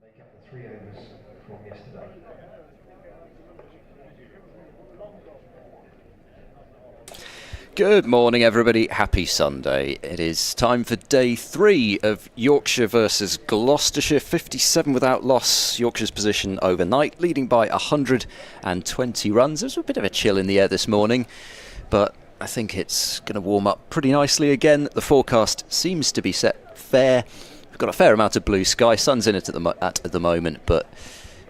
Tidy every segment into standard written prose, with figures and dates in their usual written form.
Make up the 3 overs from yesterday. Good morning, everybody. Happy Sunday. It is time for day 3 of Yorkshire versus Gloucestershire. 57 without loss. Yorkshire's position overnight, leading by 120 runs. There's a bit of a chill in the air this morning, but I think it's going to warm up pretty nicely again. The forecast seems to be set fair. We've got a fair amount of blue sky. Sun's in it at the moment, but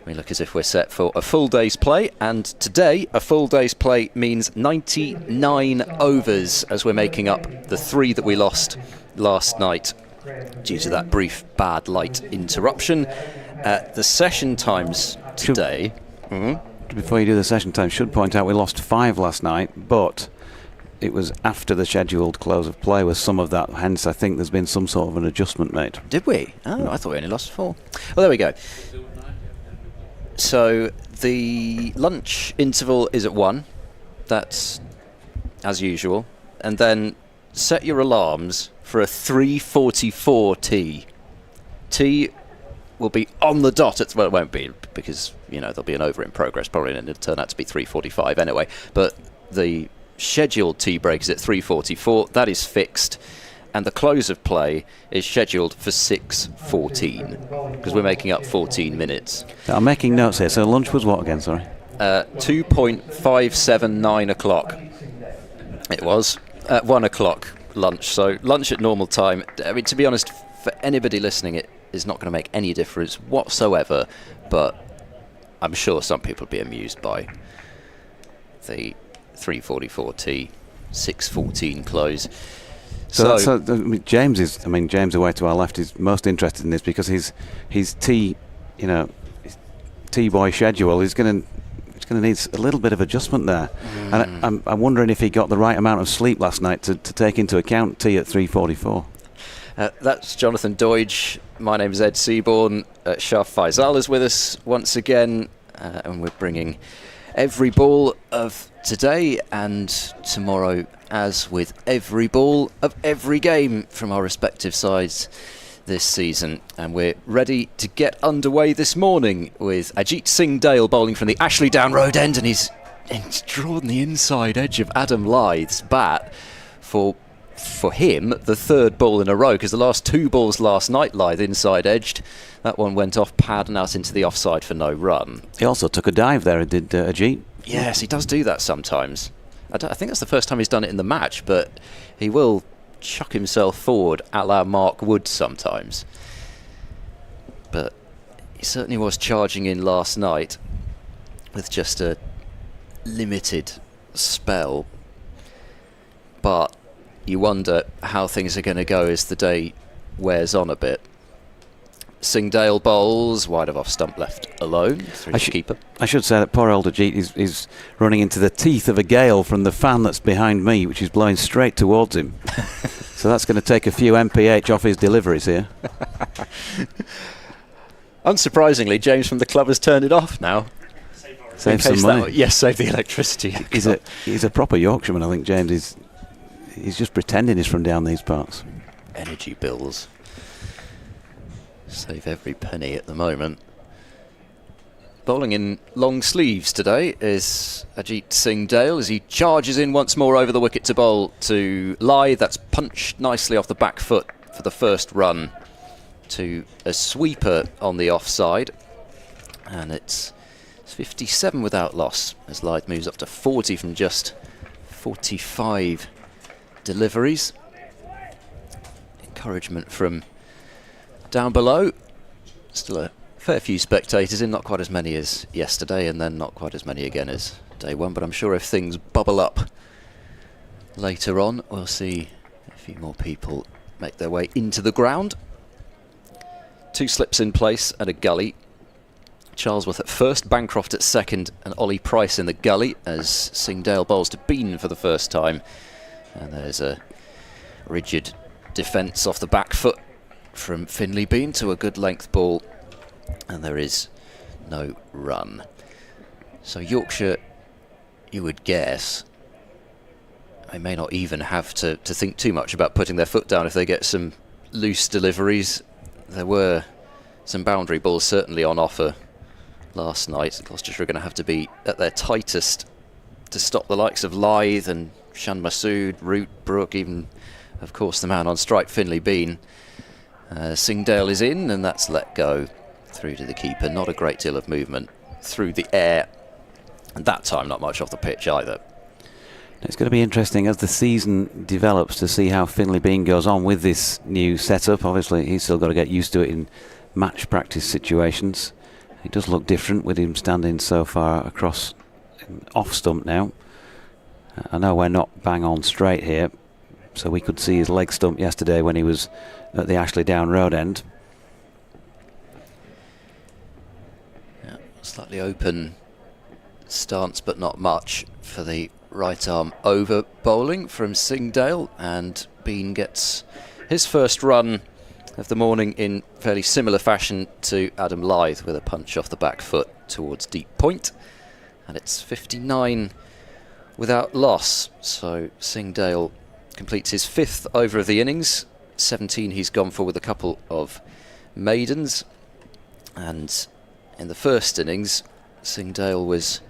we look as if we're set for a full day's play, and today a full day's play means 99 overs as we're making up the 3 that we lost last night due to that brief bad light interruption. The session times today... Before you do the session time, should point out we lost 5 last night, but it was after the scheduled close of play with some of that, hence I think there's been some sort of an adjustment made. Did we? Oh, I thought we only lost 4. Well, there we go. So the lunch interval is at 1. That's as usual. And then set your alarms for a 3:44 tea. Tea will be on the dot. Well, it won't be because, you know, there'll be an over in progress probably, and it'll turn out to be 3:45 anyway. But the scheduled tea break is at 3:44. That is fixed. And the close of play is scheduled for 6:14 because we're making up 14 minutes. I'm making notes here. So lunch was what again, sorry? 2.579 o'clock. It was. 1 o'clock lunch. So lunch at normal time. I mean, to be honest, for anybody listening, it is not going to make any difference whatsoever. But I'm sure some people will be amused by the 3:44 tea. 6:14 close. James away to our left is most interested in this because his T boy schedule is going to need a little bit of adjustment there. And I'm wondering if he got the right amount of sleep last night to take into account T at 3:44. That's Jonathan Doidge. My name is Ed Seaborn. Shah Faisal is with us once again, and we're bringing every ball of today and tomorrow, as with every ball of every game from our respective sides this season. And we're ready to get underway this morning with Ajit Singh Dale bowling from the Ashley Down Road end, and he's drawn the inside edge of Adam Lythe's bat for him, the third ball in a row, because the last two balls last night, Lythe inside edged. That one went off pad and out into the offside for no run. He also took a dive there, did Ajit? Yes, he does do that sometimes. I think that's the first time he's done it in the match, but he will chuck himself forward a la Mark Wood sometimes. But he certainly was charging in last night with just a limited spell. But you wonder how things are going to go as the day wears on a bit. Singh Dale bowls wide of off stump left alone through the keeper. I should say that poor old Ajit is running into the teeth of a gale from the fan that's behind me, which is blowing straight towards him. So that's going to take a few mph off his deliveries here. Unsurprisingly, James from the club has turned it off now. Save some money. Yes, save the electricity. He's a proper Yorkshireman, I think, James. He's just pretending he's from down these parts. Energy bills. Save every penny at the moment. Bowling in long sleeves today is Ajit Singh Dale as he charges in once more over the wicket to bowl to Lythe. That's punched nicely off the back foot for the first run to a sweeper on the offside. And it's 57 without loss as Lythe moves up to 40 from just 45 deliveries. Encouragement from down below. Still a fair few spectators in, not quite as many as yesterday, and then not quite as many again as day one, but I'm sure if things bubble up later on, we'll see a few more people make their way into the ground. Two slips in place and a gully. Charlesworth at first, Bancroft at second, and Ollie Price in the gully as Singh Dale bowls to Bean for the first time. And there's a rigid defence off the back foot from Finley Bean to a good length ball, and there is no run. So Yorkshire, you would guess, they may not even have to think too much about putting their foot down if they get some loose deliveries. There were some boundary balls certainly on offer last night. Gloucestershire are going to have to be at their tightest to stop the likes of Lythe and Shan Masood, Root, Brook, even, of course, the man on strike, Finley Bean. Singh Dale is in, and that's let go through to the keeper. Not a great deal of movement through the air, and that time not much off the pitch either. It's going to be interesting as the season develops to see how Finley Bean goes on with this new setup. Obviously, he's still got to get used to it in match practice situations. It does look different with him standing so far across off stump now. I know we're not bang on straight here, so we could see his leg stump yesterday when he was at the Ashley Down Road end. Yeah, slightly open stance, but not much for the right arm over bowling from Singh Dale, and Bean gets his first run of the morning in fairly similar fashion to Adam Lythe with a punch off the back foot towards deep point, and it's 59 without loss. So Singh Dale completes his fifth over of the innings. 17 he's gone for with a couple of maidens, and in the first innings Singh Dale was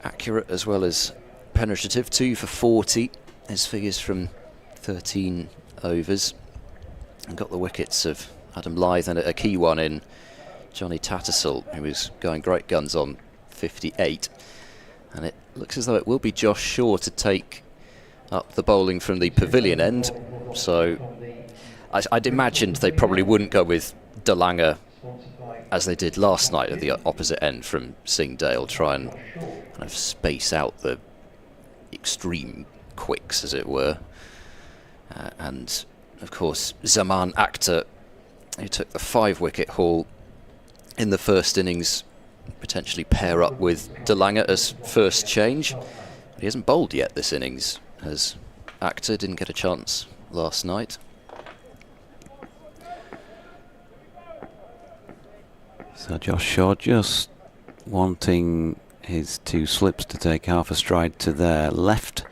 accurate as well as penetrative. 2 for 40 his figures from 13 overs, and got the wickets of Adam Lythe and a key one in Johnny Tattersall, who was going great guns on 58. And it looks as though it will be Josh Shaw to take up the bowling from the pavilion end. So I'd imagined they probably wouldn't go with De Lange as they did last night at the opposite end from Singh Dale, try and kind of space out the extreme quicks, as it were. And, of course, Zaman Akhtar, who took the 5-wicket haul in the first innings, potentially pair up with De Lange as first change. But he hasn't bowled yet this innings, as Akhtar didn't get a chance last night. So Josh Shaw just wanting his 2 slips to take half a stride to their left,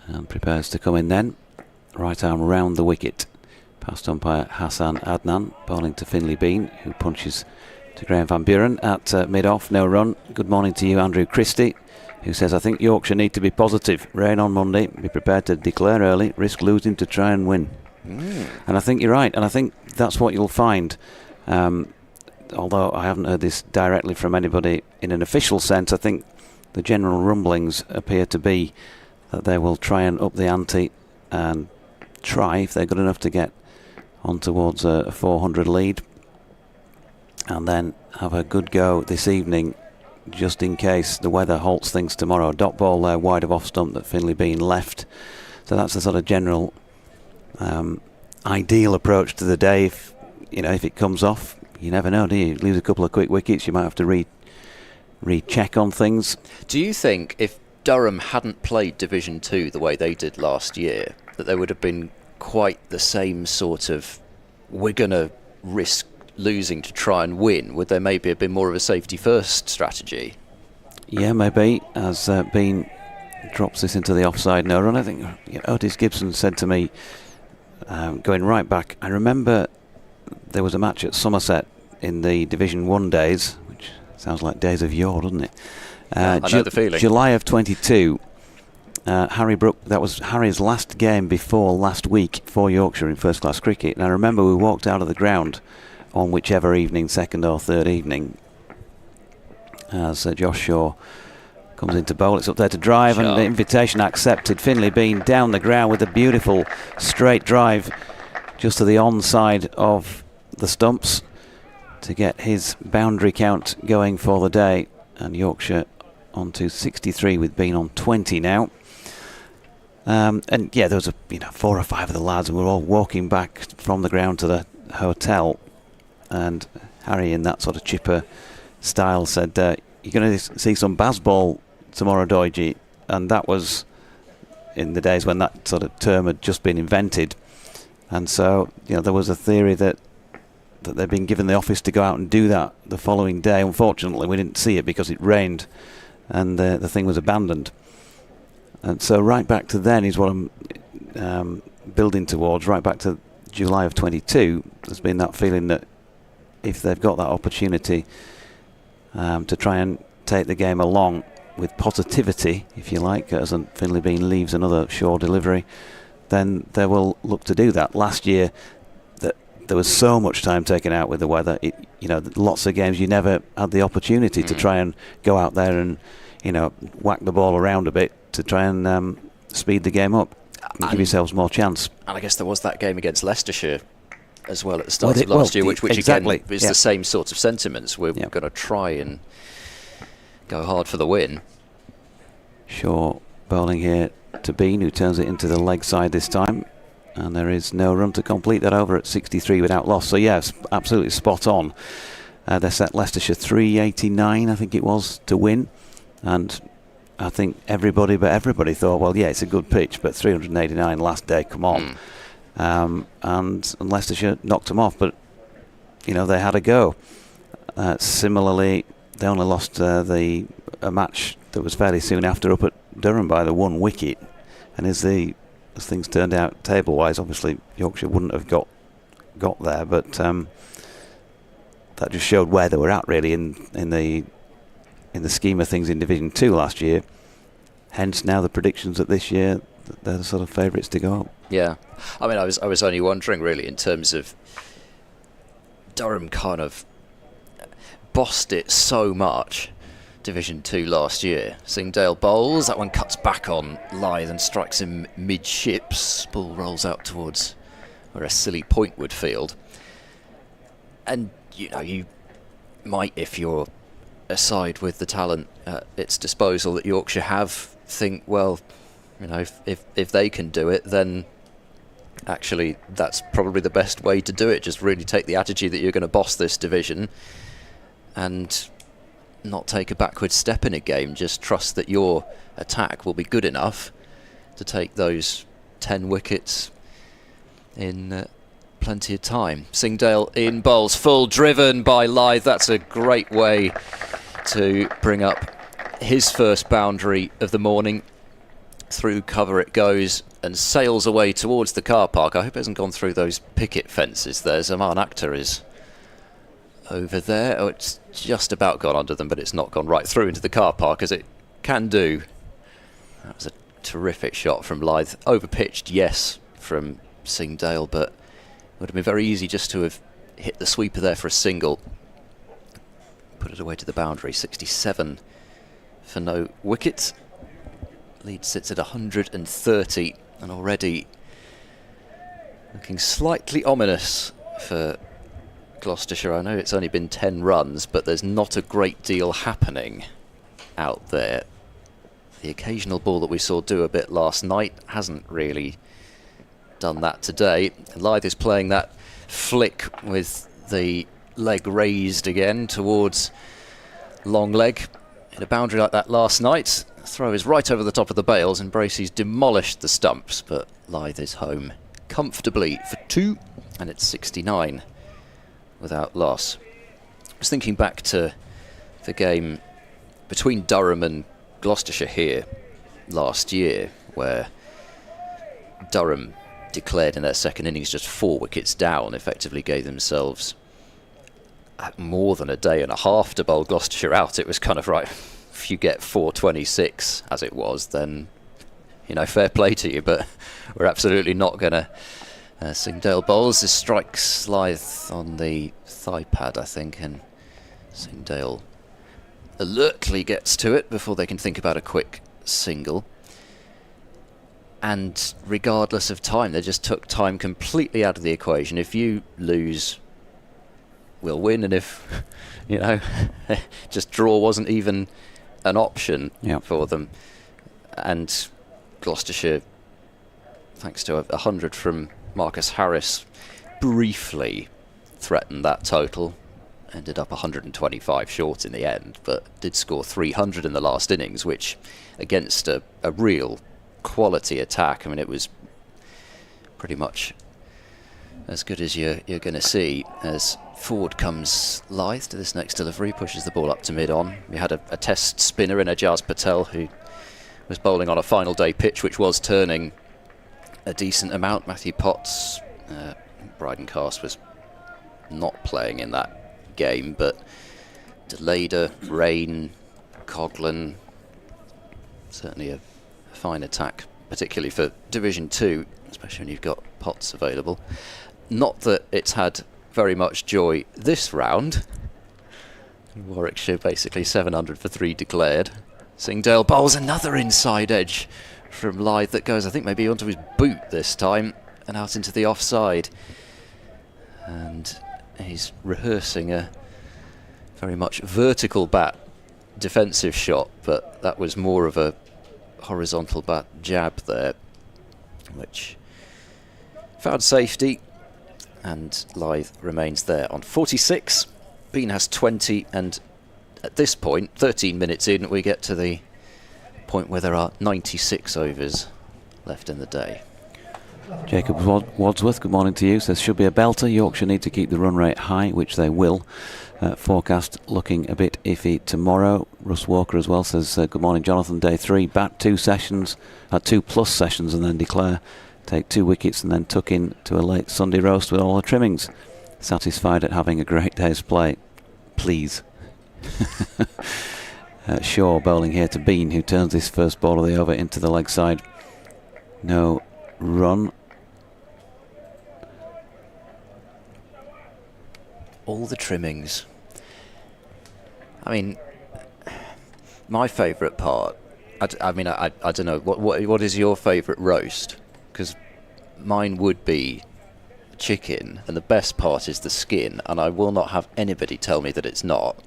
and prepares to come in then. Right arm round the wicket, past umpire Hassan Adnan, bowling to Finlay Bean, who punches to Graham Van Buren at mid-off, no run. Good morning to you, Andrew Christie, who says, I think Yorkshire need to be positive. Rain on Monday, be prepared to declare early, risk losing to try and win. And I think you're right, and I think that's what you'll find. Although I haven't heard this directly from anybody in an official sense, I think the general rumblings appear to be that they will try and up the ante and try, if they're good enough, to get on towards a 400 lead, and then have a good go this evening, just in case the weather halts things tomorrow. Dot ball there wide of off stump that Finlay Bean left. So that's the sort of general ideal approach to the day. If it comes off, you never know, do you? Lose a couple of quick wickets, you might have to recheck on things. Do you think if Durham hadn't played Division 2 the way they did last year, that there would have been quite the same sort of, we're going to risk losing to try and win? Would there maybe have been more of a safety first strategy? Yeah, maybe, as Bean drops this into the offside no run. I think Otis Gibson said to me, going right back, I remember there was a match at Somerset in the Division 1 days, which sounds like days of yore, doesn't it? I know the feeling. July of 22. Harry Brook, that was Harry's last game before last week for Yorkshire in first class cricket. And I remember we walked out of the ground on whichever evening, second or third evening, as Josh Shaw comes into bowl. It's up there to drive, and the invitation accepted. Finlay Bean down the ground with a beautiful straight drive just to the onside of the stumps to get his boundary count going for the day. And Yorkshire on to 63 with Bean on 20 now. And yeah, there was 4 or 5 of the lads who were all walking back from the ground to the hotel, and Harry, in that sort of chipper style, said, you're going to see some baseball tomorrow, Doige. And that was in the days when that sort of term had just been invented. And so there was a theory that they'd been given the office to go out and do that the following day. Unfortunately, we didn't see it because it rained, and the thing was abandoned. And so right back to then is what I'm building towards. Right back to July of 22, there's been that feeling that if they've got that opportunity to try and take the game along with positivity, if you like, as Finlay Bean leaves another Shaw delivery, then they will look to do that. Last year, there was so much time taken out with the weather. Lots of games you never had the opportunity to try and go out there and whack the ball around a bit to try and speed the game up and give yourselves more chance. And I guess there was that game against Leicestershire as well at the start of last year, which exactly, again is the same sort of sentiments. We're going to try and go hard for the win. Shaw bowling here to Bean, who turns it into the leg side this time, and there is no run to complete that over at 63 without loss. So yes, absolutely spot on. They set Leicestershire 389, I think it was, to win, and I think everybody thought, well, yeah, it's a good pitch, but 389 last day, come on. And Leicestershire knocked them off, but they had a go. Similarly, they only lost a match that was fairly soon after up at Durham by the 1 wicket, and as things turned out table-wise, obviously Yorkshire wouldn't have got there, but that just showed where they were at really in the scheme of things in Division 2 last year. Hence now the predictions that this year they're the sort of favourites to go up. Yeah, I mean, I was only wondering really in terms of Durham kind of bossed it so much Division 2 last year. Singdale bowls, that one cuts back on Lyth and strikes him midships. Ball rolls out towards where a silly point would field. And you might, if you're aside with the talent at its disposal that Yorkshire have, think, well, You know, if they can do it, then actually that's probably the best way to do it. Just really take the attitude that you're going to boss this division and not take a backward step in a game. Just trust that your attack will be good enough to take those 10 wickets in plenty of time. Singdale in bowls, full, driven by Lyth. That's a great way to bring up his first boundary of the morning. Through cover it goes and sails away towards the car park. I hope it hasn't gone through those picket fences there. Zaman Akhtar is over there. Oh, it's just about gone under them, but it's not gone right through into the car park, as it can do. That was a terrific shot from Lyth. Overpitched, yes, from Singdale, but it would have been very easy just to have hit the sweeper there for a single. Put it away to the boundary. 67 for no wicket. Lead sits at 130 and already looking slightly ominous for Gloucestershire. I know it's only been 10 runs, but there's not a great deal happening out there. The occasional ball that we saw do a bit last night hasn't really done that today. Lyth is playing that flick with the leg raised again towards long leg. In a boundary like that last night, throw is right over the top of the bails and Bracey's demolished the stumps, but Lyth is home comfortably for 2, and it's 69 without loss. I was thinking back to the game between Durham and Gloucestershire here last year, where Durham declared in their second innings just 4 wickets down, effectively gave themselves more than a day and a half to bowl Gloucestershire out. It was kind of right, if you get 426 as it was, then, you know, fair play to you, but we're absolutely not going to. Singdale bowls, this strikes Lyth on the thigh pad, I think, and Singdale alertly gets to it before they can think about a quick single. And regardless of time, they just took time completely out of the equation. If you lose, we'll win, and if, you know, just draw wasn't even an option for them. And Gloucestershire, thanks to 100 from Marcus Harris, briefly threatened that total. Ended up 125 short in the end, but did score 300 in the last innings, which against a real quality attack, I mean, it was pretty much as good as you're going to see. As forward comes Lyth to this next delivery, pushes the ball up to mid-on. We had a test spinner in Ajaz Patel, who was bowling on a final day pitch, which was turning a decent amount. Matthew Potts, Bryden Cast was not playing in that game, but Deleda, Rain, Coghlan, certainly a fine attack, particularly for Division 2, especially when you've got Potts available. Not that it's had very much joy this round. Warwickshire basically 700 for 3 declared. Singdale bowls another inside edge from Lyth that goes, I think, maybe onto his boot this time and out into the offside. And he's rehearsing a very much vertical bat defensive shot, but that was more of a horizontal bat jab there, which found safety, and Lyth remains there on 46. Bean has 20, and at this point, 13 minutes in, we get to the point where there are 96 overs left in the day. Jacob Wadsworth, good morning to you. Says should be a belter. Yorkshire need to keep the run rate high, which they will. Forecast looking a bit iffy tomorrow. Russ Walker as well says good morning, Jonathan. Day 3, bat 2 sessions, 2+ sessions, and then declare. Take 2 wickets and then tuck in to a late Sunday roast with all the trimmings. Satisfied at having a great day's play, please. Shaw bowling here to Bean, who turns this first ball of the over into the leg side. No run. All the trimmings. I mean, my favourite part, I don't know, what is your favourite roast? Because mine would be chicken, and the best part is the skin, and I will not have anybody tell me that it's not.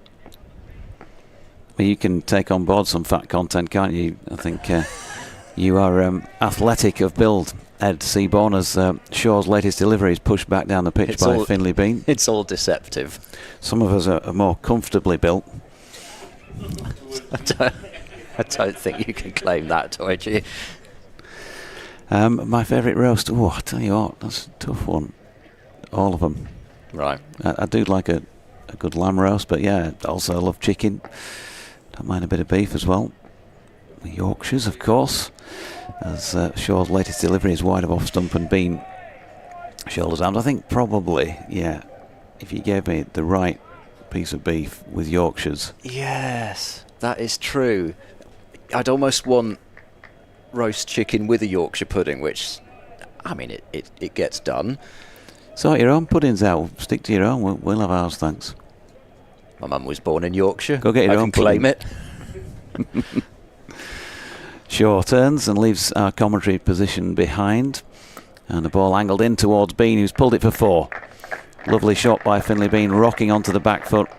Well, you can take on board some fat content, can't you? I think You are athletic of build, Ed Seaborn, as Shaw's latest delivery is pushed back down the pitch by Finley Bean. It's all deceptive. Some of us are more comfortably built. I don't think you can claim that, Toiji. My favourite roast, I tell you what, that's a tough one. All of them. Right. I do like a good lamb roast, but yeah, also I love chicken. Don't mind a bit of beef as well. The Yorkshires, of course, as Shaw's latest delivery is wide of off stump and Bean shoulders arms. I think probably, yeah, if you gave me the right piece of beef with Yorkshires. Yes, that is true. I'd almost want roast chicken with a Yorkshire pudding, which, I mean, it gets done. Sort your own puddings out. Stick to your own. We'll have ours, thanks. My mum was born in Yorkshire. Go get your own pudding. I can claim it. Shaw turns and leaves our commentary position behind. And the ball angled in towards Bean, who's pulled it for 4. Lovely shot by Finley Bean, rocking onto the back foot.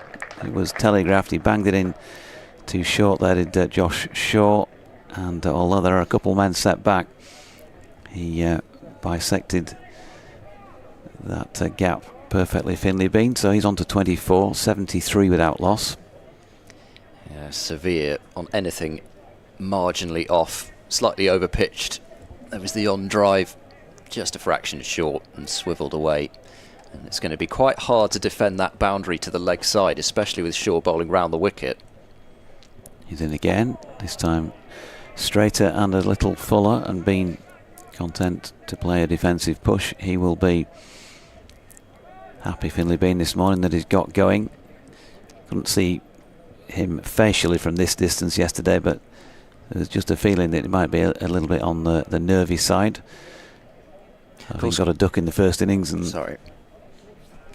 It was telegraphed. He banged it in too short there, did Josh Shaw. And although there are a couple men set back, he bisected that gap perfectly, Finley Bean. So he's on to 24, 73 without loss. Yeah, severe on anything marginally off, slightly over pitched. There was the on drive, just a fraction short and swiveled away. And it's going to be quite hard to defend that boundary to the leg side, especially with Shaw bowling round the wicket. He's in again, this time straighter and a little fuller, and Bean content to play a defensive push. He will be happy, Finley Bean, this morning that he's got going. Couldn't see him facially from this distance yesterday, but there's just a feeling that it might be a little bit on the nervy side. Having got a duck in the first innings. And sorry.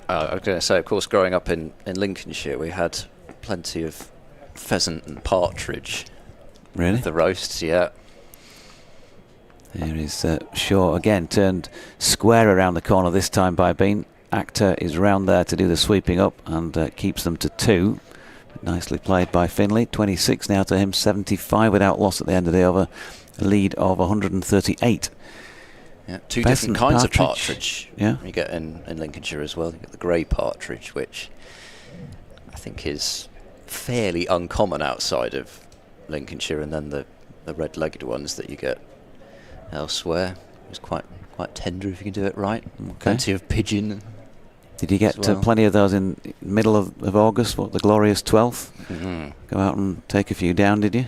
I was going to say, of course, growing up in Lincolnshire, we had plenty of pheasant and partridge. Really? The roasts, yeah. There is Shaw again, turned square around the corner this time by Bean. Actor is round there to do the sweeping up and keeps them to 2. Nicely played by Finley. 26 now to him, 75 without loss at the end of the over. A lead of 138. Yeah, two different kinds of partridge. Yeah. You get in Lincolnshire as well. You get the grey partridge, which I think is fairly uncommon outside of Lincolnshire, and then the red-legged ones that you get elsewhere. It's quite tender if you can do it right. Okay. Plenty of pigeon. Did you get plenty of those in middle of August? What, the glorious 12th? Mm-hmm. Go out and take a few down, did you?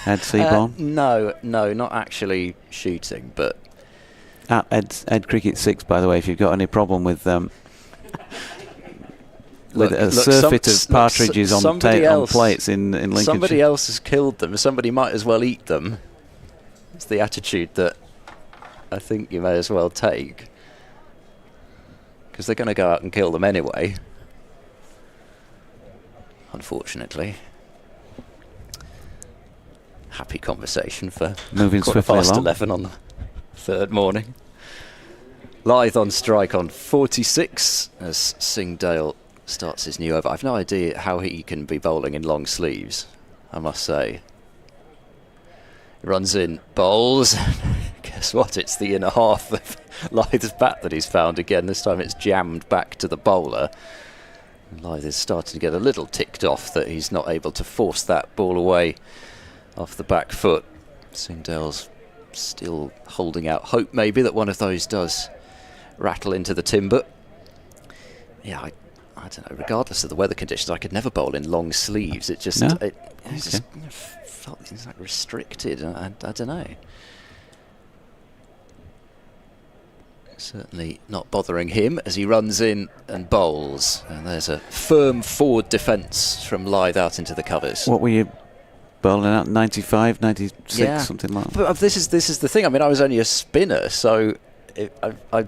Ed Seaborn? No, not actually shooting, but At Ed Cricket 6, by the way, if you've got any problem with a surfeit of partridges on plates in Lincolnshire. Somebody else has killed them. Somebody might as well eat them. It's the attitude that I think you may as well take, because they're going to go out and kill them anyway, unfortunately. Happy conversation for moving swiftly past along. 11 on the third morning. Lyth on strike on 46 as Singdale starts his new over. I've no idea how he can be bowling in long sleeves, I must say. He runs in, bowls. Guess what? It's the inner half of Lyth's bat that he's found again. This time it's jammed back to the bowler. Lyth is starting to get a little ticked off that he's not able to force that ball away off the back foot. Singdale's still holding out hope maybe that one of those does rattle into the timber. Yeah, I don't know, regardless of the weather conditions, I could never bowl in long sleeves. It just, it just felt like restricted. I don't know. Certainly not bothering him as he runs in and bowls. And there's a firm forward defence from Lyth out into the covers. What were you bowling at? 95, 96, something like that? But this is the thing. I mean, I was only a spinner, so I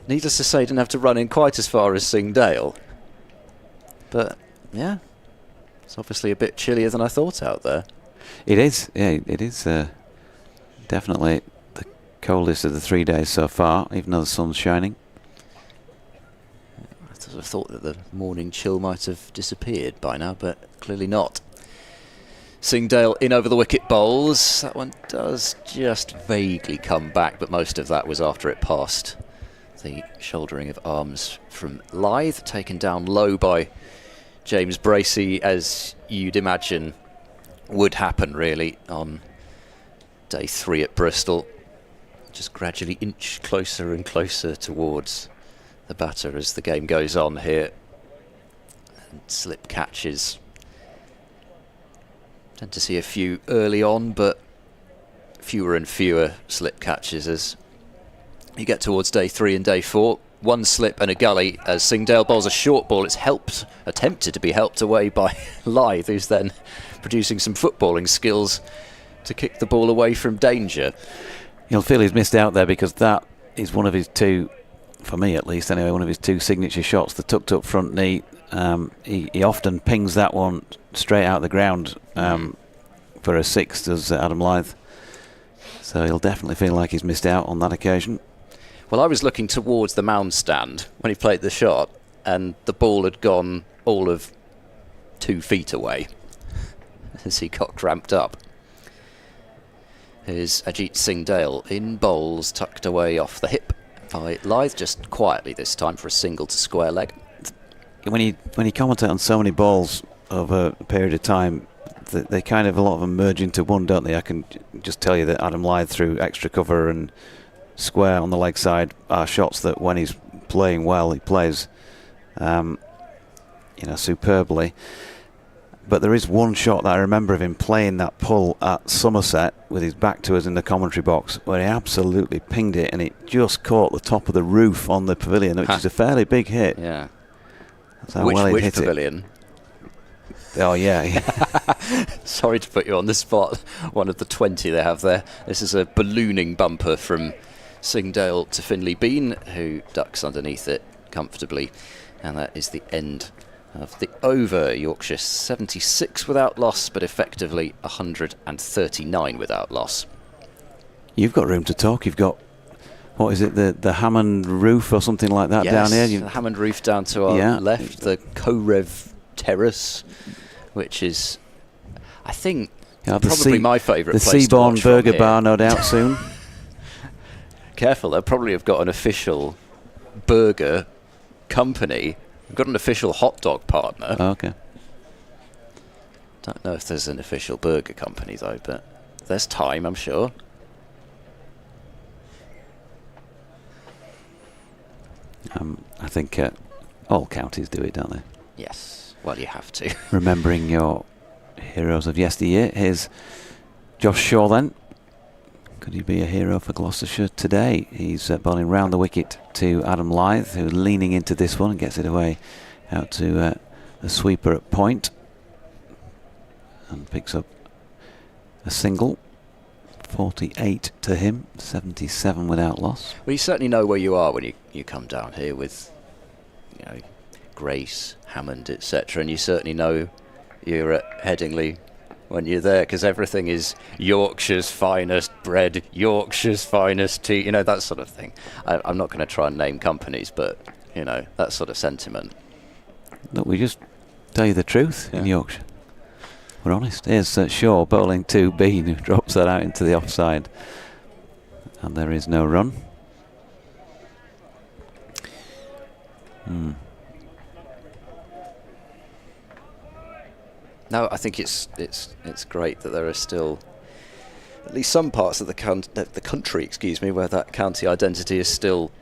needless to say, didn't have to run in quite as far as Singdale. But yeah, it's obviously a bit chillier than I thought out there. It is, yeah, it is definitely the coldest of the 3 days so far, even though the sun's shining. I sort of thought that the morning chill might have disappeared by now, but clearly not. Singdale in over the wicket bowls. That one does just vaguely come back, but most of that was after it passed the shouldering of arms from Lyth, taken down low by James Bracey, as you'd imagine would happen really on day 3 at Bristol. Just gradually inch closer and closer towards the batter as the game goes on here. And slip catches. Tend to see a few early on, but fewer and fewer slip catches as you get towards day 3 and day 4. One slip and a gully as Singdale bowls a short ball. It's attempted to be helped away by Lyth, who's then producing some footballing skills to kick the ball away from danger. You'll feel he's missed out there because that is one of his two, for me at least anyway, one of his two signature shots, the tucked up front knee. He often pings that one straight out the ground for a 6, does Adam Lyth. So he'll definitely feel like he's missed out on that occasion. Well, I was looking towards the mound stand when he played the shot, and the ball had gone all of 2 feet away as he got cramped up. Here's Ajit Singdale in bowls, tucked away off the hip by Lyth, just quietly this time for a single to square leg. When you commentate on so many balls over a period of time, they kind of, a lot of them merge into one, don't they? I can just tell you that Adam Lyth through extra cover and square on the leg side are shots that when he's playing well, he plays superbly. But there is one shot that I remember of him playing that pull at Somerset with his back to us in the commentary box, where he absolutely pinged it and it just caught the top of the roof on the pavilion, which is a fairly big hit. Yeah. That's how well he hit pavilion? Oh, yeah. Sorry to put you on the spot. One of the 20 they have there. This is a ballooning bumper from Singdale to Finley Bean, who ducks underneath it comfortably. And that is the end of the over. Yorkshire 76 without loss, but effectively 139 without loss. You've got room to talk. You've got, what is it, the Hammond roof or something like that down here? Yes, the Hammond roof down to our left, the Korev terrace, which is, I think, probably my favourite place to watch. The Seaborn Burger here. Bar, no doubt, soon. Careful, they'll probably have got an official burger company. They've got an official hot dog partner. Oh, okay. Don't know if there's an official burger company though, but there's time, I'm sure. I think all counties do it, don't they? Yes, well, you have to. Remembering your heroes of yesteryear, here's Josh Shaw then. Could he be a hero for Gloucestershire today? He's bowling round the wicket to Adam Lyth, who's leaning into this one and gets it away out to a sweeper at point and picks up a single. 48 to him, 77 without loss. Well, you certainly know where you are when you come down here with, Grace, Hammond, etc. And you certainly know you're at Headingley when you're there, because everything is Yorkshire's finest bread, Yorkshire's finest tea, that sort of thing. I'm not going to try and name companies, but, that sort of sentiment. Look, we just tell you the truth in Yorkshire. We're honest. Here's Shaw bowling to Bean, who drops that out into the offside. And there is no run. No, I think it's great that there are still at least some parts of the country, where that county identity is still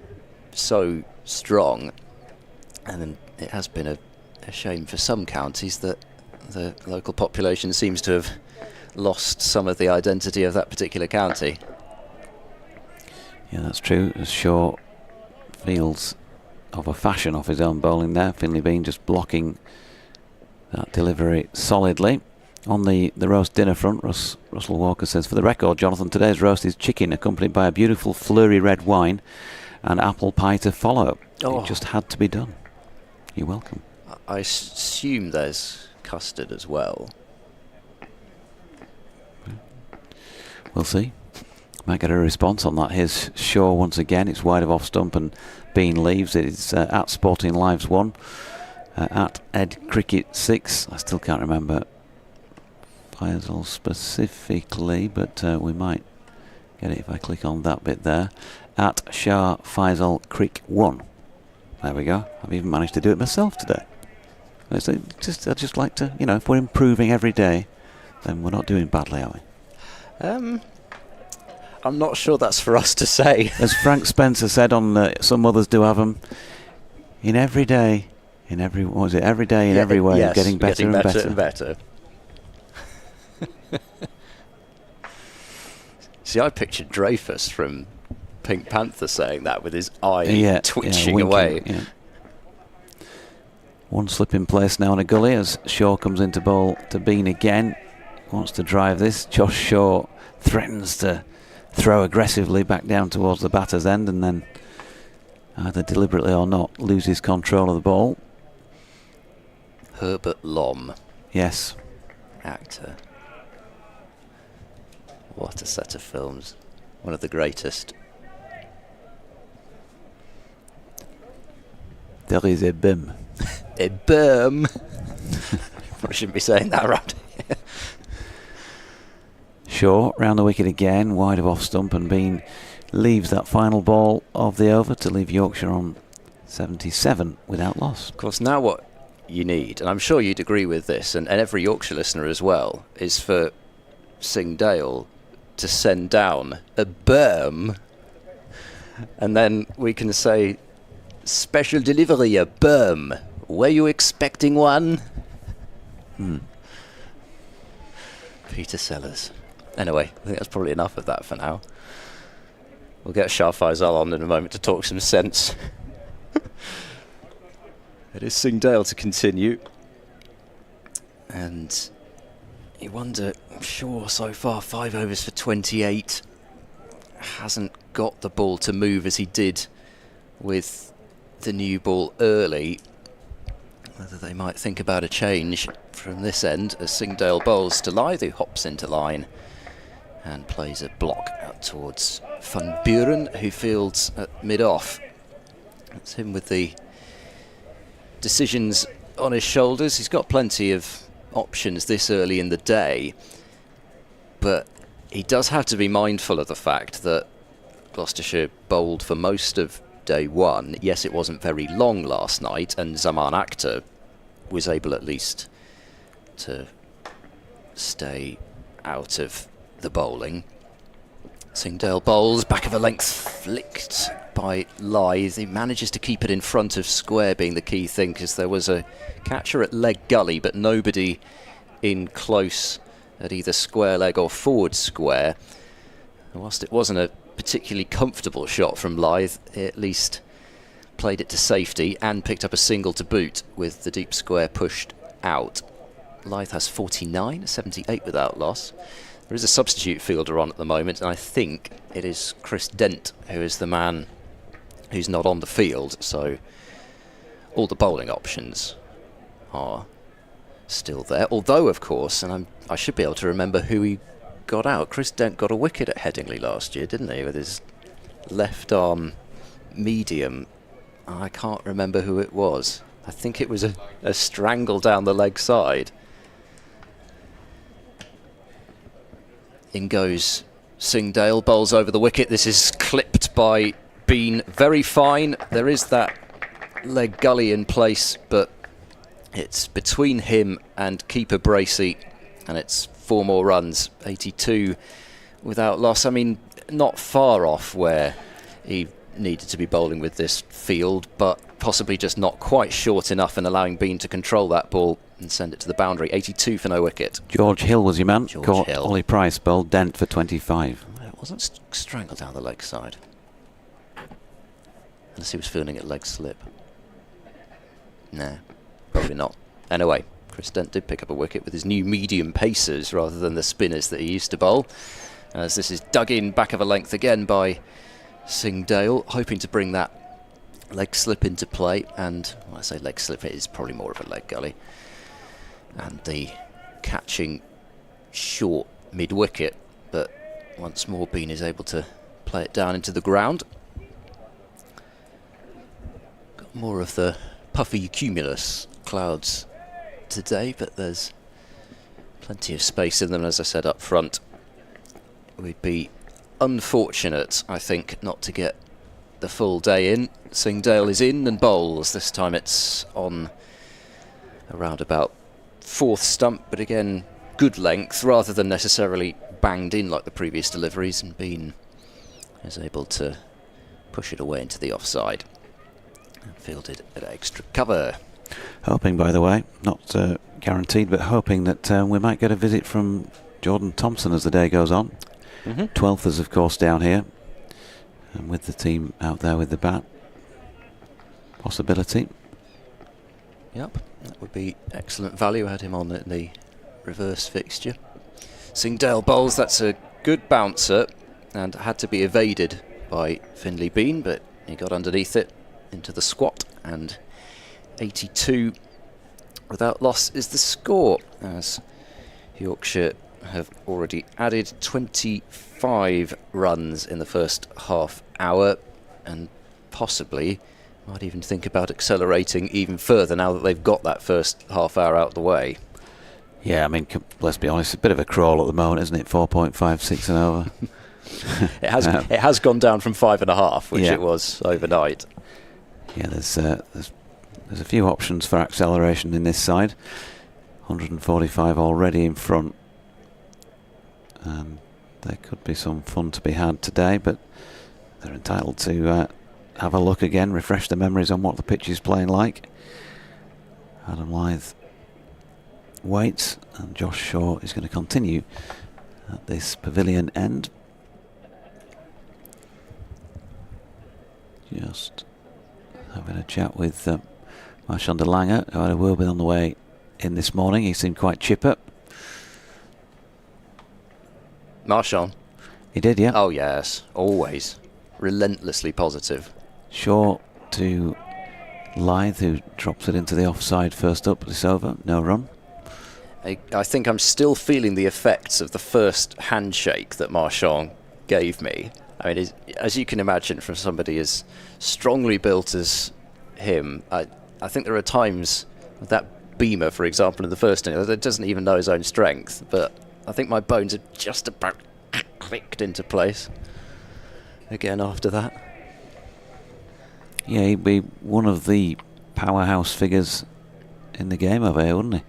so strong. And then it has been a shame for some counties that the local population seems to have lost some of the identity of that particular county. Yeah, that's true. As Shaw feels of a fashion off his own bowling there. Finley Bean just blocking that delivery solidly. On the roast dinner front, Russell Walker says, for the record, Jonathan, today's roast is chicken accompanied by a beautiful fleury red wine and apple pie to follow. It just had to be done. You're welcome. I assume there's custard as well. We'll see. Might get a response on that. Here's Shaw once again. It's wide of off stump and Bean leaves. It's at Sporting Lives 1, at Ed Cricket 6. I still can't remember Faisal specifically, but we might get it if I click on that bit there. At Shah Faisal Creek 1. There we go. I've even managed to do it myself today. I just like to, you know, if we're improving every day, then we're not doing badly, are we? I'm not sure that's for us to say. As Frank Spencer said on Some Others Do Have 'Em, in every day, in every way, yes, getting better and better. And better. See, I pictured Dreyfus from Pink Panther saying that with his eye twitching winking, away. Yeah. One slip in place now on a gully as Shaw comes into bowl to Bean again. Wants to drive this. Josh Shaw threatens to throw aggressively back down towards the batter's end and then either deliberately or not loses control of the ball. Herbert Lom. Yes. Actor. What a set of films. One of the greatest. There is a bim. A berm. I shouldn't be saying that around here. Shaw round the wicket again, wide of off stump, and Bean leaves that final ball of the over to leave Yorkshire on 77 without loss. Of course, now what you need, and I'm sure you'd agree with this, and every Yorkshire listener as well, is for Singh Dale to send down a berm, and then we can say, special delivery, a berm. Were you expecting one? Peter Sellers. Anyway, I think that's probably enough of that for now. We'll get Shah Faisal on in a moment to talk some sense. It is Singh Dale to continue. And you wonder, sure, so far 5 overs for 28. Hasn't got the ball to move as he did with the new ball early. Whether they might think about a change from this end as Singh Dale bowls to Lyth, who hops into line and plays a block out towards Van Buren, who fields at mid-off. That's him with the decisions on his shoulders. He's got plenty of options this early in the day, but he does have to be mindful of the fact that Gloucestershire bowled for most of day one. Yes, it wasn't very long last night, and Zaman Akhtar was able at least to stay out of the bowling. Singh Dale bowls, back of a length flicked by Lyth. He manages to keep it in front of square, being the key thing, because there was a catcher at leg gully, but nobody in close at either square leg or forward square. And whilst it wasn't a particularly comfortable shot from Lyth, he at least played it to safety and picked up a single to boot with the deep square pushed out. Lyth has 49, 78 without loss. There is a substitute fielder on at the moment, and I think it is Chris Dent who is the man who's not on the field, so all the bowling options are still there. Although, of course, and I should be able to remember who he got out. Chris Dent got a wicket at Headingley last year, didn't he, with his left arm medium. I can't remember who it was. I think it was a strangle down the leg side. In goes Singh Dale, bowls over the wicket. This is clipped by Bean. Very fine. There is that leg gully in place, but it's between him and keeper Bracey, and it's 4 more runs. 82 without loss. I mean, not far off where he needed to be bowling with this field, but possibly just not quite short enough and allowing Bean to control that ball and send it to the boundary. 82 for no wicket. George Hill was your man. George Caught Hill. Ollie Price bowled Dent for 25. It wasn't strangled down the leg side, unless he was fielding at leg slip. No, probably not. Anyway, Chris Dent did pick up a wicket with his new medium pacers rather than the spinners that he used to bowl, as this is dug in back of a length again by Singh Dale, hoping to bring that leg slip into play. And when I say leg slip, it is probably more of a leg gully. And the catching short mid-wicket, but once more Bean is able to play it down into the ground. Got more of the puffy cumulus clouds today, but there's Plenty of space in them, as I said up front. We'd be unfortunate, I think, not to get the full day in. Singdale is in and bowls. This time it's on around about fourth stump, but again, good length rather than necessarily banged in like the previous deliveries, and Bean is able to push it away into the offside and fielded at extra cover. Hoping, by the way, not guaranteed, but hoping that we might get a visit from Jordan Thompson as the day goes on. 12th is, of course, down here, and with the team out there with the bat. Possibility. Yep, that would be excellent value. I had him on the reverse fixture. Singdale bowls, that's a good bouncer, and had to be evaded by Finley Bean, but he got underneath it into the squat, and 82 without loss is the score, as Yorkshire have already added 25 runs in the first half hour, and possibly might even think about accelerating even further now that they've got that first half hour out of the way. Yeah, I mean, let's be honest, a bit of a crawl at the moment, isn't it? 4.56 and over. It has gone down from 5.5, which it was overnight. Yeah, there's a few options for acceleration in this side. 145 already in front. There could be some fun to be had today, but they're entitled to have a look again, refresh their memories on what the pitch is playing like. Adam Lyth waits, and Josh Shaw is going to continue at this pavilion end. Just having a chat with Marchand de Lange, who had a word with on the way in this morning. He seemed quite chipper. Marchand? He did, yeah. Oh yes, always. Relentlessly positive. Shaw to Lyth, who drops it into the offside first up this over. No run. I think I'm still feeling the effects of the first handshake that Marchand gave me. I mean, as you can imagine, from somebody as strongly built as him, I think there are times with that Beamer, for example, in the first inning, that doesn't even know his own strength, but I think my bones are just about clicked into place again after that. Yeah, he'd be one of the powerhouse figures in the game over here, wouldn't he?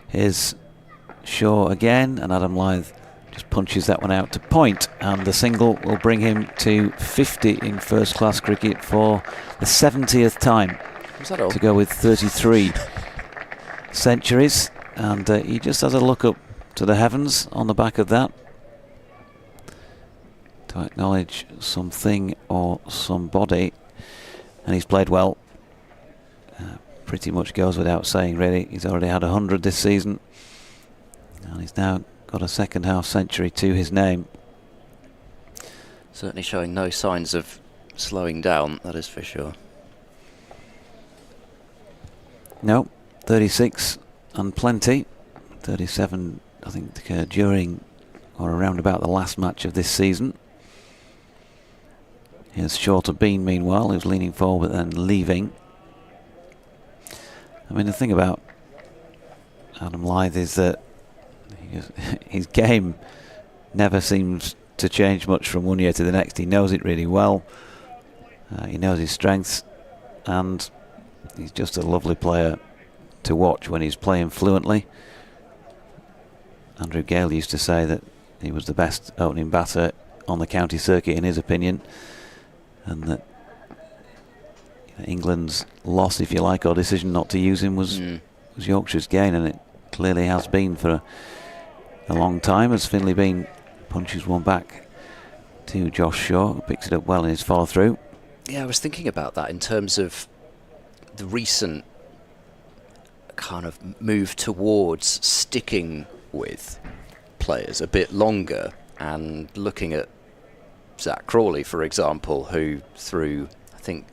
Here's Shaw again, and Adam Lyth just punches that one out to point, and the single will bring him to 50 in first class cricket for the 70th time. Was that all? To go with 33 centuries, and he just has a look up to the heavens on the back of that to acknowledge something or somebody, and he's played well. Pretty much goes without saying, really. He's already had 100 this season, and he's now got a second half century to his name. Certainly showing no signs of slowing down, that is for sure. No, 36 and plenty. 37, I think, during or around about the last match of this season. Here's Shaw to Bean, meanwhile, who's leaning forward and leaving. I mean, the thing about Adam Lyth is that his game never seems to change much from one year to the next. He knows it really well. He knows his strengths, and he's just a lovely player to watch when he's playing fluently. Andrew Gale used to say that he was the best opening batter on the county circuit in his opinion, and that England's loss, if you like, or decision not to use him was Yorkshire's gain, and it clearly has been for a long time, as Finley Bean punches one back to Josh Shaw, who picks it up well in his follow through. Yeah, I was thinking about that in terms of the recent kind of move towards sticking with players a bit longer, and looking at Zach Crawley, for example, who through, I think,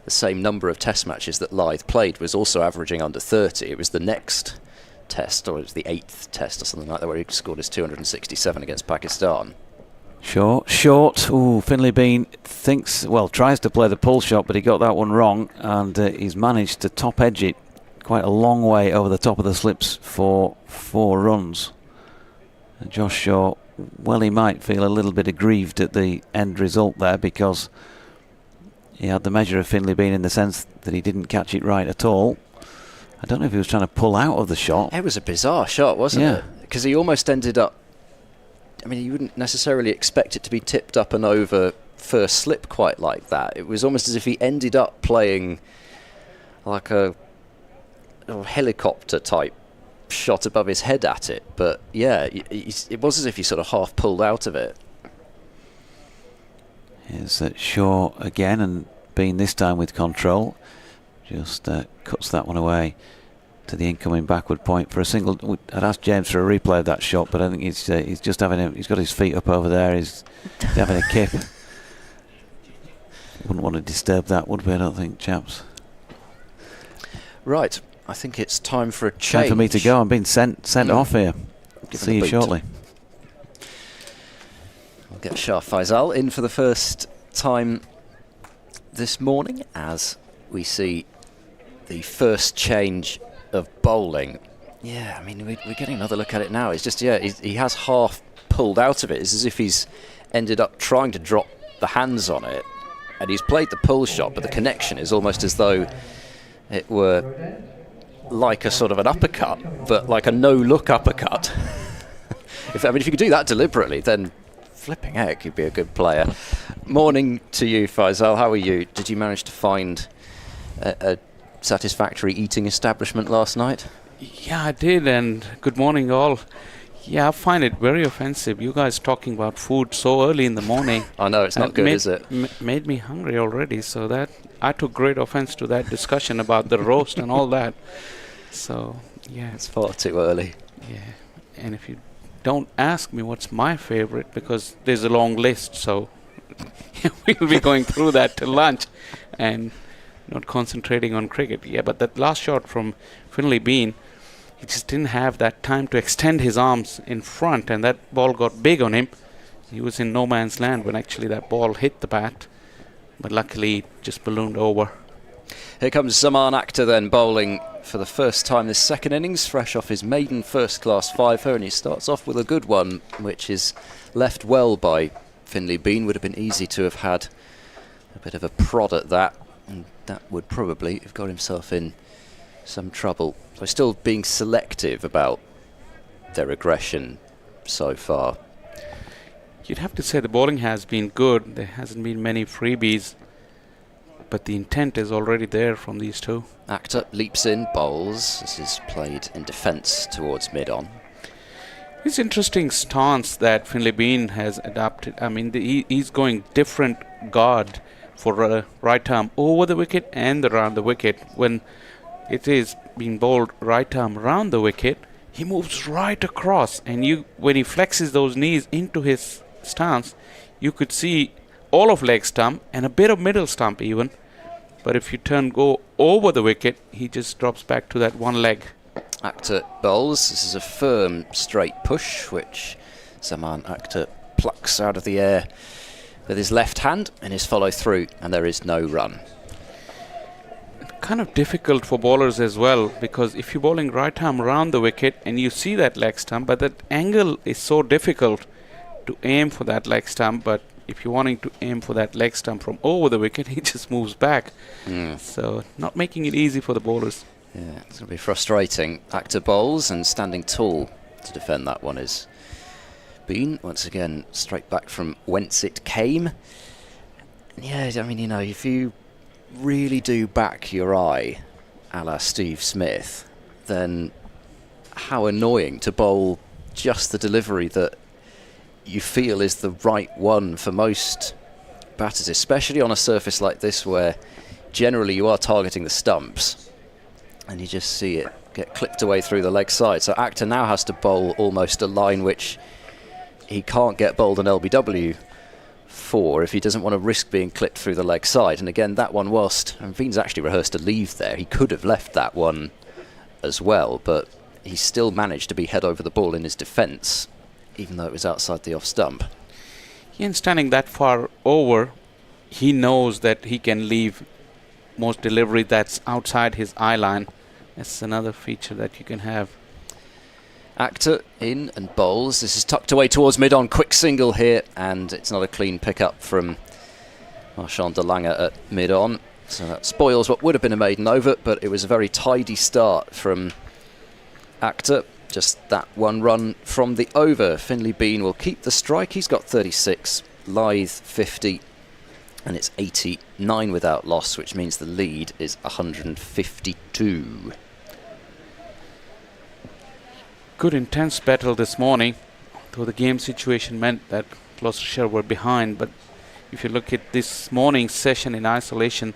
the same number of test matches that Lyth played was also averaging under 30. It was the next test, or it was the 8th test or something like that, where he scored his 267 against Pakistan. Short. Ooh, Finley Bean tries to play the pull shot, but he got that one wrong, and he's managed to top edge it quite a long way over the top of the slips for 4 runs. Josh Shaw, well, he might feel a little bit aggrieved at the end result there, because he had the measure of Finlay Bean in the sense that he didn't catch it right at all. I don't know if he was trying to pull out of the shot. It was a bizarre shot, wasn't it? Because he almost ended up, I mean, you wouldn't necessarily expect it to be tipped up and over first slip quite like that. It was almost as if he ended up playing like a helicopter type shot above his head at it. But yeah, it was as if he sort of half pulled out of it. Here's Shaw again, and Bean this time with control. Just cuts that one away to the incoming backward point for a single. I'd asked James for a replay of that shot, but I think he's just having he's got his feet up over there. He's having a kip. Wouldn't want to disturb that, would we? I don't think, chaps. Right, I think it's time for a change. Time for me to go. I'm being sent off here. See you shortly. I'll get Shah Faisal in for the first time this morning as we see the first change of bowling. Yeah, I mean, we're getting another look at it now. It's just, yeah, he has half pulled out of it. It's as if he's ended up trying to drop the hands on it, and he's played the pull shot, but the connection is almost as though it were like a sort of an uppercut, but like a no-look uppercut. If you could do that deliberately, then flipping heck, you'd be a good player. Morning to you, Faisal. How are you? Did you manage to find a satisfactory eating establishment last night? Yeah, I did, and good morning all. Yeah, I find it very offensive. You guys talking about food so early in the morning. I know, it's not good, is it? Made me hungry already, so that I took great offense to that discussion about the roast and all that. So, yeah. It's far too early. Yeah, and if you don't ask me what's my favorite, because there's a long list, so we'll be going through that till lunch and not concentrating on cricket. Yeah, but that last shot from Finlay Bean, he just didn't have that time to extend his arms in front, and that ball got big on him. He was in no man's land when actually that ball hit the bat, but luckily it just ballooned over. Here comes Zaman Akhtar then, bowling for the first time this second innings, fresh off his maiden first-class fiver, and he starts off with a good one, which is left well by Finlay Bean. Would have been easy to have had a bit of a prod at that, and that would probably have got himself in some trouble. So still being selective about their aggression so far. You'd have to say the bowling has been good. There hasn't been many freebies, but the intent is already there from these two. Akhtar leaps in, bowls. This is played in defence towards mid-on. It's interesting stance that Finlay Bean has adapted. I mean, he's going different guard for right arm over the wicket and around the wicket. When it is being bowled right arm around the wicket, he moves right across, and when he flexes those knees into his stance, you could see all of leg stump and a bit of middle stump even. But if you go over the wicket, he just drops back to that one leg. Akhtar bowls. This is a firm straight push, which Zaman Akhtar plucks out of the air with his left hand in his follow through, and there is no run. Kind of difficult for bowlers as well, because if you're bowling right arm around the wicket and you see that leg stump, but that angle is so difficult to aim for that leg stump. But if you're wanting to aim for that leg stump from over the wicket, he just moves back. So not making it easy for the bowlers. Yeah, it's going to be frustrating. Akhtar bowls, and standing tall to defend that one is Bean. Once again, straight back from whence it came. Yeah, I mean, if you really do back your eye a la Steve Smith, then how annoying to bowl just the delivery that you feel is the right one for most batters, especially on a surface like this where generally you are targeting the stumps and you just see it get clipped away through the leg side. So Akhtar now has to bowl almost a line which he can't get bowled an LBW for if he doesn't want to risk being clipped through the leg side. And again, that one, whilst Bean's actually rehearsed to leave there, he could have left that one as well, but he still managed to be head over the ball in his defence, even though it was outside the off stump. And standing that far over, he knows that he can leave most delivery that's outside his eye line. That's another feature that you can have. Actor in and bowls. This is tucked away towards mid-on. Quick single here, and it's not a clean pick-up from Marchand de Lange at mid-on. So that spoils what would have been a maiden over, but it was a very tidy start from Actor. Just that one run from the over. Finlay Bean will keep the strike. He's got 36, Lyth 50, and it's 89 without loss, which means the lead is 152. Good intense battle this morning, though the game situation meant that Gloucestershire were behind. But if you look at this morning's session in isolation,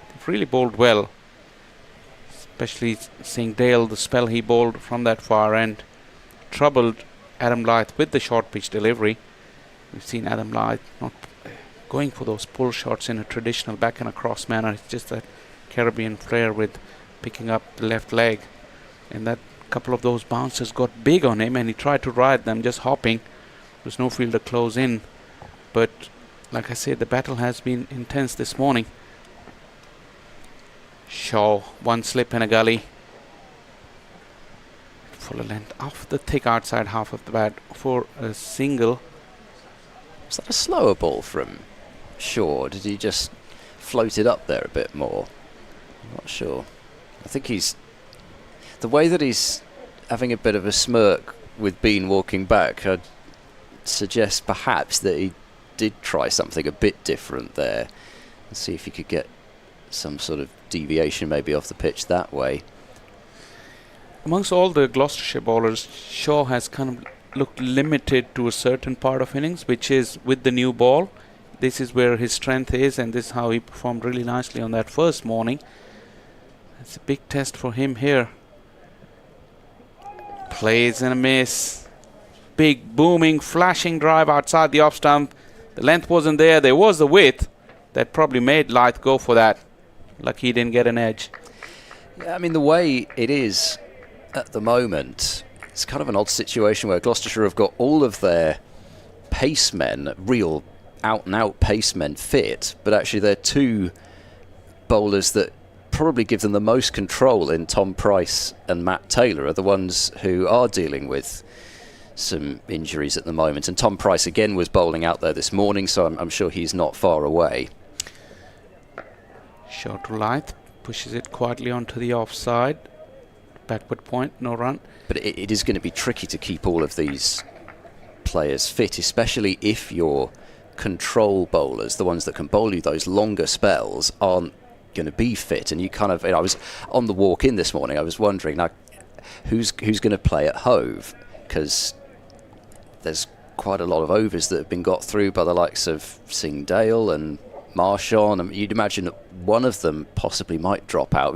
they've really bowled well, especially seeing Dale, the spell he bowled from that far end, troubled Adam Lyth with the short pitch delivery. We've seen Adam Lyth not going for those pull shots in a traditional back and across manner. It's just that Caribbean flair with picking up the left leg, and that couple of those bounces got big on him and he tried to ride them, just hopping. There's no fielder close in, but like I said, the battle has been intense this morning. Shaw, one slip and a gully, full length off the thick outside half of the bat for a single. Was that a slower ball from Shaw? Did he just float it up there a bit more? I'm not sure. I think he's... The way that he's having a bit of a smirk with Bean walking back, I'd suggest perhaps that he did try something a bit different there and see if he could get some sort of deviation maybe off the pitch that way. Amongst all the Gloucestershire bowlers, Shaw has kind of looked limited to a certain part of innings, which is with the new ball. This is where his strength is, and this is how he performed really nicely on that first morning. It's a big test for him here. Plays and a miss. Big booming flashing drive outside the off stump. The length wasn't there. There was the width that probably made Lyth go for that. Lucky he didn't get an edge. Yeah, I mean, the way it is at the moment, it's kind of an odd situation where Gloucestershire have got all of their pace men, real out and out pace men, fit, but actually they're two bowlers that probably give them the most control in Tom Price and Matt Taylor are the ones who are dealing with some injuries at the moment. And Tom Price again was bowling out there this morning, so I'm sure he's not far away. Shot to Lyth, pushes it quietly onto the offside. Backward point, no run. But it is going to be tricky to keep all of these players fit, especially if your control bowlers, the ones that can bowl you those longer spells, aren't going to be fit. And you kind of, I was on the walk in this morning, I was wondering now who's going to play at Hove, because there's quite a lot of overs that have been got through by the likes of Singh Dale and Marchand, and you'd imagine that one of them possibly might drop out,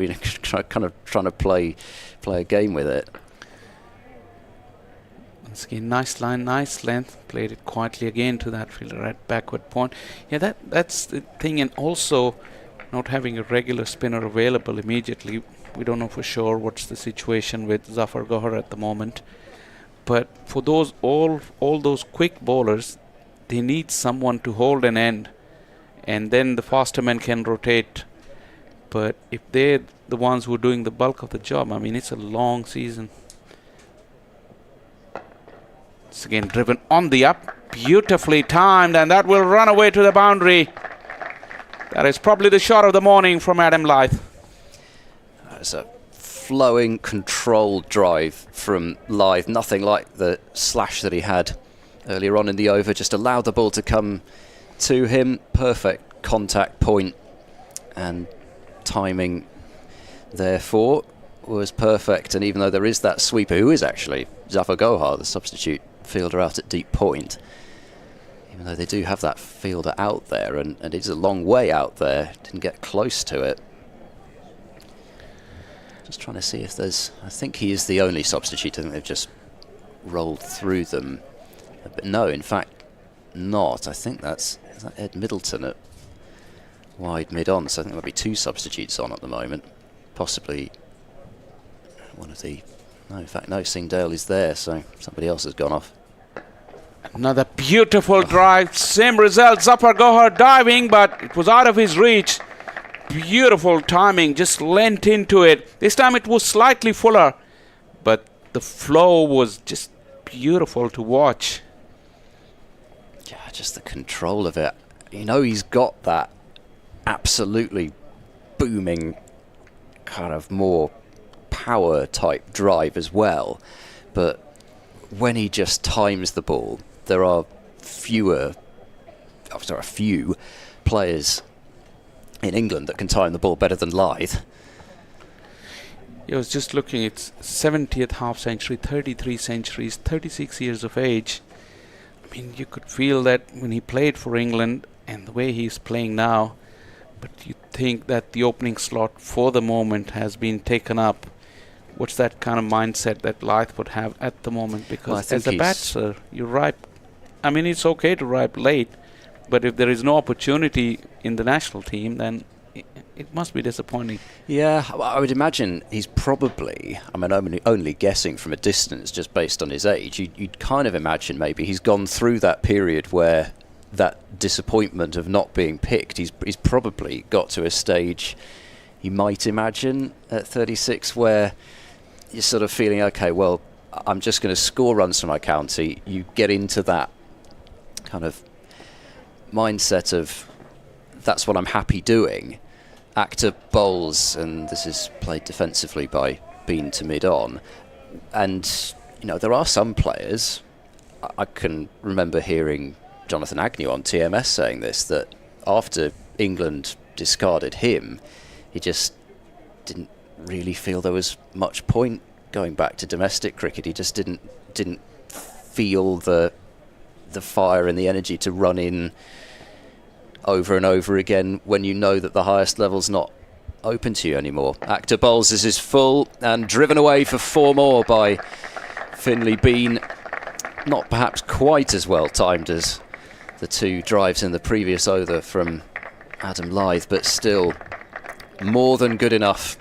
kind of trying to play a game with it. Once again, nice line, nice length. Played it quietly again to that fielder at backward point. Yeah, that's the thing, and also not having a regular spinner available immediately. We don't know for sure what's the situation with Zafar Gohar at the moment. But for those all those quick bowlers, they need someone to hold an end, and then the faster men can rotate. But if they're the ones who are doing the bulk of the job, I mean, it's a long season. It's again driven on the up, beautifully timed, and that will run away to the boundary. That is probably the shot of the morning from Adam Lyth. That's a flowing, controlled drive from Lyth. Nothing like the slash that he had earlier on in the over. Just allowed the ball to come to him. Perfect contact point, and timing therefore was perfect. And even though there is that sweeper, who is actually Zafar Gohar, the substitute fielder out at deep point, even though they do have that fielder out there, and it's a long way out there, didn't get close to it. Just trying to see if there's... I think he is the only substitute. I think they've just rolled through them. But no, in fact, not. I think is that Ed Middleton at wide mid-on. So I think there'll be two substitutes on at the moment. Possibly one of the... No, in fact, no, Singh Dale is there, so somebody else has gone off. Another beautiful drive. Same result. Zafar Gohar diving, but it was out of his reach. Beautiful timing. Just leant into it. This time it was slightly fuller, but the flow was just beautiful to watch. Yeah, just the control of it. You know, he's got that absolutely booming kind of more power type drive as well, but when he just times the ball, there are few players in England that can time the ball better than Lythe. I was just looking, it's 70th half century, 33 centuries, 36 years of age. I mean, you could feel that when he played for England and the way he's playing now, but you think that the opening slot for the moment has been taken up. What's that kind of mindset that Lythe would have at the moment? Because as a batter, you ripe. I mean, it's okay to ripe late, but if there is no opportunity in the national team, then it must be disappointing. Yeah, I would imagine he's probably, I mean, only guessing from a distance just based on his age, you'd kind of imagine maybe he's gone through that period where that disappointment of not being picked, he's probably got to a stage, you might imagine, at 36 where you're sort of feeling, okay, well, I'm just going to score runs for my county. You get into that kind of mindset of that's what I'm happy doing. Actor bowls, and this is played defensively by Bean to mid-on. And, you know, there are some players, I can remember hearing Jonathan Agnew on TMS saying this, that after England discarded him, he just didn't really feel there was much point going back to domestic cricket. He just didn't feel the fire and the energy to run in over and over again when you know that the highest level's not open to you anymore. Actor bowls is full and driven away for 4 more by Finlay Bean. Not perhaps quite as well timed as the 2 drives in the previous over from Adam Lythe, but still more than good enough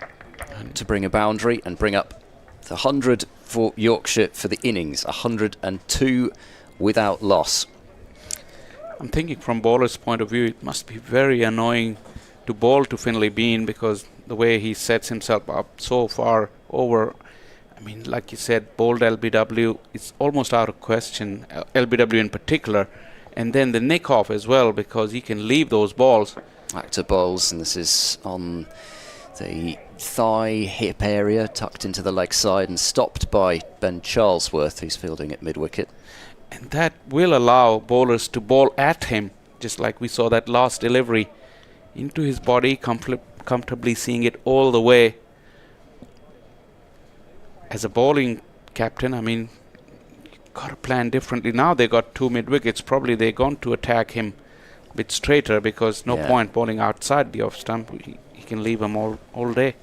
to bring a boundary and bring up the 100 for Yorkshire for the innings. 102 without loss. I'm thinking from bowler's point of view, it must be very annoying to bowl to Finlay Bean because the way he sets himself up so far over. I mean, like you said, bowled LBW, it's almost out of question, LBW in particular, and then the nick off as well because he can leave those balls. Actor bowls, and this is on the thigh hip area, tucked into the leg side and stopped by Ben Charlesworth, who's fielding at mid-wicket. And that will allow bowlers to bowl at him, just like we saw that last delivery, into his body, comfortably seeing it all the way. As a bowling captain, I mean, you've got to plan differently. Now they got 2 mid-wickets, probably they're going to attack him a bit straighter because no point bowling outside the off stump. He can leave him all day.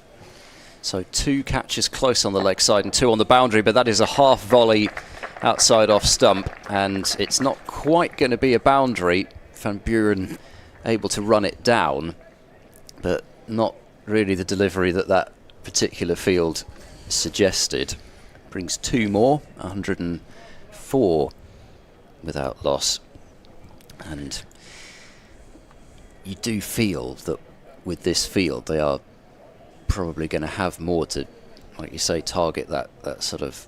So 2 catches close on the leg side and 2 on the boundary, but that is a half volley outside off stump, and it's not quite going to be a boundary. Van Buren able to run it down, but not really the delivery that particular field suggested. Brings 2 more, 104 without loss. And you do feel that with this field they are probably going to have more to, like you say, target that sort of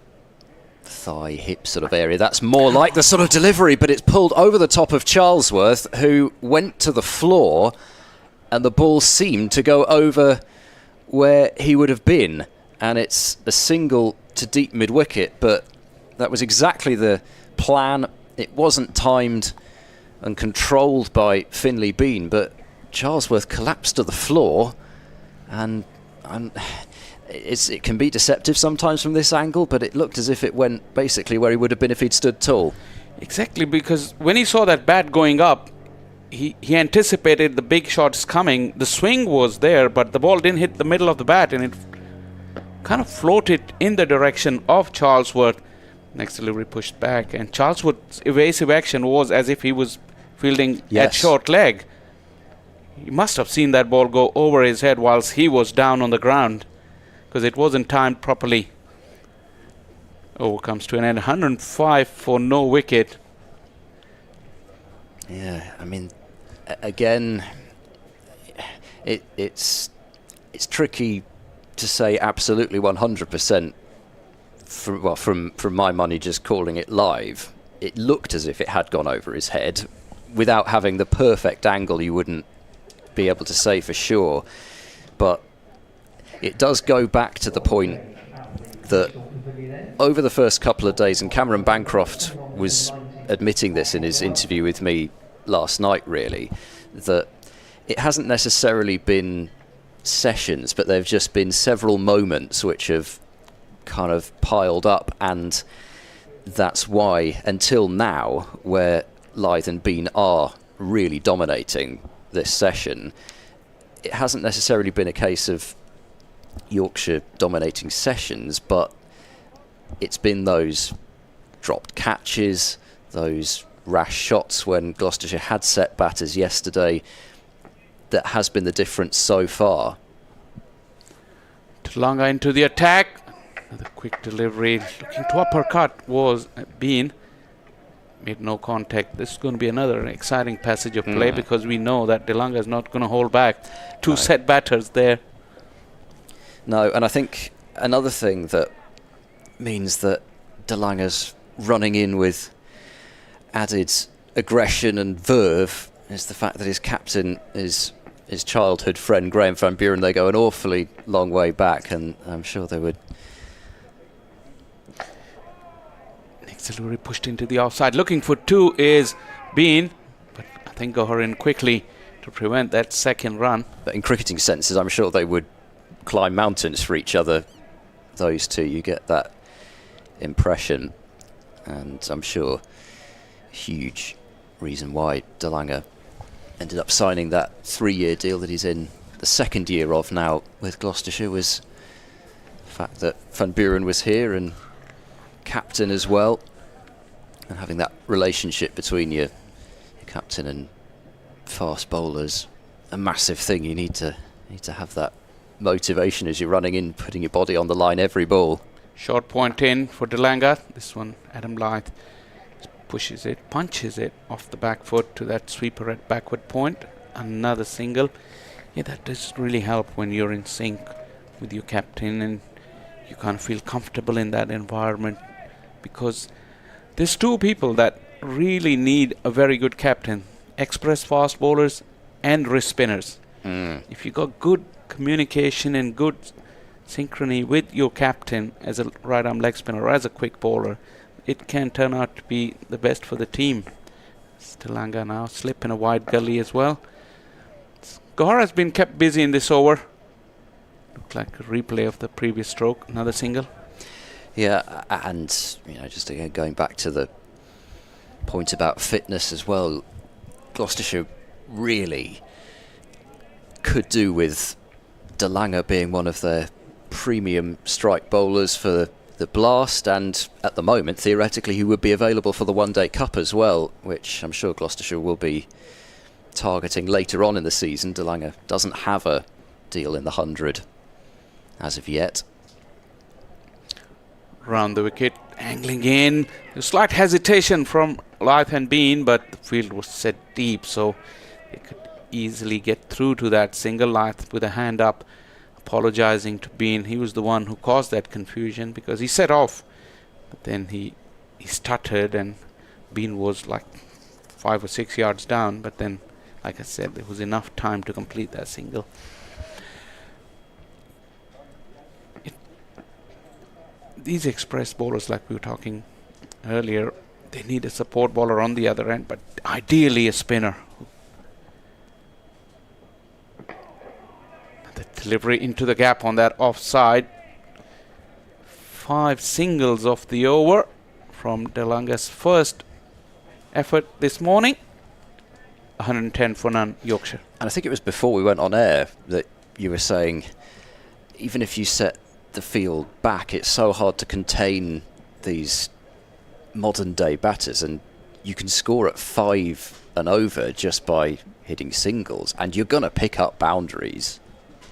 thigh hip sort of area. That's more like the sort of delivery, but it's pulled over the top of Charlesworth, who went to the floor and the ball seemed to go over where he would have been, and it's a single to deep mid-wicket, but that was exactly the plan. It wasn't timed and controlled by Finlay Bean, but Charlesworth collapsed to the floor, and it can be deceptive sometimes from this angle, but it looked as if it went basically where he would have been if he'd stood tall. Exactly, because when he saw that bat going up, he anticipated the big shots coming. The swing was there, but the ball didn't hit the middle of the bat, and it kind of floated in the direction of Charlesworth. Next delivery pushed back, and Charlesworth's evasive action was as if he was fielding at short leg. He must have seen that ball go over his head whilst he was down on the ground, because it wasn't timed properly. Over comes to an end. 105 for no wicket. Yeah, I mean, again, it's tricky to say absolutely 100% from my money, just calling it live, it looked as if it had gone over his head. Without having the perfect angle, you wouldn't be able to say for sure. But it does go back to the point that over the first couple of days, and Cameron Bancroft was admitting this in his interview with me last night, really, that it hasn't necessarily been sessions, but there have just been several moments which have kind of piled up, and that's why until now, where Lyth and Bean are really dominating this session, it hasn't necessarily been a case of Yorkshire dominating sessions, but it's been those dropped catches, those rash shots when Gloucestershire had set batters yesterday, that has been the difference so far. Delanga into the attack. Another quick delivery. Looking to uppercut was Bean. Made no contact. This is going to be another exciting passage of play because we know that Delanga is not going to hold back. Two set batters there. No, and I think another thing that means that Delanga's running in with added aggression and verve is the fact that his captain is his childhood friend Graham Van Buren. They go an awfully long way back, and I'm sure they would. Next delivery pushed into the offside. Looking for two is Bean, but I think Gohar in quickly to prevent that second run. But in cricketing senses, I'm sure they would climb mountains for each other, those two. You get that impression, and I'm sure huge reason why Delanga ended up signing that 3-year deal that he's in the second year of now with Gloucestershire was the fact that Van Buren was here and captain as well, and having that relationship between your captain and fast bowlers, a massive thing. You need to have that motivation as you're running in, putting your body on the line every ball. Short point in for Delanga. This one, Adam Lyth pushes it, punches it off the back foot to that sweeper at backward point. Another single. Yeah, that does really help when you're in sync with your captain and you can't feel comfortable in that environment, because there's two people that really need a very good captain: express fast bowlers and wrist spinners. If you got good communication and good synchrony with your captain as a right arm leg spinner or as a quick bowler, it can turn out to be the best for the team. Delanga now slip in a wide gully as well. Gohar has been kept busy in this over. Looked like a replay of the previous stroke. Another single. Yeah, and just again going back to the point about fitness as well, Gloucestershire really could do with Delanga being one of their premium strike bowlers for the Blast, and at the moment theoretically he would be available for the One Day Cup as well, which I'm sure Gloucestershire will be targeting later on in the season. Delanga doesn't have a deal in the 100 as of yet. Round the wicket, angling in. A slight hesitation from Lyth and Bean, but the field was set deep, so they could easily get through to that single. Lyth with a hand up, apologizing to Bean. He was the one who caused that confusion because he set off, but then he stuttered and Bean was like 5 or 6 yards down, but then, like I said, there was enough time to complete that single. These express bowlers, like we were talking earlier, they need a support bowler on the other end, but ideally a spinner. The delivery into the gap on that offside. 5 singles off the over from Delanga's first effort this morning. 110 for none, Yorkshire. And I think it was before we went on air that you were saying, even if you set the field back, it's so hard to contain these modern day batters, and you can score at 5 and over just by hitting singles, and you're going to pick up boundaries.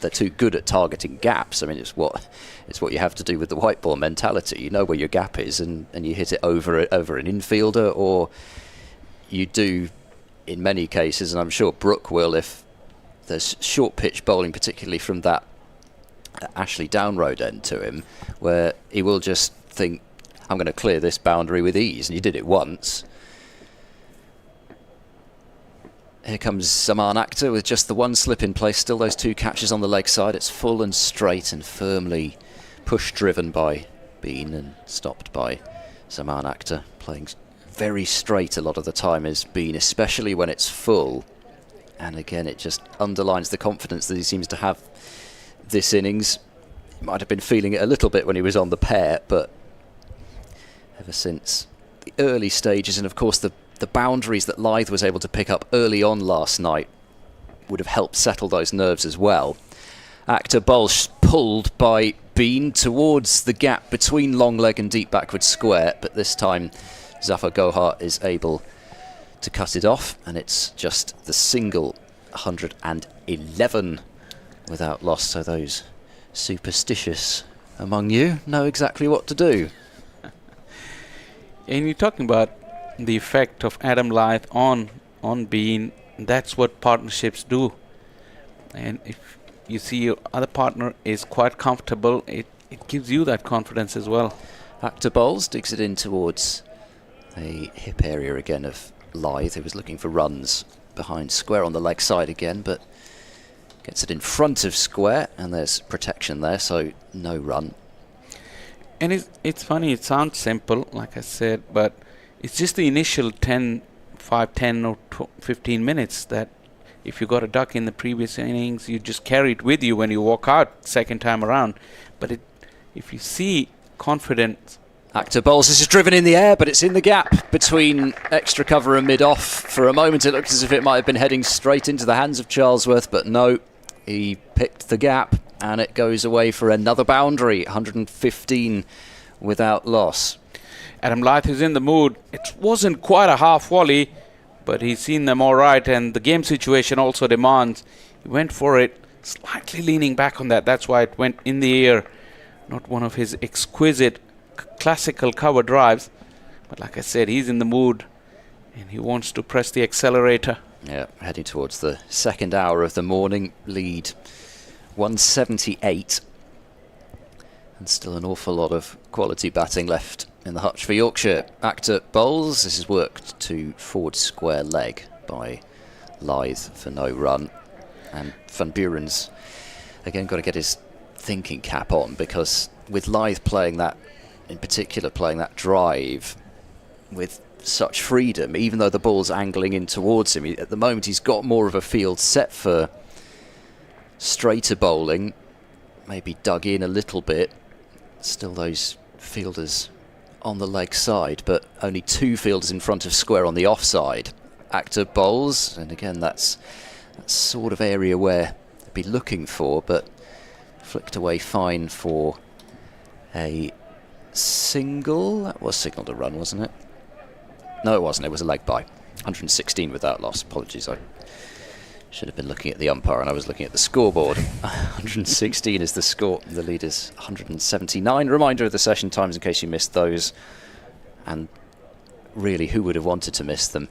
They're too good at targeting gaps. I mean, it's what you have to do with the white ball mentality. You know where your gap is, and you hit it over an infielder, or you do in many cases, and I'm sure Brooke will, if there's short pitch bowling, particularly from that Ashley Down Road end to him, where he will just think, I'm going to clear this boundary with ease, and he did it once. Here comes Zaman Akhtar with just the one slip in place, still those 2 catches on the leg side. It's full and straight and firmly push-driven by Bean and stopped by Zaman Akhtar, playing very straight a lot of the time is Bean, especially when it's full. And again, it just underlines the confidence that he seems to have this innings. He might have been feeling it a little bit when he was on the pair, but ever since the early stages, and of course the boundaries that Lyth was able to pick up early on last night would have helped settle those nerves as well. Akhtar bowls pulled by Bean towards the gap between long leg and deep backward square, but this time Zafar Gohar is able to cut it off, and it's just the single 111 without loss. So those superstitious among you know exactly what to do. And you're talking about the effect of Adam Lyth on Bean. That's what partnerships do. And if you see your other partner is quite comfortable, it gives you that confidence as well. Akhtar bowls, digs it in towards the hip area again of Lyth, who was looking for runs behind square on the leg side again, but gets it in front of square, and there's protection there, so no run. And it's funny, it sounds simple, like I said, but it's just the initial 5, 10 or 15 minutes that if you got a duck in the previous innings, you just carry it with you when you walk out second time around. But if you see confidence... Akhtar bowls, this is driven in the air, but it's in the gap between extra cover and mid-off. For a moment it looked as if it might have been heading straight into the hands of Charlesworth, but no, he picked the gap, and it goes away for another boundary, 115 without loss. Adam Lyth is in the mood. It wasn't quite a half volley, but he's seen them all right, and the game situation also demands. He went for it, slightly leaning back on that. That's why it went in the air. Not one of his exquisite classical cover drives, but like I said, he's in the mood, and he wants to press the accelerator. Yeah, heading towards the second hour of the morning. Lead 178, and still an awful lot of quality batting left in the hutch for Yorkshire. Akhtar bowls. This is worked to forward square leg by Lyth for no run, and Van Buren's again got to get his thinking cap on, because with Lyth playing that, in particular playing that drive with such freedom, even though the ball's angling in towards him, at the moment he's got more of a field set for straighter bowling, maybe dug in a little bit. Still those fielders on the leg side, but only 2 fielders in front of square on the offside. Akhtar bowls, and again that's sort of area where they'd be looking for, but flicked away fine for a single. That was signalled a run, wasn't it? No, it wasn't. It was a leg by. 116 without loss. Apologies, I should have been looking at the umpire and I was looking at the scoreboard. 116 is the score. The lead is 179. Reminder of the session times in case you missed those. And really, who would have wanted to miss them?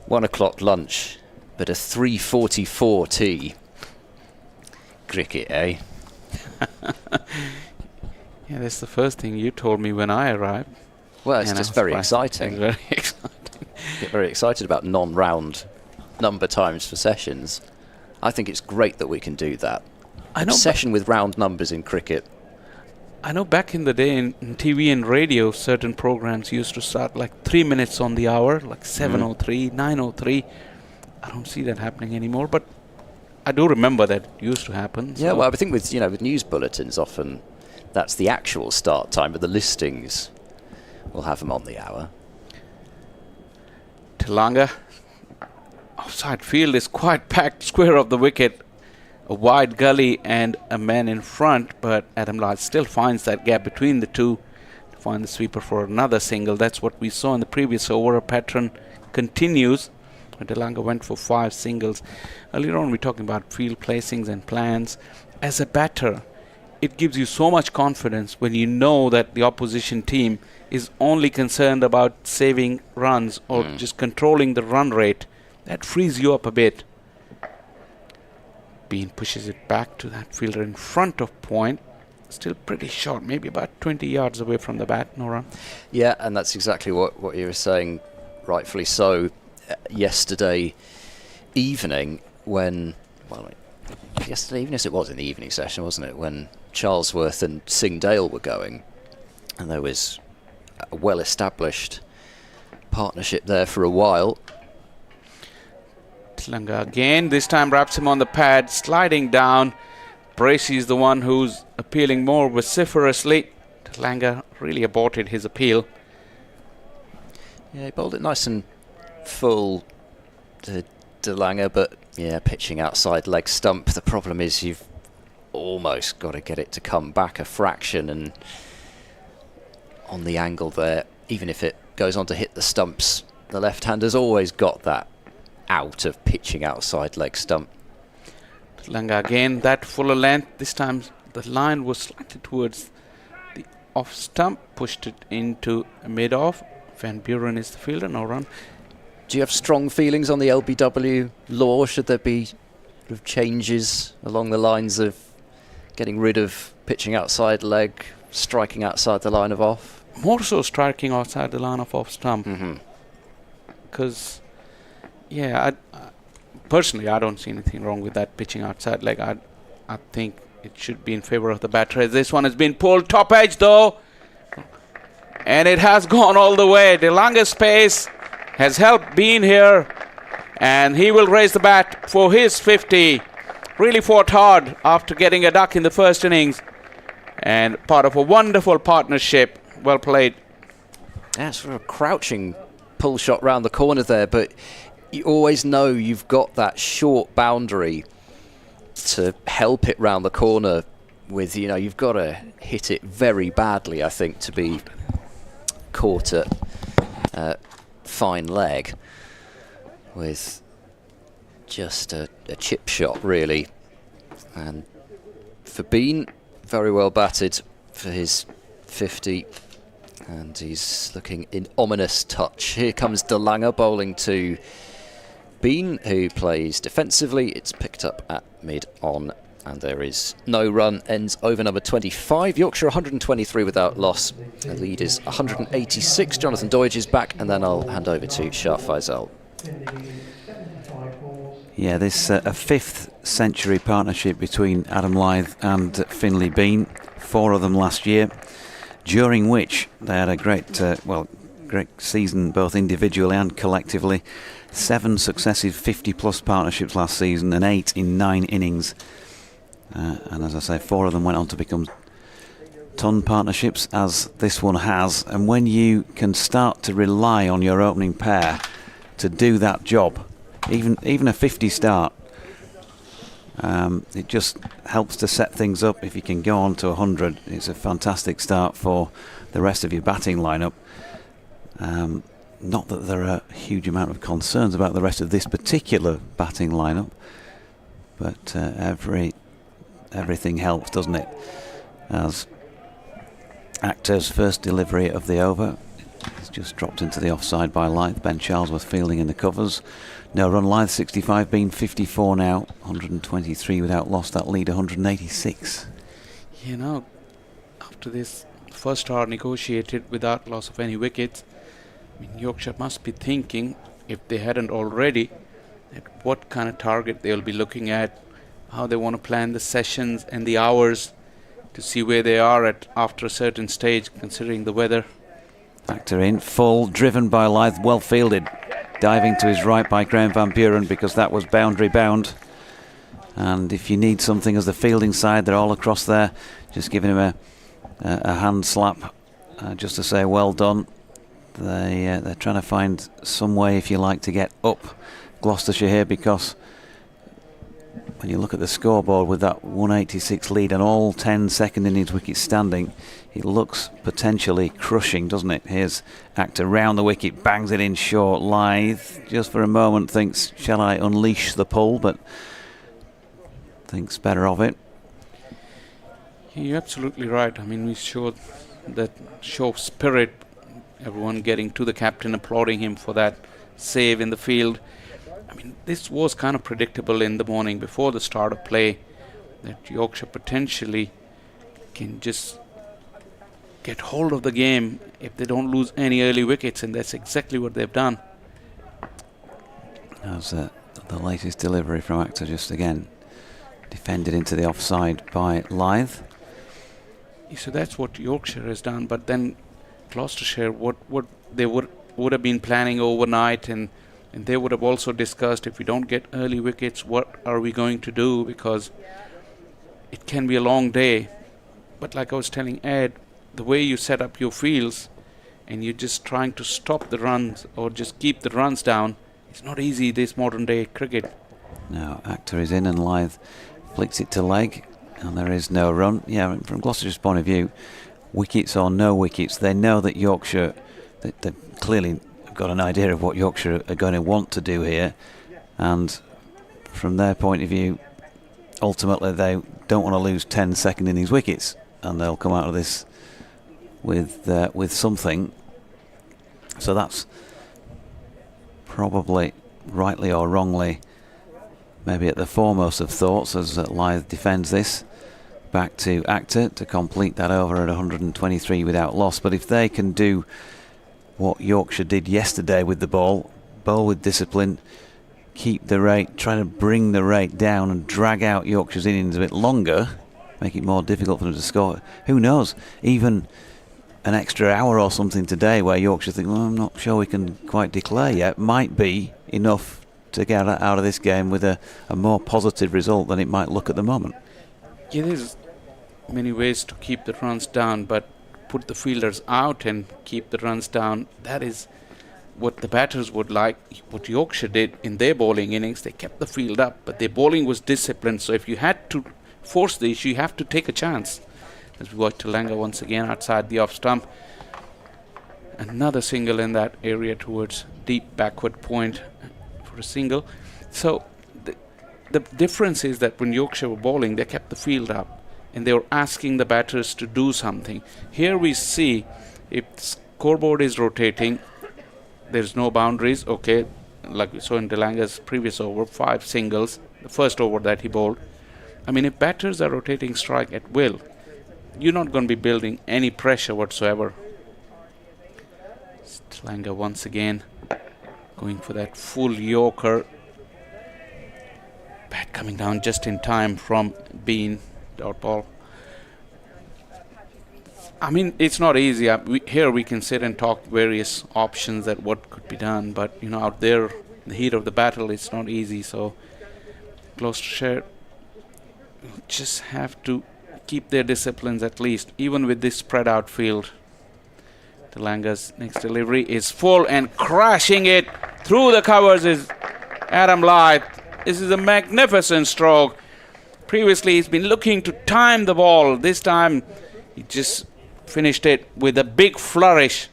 1 o'clock lunch, but a 3:44 tea. Cricket, eh? Yeah, that's the first thing you told me when I arrived. Well, it's just very exciting. It's very exciting. Get very excited about non-round number times for sessions. I think it's great that we can do that. Obsession with round numbers in cricket. I know back in the day in TV and radio, certain programs used to start like 3 minutes on the hour, like 7:03, 9:03. I don't see that happening anymore, but I do remember that used to happen. Yeah, well, I think with with news bulletins, often that's the actual start time, but the listings will have them on the hour. Tilanga, offside field is quite packed, square of the wicket, a wide gully and a man in front, but Adam Lyth still finds that gap between the two to find the sweeper for another single. That's what we saw in the previous over. A pattern continues. Tilanga went for 5 singles. Earlier on, we're talking about field placings and plans. As a batter, it gives you so much confidence when you know that the opposition team is only concerned about saving runs or just controlling the run rate. That frees you up a bit. Bean pushes it back to that fielder in front of point. still pretty short, maybe about 20 yards away from the bat. No run. Yeah, and that's exactly what you were saying, rightfully so. Yesterday evening, yesterday evening, it was in the evening session, wasn't it, when Charlesworth and Singdale were going, and there was a well-established partnership there for a while. Tlanga again, this time wraps him on the pad, sliding down. Bracey's the one who's appealing more vociferously. Tlanga really aborted his appeal. Yeah, he bowled it nice and full to Delanga, but yeah, pitching outside leg stump. The problem is you've almost got to get it to come back a fraction, and on the angle there, even if it goes on to hit the stumps, the left-hander's always got that out of pitching outside leg stump. Tlanga again, that fuller length. This time the line was slightly towards the off stump, pushed it into mid-off. Van Buren is the fielder, no run. Do you have strong feelings on the LBW law? Should there be sort of changes along the lines of getting rid of pitching outside leg, striking outside the line of off? More so striking outside the line of off stump. Because, personally, I don't see anything wrong with that pitching outside leg. I think it should be in favour of the batter. This one has been pulled top edge though, and it has gone all the way. Delanga's pace has helped Bean here, and he will raise the bat for his 50. Really fought hard after getting a duck in the first innings, and part of a wonderful partnership. Well played. Yeah, it's sort of a crouching pull shot round the corner there, but you always know you've got that short boundary to help it round the corner with, you've got to hit it very badly, I think, to be caught at fine leg with just a chip shot, really. And for Bean, very well batted for his 50. And he's looking in ominous touch. Here comes Delanga bowling to Bean, who plays defensively. It's picked up at mid-on, and there is no run. Ends over number 25. Yorkshire 123 without loss. The lead is 186. Jonathan Doidge is back, and then I'll hand over to Shah Faisal. Yeah, this a 5th century partnership between Adam Lyth and Finlay Bean. 4 of them last year, during which they had a great season both individually and collectively. 7 successive 50-plus partnerships last season and 8 in 9 innings. And as I say, 4 of them went on to become ton partnerships, as this one has. And when you can start to rely on your opening pair to do that job, even a 50 start, it just helps to set things up. If you can go on to 100, it's a fantastic start for the rest of your batting lineup. Not that there are a huge amount of concerns about the rest of this particular batting lineup, but everything helps, doesn't it? As Actor's first delivery of the over, it's just dropped into the offside by Lyth. Ben Charlesworth fielding in the covers. No run. Lyth 65, Bean 54 now, 123 without loss. That lead 186. After this first hour negotiated without loss of any wickets, Yorkshire must be thinking, if they hadn't already, at what kind of target they'll be looking at, how they want to plan the sessions and the hours to see where they are at after a certain stage, considering the weather. Actor in, full, driven by Lyth, well fielded. Diving to his right by Graham Van Buren, because that was boundary bound. And if you need something as the fielding side, they're all across there, just giving him a hand slap, just to say well done. They're trying to find some way, if you like, to get up Gloucestershire here, because when you look at the scoreboard with that 186 lead and all 10 second innings wickets standing, it looks potentially crushing, doesn't it? Here's Actor round the wicket, bangs it in short. Lyth just for a moment thinks, shall I unleash the pull, but thinks better of it. You're absolutely right. We showed that show of spirit, everyone getting to the captain, applauding him for that save in the field. This was kind of predictable in the morning before the start of play, that Yorkshire potentially can just get hold of the game if they don't lose any early wickets, and that's exactly what they've done. As the latest delivery from Akhtar, just again defended into the offside by Lyth. So that's what Yorkshire has done, but then Gloucestershire, what they would have been planning overnight, and they would have also discussed, if we don't get early wickets, what are we going to do, because it can be a long day. But like I was telling Ed, the way you set up your fields and you're just trying to stop the runs or just keep the runs down, it's not easy, this modern day cricket. Now Akhtar is in and Lyth flicks it to leg, and there is no run. Yeah, from Gloucestershire's point of view, wickets or no wickets, they know that Yorkshire, they've clearly got an idea of what Yorkshire are going to want to do here, and from their point of view, ultimately they don't want to lose 10 second innings wickets, and they'll come out of this with something. So that's probably, rightly or wrongly, maybe at the foremost of thoughts as Lyth defends this. Back to Akhtar to complete that over at 123 without loss. But if they can do what Yorkshire did yesterday with the ball, bowl with discipline, keep the rate, try to bring the rate down and drag out Yorkshire's innings a bit longer, make it more difficult for them to score, who knows, even an extra hour or something today where Yorkshire think, well, I'm not sure we can quite declare yet, might be enough to get out of this game with a more positive result than it might look at the moment. Yeah, there's many ways to keep the runs down, but put the fielders out and keep the runs down, that is what the batters would like. What Yorkshire did in their bowling innings, they kept the field up, but their bowling was disciplined. So if you had to force the issue, you have to take a chance. As we watch Telanga once again outside the off stump. Another single in that area towards deep backward point for a single. So the difference is that when Yorkshire were bowling, they kept the field up and they were asking the batters to do something. Here we see if the scoreboard is rotating, there's no boundaries. Okay, like we saw in Delanga's previous over, 5 singles, the first over that he bowled. I mean, if batters are rotating strike at will, you're not going to be building any pressure whatsoever. Telanga once again going for that full Yorker. Bat coming down just in time from Bean. Dot ball. I mean, it's not easy. Here we can sit and talk various options that what could be done, but you know, out there in the heat of the battle, it's not easy. So Gloucestershire just have to keep their disciplines at least, even with this spread out field. Telanga's next delivery is full and crashing it through the covers is Adam Lyth. This is a magnificent stroke. Previously he's been looking to time the ball. This time he just finished it with a big flourish.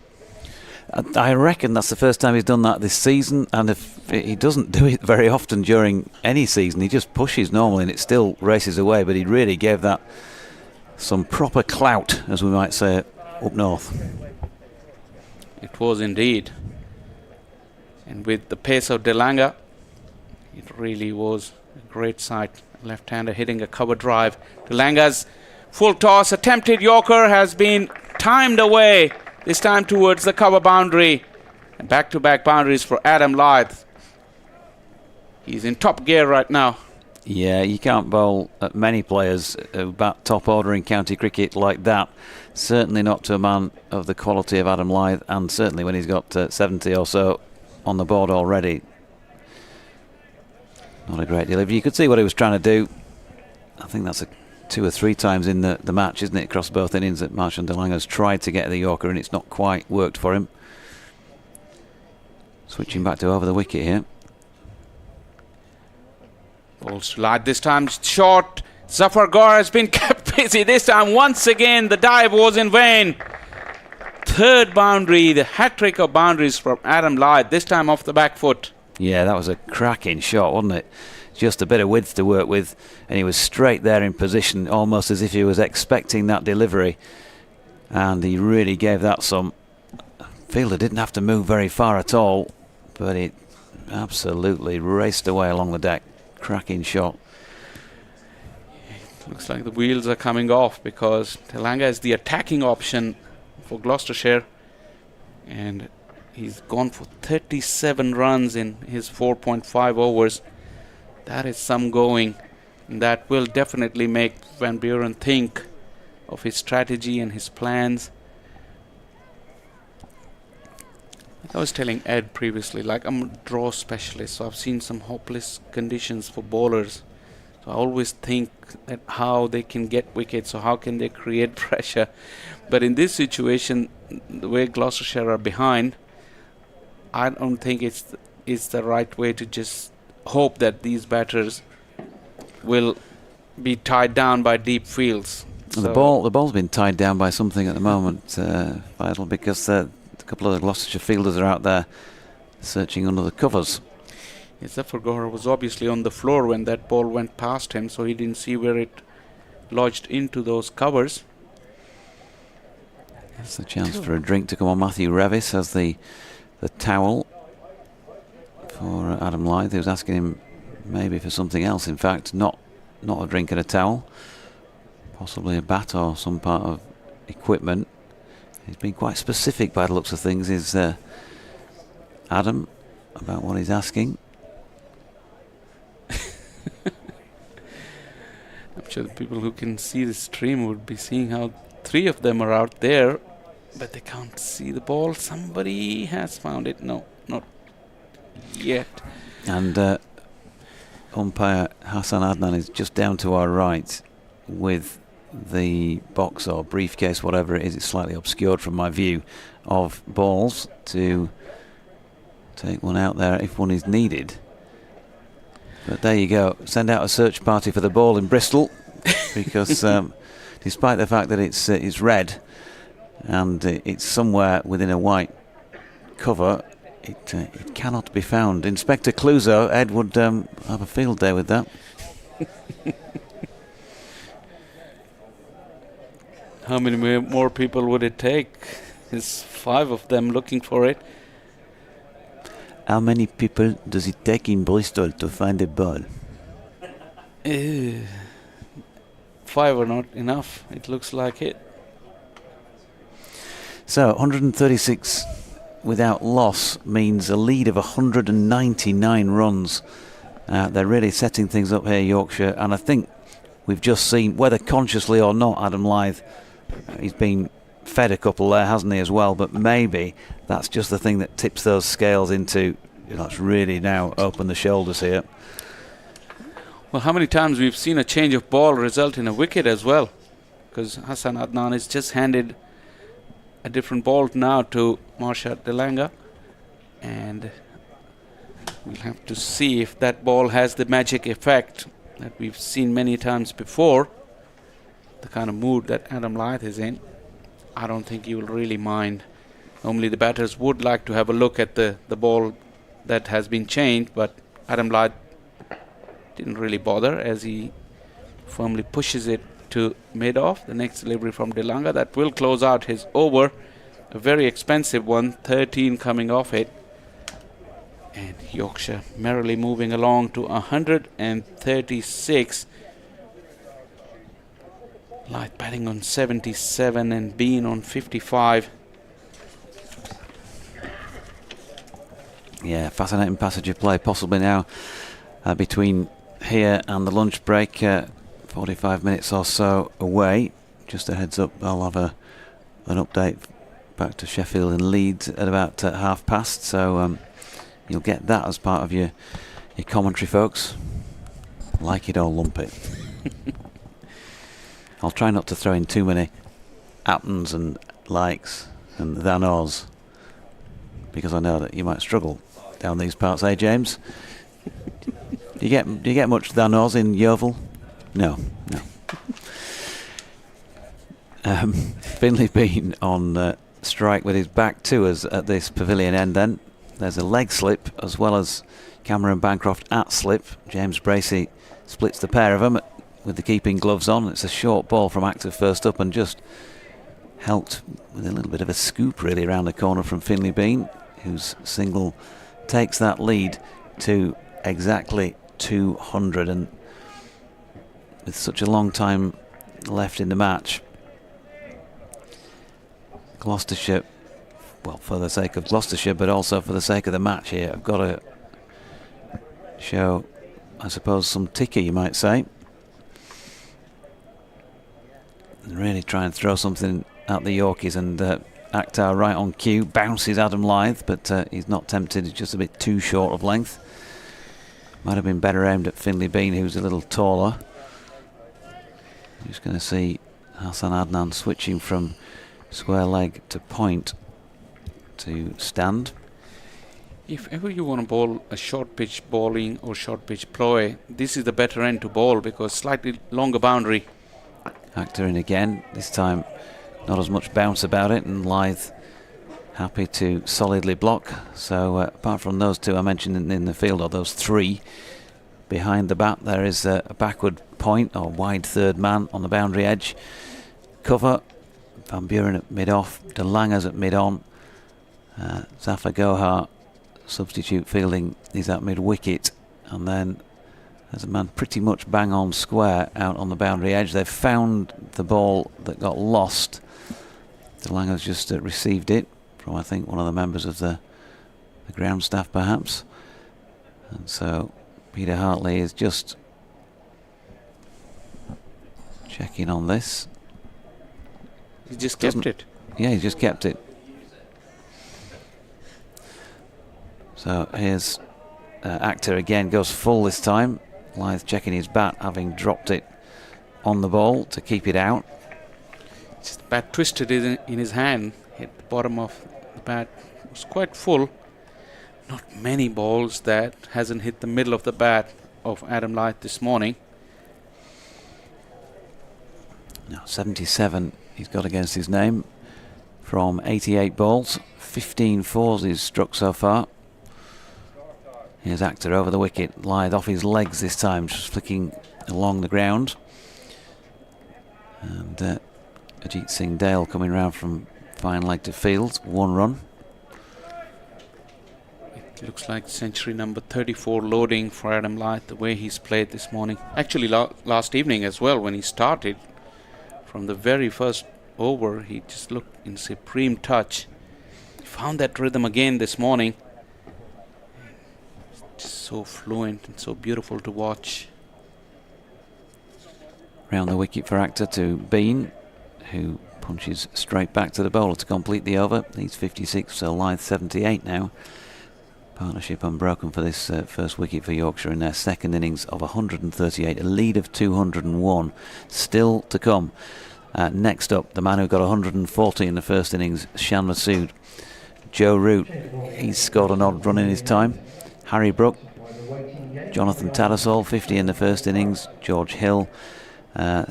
I reckon that's the first time he's done that this season, and if he doesn't do it very often during any season, he just pushes normally and it still races away, but he really gave that some proper clout, as we might say, up north. It was indeed. And with the pace of Telanga, it really was a great sight. Left-hander hitting a cover drive. Telanga's full toss, attempted Yorker has been timed away, this time towards the cover boundary. And back-to-back boundaries for Adam Lyth. He's in top gear right now. Yeah, you can't bowl at many players bat top order in county cricket like that. Certainly not to a man of the quality of Adam Lyth, and certainly when he's got 70 or so on the board already. Not a great delivery. You could see what he was trying to do. I think that's 2 or 3 times in the match, isn't it, across both innings that Marshall Delanga's tried to get the Yorker and it's not quite worked for him. Switching back to over the wicket here. Balls to Lyth this time short. Zafar Gore has been kept busy this time. Once again the dive was in vain. Third boundary, the hat-trick of boundaries from Adam Lyth, this time off the back foot. Yeah, that was a cracking shot, wasn't it? Just a bit of width to work with, and he was straight there in position, almost as if he was expecting that delivery, and he really gave that some. Fielder didn't have to move very far at all, but it absolutely raced away along the deck. Cracking shot. Looks like the wheels are coming off because Delanga is the attacking option for Gloucestershire, and he's gone for 37 runs in his 4.5 overs. That is some going. And that will definitely make Van Buren think of his strategy and his plans. Like I was telling Ed previously, like I'm a draw specialist, so I've seen some hopeless conditions for bowlers. So I always think that how they can get wickets, or how can they create pressure. But in this situation, the way Gloucestershire are behind, I don't think it's the right way to just hope that these batters will be tied down by deep fields. The ball's been tied down by something at the moment, Vital, because a couple of the Gloucestershire fielders are out there searching under the covers. Yes, Zafar Gohar was obviously on the floor when that ball went past him, so he didn't see where it lodged into those covers. That's the chance for a drink to come on. Matthew Revis has the towel for Adam Lyth, who's asking him maybe for something else. In fact, not a drink and a towel, possibly a bat or some part of equipment. He's been quite specific by the looks of things, is Adam, about what he's asking. I'm sure the people who can see the stream would be seeing how three of them are out there, but they can't see the ball. Somebody has found it. No, not yet. And umpire Hassan Adnan is just down to our right with the box or briefcase, whatever it is. It's slightly obscured from my view of balls to take one out there if one is needed. But there you go. Send out a search party for the ball in Bristol, because despite the fact that it's red and it's somewhere within a white cover, it cannot be found. Inspector Clouseau, Ed would have a field day with that. How many more people would it take? There's 5 of them looking for it. How many people does it take in Bristol to find a ball? 5 are not enough. It looks like it. So 136 without loss means a lead of 199 runs. They're really setting things up here, Yorkshire, and I think we've just seen, whether consciously or not, Adam Lyth, he's been fed a couple there, hasn't he, as well, but maybe that's just the thing that tips those scales into, let's really now open the shoulders here. Well, how many times we've seen a change of ball result in a wicket as well, because Hassan Adnan has just handed a different ball now to Marshad Delanga, and we'll have to see if that ball has the magic effect that we've seen many times before. The kind of mood that Adam Lyth is in, I don't think he will really mind. Normally the batters would like to have a look at the ball that has been changed, but Adam Lyth didn't really bother as he firmly pushes it to mid-off. The next delivery from Delanga, that will close out his over. A very expensive one, 13 coming off it. And Yorkshire merrily moving along to 136. Lyth batting on 77 and Bean on 55. Yeah, fascinating passage of play possibly now between here and the lunch break. 45 minutes or so away. Just a heads up, I'll have an update back to Sheffield and Leeds at about past, so you'll get that as part of your commentary, folks. Like it or lump it. I'll try not to throw in too many happens and likes and than-os, because I know that you might struggle down these parts, eh, James? Do you get much than-os in Yeovil? No. Finlay Bean on strike with his back to us at this pavilion end then. There's a leg slip as well as Cameron Bancroft at slip. James Bracey splits the pair of them with the keeping gloves on. It's a short ball from active first up and just helped with a little bit of a scoop really around the corner from Finlay Bean, whose single takes that lead to exactly 200. And with such a long time left in the match, Gloucestershire, well, for the sake of Gloucestershire, but also for the sake of the match here, I've got to show, I suppose, some ticker, you might say, and really try and throw something at the Yorkies. And Akhtar right on cue, bounces Adam Lyth, but he's not tempted, he's just a bit too short of length. Might have been better aimed at Finlay Bean, who's a little taller. Just going to see Hassan Adnan switching from square leg to point to stand. If ever you want to bowl a short pitch bowling or short pitch ploy, this is the better end to bowl because slightly longer boundary. Akhtar in again, this time not as much bounce about it, and Lyth happy to solidly block. So apart from those two I mentioned in the field, or those three behind the bat, there is a backward point or wide third man on the boundary edge. Cover, Van Buren at mid-off, De Lange's at mid-on, Zafar Gohar substitute fielding is at mid-wicket, and then there's a man pretty much bang on square out on the boundary edge. They've found the ball that got lost. De Lange's just received it from, I think, one of the members of the ground staff perhaps, and so Peter Hartley is just checking on this. He just kept it. Yeah, he just kept it. So here's Akhtar again, goes full this time. Lyth checking his bat, having dropped it on the ball to keep it out. Just the bat twisted in his hand, hit the bottom of the bat. It was quite full. Not many balls that hasn't hit the middle of the bat of Adam Lyth this morning. Now 77 he's got against his name from 88 balls. 15 fours he's struck so far. Here's Akhtar over the wicket. Lyth off his legs this time, just flicking along the ground. And Ajit Singh Dale coming round from fine leg to field. 1 run. It looks like century number 34 loading for Adam Lyth, the way he's played this morning. Actually last evening as well, when he started. From the very first over, he just looked in supreme touch. He found that rhythm again this morning. Just so fluent and so beautiful to watch. Round the wicket for Akhtar to Bean, who punches straight back to the bowler to complete the over. He's 56, so Lyth 78 now. Partnership unbroken for this first wicket for Yorkshire in their second innings of 138, a lead of 201 still to come. Next up, the man who got 140 in the first innings, Shan Masood. Joe Root, he's scored an odd run in his time. Harry Brook, Jonathan Tattersall, 50 in the first innings. George Hill,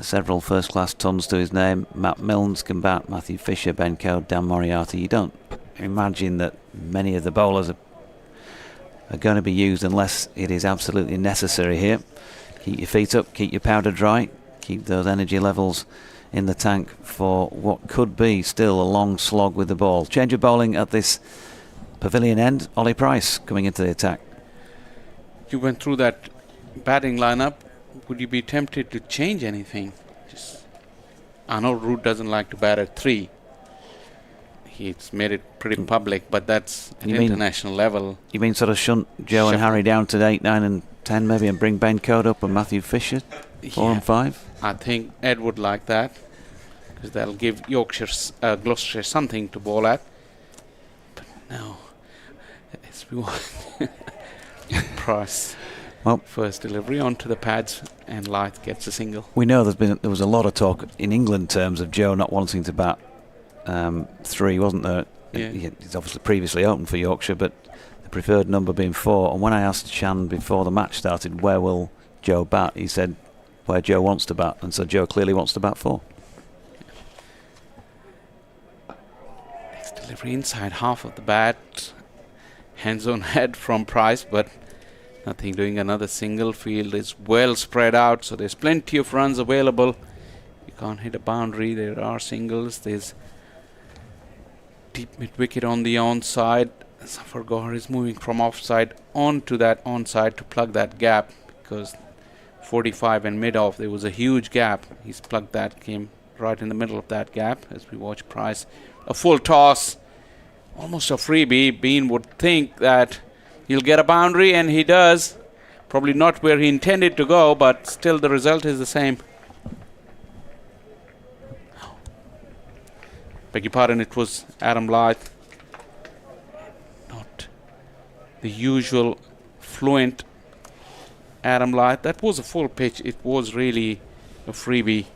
several first-class tons to his name. Matt Milnes can bat, Matthew Fisher, Ben Coe, Dan Moriarty. You don't imagine that many of the bowlers are going to be used unless it is absolutely necessary here. Keep your feet up, keep your powder dry, keep those energy levels in the tank for what could be still a long slog with the ball. Change of bowling at this pavilion end. Ollie Price coming into the attack. You went through that batting lineup. Would you be tempted to change anything? I know Root doesn't like to bat at 3. He's made it pretty public, but that's an international level. You mean sort of shunt Joe and Harry down to 8, 9 and 10 maybe, and bring Ben Coe up and Matthew Fisher 4 and 5? I think Ed would like that, because that'll give Gloucestershire something to bowl at. But no, it's Price. Well, first delivery onto the pads, and Lyth gets a single. We know there was a lot of talk in England terms of Joe not wanting to bat 3, wasn't there? Yeah. He's obviously previously opened for Yorkshire, but the preferred number being 4. And when I asked Shan before the match started, where will Joe bat, he said where Joe wants to bat, and so Joe clearly wants to bat 4. Next delivery inside half of the bat, hands on head from Price, but nothing doing. Another single. Field is well spread out, so there's plenty of runs available. You can't hit a boundary. There are singles. There's deep mid-wicket on the onside. Zafar Gohar is moving from offside onto that onside to plug that gap, because 45 and mid-off. There was a huge gap. He's plugged that, came right in the middle of that gap as we watch Price. A full toss, almost a freebie. Bean would think that he'll get a boundary, and he does. Probably not where he intended to go, but still the result is the same. Beg your pardon, it was Adam Lyth. Not the usual fluent Adam Lyth. That was a full pitch. It was really a freebie.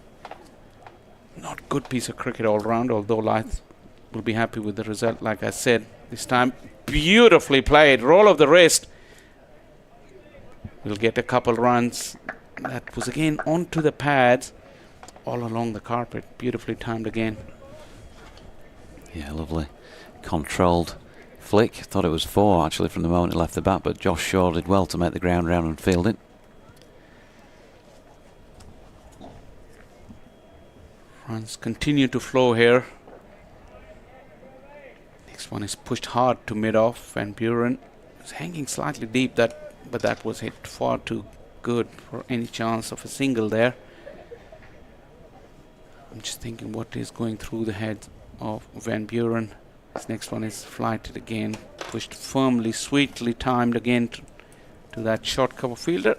Not good piece of cricket all round, although Lyth will be happy with the result. Like I said, this time beautifully played. Roll of the wrist. We'll get a couple runs. That was again onto the pads, all along the carpet. Beautifully timed again. Yeah, lovely. Controlled flick. Thought it was 4 actually from the moment he left the bat, but Josh Shaw did well to make the ground round and field it. Runs continue to flow here. Next one is pushed hard to mid-off. Van Buren is hanging slightly deep, but that was hit far too good for any chance of a single there. I'm just thinking what is going through the head of Van Buren. This next one is flighted again, pushed firmly, sweetly timed again to that short cover fielder.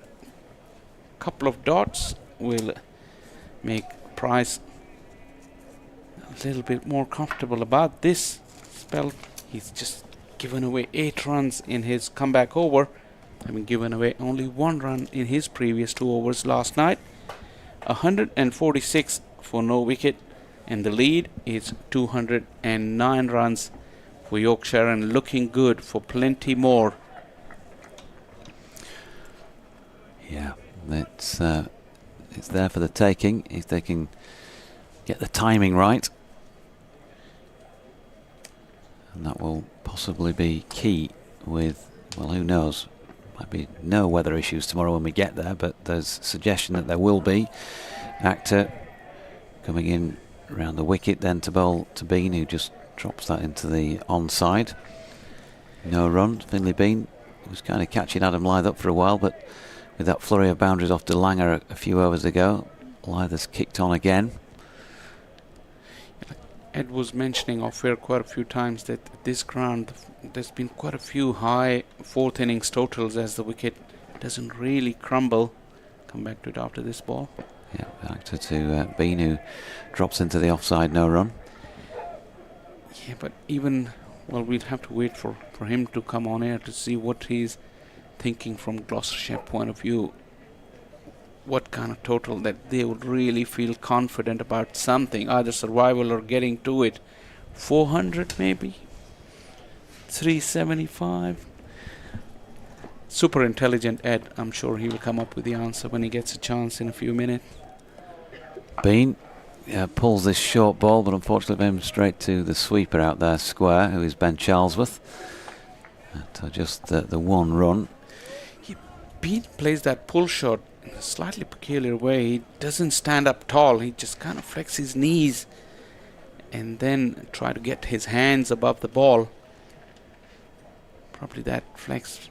Couple of dots will make Price a little bit more comfortable about this spell. He's just given away 8 runs in his comeback over, having given away only 1 run in his previous 2 overs last night. 146 for no wicket, and the lead is 209 runs for Yorkshire, and looking good for plenty more. Yeah, it's there for the taking if they can get the timing right, and that will possibly be key with, well, who knows, might be no weather issues tomorrow when we get there, but there's suggestion that there will be. Actor coming in around the wicket, then to bowl to Bean, who just drops that into the onside. No run. Finlay Bean was kind of catching Adam Lyth up for a while, but with that flurry of boundaries off De Langer a few overs ago, Lyth has kicked on again. Ed was mentioning off air quite a few times that at this ground there's been quite a few high 4th innings totals as the wicket doesn't really crumble. Come back to it after this ball. Yeah, Actor to Bean, who drops into the offside, no run. Yeah, but even, well, we'd have to wait for him to come on air to see what he's thinking from Gloucestershire point of view. What kind of total that they would really feel confident about something, either survival or getting to it. 400 maybe? 375? Super intelligent Ed. I'm sure he will come up with the answer when he gets a chance in a few minutes. Bean pulls this short ball, but unfortunately aimed straight to the sweeper out there, square, who is Ben Charlesworth. Just the 1 run. Bean plays that pull shot in a slightly peculiar way. He doesn't stand up tall. He just kind of flexes his knees and then try to get his hands above the ball. Probably that flex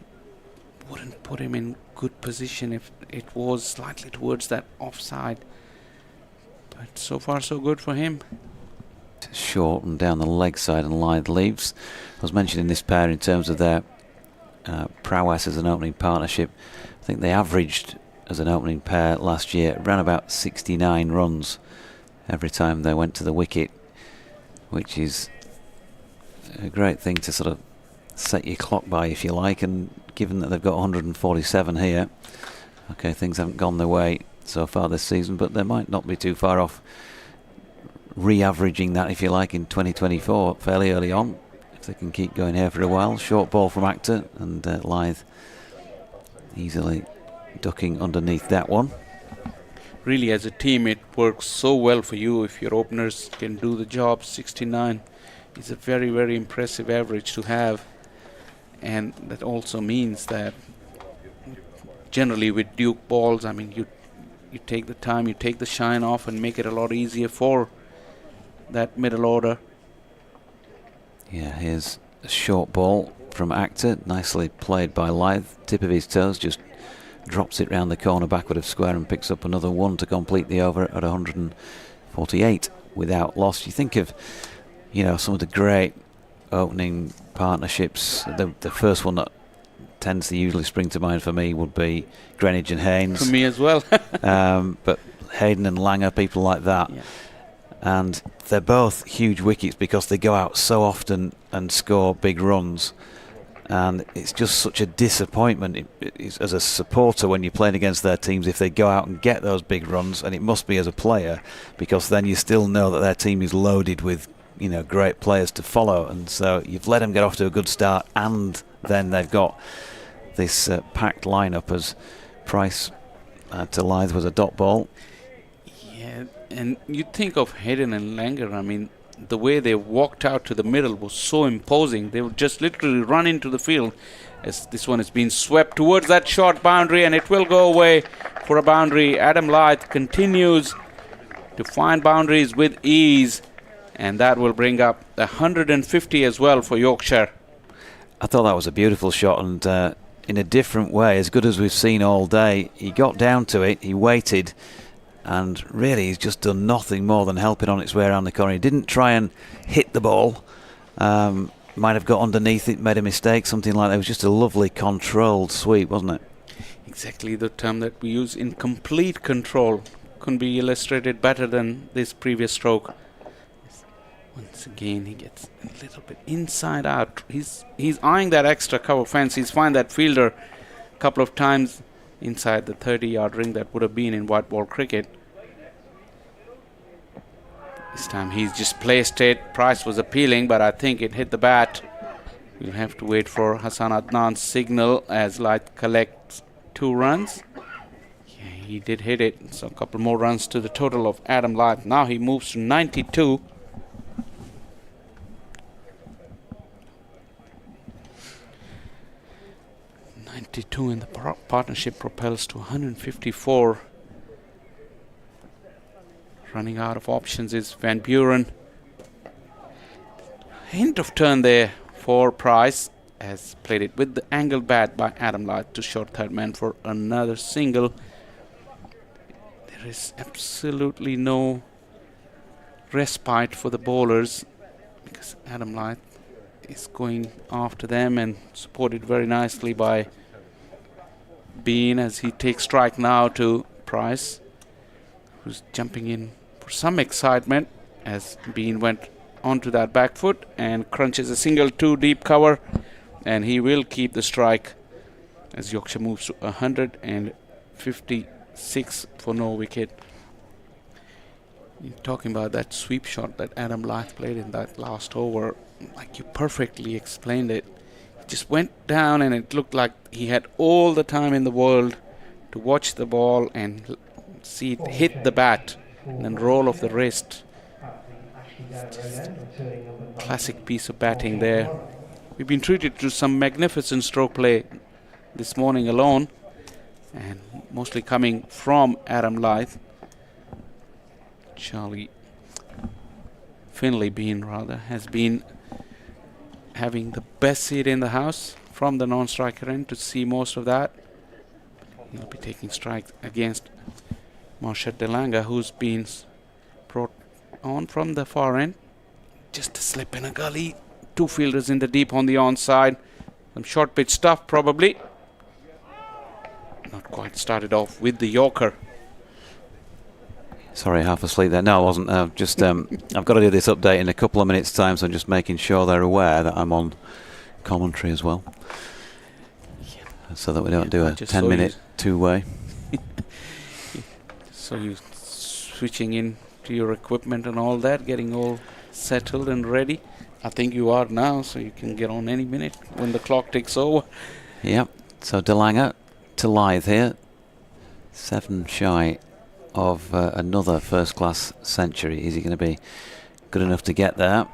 wouldn't put him in good position if it was slightly towards that offside. But so far so good for him. Short and down the leg side, and Lyth leaves. I was mentioning this pair in terms of their prowess as an opening partnership. I think they averaged as an opening pair last year around about 69 runs every time they went to the wicket, which is a great thing to sort of set your clock by, if you like, and given that they've got 147 here, okay, things haven't gone their way so far this season, but they might not be too far off re-averaging that, if you like, in 2024 fairly early on, if they can keep going here for a while. Short ball from Actor, and Lyth easily ducking underneath that one. Really, as a team, it works so well for you if your openers can do the job. 69 is a very, very impressive average to have, and that also means that generally with Duke balls, I mean, you take the time, you take the shine off and make it a lot easier for that middle order. Yeah, here's a short ball from Actor, nicely played by Lyth. Tip of his toes just drops it round the corner backward of square and picks up another one to complete the over at 148 without loss. You think of, some of the great opening partnerships. The first one that tends to usually spring to mind for me would be Greenwich and Haynes. For me as well. But Hayden and Langer, people like that. Yeah. And they're both huge wickets because they go out so often and score big runs. And it's just such a disappointment as a supporter when you're playing against their teams if they go out and get those big runs, and it must be as a player, because then you still know that their team is loaded with great players to follow, and so you've let them get off to a good start, and then they've got this packed lineup as Price to Lyth was a dot ball. Yeah, and you think of Hayden and Langer, I mean, the way they walked out to the middle was so imposing. They would just literally run into the field, as this one has been swept towards that short boundary, and it will go away for a boundary. Adam Lyth continues to find boundaries with ease, and that will bring up 150 as well for Yorkshire. I thought that was a beautiful shot, and in a different way, as good as we've seen all day. He got down to it, he waited, and really he's just done nothing more than help it on its way around the corner. He didn't try and hit the ball, might have got underneath it, made a mistake, something like that. It was just a lovely controlled sweep, wasn't it? Exactly the term that we use, in complete control. Couldn't be illustrated better than this previous stroke. Once again he gets a little bit inside out. He's eyeing that extra cover fence. He's found that fielder a couple of times inside the 30-yard ring that would have been in white ball cricket. This time he's just placed it. Price was appealing, but I think it hit the bat. We'll have to wait for Hassan Adnan's signal as Lyth collects 2 runs. Yeah, he did hit it. So a couple more runs to the total of Adam Lyth. Now he moves to 92. In the partnership propels to 154. Running out of options is Van Buren. Hint of turn there for Price, has played it with the angled bat by Adam Lyth to short third man for another single. There is absolutely no respite for the bowlers because Adam Lyth is going after them and supported very nicely by Bean as he takes strike now to Price, who's jumping in for some excitement as Bean went onto that back foot and crunches a single 2 deep cover, and he will keep the strike as Yorkshire moves to 156 for no wicket. You're talking about that sweep shot that Adam Lyth played in that last over, like you perfectly explained it. Just went down and it looked like he had all the time in the world to watch the ball and see it hit the bat and then roll off the wrist. Classic piece of batting there. We've been treated to some magnificent stroke play this morning alone, and mostly coming from Adam Lyth. Charlie Finlay Bean rather has been having the best seat in the house from the non-striker end to see most of that. He'll be taking strikes against Marshad Delanga, who's been brought on from the far end. Just a slip in a gully. 2 fielders in the deep on the onside. Some short pitch stuff probably. Not quite started off with the Yorker. Sorry, half asleep there. No, I wasn't. I've got to do this update in a couple of minutes' time, so I'm just making sure they're aware that I'm on commentary as well, so that we don't do a 10-minute two-way. So you switching in to your equipment and all that, getting all settled and ready. I think you are now, so you can get on any minute when the clock ticks over. Yep. So Delanga to Lyth here, 7 shy of another first-class century. Is he going to be good enough to get there?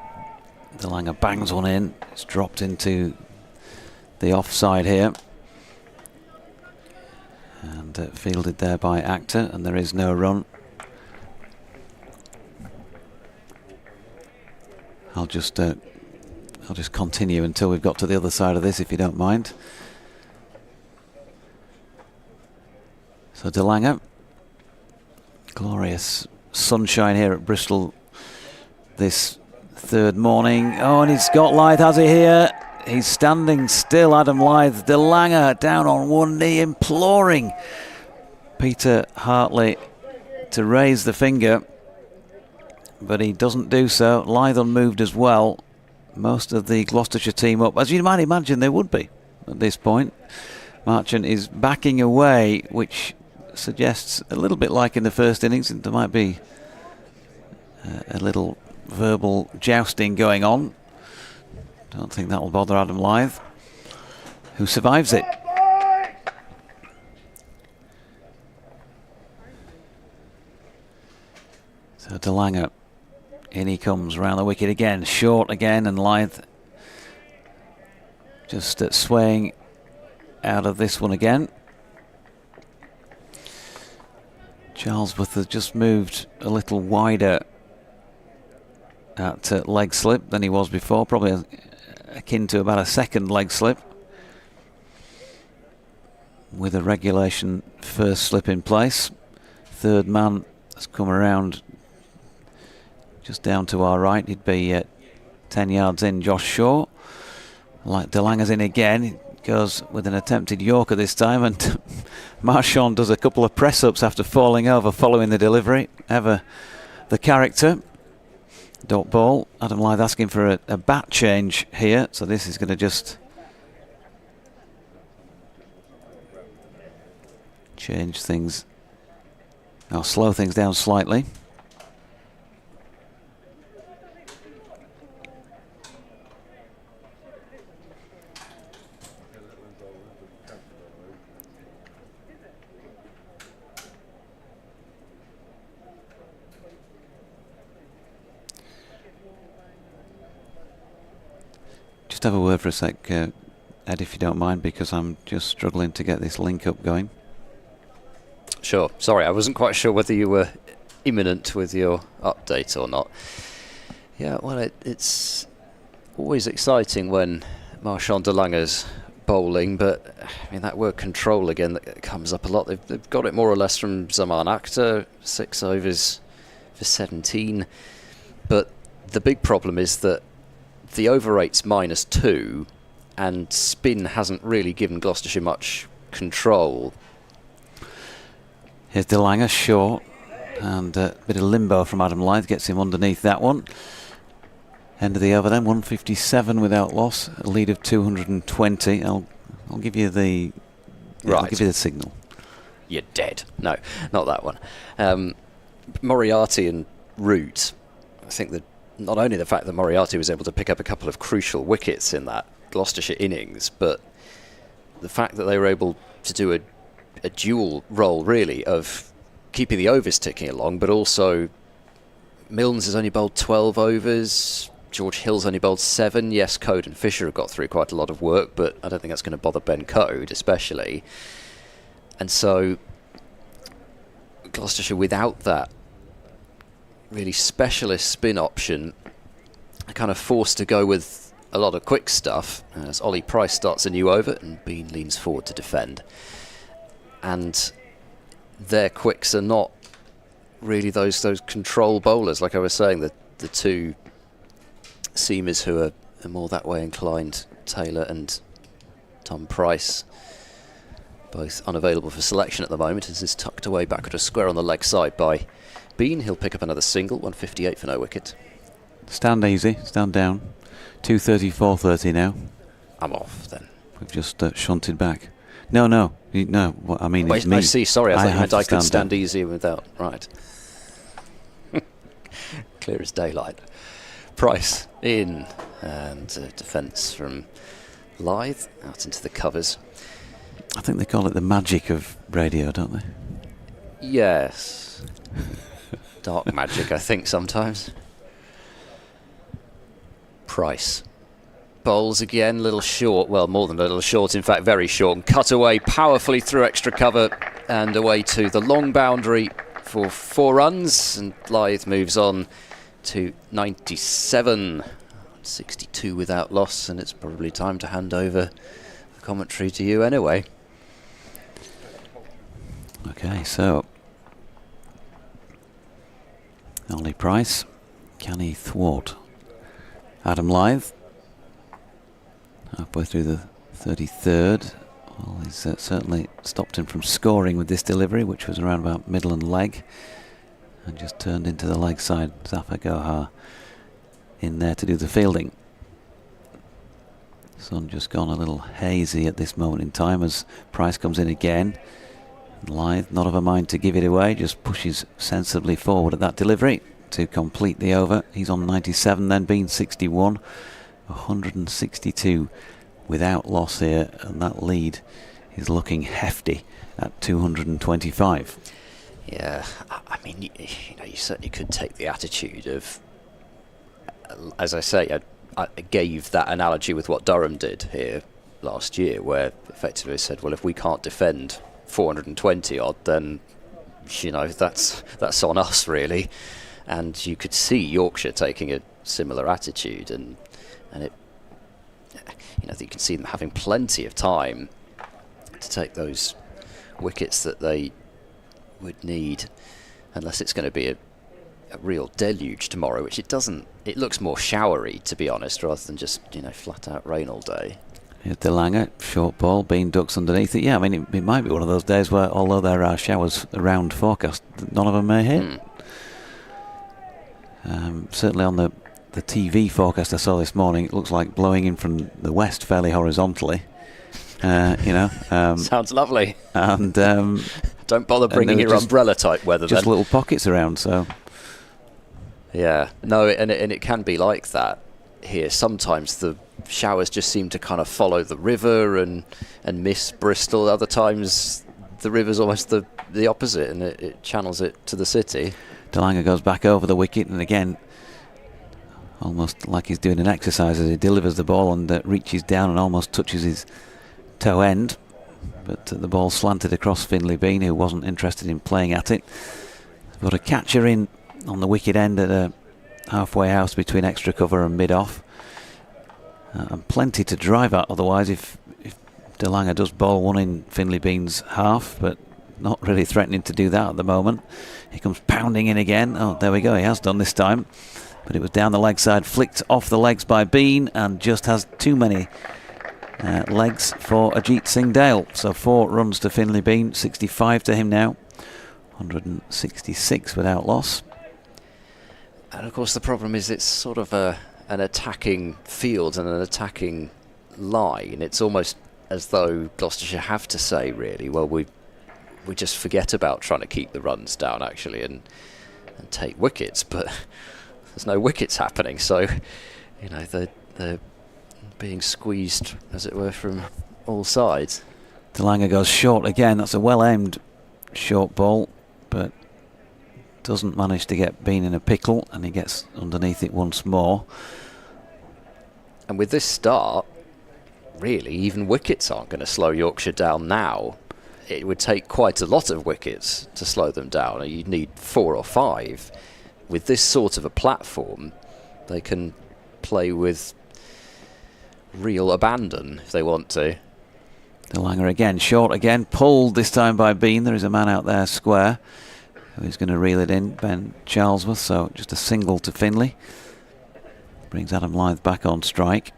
Delanga bangs one in. It's dropped into the offside here. And fielded there by Actor, and there is no run. I'll just continue until we've got to the other side of this, if you don't mind. So De Lange, glorious sunshine here at Bristol this third morning. Oh, and he's got Lyth, has he here? He's standing still, Adam Lyth. De Lange down on one knee, imploring Peter Hartley to raise the finger, but he doesn't do so. Lyth unmoved as well. Most of the Gloucestershire team up, as you might imagine they would be at this point. Marchant is backing away, which suggests a little bit like in the first innings, there might be a little verbal jousting going on. Don't think that will bother Adam Lyth, who survives it. So De Lange, in he comes round the wicket again, short again, and Lyth just swaying out of this one again. Charlesworth has just moved a little wider at leg slip than he was before, probably akin to about a second leg slip, with a regulation first slip in place. Third man has come around just down to our right. He'd be 10 yards in, Josh Shaw. Like De Lange's in again. He goes with an attempted Yorker this time, and Marchand does a couple of press-ups after falling over following the delivery. Ever the character. Dot ball. Adam Lyth asking for a bat change here, so this is going to just change things, or slow things down slightly. Just have a word for a sec, Ed, if you don't mind, because I'm just struggling to get this link up going. Sure. Sorry, I wasn't quite sure whether you were imminent with your update or not. Yeah, well, it's always exciting when Marchand de Lange's bowling, but I mean, that word control again that comes up a lot. They've got it more or less from Zaman Akhtar, 6 overs for 17. But the big problem is that the over rate's -2, and spin hasn't really given Gloucestershire much control. Here's De Lange, short, and a bit of limbo from Adam Lyth gets him underneath that one. End of the over then, 157 without loss, a lead of 220. I'll give you the I'll give you the signal. You're dead. No, not that one. Moriarty and Root. I think that not only the fact that Moriarty was able to pick up a couple of crucial wickets in that Gloucestershire innings, but the fact that they were able to do a dual role, really, of keeping the overs ticking along, but also Milnes has only bowled 12 overs, George Hill's only bowled 7. Yes, Code and Fisher have got through quite a lot of work, but I don't think that's going to bother Ben Code, especially. And so Gloucestershire, without that really specialist spin option, are kind of forced to go with a lot of quick stuff as Ollie Price starts a new over and Bean leans forward to defend. And their quicks are not really those control bowlers, like I was saying, the two seamers who are more that way inclined, Taylor and Tom Price, both unavailable for selection at the moment, as is tucked away backward a square on the leg side by Bean. He'll pick up another single, 158 for no wicket. Stand easy, stand down. 230, 430 now. I'm off then. We've just shunted back. No. What I mean is me. I see. Sorry, I thought you meant I could stand down. easy without. Right. Clear as daylight. Price in, and defence from Lyth out into the covers. I think they call it the magic of radio, don't they? Yes. Dark magic, I think, sometimes. Price. Bowls again, little short, well, more than a little short, in fact, very short, and cut away powerfully through extra cover and away to the long boundary for 4 runs, and Lyth moves on to 97, 62 without loss, and it's probably time to hand over the commentary to you anyway. Okay, so Ollie Price, can he thwart Adam Lyth? Halfway through the 33rd. Well, he's certainly stopped him from scoring with this delivery, which was around about middle and leg, and just turned into the leg side. Zafar Gohar in there to do the fielding. Sun just gone a little hazy at this moment in time as Price comes in again. Lyth, not of a mind to give it away, just pushes sensibly forward at that delivery to complete the over. He's on 97 then, being 61, 162 without loss here, and that lead is looking hefty at 225. Yeah, I mean, you certainly could take the attitude of, as I say, I gave that analogy with what Durham did here last year, where effectively said, well, if we can't defend 420 odd, then that's on us really. And you could see Yorkshire taking a similar attitude, and it, you can see them having plenty of time to take those wickets that they would need, unless it's going to be a real deluge tomorrow, which it doesn't. It looks more showery, to be honest, rather than just flat out rain all day. Here's De Lange, short ball, bean ducks underneath it. Yeah, I mean, it might be one of those days where, although there are showers around forecast, none of them may hit. Certainly on the TV forecast I saw this morning, it looks like blowing in from the west fairly horizontally. Sounds lovely. And don't bother bringing your umbrella type weather. Just then. Little pockets around. So yeah, no, and it can be like that here. Sometimes the showers just seem to kind of follow the river and miss Bristol. Other times the river's almost the opposite, and it channels it to the city. De Lange goes back over the wicket, and again, almost like he's doing an exercise as he delivers the ball and reaches down and almost touches his toe end. But the ball slanted across Finlay Bean, who wasn't interested in playing at it. Got a catcher in on the wicket end at a halfway house between extra cover and mid-off. And plenty to drive at otherwise if De Lange does bowl one in Finlay Bean's half, but not really threatening to do that at the moment. He comes pounding in again. Oh, there we go, he has done this time. But it was down the leg side, flicked off the legs by Bean, and just has too many legs for Ajit Singh Dale. So 4 runs to Finlay Bean, 65 to him now, 166 without loss. And of course the problem is it's sort of an attacking field and an attacking line. It's almost as though Gloucestershire have to say, really, well, we just forget about trying to keep the runs down actually and take wickets, but there's no wickets happening, so they're being squeezed, as it were, from all sides. De Lange goes short again. That's a well-aimed short ball, but doesn't manage to get Bean in a pickle, and he gets underneath it once more. And with this start, really, even wickets aren't going to slow Yorkshire down now. It would take quite a lot of wickets to slow them down. You'd need 4 or 5. With this sort of a platform, they can play with real abandon if they want to. De Lange again, short again, pulled this time by Bean. There is a man out there square who's going to reel it in, Ben Charlesworth. So just a single to Finlay. Brings Adam Lyth back on strike.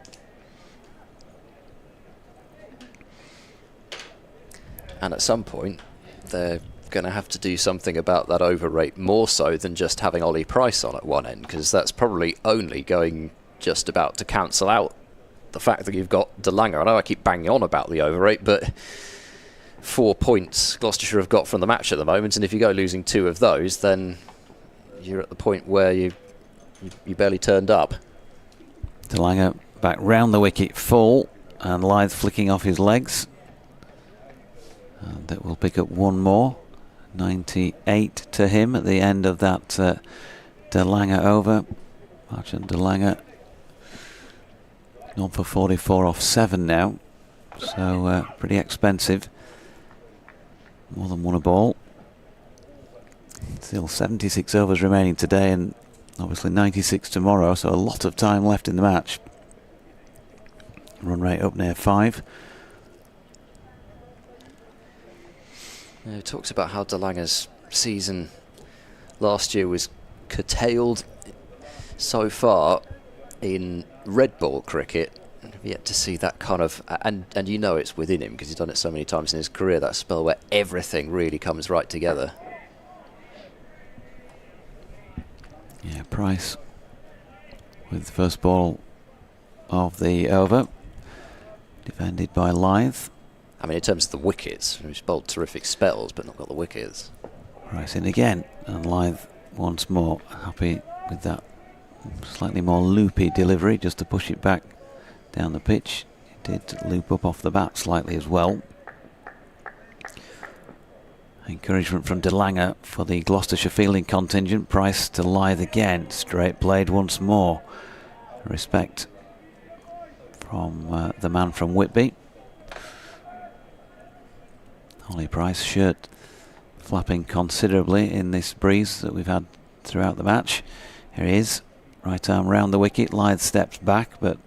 And at some point, they're going to have to do something about that over rate, more so than just having Ollie Price on at one end, because that's probably only going just about to cancel out the fact that you've got De Lange. I know I keep banging on about the over rate, but 4 points Gloucestershire have got from the match at the moment, and if you go losing 2 of those, then you're at the point where you barely turned up. De Lange back round the wicket full, and Lyth flicking off his legs. And that will pick up one more. 98 to him at the end of that De Lange over. Marchant De Lange gone for 44 off 7 now. So pretty expensive. More than one a ball. Still 76 overs remaining today, and obviously 96 tomorrow, so a lot of time left in the match. Run rate up near 5. Talks about how De Lange's season last year was curtailed so far in red ball cricket. I've yet to see that kind of, and you know it's within him because he's done it so many times in his career, that spell where everything really comes right together. Yeah, Price with the first ball of the over, defended by Lyth. I mean, in terms of the wickets, he's bowled terrific spells but not got the wickets. Price in again, and Lyth once more happy with that slightly more loopy delivery just to push it back down the pitch. It did loop up off the bat slightly as well. Encouragement from De Lange for the Gloucestershire fielding contingent. Price to Lyth again, straight played once more. Respect from the man from Whitby. Ollie Price, shirt flapping considerably in this breeze that we've had throughout the match. Here he is, right arm round the wicket. Lyth steps back, but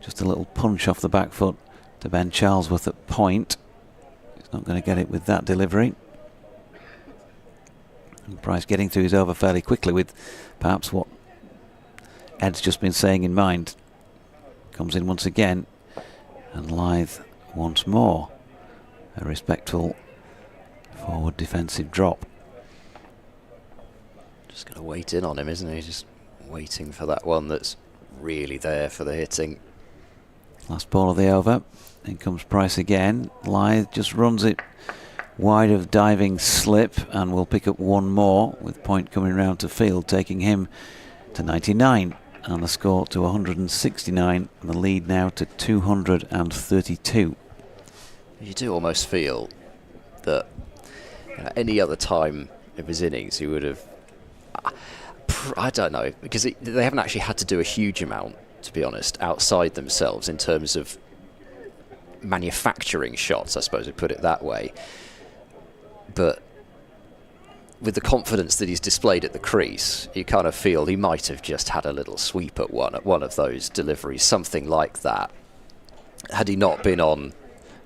just a little punch off the back foot to Ben Charlesworth at point. He's not going to get it with that delivery. And Price getting through his over fairly quickly with perhaps what Ed's just been saying in mind. Comes in once again, and Lyth once more. A respectful forward defensive drop. Just going to wait in on him, isn't he? Just waiting for that one that's really there for the hitting. Last ball of the over. In comes Price again. Lyth just runs it wide of diving slip and will pick up one more with point coming round to field, taking him to 99 and the score to 169 and the lead now to 232. You do almost feel that any other time of his innings he would have, I don't know, because they haven't actually had to do a huge amount, to be honest, outside themselves in terms of manufacturing shots, I suppose we put it that way. But with the confidence that he's displayed at the crease, you kind of feel he might have just had a little sweep at one of those deliveries, something like that, had he not been on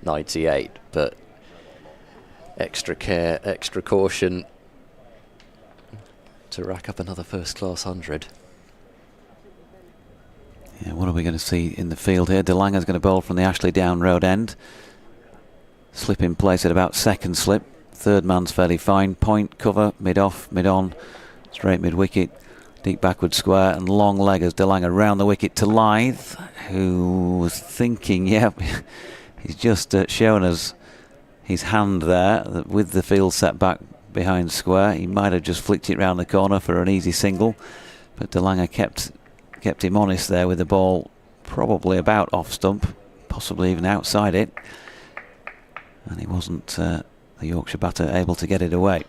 98. But extra care, extra caution to rack up another first-class 100. Yeah, what are we going to see in the field here? De Lange's going to bowl from the Ashley Down Road end. Slip in place at about second slip. Third man's fairly fine. Point, cover, mid-off, mid-on, straight mid-wicket, deep backward square, and long leg as De Lange round the wicket to Lyth, who was thinking, yeah, he's just shown us his hand there that with the field set back behind square. He might have just flicked it round the corner for an easy single, but De Lange kept him honest there with the ball probably about off stump, possibly even outside it, and he wasn't the Yorkshire batter able to get it away.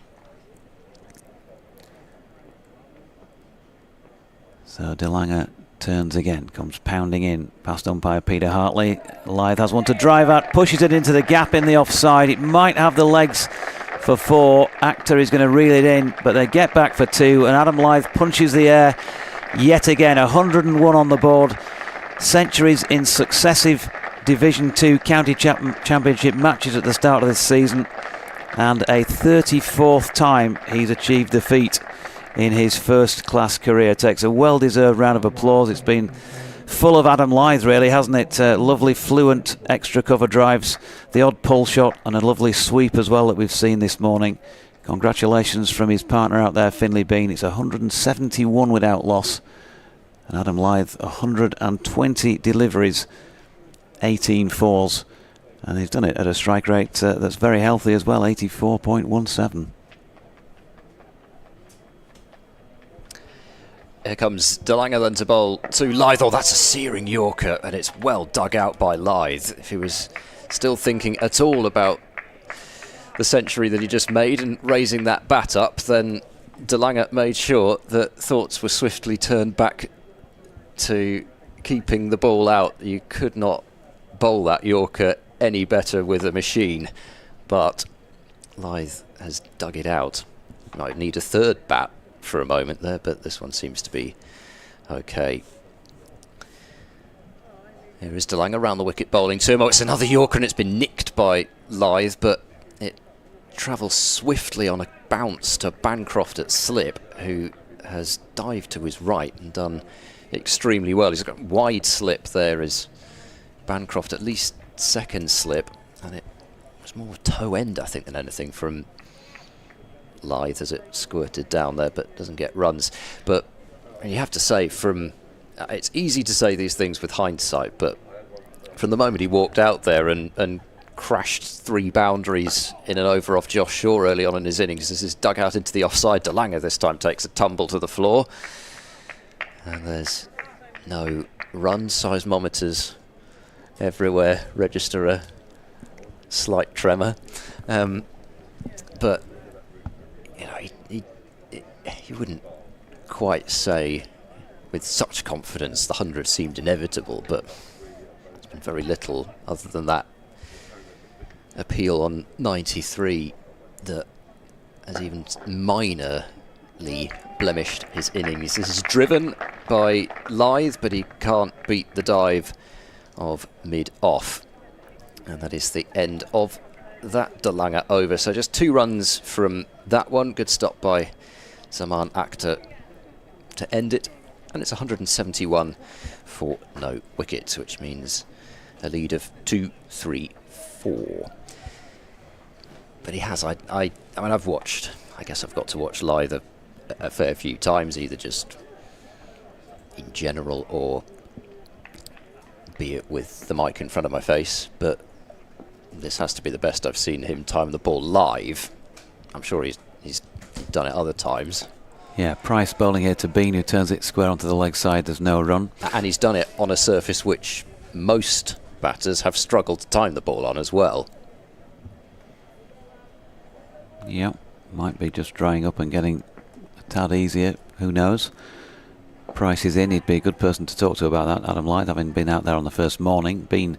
So De Lange turns again, comes pounding in past umpire Peter Hartley. Lyth has one to drive at, pushes it into the gap in the offside. It might have the legs for 4. Actor is going to reel it in, but they get back for 2, and Adam Lyth punches the air yet again. 101 on the board, centuries in successive Division 2 County Championship matches at the start of this season, and a 34th time he's achieved the feat in his first class career. Takes a well-deserved round of applause. It's been full of Adam Lyth, really, hasn't it? Lovely fluent extra cover drives, the odd pull shot, and a lovely sweep as well that we've seen this morning. Congratulations from his partner out there, Finlay Bean. It's 171 without loss, and Adam Lyth 120 deliveries, 18 fours, and he's done it at a strike rate that's very healthy as well, 84.17. Here comes De Lange then to bowl to Lyth. Oh, that's a searing Yorker, and it's well dug out by Lyth. If he was still thinking at all about the century that he just made and raising that bat up, then De Lange made sure that thoughts were swiftly turned back to keeping the ball out. You could not bowl that Yorker any better with a machine, but Lyth has dug it out. Might need a third bat for a moment there, but this one seems to be okay. Here is De Lange around the wicket bowling to him. Oh, it's another Yorker, and it's been nicked by Lyth, but it travels swiftly on a bounce to Bancroft at slip, who has dived to his right and done extremely well. He's got wide slip there as Bancroft, at least second slip, and it was more toe end, I think, than anything from Lyth as it squirted down there, but doesn't get runs. But you have to say, it's easy to say these things with hindsight, but from the moment he walked out there and crashed 3 boundaries in an over off Josh Shaw early on in his innings, as his dug out into the offside, De Lange this time takes a tumble to the floor, and there's no run. Seismometers everywhere register a slight tremor, but you know, he wouldn't quite say with such confidence the 100 seemed inevitable, but there's been very little other than that appeal on 93 that has even minorly blemished his innings. This is driven by Lyth, but he can't beat the dive of mid-off, and that is the end of that De Lange over. So just 2 runs from that one. Good stop by Zaman Akhtar to end it, and it's 171 for no wickets, which means a lead of 2-3-4. But he has, I mean, I've watched, I guess I've got to watch Lyth a fair few times, either just in general or be it with the mic in front of my face, but this has to be the best I've seen him time the ball live. I'm sure he's done it other times. Yeah, Price bowling here to Bean, who turns it square onto the leg side. There's no run. And he's done it on a surface which most batters have struggled to time the ball on as well. Yeah, might be just drying up and getting a tad easier. Who knows? Price is in. He'd be a good person to talk to about that, Adam Lyth, having been out there on the first morning. Bean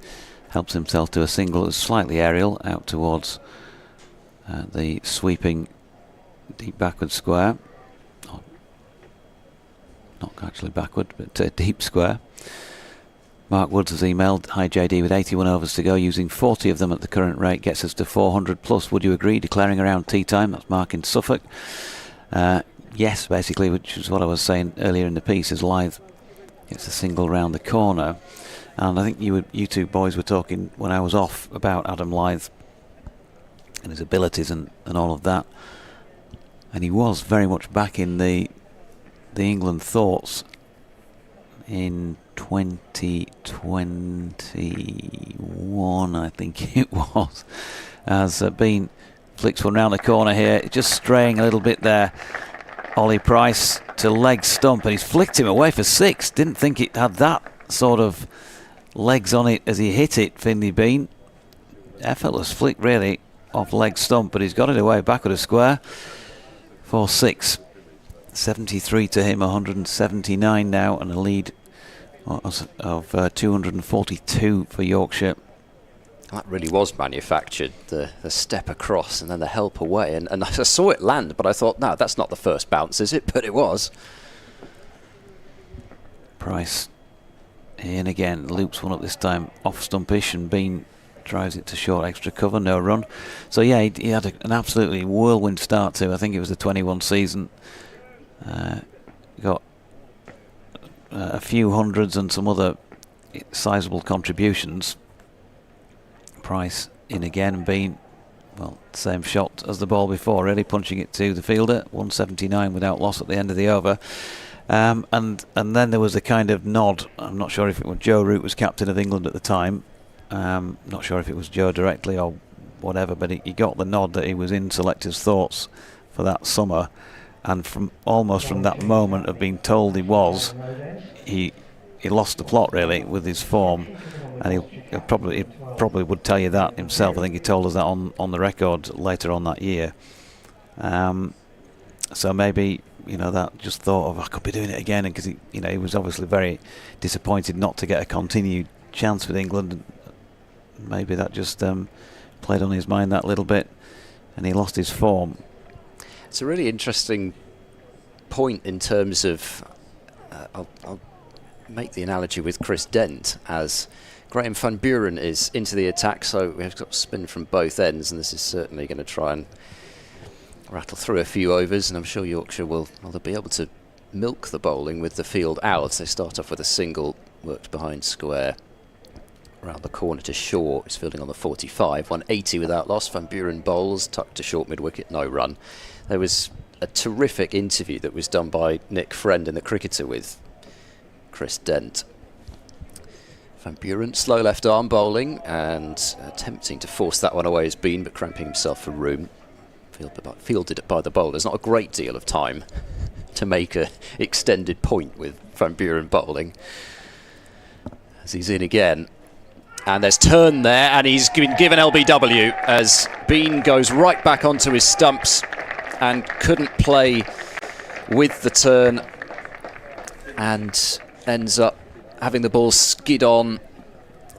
helps himself to a single. It was slightly aerial out towards the sweeping deep backward square. Not actually backward, but deep square. Mark Woods has emailed, "Hi JD, with 81 overs to go, using 40 of them at the current rate gets us to 400 plus. Would you agree? Declaring around tea time." That's Mark in Suffolk. Yes, basically, which is what I was saying earlier in the piece, is Lyth gets a single round the corner. And I think you two boys were talking when I was off about Adam Lyth and his abilities and all of that. And he was very much back in the England thoughts in 2021, I think it was, as Bean flicks one round the corner here, just straying a little bit there. Ollie Price to leg stump, and he's flicked him away for 6. Didn't think it had that sort of legs on it as he hit it, Finley Bean. Effortless flick really off leg stump, but he's got it away backward of square for 6. 73 to him, 179 now, and a lead of 242 for Yorkshire. That really was manufactured, the step across and then the help away. And I saw it land, but I thought, no, that's not the first bounce, is it? But it was. Price in again, loops one up this time, off stumpish, and Bean drives it to short, extra cover, no run. So yeah, he had an absolutely whirlwind start to, I think it was the 21 season. Got a few hundreds and some other sizable contributions. Price in again, and Bean, well, same shot as the ball before, really punching it to the fielder. 179 without loss at the end of the over. And then there was a kind of nod. I'm not sure if it was Joe Root was captain of England at the time. Not sure if it was Joe directly or whatever, but he got the nod that he was in selectors' thoughts for that summer. And from that moment of being told he was, he lost the plot really with his form, and he probably would tell you that himself. I think he told us that on the record later on that year. So maybe that just thought of, I could be doing it again, because he was obviously very disappointed not to get a continued chance with England. Maybe that just played on his mind that little bit, and he lost his form. It's a really interesting point in terms of, I'll make the analogy with Chris Dent, as Graham van Buren is into the attack, so we've got spin from both ends, and this is certainly going to try and rattle through a few overs, and I'm sure Yorkshire will they'll be able to milk the bowling with the field out. They start off with a single, worked behind square, around the corner to Shaw. He's fielding on the 45, 180 without loss. Van Buren bowls, tucked to short mid-wicket, no run. There was a terrific interview that was done by Nick Friend in the Cricketer with Chris Dent. Van Buren, slow left arm bowling, and attempting to force that one away has been, but cramping himself for room. Fielded by the bowlers. Not a great deal of time to make a extended point with Van Buren bowling. As he's in again. And there's turn there, and he's been given LBW as Bean goes right back onto his stumps and couldn't play with the turn and ends up having the ball skid on.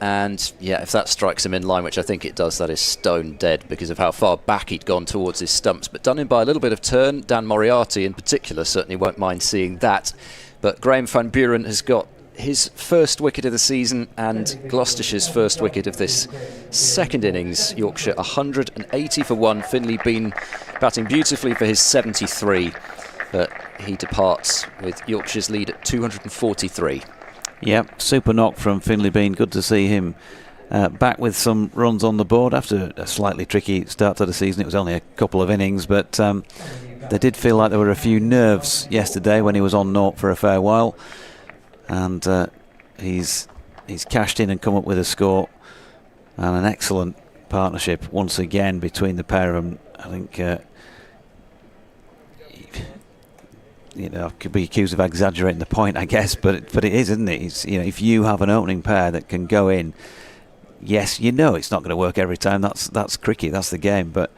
And yeah, if that strikes him in line, which I think it does, that is stone dead because of how far back he'd gone towards his stumps. But done in by a little bit of turn. Dan Moriarty in particular certainly won't mind seeing that. But Graham van Buren has got his first wicket of the season and Gloucestershire's first wicket of this second innings. Yorkshire 180 for 1. Finlay Bean batting beautifully for his 73. But he departs with Yorkshire's lead at 243. Yep, super knock from Finlay Bean. Good to see him back with some runs on the board after a slightly tricky start to the season. It was only a couple of innings, but they did feel like there were a few nerves yesterday when he was on naught for a fair while. And he's cashed in and come up with a score, and an excellent partnership once again between the pair of them. I think could be accused of exaggerating the point, I guess, but it is, isn't it? It's, if you have an opening pair that can go in, yes, it's not going to work every time. That's cricket, that's the game. But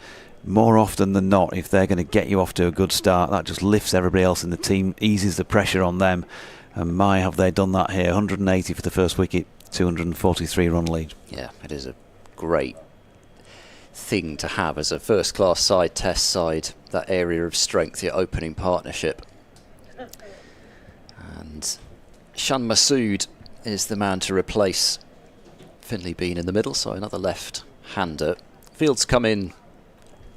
more often than not, if they're going to get you off to a good start, that just lifts everybody else in the team, eases the pressure on them. And my, have they done that here. 180 for the first wicket, 243 run lead. Yeah, it is a great thing to have as a first-class side, test side, that area of strength, your opening partnership. And Shan Masood is the man to replace Finlay Bean in the middle, so another left-hander. Fields come in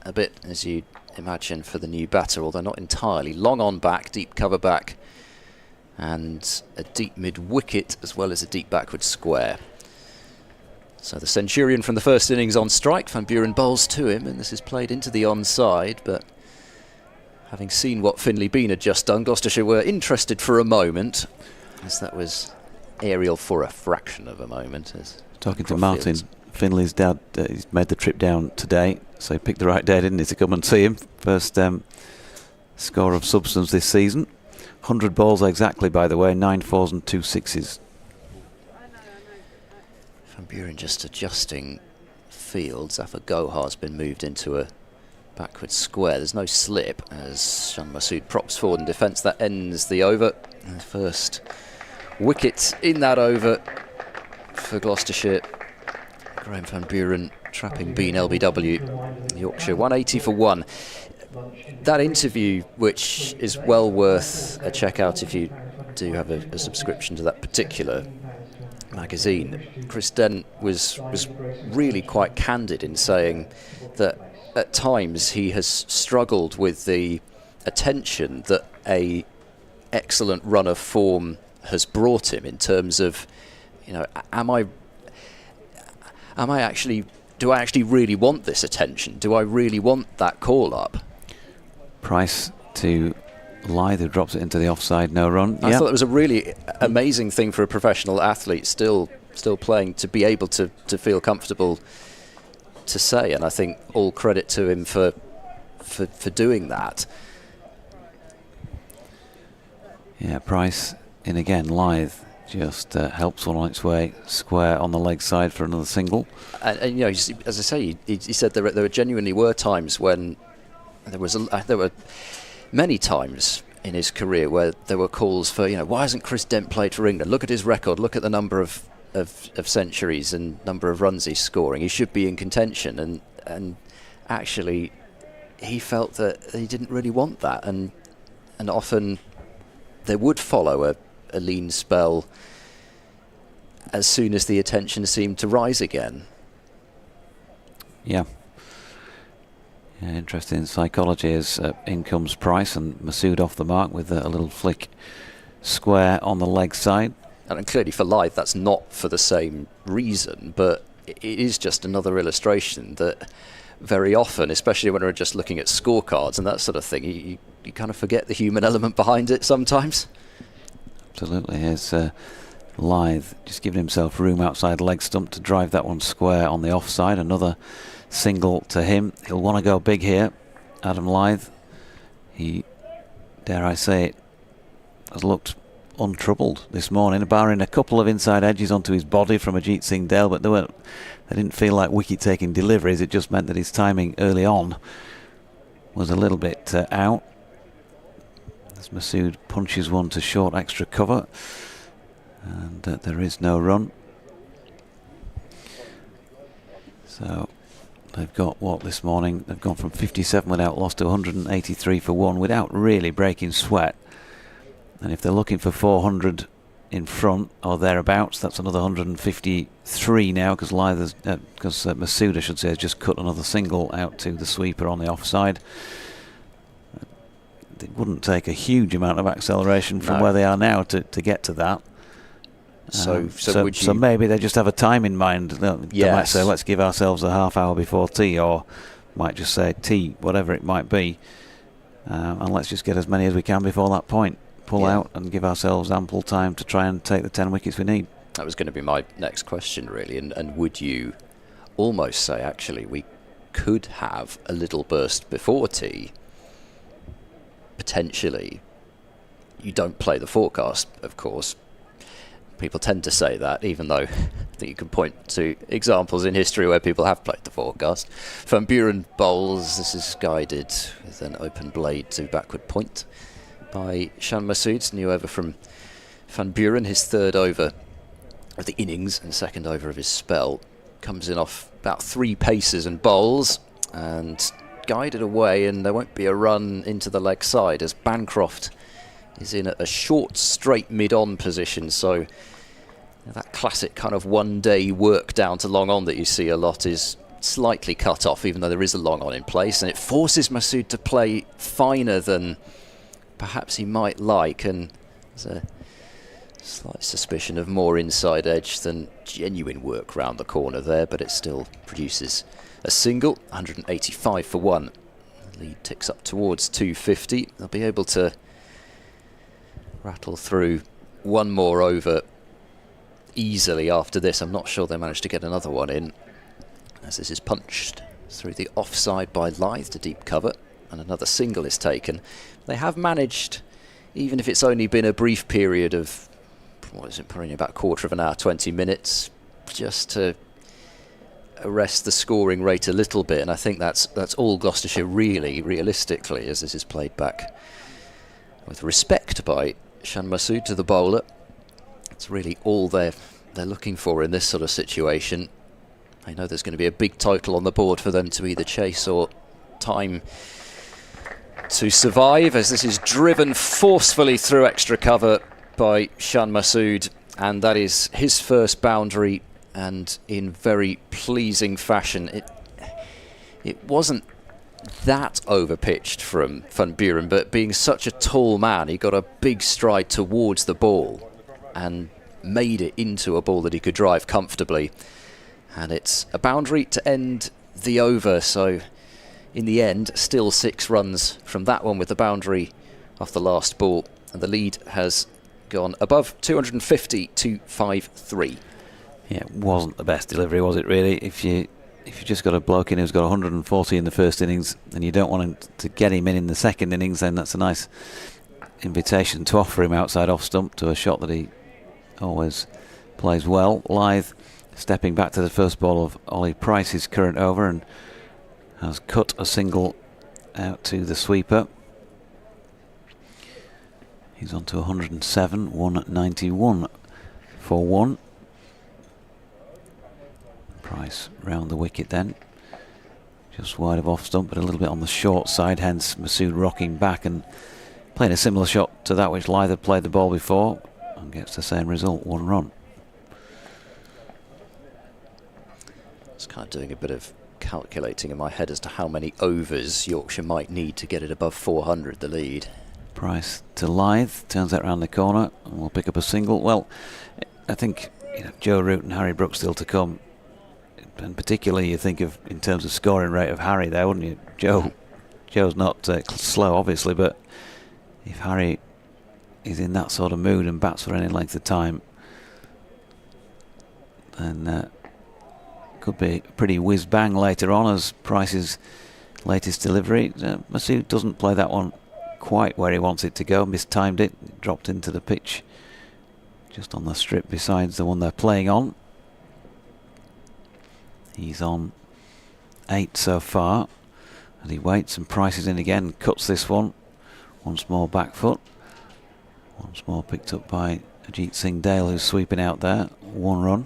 a bit, as you'd imagine, for the new batter, although not entirely. Long on back, deep cover back, and a deep mid-wicket as well as a deep backward square. So the Centurion from the first innings on strike. Van Buren bowls to him, and this is played into the onside, but having seen what Finlay Bean had just done, Gloucestershire were interested for a moment, as that was aerial for a fraction of a moment. Talking to Martin, Finlay's dad, he's made the trip down today, so he picked the right day, didn't he, to come and see him. First score of substance this season. 100 balls exactly, by the way, 9 fours and 2 sixes. Van Buren just adjusting fields. Zafar Gohar's been moved into a backward square. There's no slip as Shan Masood props forward in defence. That ends the over. And the first wicket in that over for Gloucestershire. Graham van Buren trapping Bean LBW. Yorkshire 180 for 1. That interview, which is well worth a check out if you do have a subscription to that particular magazine. Chris Dent was really quite candid in saying that at times he has struggled with the attention that a excellent run of form has brought him, in terms of, do I actually really want this attention? Do I really want that call up? Price to Lythe, who drops it into the offside, no run. I thought it was a really amazing thing for a professional athlete still playing to be able to feel comfortable to say, and I think all credit to him for doing that. Yeah, Price in again. Lythe just helps one on its way square on the leg side for another single. And as I say, he said there genuinely were times when there were many times in his career where there were calls for, why hasn't Chris Dent played for England? Look at his record, look at the number of centuries and number of runs he's scoring. He should be in contention, and actually he felt that he didn't really want that, and often there would follow a lean spell, as soon as the attention seemed to rise again. Yeah. Interesting psychology as in comes Price, and Masood off the mark with a little flick square on the leg side. And clearly for Lyth, that's not for the same reason, but it is just another illustration that very often, especially when we're just looking at scorecards and that sort of thing, you kind of forget the human element behind it sometimes. Absolutely. Here's Lyth just giving himself room outside leg stump to drive that one square on the offside. Another single to him. He'll want to go big here, Adam Lyth. He, dare I say it, has looked untroubled this morning, barring a couple of inside edges onto his body from Ajit Singh Dale, but they didn't feel like wicket taking deliveries. It just meant that his timing early on was a little bit out. As Masood punches one to short extra cover, and there is no run. So they've got what this morning? They've gone from 57 without loss to 183 for one without really breaking sweat. And if they're looking for 400 in front or thereabouts, that's another 153 now, because Masood, I should say, has just cut another single out to the sweeper on the offside. It wouldn't take a huge amount of acceleration from where they are now to get to that. So maybe they just have a time in mind. They might say, let's give ourselves a half hour before tea, or might just say tea, whatever it might be, and let's just get as many as we can before that point. Pull out and give ourselves ample time to try and take the 10 wickets we need. That was going to be my next question, really. And would you almost say, actually, we could have a little burst before tea? Potentially. You don't play the forecast, of course. People tend to say that, even though I think you can point to examples in history where people have played the forecast. Van Buren bowls. This is guided with an open blade to backward point by Shan Masood. New over from Van Buren, his third over of the innings and second over of his spell. Comes in off about 3 paces and bowls, and guided away, and there won't be a run into the leg side as Bancroft is in a short straight mid-on position. So that classic kind of one-day work down to long on that you see a lot is slightly cut off, even though there is a long on in place, and it forces Masood to play finer than perhaps he might like, and there's a slight suspicion of more inside edge than genuine work round the corner there, but it still produces a single. 185 for one. The lead ticks up towards 250. They'll be able to rattle through one more over easily after this. I'm not sure they managed to get another one in, as this is punched through the offside by Lyth to deep cover, and another single is taken. They have managed, even if it's only been a brief period of, what is it, probably about a quarter of an hour, 20 minutes, just to arrest the scoring rate a little bit. And I think that's all Gloucestershire really, realistically, as this is played back with respect by Shan Masood to the bowler. It's really all they're looking for in this sort of situation. I know there's going to be a big total on the board for them to either chase or time to survive, as this is driven forcefully through extra cover by Shan Masood, and that is his first boundary, and in very pleasing fashion. It wasn't that overpitched from Van Buren, but being such a tall man, he got a big stride towards the ball and made it into a ball that he could drive comfortably, and it's a boundary to end the over. So in the end, still 6 runs from that one with the boundary off the last ball, and the lead has gone above 250 to 5-3. Yeah, it wasn't the best delivery, was it really? If you just got a bloke in who's got 140 in the first innings and you don't want him to get him in the second innings, then that's a nice invitation to offer him outside off stump to a shot that he always plays well. Lyth stepping back to the first ball of Ollie Price's current over and has cut a single out to the sweeper. He's on to 107, 191 for one. Price round the wicket then, just wide of off stump, but a little bit on the short side, hence Masood rocking back and playing a similar shot to that which Lyth had played the ball before, and gets the same result, 1 run. was kind of doing a bit of calculating in my head as to how many overs Yorkshire might need to get it above 400, the lead. Price to Lyth, turns that round the corner and will pick up a single. Well, I think Joe Root and Harry Brooks still to come, and particularly you think of in terms of scoring rate of Harry there, wouldn't you? Joe's not slow obviously, but if Harry is in that sort of mood and bats for any length of time, then could be a pretty whiz bang later on, as Price's latest delivery. Masood doesn't play that one quite where he wants it to go, mistimed it, dropped into the pitch just on the strip besides the one they're playing on. He's on 8 so far, and he waits and Price is in again, cuts this one. Once more back foot, once more picked up by Ajit Singh Dale, who's sweeping out there, 1 run.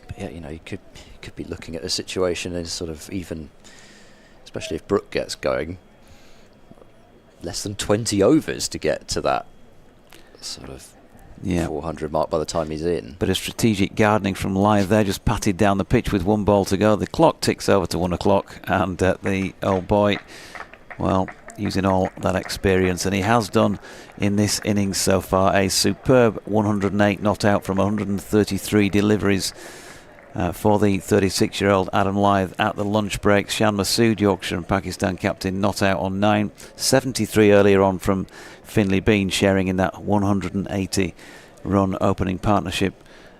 But yeah, you could be looking at a situation as sort of even, especially if Brook gets going, less than 20 overs to get to that sort of 400 mark by the time he's in. Bit of strategic gardening from Lyth there, just patted down the pitch with 1 ball to go. The clock ticks over to 1 o'clock, and the old boy, well, using all that experience, and he has done in this innings so far, a superb 108 not out from 133 deliveries for the 36-year-old Adam Lyth at the lunch break. Shan Masood, Yorkshire and Pakistan captain, not out on 9. 73 earlier on from Finlay Bean, sharing in that 180-run opening partnership,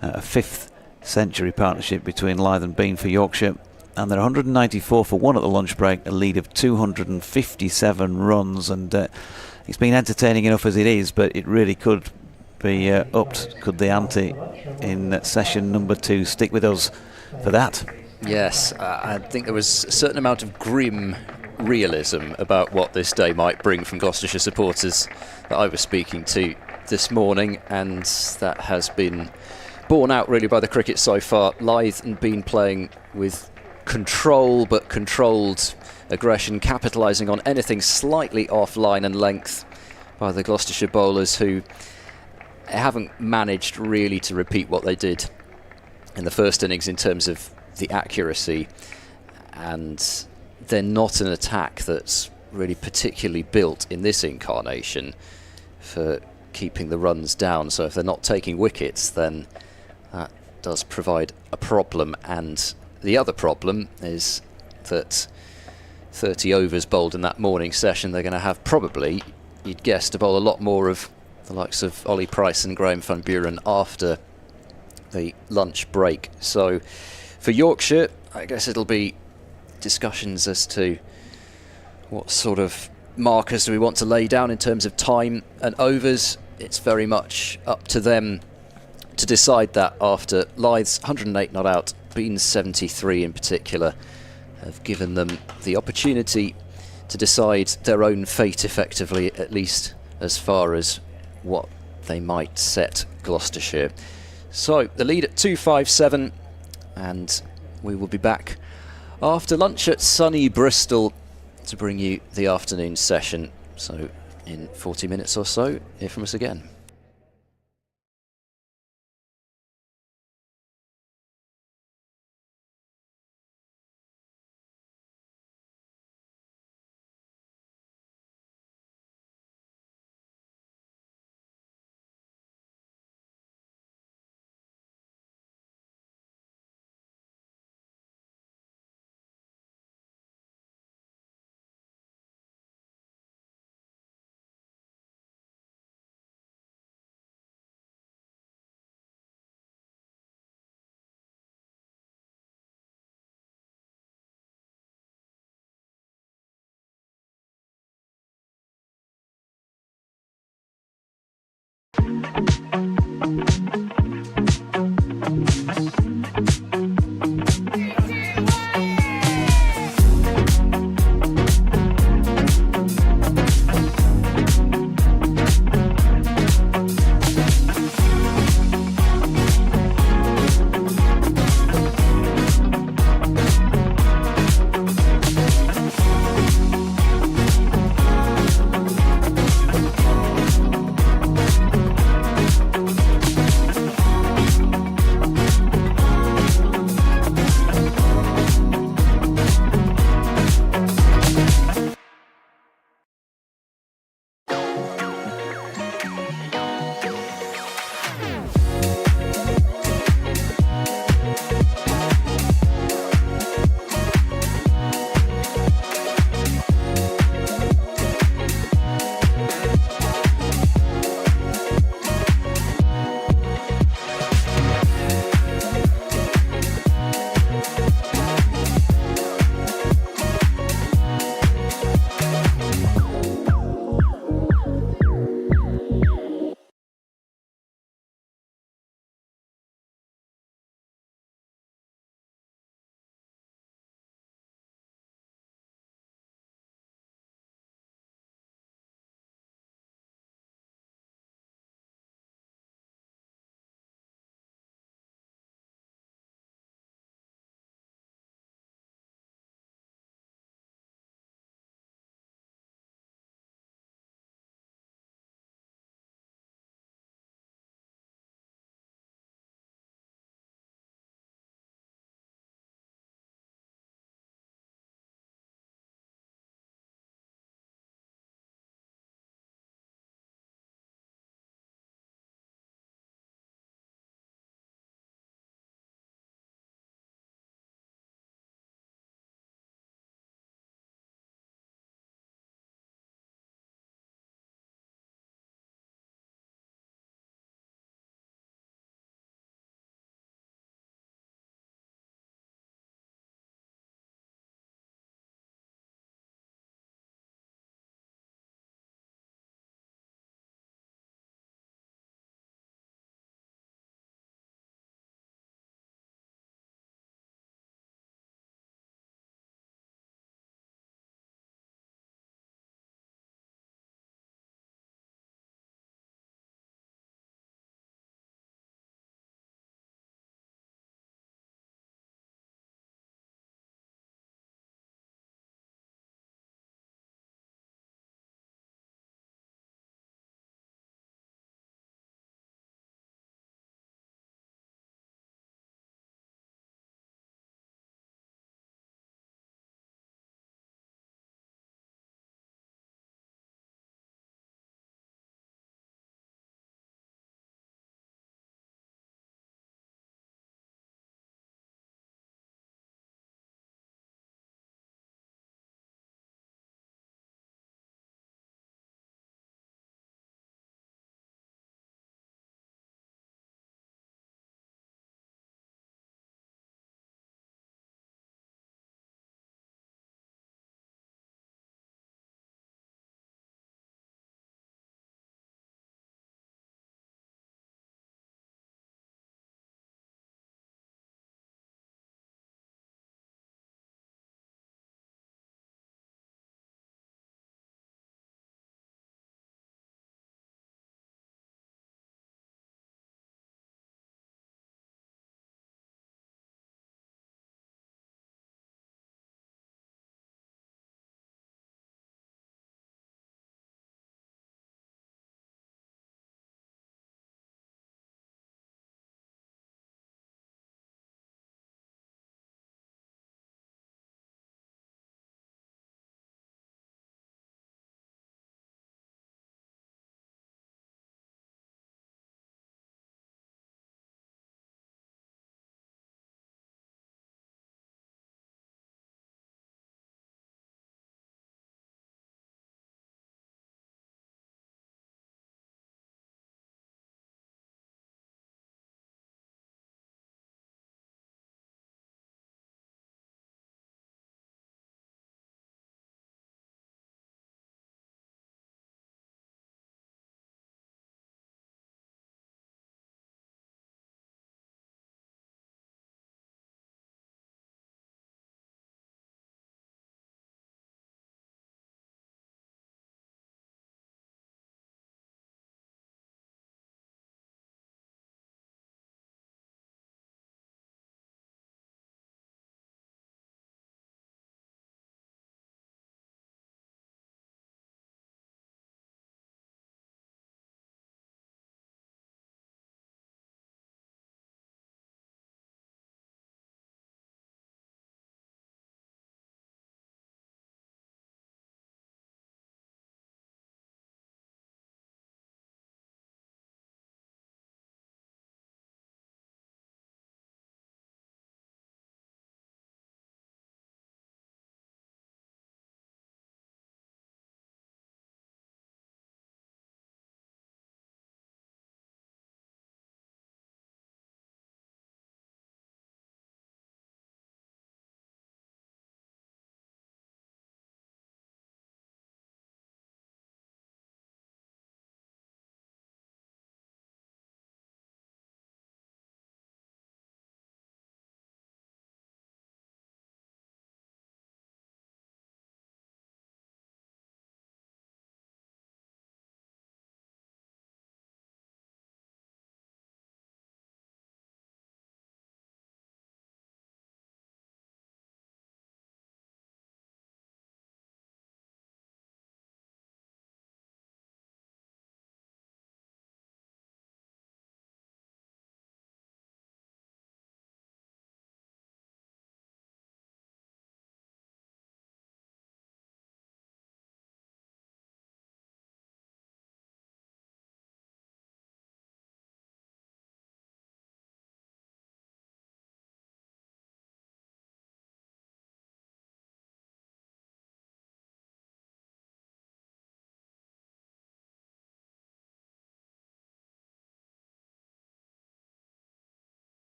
a 5th century partnership between Lyth and Bean for Yorkshire. And they're 194 for 1 at the lunch break, a lead of 257 runs. And it's been entertaining enough as it is, but it really could be upped, could the ante, in session number 2. Stick with us for that. Yes, I think there was a certain amount of grim realism about what this day might bring from Gloucestershire supporters that I was speaking to this morning, and that has been borne out really by the cricket so far. Lyth and Bean playing with control, but controlled aggression, capitalising on anything slightly off line and length by the Gloucestershire bowlers, who haven't managed really to repeat what they did in the first innings in terms of the accuracy, and they're not an attack that's really particularly built in this incarnation for keeping the runs down. So if they're not taking wickets, then that does provide a problem. And the other problem is that 30 overs bowled in that morning session, they're going to have probably, you'd guess, to bowl a lot more of the likes of Ollie Price and Graham van Buren after the lunch break. So for Yorkshire, I guess it'll be discussions as to what sort of markers do we want to lay down in terms of time and overs. It's very much up to them to decide that after Lyth's 108 not out, Bean's 73 in particular, have given them the opportunity to decide their own fate effectively, at least as far as what they might set Gloucestershire. So the lead at 257, and we will be back after lunch at sunny Bristol to bring you the afternoon session. So in 40 minutes or so, hear from us again.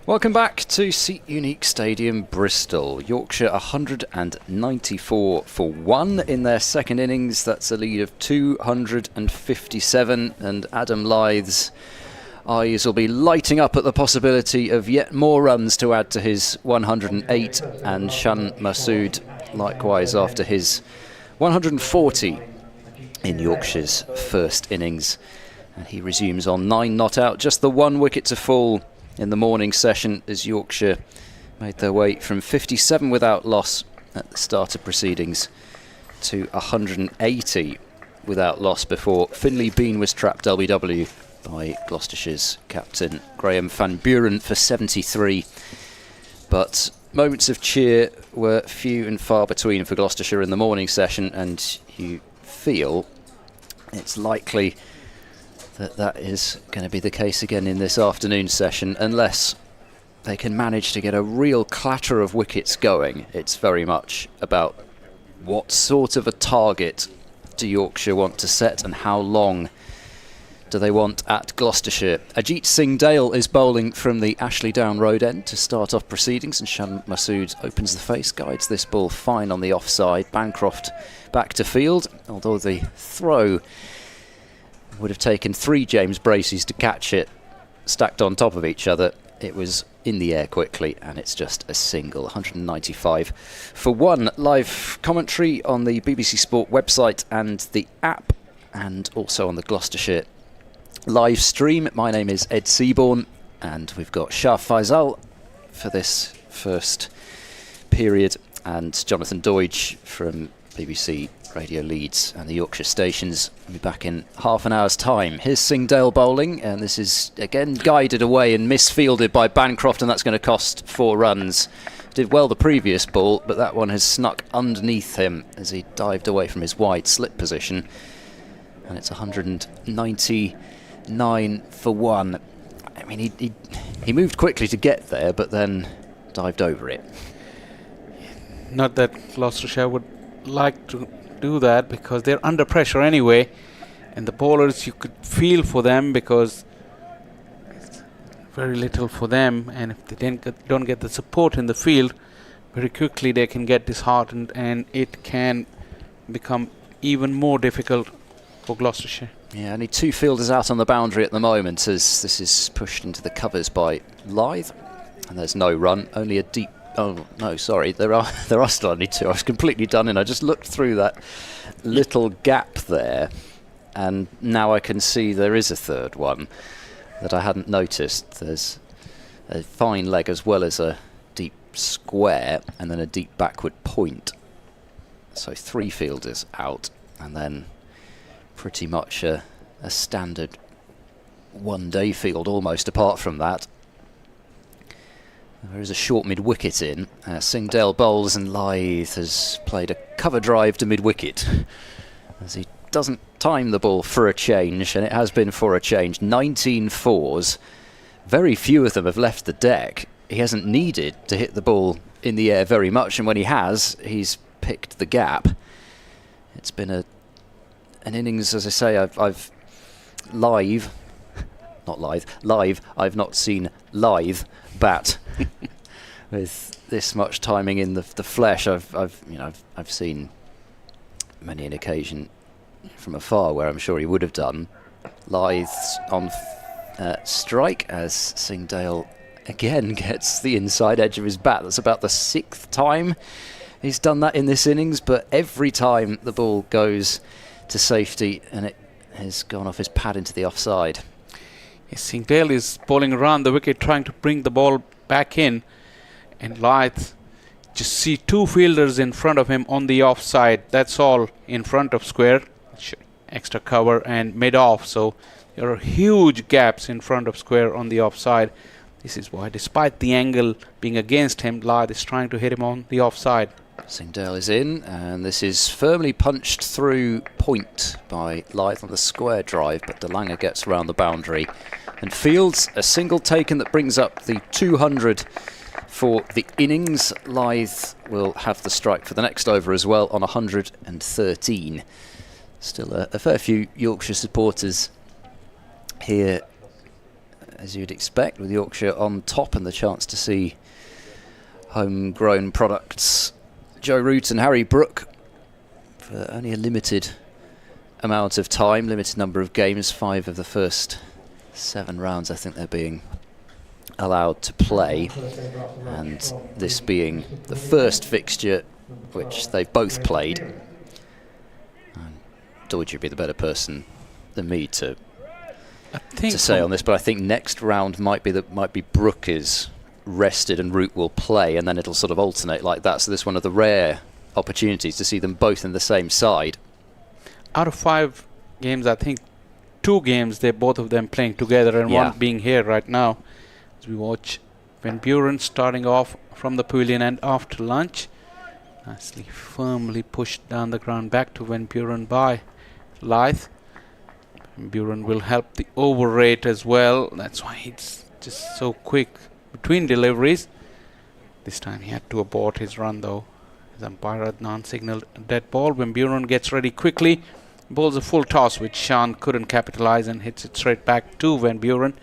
Welcome back to Seat Unique Stadium, Bristol. Yorkshire 194 for 1 in their second innings. That's a lead of 257, and Adam Lythe's eyes will be lighting up at the possibility of yet more runs to add to his 108, and Shan Masood likewise after his 140 in Yorkshire's first innings. And he resumes on 9 not out, just the 1 wicket to fall in the morning session as Yorkshire made their way from 57 without loss at the start of proceedings to 180 without loss before Finlay Bean was trapped LBW by Gloucestershire's captain Graham Van Buren for 73. But moments of cheer were few and far between for Gloucestershire in the morning session, and you feel it's likely that is going to be the case again in this afternoon session, unless they can manage to get a real clatter of wickets going. It's very much about what sort of a target do Yorkshire want to set and how long do they want at Gloucestershire. Ajit Singh Dale is bowling from the Ashley Down Road end to start off proceedings, and Shan Masood opens the face, guides this ball fine on the offside. Bancroft back to field, although the throw would have taken 3 James Braceys to catch it stacked on top of each other. It was in the air quickly, and it's just a single. 195 for 1. Live commentary on the BBC Sport website and the app, and also on the Gloucestershire live stream. My name is Ed Seaborn, and we've got Shah Faisal for this first period, and Jonathan Doidge from BBC Radio Leeds and the Yorkshire stations. We'll be back in half an hour's time. Here's Singh Dale bowling, and this is again guided away and misfielded by Bancroft, and that's going to cost 4 runs. Did well the previous ball, but that one has snuck underneath him as he dived away from his wide slip position, and it's 199 for 1. I mean, he moved quickly to get there, but then dived over it. Not that Gloucestershire would like to do that, because they're under pressure anyway, and the bowlers, you could feel for them because it's very little for them, and if they don't get the support in the field, very quickly they can get disheartened, and it can become even more difficult for Gloucestershire. Yeah, only 2 fielders out on the boundary at the moment as this is pushed into the covers by Lythe, and there's no run, only a deep. Oh no, sorry, there are still only 2. I was completely done in. I just looked through that little gap there, and now I can see there is a third one that I hadn't noticed. There's a fine leg as well as a deep square, and then a deep backward point. So 3 fielders out, and then pretty much a standard one-day field almost apart from that. There is a short mid-wicket in. Singh Dale bowls, and Lythe has played a cover drive to mid-wicket as he doesn't time the ball for a change, and it has been for a change. 19 fours. Very few of them have left the deck. He hasn't needed to hit the ball in the air very much, and when he has, he's picked the gap. It's been an innings, as I say, I've live, I've not seen Lythe bat with this much timing in the flesh. I've seen many an occasion from afar where I'm sure he would have done. Lythe's on strike as Singh Dale again gets the inside edge of his bat. That's about the 6th time he's done that in this innings, but every time the ball goes to safety and it has gone off his pad into the offside. Yes, Singh Dale is bowling around the wicket trying to bring the ball back in, and Lythe just see 2 fielders in front of him on the offside. That's all in front of square, extra cover and mid-off, so there are huge gaps in front of square on the offside. This is why, despite the angle being against him, Lythe is trying to hit him on the offside. Singh Dale is in, and this is firmly punched through point by Lythe on the square drive, but DeLange gets round the boundary and fields a single taken that brings up the 200 for the innings. Lythe will have the strike for the next over as well on 113. Still a fair few Yorkshire supporters here as you'd expect, with Yorkshire on top and the chance to see homegrown products Joe Root and Harry Brook for only a limited amount of time, limited number of games, 5 of the first 7 rounds I think they're being allowed to play, and this being the first fixture which they've both played. George would be the better person than me to say on this, but I think next round might be Brook is rested and Root will play, and then it'll sort of alternate like that. So this is one of the rare opportunities to see them both in the same side. Out of 5 games, I think 2 games they're both of them playing together, and one being here right now. As we watch Van Buren starting off from the pavilion end after lunch. Nicely firmly pushed down the ground back to Van Buren by Lythe. Van Buren will help the over rate as well. That's why it's just so quick between deliveries. This time he had to abort his run though. His umpire Adnan signalled a dead ball. Van Buren gets ready quickly. Bowls a full toss which Shan couldn't capitalise and hits it straight back to Van Buren.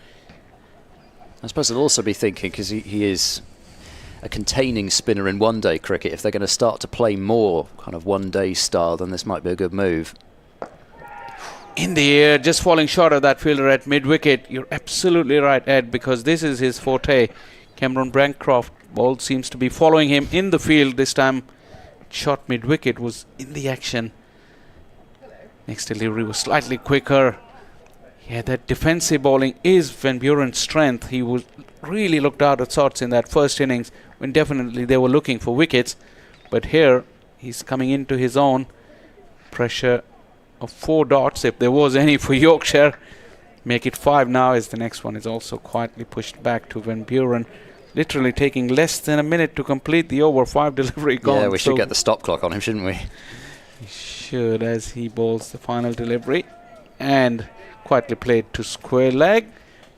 I suppose they'll also be thinking, because he is a containing spinner in one-day cricket, if they're going to start to play more kind of one-day style, then this might be a good move. In the air, just falling short of that fielder at mid-wicket. You're absolutely right, Ed, because this is his forte. Cameron Bancroft ball seems to be following him in the field. This time, shot mid-wicket, was in the action. Next delivery was slightly quicker. Yeah, that defensive bowling is Van Buren's strength. He was really looked out of sorts in that first innings when definitely they were looking for wickets. But here, he's coming into his own. Pressure of 4 dots, if there was any, for Yorkshire. Make it 5 now, as the next one is also quietly pushed back to Van Buren. Literally taking less than a minute to complete the over. 5 delivery gone. Yeah, we should get the stop clock on him, shouldn't we? We should, as he bowls the final delivery. And quietly played to square leg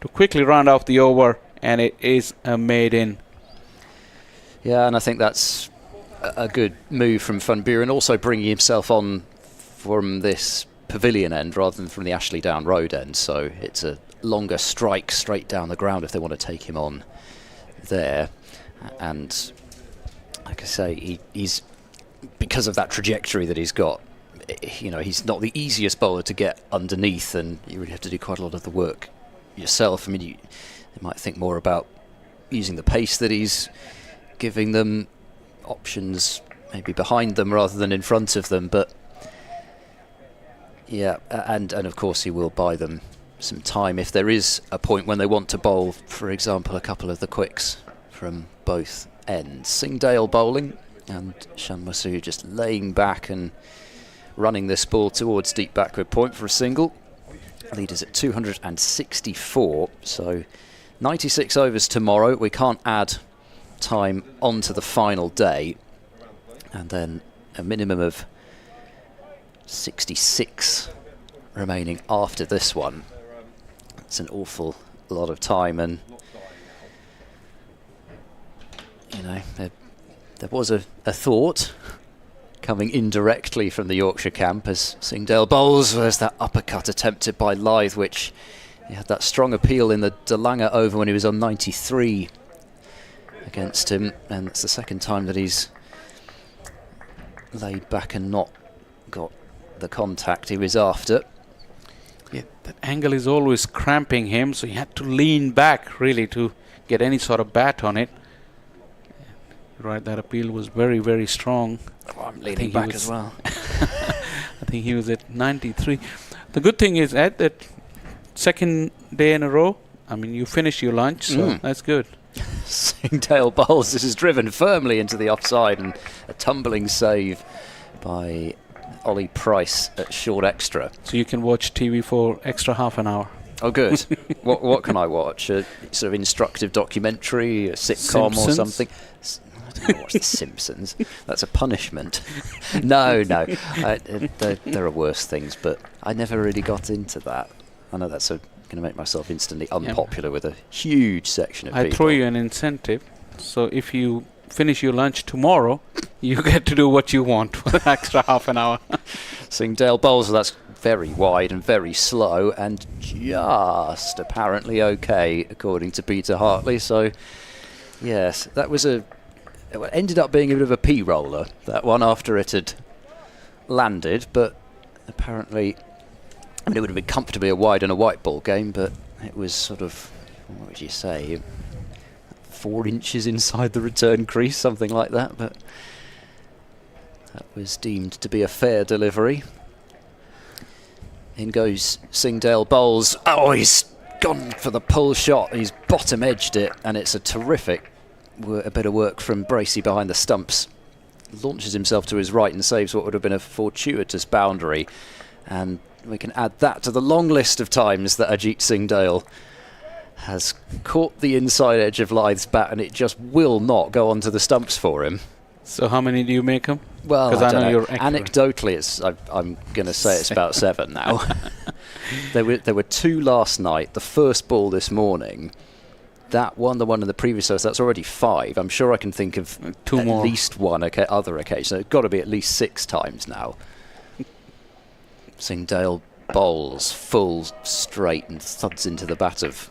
to quickly round off the over, and it is a maiden. Yeah, and I think that's a good move from Van Buren, also bringing himself on from this pavilion end rather than from the Ashley Down Road end, so it's a longer strike straight down the ground if they want to take him on there. And like I say, he's, because of that trajectory that he's got, you know, he's not the easiest bowler to get underneath, and you really have to do quite a lot of the work yourself. I mean, you might think more about using the pace that he's giving them, options maybe behind them rather than in front of them, but yeah, and of course he will buy them some time if there is a point when they want to bowl, for example, a couple of the quicks from both ends. Singdale bowling, and Shan Masu just laying back and running this ball towards deep backward point for a single. Leaders at 264, so 96 overs tomorrow. We can't add time onto the final day, and then a minimum of 66 remaining after this one. It's an awful lot of time, and you know, there was a thought coming indirectly from the Yorkshire camp as Singdale bowls. There's that uppercut attempted by Lythe, which he had that strong appeal in the DeLange over when he was on 93 against him, and it's the second time that he's laid back and not got the contact he was after. Yeah, that angle is always cramping him, so he had to lean back really to get any sort of bat on it. Right, that appeal was very, very strong. Oh, I'm leaning back as well. I think he was at 93. The good thing is, Ed, that second day in a row, I mean, you finished your lunch, so that's good. Singdale bowls. This is driven firmly into the offside, and a tumbling save by Ollie Price at short extra. So you can watch TV for extra half an hour. Oh, good. What can I watch? A sort of instructive documentary, a sitcom Simpsons? or something? I don't watch The Simpsons. That's a punishment. No. There are worse things, but I never really got into that. I know that's going to make myself instantly unpopular with a huge section of people. I throw you an incentive. So if you finish your lunch tomorrow, you get to do what you want for the extra half an hour. Singdale bowls, that's very wide and very slow, and just apparently okay, according to Peter Hartley. So, yes, that was it ended up being a bit of a P-roller, that one, after it had landed, but apparently, I mean, it would have been comfortably a wide and a white ball game, but it was sort of, what would you say, 4 inches inside the return crease, something like that, but that was deemed to be a fair delivery. In goes Singdale bowls. Oh, he's gone for the pull shot. He's bottom edged it, and it's a terrific a bit of work from Bracey behind the stumps. Launches himself to his right and saves what would have been a fortuitous boundary. And we can add that to the long list of times that Ajit Singdale has caught the inside edge of Lyth's bat, and it just will not go onto the stumps for him. So how many do you make him? Well, because I know you're anecdotally, I'm going to say it's about 7 now. There were 2 last night. The first ball this morning, that one, the one in the previous hours, that's already 5. I'm sure I can think of 2 more. At least one other occasion. So it's got to be at least 6 times now. Singdale bowls full straight and thuds into the bat of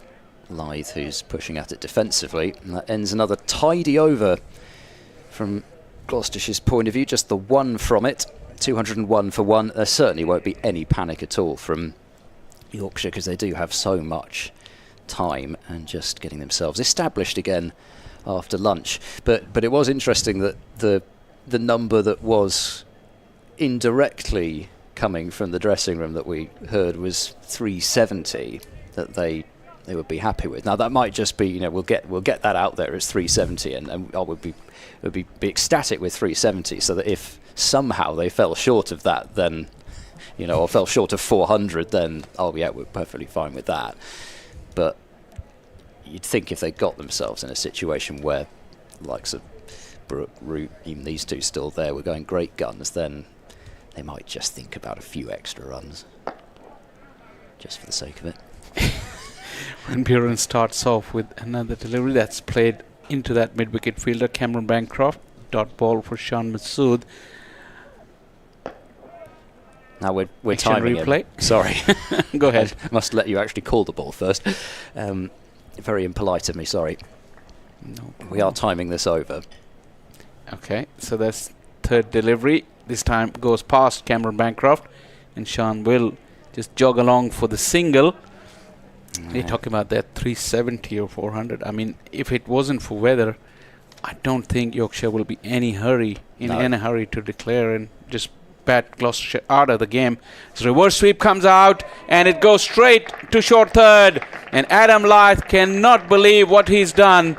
Lyth, who's pushing at it defensively. And that ends another tidy over from Gloucestershire's point of view. Just the 1 from it. 201 for 1. There certainly won't be any panic at all from Yorkshire, because they do have so much time and just getting themselves established again after lunch. But it was interesting that the number that was indirectly coming from the dressing room that we heard was 370, that they would be happy with. Now that might just be, we'll get that out there as 370, and I would be ecstatic with 370, so that if somehow they fell short of that, then or fell short of 400, then we're perfectly fine with that. But you'd think if they got themselves in a situation where likes of Brooke, Root, even these two still there, were going great guns, then they might just think about a few extra runs, just for the sake of it. When Buren starts off with another delivery that's played into that mid-wicket fielder, Cameron Bancroft, dot ball for Shan Masood. Now we're Action timing replay. him. Sorry. Go ahead. I must let you actually call the ball first. Very impolite of me, sorry. No We are timing this over. Okay, so that's third delivery. This time goes past Cameron Bancroft, and Sean will just jog along for the single. You're talking about that 370 or 400. I mean, if it wasn't for weather, I don't think Yorkshire will be in any hurry to declare and just bat Gloucestershire out of the game. So reverse sweep comes out, and it goes straight to short third. And Adam Lyth cannot believe what he's done.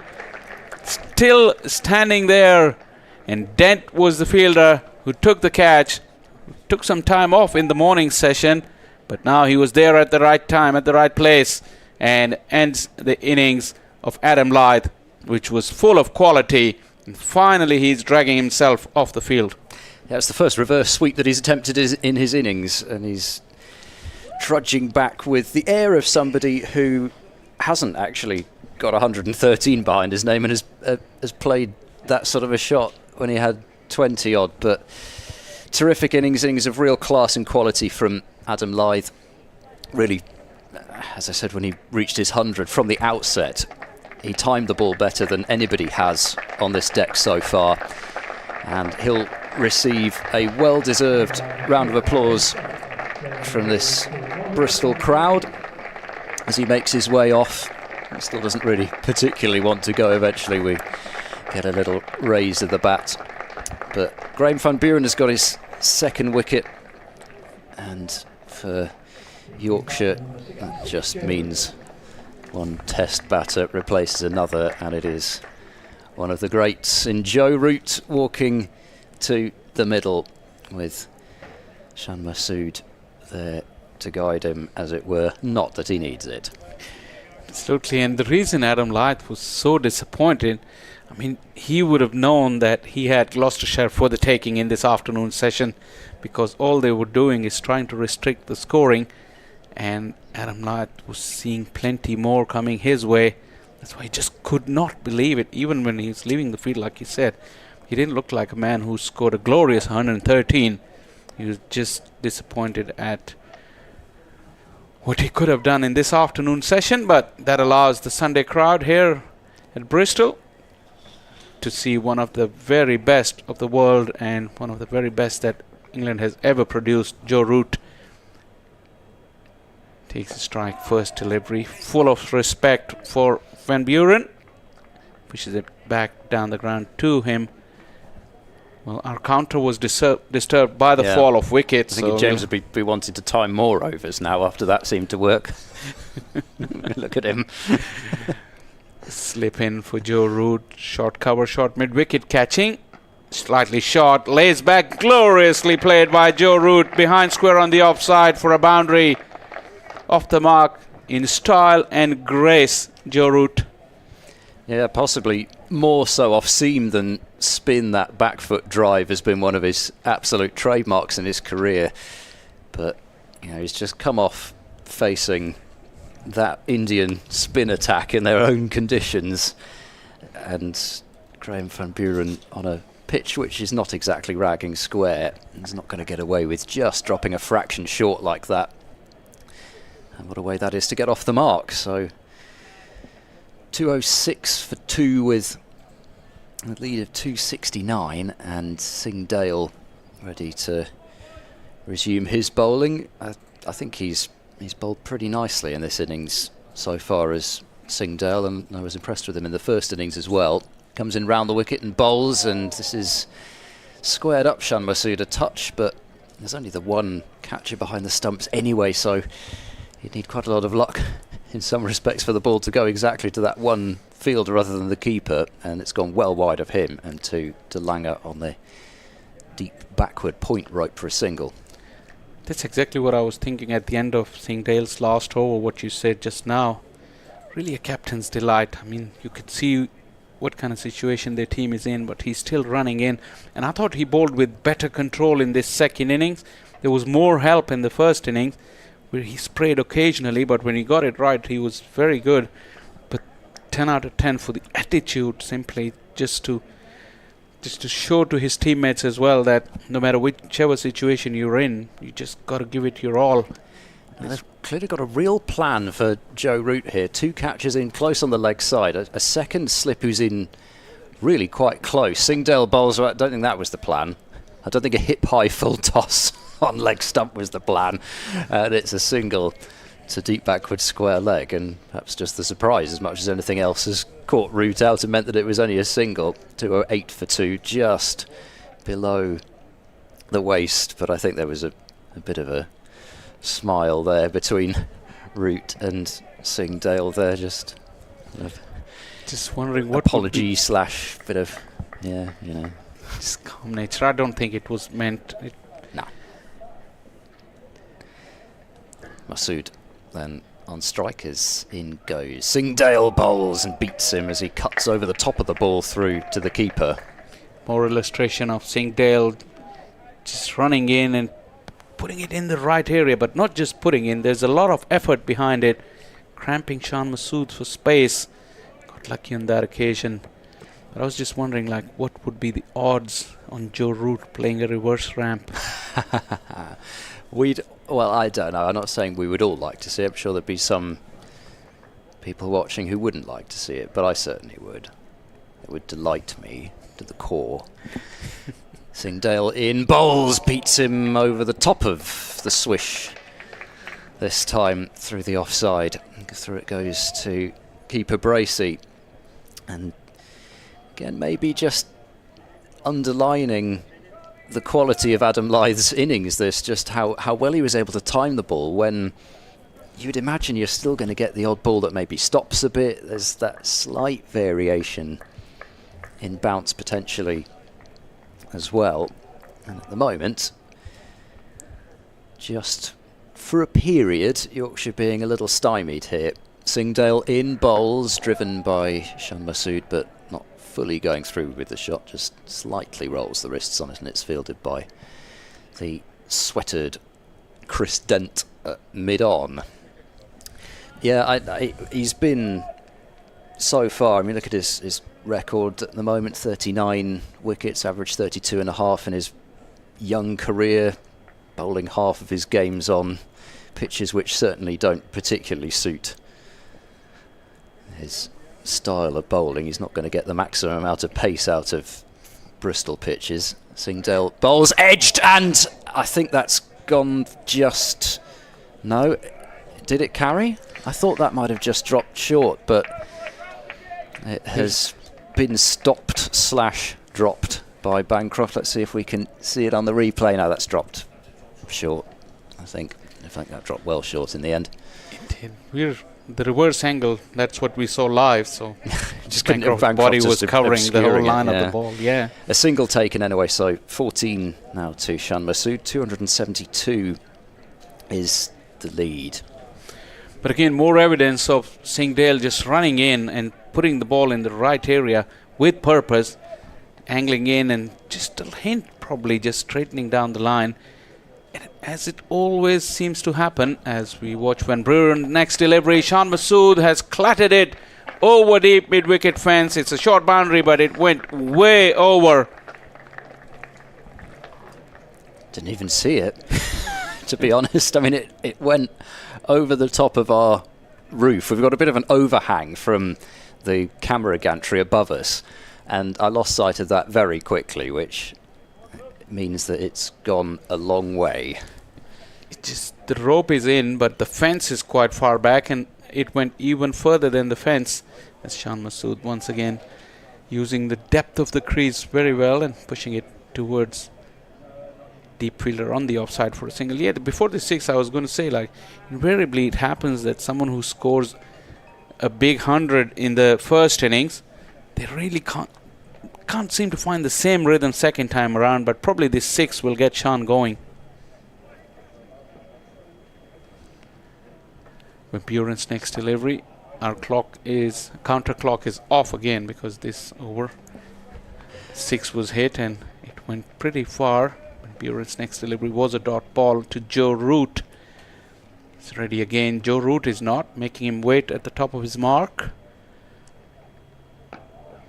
Still standing there. And Dent was the fielder who took the catch. Took some time off in the morning session, but now he was there at the right time, at the right place, and ends the innings of Adam Lyth, which was full of quality. And finally, he's dragging himself off the field. Yeah, it's the first reverse sweep that he's attempted in his innings, and he's trudging back with the air of somebody who hasn't actually got 113 behind his name and has played that sort of a shot when he had 20 odd. But terrific innings of real class and quality from Adam Lyth. Really, as I said, when he reached his 100 from the outset, he timed the ball better than anybody has on this deck so far, and he'll receive a well-deserved round of applause from this Bristol crowd as he makes his way off. He still doesn't really particularly want to go. Eventually we get a little raise of the bat, but Graham van Buren has got his second wicket, and for Yorkshire that just means one test batter replaces another, and it is one of the greats in Joe Root walking to the middle with Shan Masood there to guide him, as it were. Not that he needs it. Absolutely, and the reason Adam Lyth was so disappointed, I mean, he would have known that he had Gloucestershire for the taking in this afternoon session, because all they were doing is trying to restrict the scoring, and Adam Lyth was seeing plenty more coming his way. That's why he just could not believe it, even when he was leaving the field, like he said. He didn't look like a man who scored a glorious 113. He was just disappointed at what he could have done in this afternoon session, but that allows the Sunday crowd here at Bristol to see one of the very best of the world and one of the very best that England has ever produced. Joe Root takes a strike, first delivery, full of respect for Van Buren, pushes it back down the ground to him. Well, our counter was disturbed by the fall of Wickets. I think James would be wanting to time more overs now after that seemed to work. Look at him. Slip in for Joe Root. Short cover, short mid-wicket catching. Slightly short, lays back, gloriously played by Joe Root. Behind square on the offside for a boundary. Off the mark in style and grace, Joe Root. Yeah, possibly more so off seam than spin. That back foot drive has been one of his absolute trademarks in his career. But, you know, he's just come off facing that Indian spin attack in their own conditions. And Graham Van Buren on a pitch which is not exactly ragging square. He's not going to get away with just dropping a fraction short like that. And what a way that is to get off the mark. So 206 for 2 with a lead of 269, and Singh Dale ready to resume his bowling. I think he's bowled pretty nicely in this innings so far as Singh Dale, and I was impressed with him in the first innings as well. Comes in round the wicket and bowls, and this is squared up Shan Masood a touch, but there's only the one catcher behind the stumps anyway, so you'd need quite a lot of luck in some respects for the ball to go exactly to that one fielder rather than the keeper, and it's gone well wide of him and to Langer on the deep backward point right for a single. That's exactly what I was thinking at the end of Singh Dale's last over, what you said just now. Really a captain's delight. I mean, you could see what kind of situation their team is in, but he's still running in, and I thought he bowled with better control in this second innings. There was more help in the first innings where he sprayed occasionally, but when he got it right, he was very good. But 10 out of 10 for the attitude, simply just to show to his teammates as well that no matter whichever situation you're in, you just got to give it your all. And they've clearly got a real plan for Joe Root here. 2 catches in close on the leg side, a second slip who's in really quite close. Singh Dale bowls, I don't think that was the plan. I don't think a hip high full toss on leg stump was the plan, and it's a single to deep backward square leg, and perhaps just the surprise as much as anything else has caught Root out and meant that it was only a single. 208 for 2, just below the waist, but I think there was a bit of a smile there between Root and Singh Dale there, just wondering what apology slash bit of just calm nature. I don't think it was meant. No. Masood then on strikers, in goes Singh Dale, bowls and beats him as he cuts over the top of the ball through to the keeper. More illustration of Singh Dale just running in and putting it in the right area, but not just putting in, there's a lot of effort behind it, cramping Shan Masood for space. Got lucky on that occasion. But I was just wondering, like, what would be the odds on Joe Root playing a reverse ramp? Well, I don't know. I'm not saying we would all like to see it. I'm sure there'd be some people watching who wouldn't like to see it, but I certainly would. It would delight me to the core. Singh Dale in, bowls, beats him over the top of the swish. This time through the offside. Through it goes to keeper Bracey. And again, maybe just underlining the quality of Adam Lyth's innings, this, just how well he was able to time the ball when you'd imagine you're still going to get the odd ball that maybe stops a bit. There's that slight variation in bounce potentially as well. And at the moment, just for a period, Yorkshire being a little stymied here. Singh Dale in, bowls, driven by Shan Masood, but not fully going through with the shot, just slightly rolls the wrists on it, and it's fielded by the sweatered Chris Dent at mid-on. Yeah, he's been so far, I mean, look at his record at the moment, 39 wickets, average 32.5 in his young career, bowling half of his games on pitches which certainly don't particularly suit his style of bowling. He's not going to get the maximum amount of pace out of Bristol pitches. Singdale bowls edged, and I think that's gone just... No, did it carry? I thought that might have just dropped short, but it has been stopped / dropped by Bancroft. Let's see if we can see it on the replay. No, that's dropped short, I think. I think that dropped well short in the end. It did. We're the reverse angle. That's what we saw live. So just Bancroft's body was covering the whole line of the ball. Yeah. A single taken anyway. So 14 now to Shan Masood. 272 is the lead. But again, more evidence of Singdale just running in and putting the ball in the right area with purpose, angling in and just a hint, probably just straightening down the line. And as it always seems to happen, as we watch Van Buren, next delivery, Shan Masood has clattered it over deep mid-wicket fence. It's a short boundary, but it went way over. Didn't even see it, to be honest. I mean, it went over the top of our roof. We've got a bit of an overhang from the camera gantry above us, and I lost sight of that very quickly, which means that it's gone a long way. The rope is in, but the fence is quite far back, and it went even further than the fence, as Shan Masood once again using the depth of the crease very well and pushing it towards deep fielder on the offside for a single. Yeah, before the 6 I was going to say, like, invariably it happens that someone who scores a big 100 in the first innings, they really can't seem to find the same rhythm second time around, but probably this 6 will get Shan going. When Buren's next delivery, our counter clock is off again because this over 6 was hit and it went pretty far. When Buren's next delivery was a dot ball to Joe Root. He's ready again. Joe Root is not, making him wait at the top of his mark.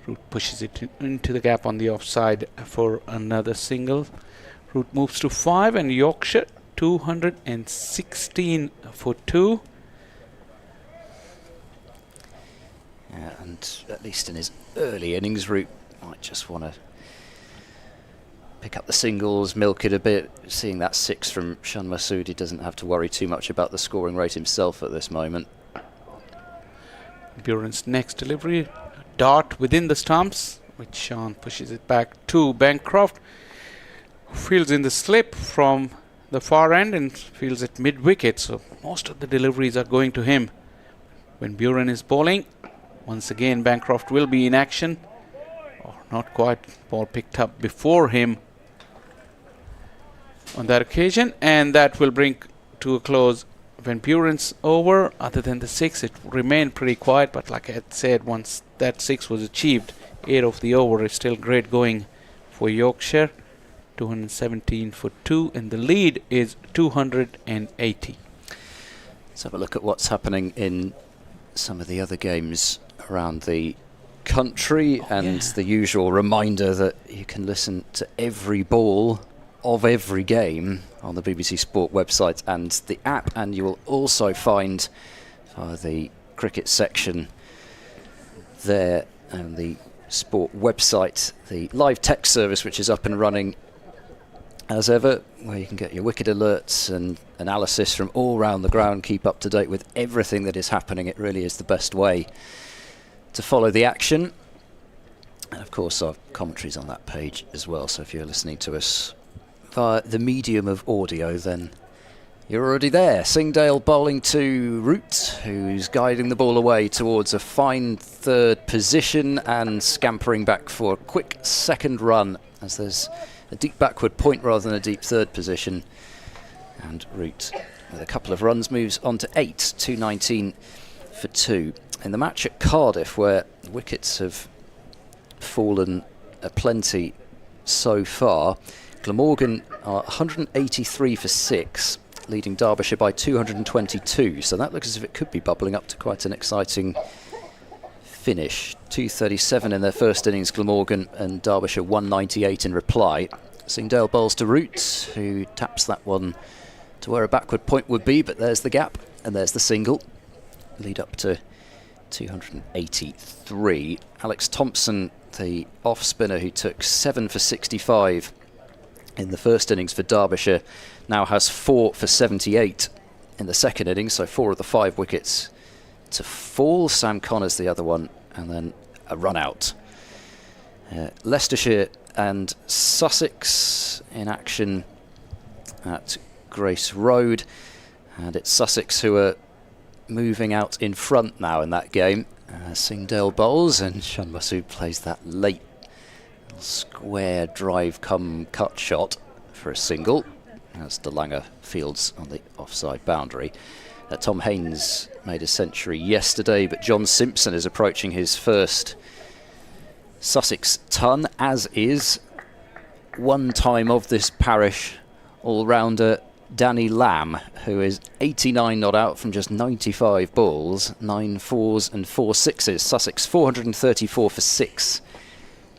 Root pushes it into the gap on the offside for another single. Root moves to 5 and Yorkshire 216 for 2. Yeah, and at least in his early innings, Root might just want to pick up the singles, milk it a bit. Seeing that 6 from Shan Masood, he doesn't have to worry too much about the scoring rate himself at this moment. Buren's next delivery, dart within the stumps, which Shan pushes it back to Bancroft, who fields in the slip from the far end and fields it mid-wicket, so most of the deliveries are going to him. When Buren is bowling, once again Bancroft will be in action. Or not quite, ball picked up before him on that occasion, and that will bring to a close Van Buren's over. Other than the 6, it remained pretty quiet, but like I had said, once that 6 was achieved, 8 of the over is still great going for Yorkshire. 217 for 2, and the lead is 280. Let's have a look at what's happening in some of the other games around the country, and the usual reminder that you can listen to every ball of every game on the BBC Sport website and the app, and you will also find the cricket section there and the Sport website the live text service, which is up and running as ever, where you can get your wicket alerts and analysis from all round the ground, keep up to date with everything that is happening. It really is the best way to follow the action. And of course our commentary's on that page as well, so if you're listening to us via the medium of audio, then you're already there. Singdale bowling to Root, who's guiding the ball away towards a fine third position and scampering back for a quick second run, as there's a deep backward point rather than a deep third position. And Root, with a couple of runs, moves on to 8, 219 for 2. In the match at Cardiff, where the wickets have fallen aplenty so far, Glamorgan are 183 for 6, leading Derbyshire by 222. So that looks as if it could be bubbling up to quite an exciting finish. 237 in their first innings, Glamorgan, and Derbyshire 198 in reply. Singdale bowls to Root, who taps that one to where a backward point would be, but there's the gap, and there's the single. Lead up to 283. Alex Thompson, the off-spinner who took 7 for 65 in the first innings for Derbyshire, now has 4 for 78 in the second innings, so 4 of the 5 wickets to fall. Sam Connors the other one, and then a run out. Leicestershire and Sussex in action at Grace Road, and it's Sussex who are moving out in front now in that game. Singdale bowls, and Shan Masood plays that late square drive come cut shot for a single as DeLange fields on the offside boundary. Tom Haynes made a century yesterday, but John Simpson is approaching his first Sussex ton, as is one time of this parish all-rounder Danny Lamb, who is 89 not out from just 95 balls, 9 fours and 4 sixes. Sussex 434 for 6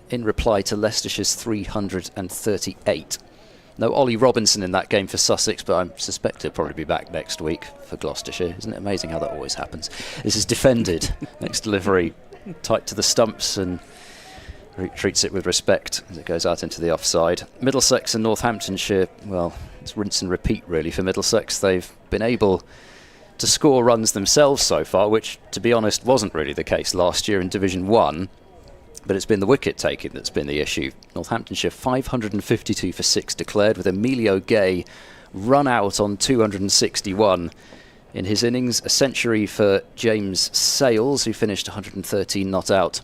in reply to Leicestershire's 338. No Ollie Robinson in that game for Sussex, but I suspect he'll probably be back next week for Gloucestershire. Isn't it amazing how that always happens? This is defended. Next delivery tight to the stumps, and treats it with respect as it goes out into the offside. Middlesex and Northamptonshire, well, it's rinse and repeat really for Middlesex. They've been able to score runs themselves so far, which, to be honest, wasn't really the case last year in Division 1. But it's been the wicket taking that's been the issue. Northamptonshire 552 for 6 declared, with Emilio Gay run out on 261 in his innings. A century for James Sales, who finished 113 not out.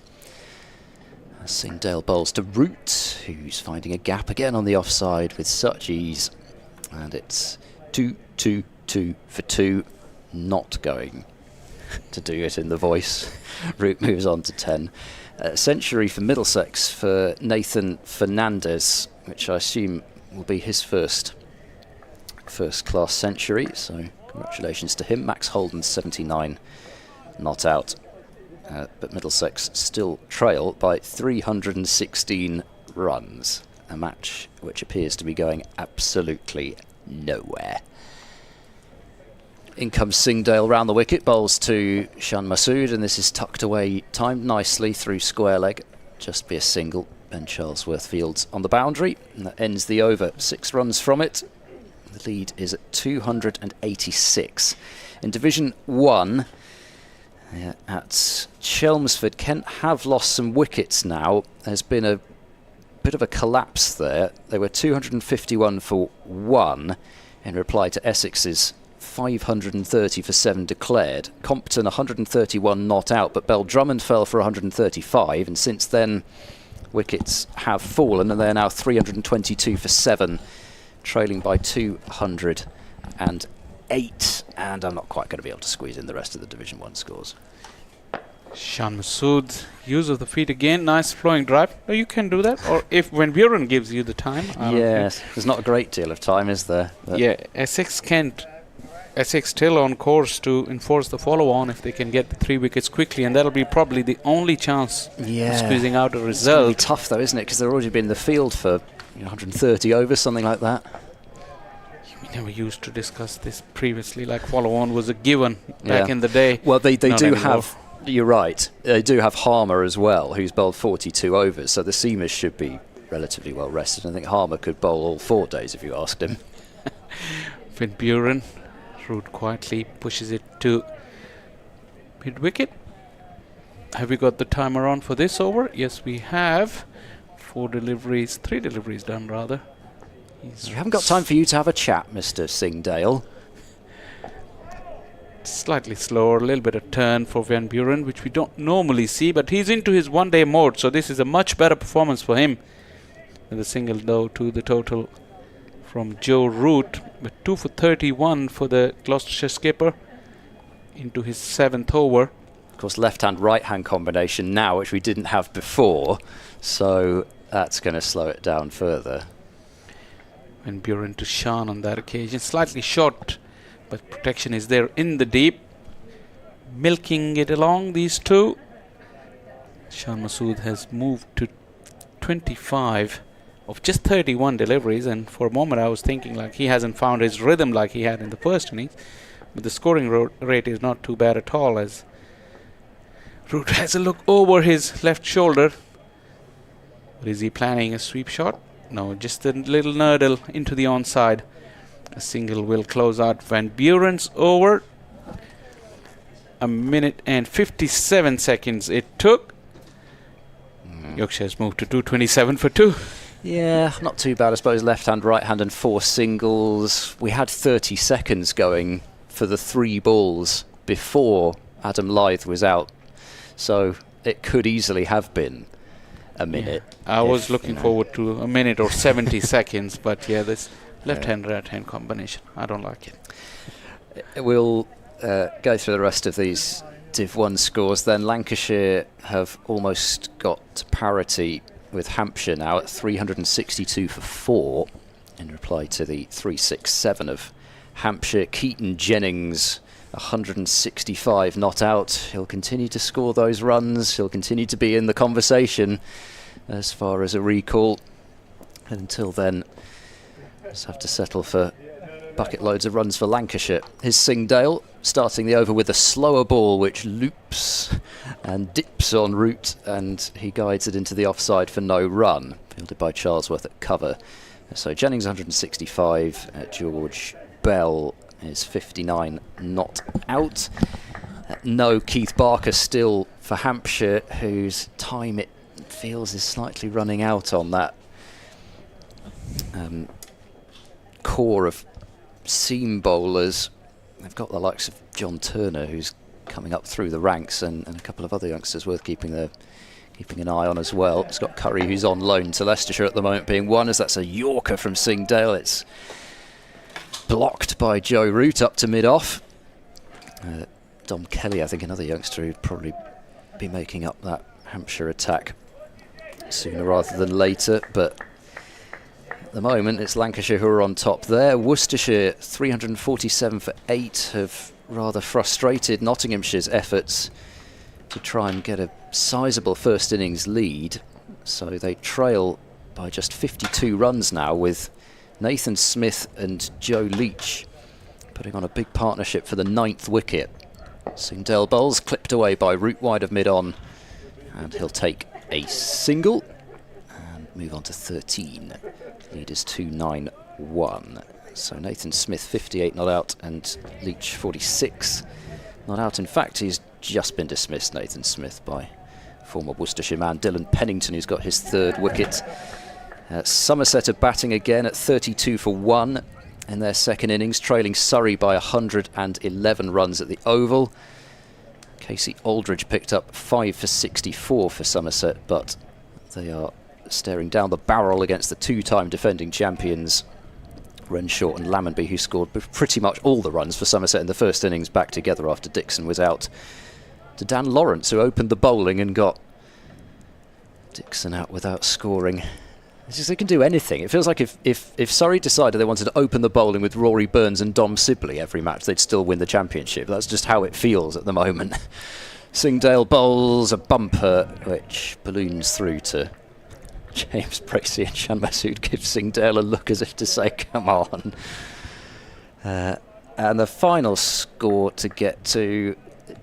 Singdale bowls to Root, who's finding a gap again on the offside with such ease. And it's 2-2-2 for 2, not going to do it in the voice. Root moves on to 10. Century for Middlesex for Nathan Fernandez, which I assume will be his first class century, so congratulations to him. Max Holden 79 not out, but Middlesex still trail by 316 runs, a match which appears to be going absolutely nowhere. In comes Singdale round the wicket, bowls to Shan Masood, and this is tucked away, timed nicely through square leg. Just be a single. Ben Charlesworth fields on the boundary, and that ends the over. 6 runs from it. The lead is at 286. In Division 1, at Chelmsford, Kent have lost some wickets now. There's been a bit of a collapse there. They were 251 for 1 in reply to Essex's 530 for 7 declared. Compton 131 not out, but Bell Drummond fell for 135, and since then wickets have fallen, and they're now 322 for 7, trailing by 208, and I'm not quite going to be able to squeeze in the rest of the Division 1 scores. Shan Masood, use of the feet again, nice flowing drive. Oh, you can do that, or if when Buren gives you the time. Yes, there's not a great deal of time, is there? But yeah, Essex still on course to enforce the follow-on if they can get the 3 wickets quickly, and that'll be probably the only chance of squeezing out a result. It's tough though, isn't it? Because they've already been in the field for 130 overs, something like that. We never used to discuss this previously, like follow-on was a given back in the day. Well, they do anymore. have, you're right, they do have Harmer as well, who's bowled 42 overs, so the seamers should be relatively well rested. I think Harmer could bowl all 4 days if you asked him. Finn Buren, Root quietly pushes it to mid-wicket. Have we got the timer on for this over? Yes, we have. 3 deliveries done rather. We haven't got time for you to have a chat, Mr. Singdale. Slightly slower, a little bit of turn for Van Buren, which we don't normally see, but he's into his one-day mode, so this is a much better performance for him. With a single though to the total from Joe Root, but 2 for 31 for the Gloucestershire skipper into his 7th over. Of course, left-hand, right-hand combination now, which we didn't have before, so that's going to slow it down further. And Buren to Shan on that occasion, slightly short, but protection is there in the deep. Milking it along, these two. Shan Masood has moved to 25 of just 31 deliveries, and for a moment I was thinking like he hasn't found his rhythm like he had in the first innings. But the scoring rate is not too bad at all, as Root has a look over his left shoulder. But is he planning a sweep shot? No, just a little nurdle into the onside. A single will close out Van Buren's over. 1 minute and 57 seconds it took. Yorkshire has moved to 227 for 2. Yeah, not too bad, I suppose. Left hand, right hand and 4 singles. We had 30 seconds going for the 3 balls before Adam Lyth was out. So it could easily have been a minute. Yeah. I was looking forward to a minute or 70 seconds, but yeah, this left-hand, right-hand combination, I don't like it. We'll go through the rest of these Div 1 scores then. Lancashire have almost got parity with Hampshire now at 362 for 4 in reply to the 367 of Hampshire. Keaton Jennings 165 not out. He'll continue to score those runs. He'll continue to be in the conversation as far as a recall. And until then, just have to settle for bucket loads of runs for Lancashire. Here's Singdale starting the over with a slower ball which loops and dips en route, and he guides it into the offside for no run. Fielded by Charlesworth at cover. So Jennings 165, George Bell is 59 not out. No Keith Barker still for Hampshire, whose time it feels is slightly running out on that core of seam bowlers. They've got the likes of John Turner, who's coming up through the ranks, and a couple of other youngsters worth keeping an eye on as well. Scott Curry, who's on loan to Leicestershire at the moment, being one, as that's a Yorker from Singdale. It's blocked by Joe Root up to mid-off. Dom Kelly, I think, another youngster who'd probably be making up that Hampshire attack sooner rather than later, but at the moment it's Lancashire who are on top there. Worcestershire 347 for 8 have rather frustrated Nottinghamshire's efforts to try and get a sizable first innings lead, so they trail by just 52 runs now, with Nathan Smith and Joe Leach putting on a big partnership for the 9th wicket. Singdale bowls clipped away by Root wide of mid-on, and he'll take a single and move on to 13. Lead is 291. So Nathan Smith 58 not out and Leach 46 not out. In fact, he's just been dismissed, Nathan Smith, by former Worcestershire man Dylan Pennington, who's got his 3rd wicket. Somerset are batting again at 32 for 1 in their second innings, trailing Surrey by 111 runs at the Oval. Casey Aldridge picked up 5 for 64 for Somerset, but they are staring down the barrel against the 2-time defending champions Renshaw and Lammonby, who scored pretty much all the runs for Somerset in the first innings, back together after Dixon was out, to Dan Lawrence, who opened the bowling and got Dixon out without scoring. It's just, they can do anything. It feels like if Surrey decided they wanted to open the bowling with Rory Burns and Dom Sibley every match, they'd still win the championship. That's just how it feels at the moment. Singdale bowls a bumper which balloons through to James Bracey, and Shan Masood gives Singdale a look as if to say, come on. And the final score to get to: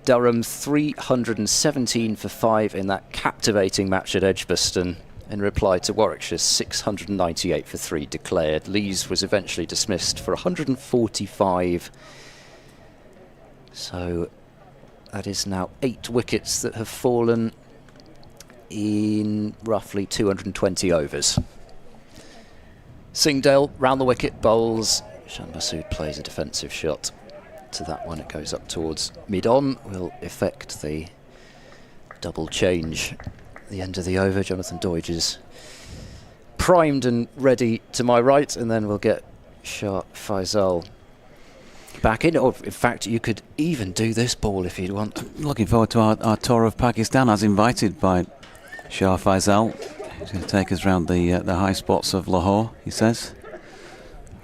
Durham 317 for 5 in that captivating match at Edgbaston, in reply to Warwickshire's 698 for 3 declared. Lees was eventually dismissed for 145. So that is now 8 wickets that have fallen in roughly 220 overs. Singdale round the wicket bowls. Shan Masood plays a defensive shot to that one. It goes up towards mid-on. Will effect the double change at the end of the over. Jonathan Doidge is primed and ready to my right, and then we'll get Shah Faisal back in. Or in fact, you could even do this ball if you'd want. Looking forward to our tour of Pakistan, as invited by Shah Faisal. He's going to take us round the high spots of Lahore, he says.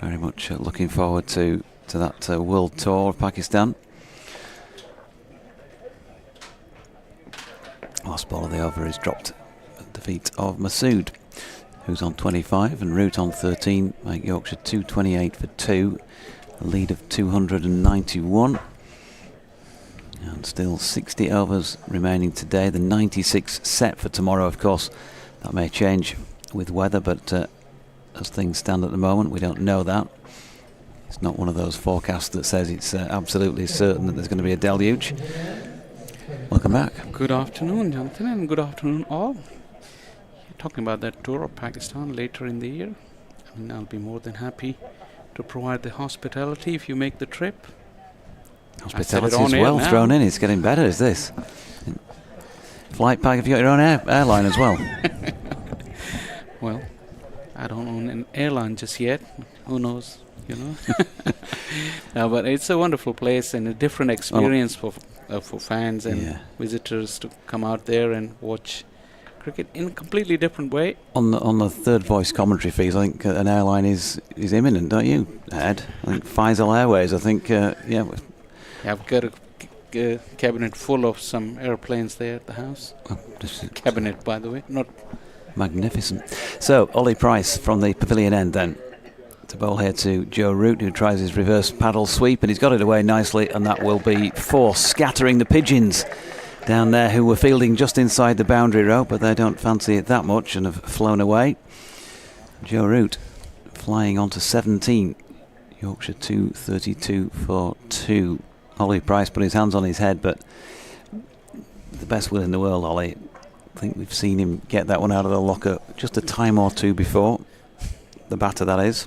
Very much looking forward to that world tour of Pakistan. Last ball of the over is dropped at the feet of Masood. who's on 25, and Root on 13, make Yorkshire 228 for 2, a lead of 291. And still 60 overs remaining today. The 96 set for tomorrow, of course. That may change with weather, but as things stand at the moment, we don't know that. It's not one of those forecasts that says it's absolutely certain that there's going to be a deluge. Welcome back. Good afternoon, Jonathan, and good afternoon all. You're talking about that tour of Pakistan later in the year. I mean, I'll be more than happy to provide the hospitality if you make the trip. Hospitality as well thrown in. It's getting better, is this? Flight pack, have you got your own airline as well? Well, I don't own an airline just yet. Who knows, you know? No, but it's a wonderful place and a different experience for fans and visitors to come out there and watch cricket in a completely different way. On the third voice commentary fees, I think an airline is imminent, don't you, Ed? I think Faisal Airways, I think, I've got a cabinet full of some airplanes there at the house. Cabinet, by the way, not magnificent. So, Ollie Price from the pavilion end then. To bowl here to Joe Root, who tries his reverse paddle sweep, and he's got it away nicely, and that will be 4, scattering the pigeons down there who were fielding just inside the boundary row, but they don't fancy it that much and have flown away. Joe Root flying on to 17. Yorkshire 232 for 2. Ollie Price put his hands on his head, but the best will in the world, Ollie. I think we've seen him get that one out of the locker just a time or two before. The batter, that is.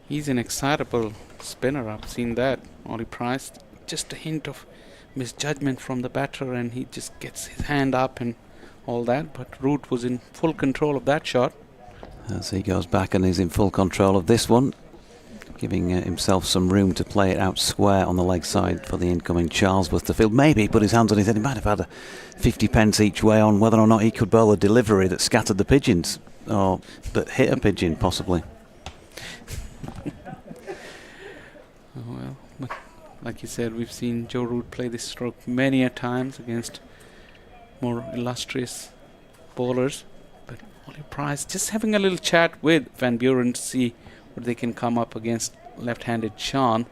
He's an excitable spinner. I've seen that. Ollie Price, just a hint of misjudgment from the batter, and he just gets his hand up and all that. But Root was in full control of that shot. As he goes back and is in full control of this one, giving himself some room to play it out square on the leg side for the incoming Charlesworth to field. Maybe he put his hands on his head. He might have had 50 pence each way on whether or not he could bowl a delivery that scattered the pigeons, or that hit a pigeon, possibly. Oh, well, but like you said, we've seen Joe Root play this stroke many a times against more illustrious bowlers. But Ollie Price just having a little chat with Van Buren to see what they can come up against left-handed Sean.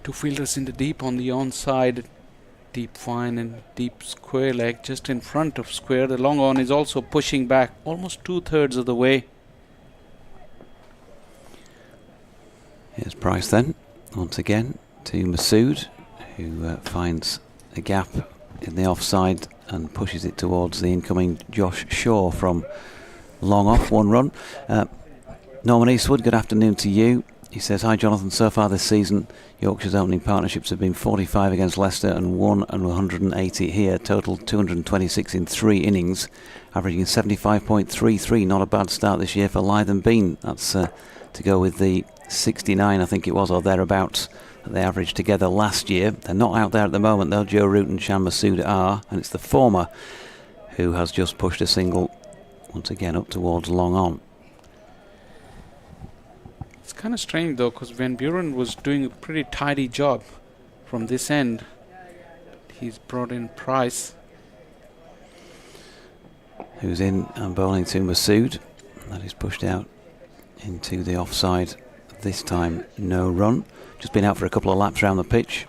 2 fielders in the deep on the onside, deep fine and deep square leg just in front of square. The long on is also pushing back almost 2/3 of the way. Here's Price then, once again, to Masood, who finds a gap in the offside and pushes it towards the incoming Josh Shaw from long off, 1 run. Norman Eastwood, good afternoon to you. He says, hi Jonathan, so far this season Yorkshire's opening partnerships have been 45 against Leicester and 1 and 180 here, total 226 in 3 innings, averaging 75.33, not a bad start this year for Lytham Bean. That's to go with the 69 I think it was, or thereabouts, that they averaged together last year. They're not out there at the moment though. Joe Root and Shan Masood are, and it's the former who has just pushed a single once again up towards long on. It's kind of strange though, because Van Buren was doing a pretty tidy job from this end. He's brought in Price, who's in and bowling to Masood. That is pushed out into the offside. This time no run. Just been out for a couple of laps around the pitch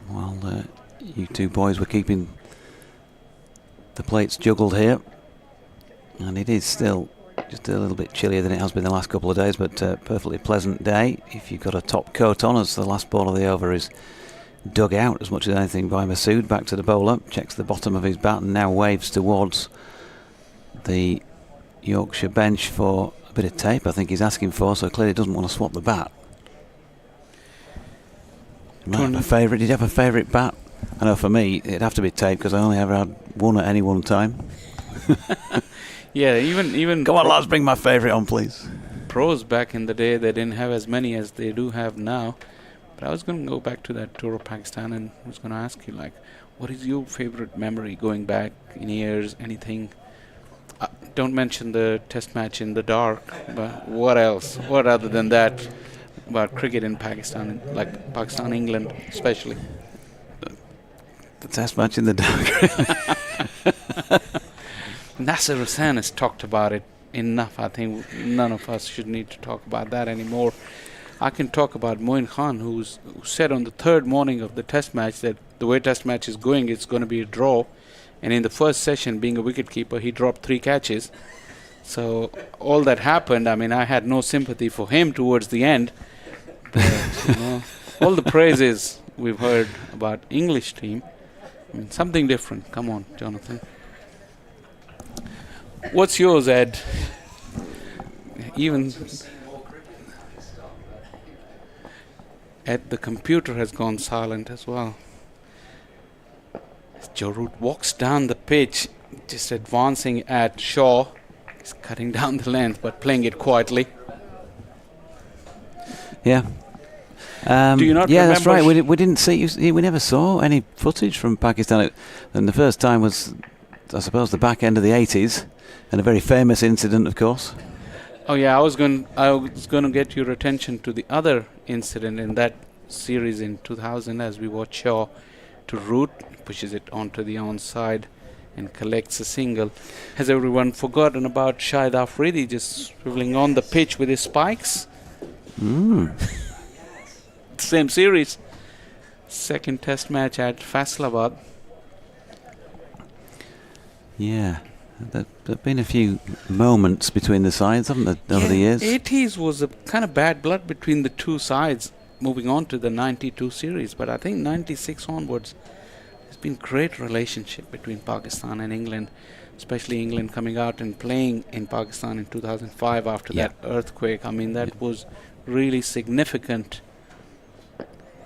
while you two boys were keeping the plates juggled here, and it is still just a little bit chillier than it has been the last couple of days, but perfectly pleasant day if you've got a top coat on, as the last ball of the over is dug out as much as anything by Masood. Back to the bowler, checks the bottom of his bat and now waves towards the Yorkshire bench for a bit of tape, I think he's asking for, so clearly doesn't want to swap the bat. Might have a favourite. Did you have a favourite bat? I know for me it'd have to be tape, because I only ever had one at any one time. Yeah, even come on lads, bring my favourite on please. Pros back in the day, they didn't have as many as they do have now. But I was going to go back to that tour of Pakistan and I was going to ask you, like, what is your favourite memory going back in years, anything? Don't mention the test match in the dark, but what else? What other than that about cricket in Pakistan, like Pakistan, England especially? The test match in the dark. Nasser Hussain has talked about it enough. I think none of us should need to talk about that anymore. I can talk about Moin Khan, who said on the third morning of the test match that the way test match is going, it's going to be a draw. And in the first session, being a wicket-keeper, he dropped 3 catches. So all that happened, I mean, I had no sympathy for him towards the end. But, all the praises we've heard about English team, I mean, something different. Come on, Jonathan. What's yours, Ed? Even Ed, the computer has gone silent as well. As Joe Root walks down the pitch, just advancing at Shaw. He's cutting down the length, but playing it quietly. Yeah. Do you not yeah, remember? that's right. We didn't see. We never saw any footage from Pakistan. And the first time was, I suppose, the back end of the 80s, and a very famous incident, of course. Oh yeah, I was going to get your attention to the other incident in that series in 2000, as we watch Shaw to Root, pushes it onto the onside and collects a single. Has everyone forgotten about Shahid Afridi just swiveling on the pitch with his spikes? Same series. Second test match at Faisalabad. Yeah. There have been a few moments between the sides, haven't there, over the years? 80s was a kind of bad blood between the two sides, moving on to the 92 series. But I think 96 onwards, there's been great relationship between Pakistan and England, especially England coming out and playing in Pakistan in 2005 after that earthquake. I mean, that was really significant.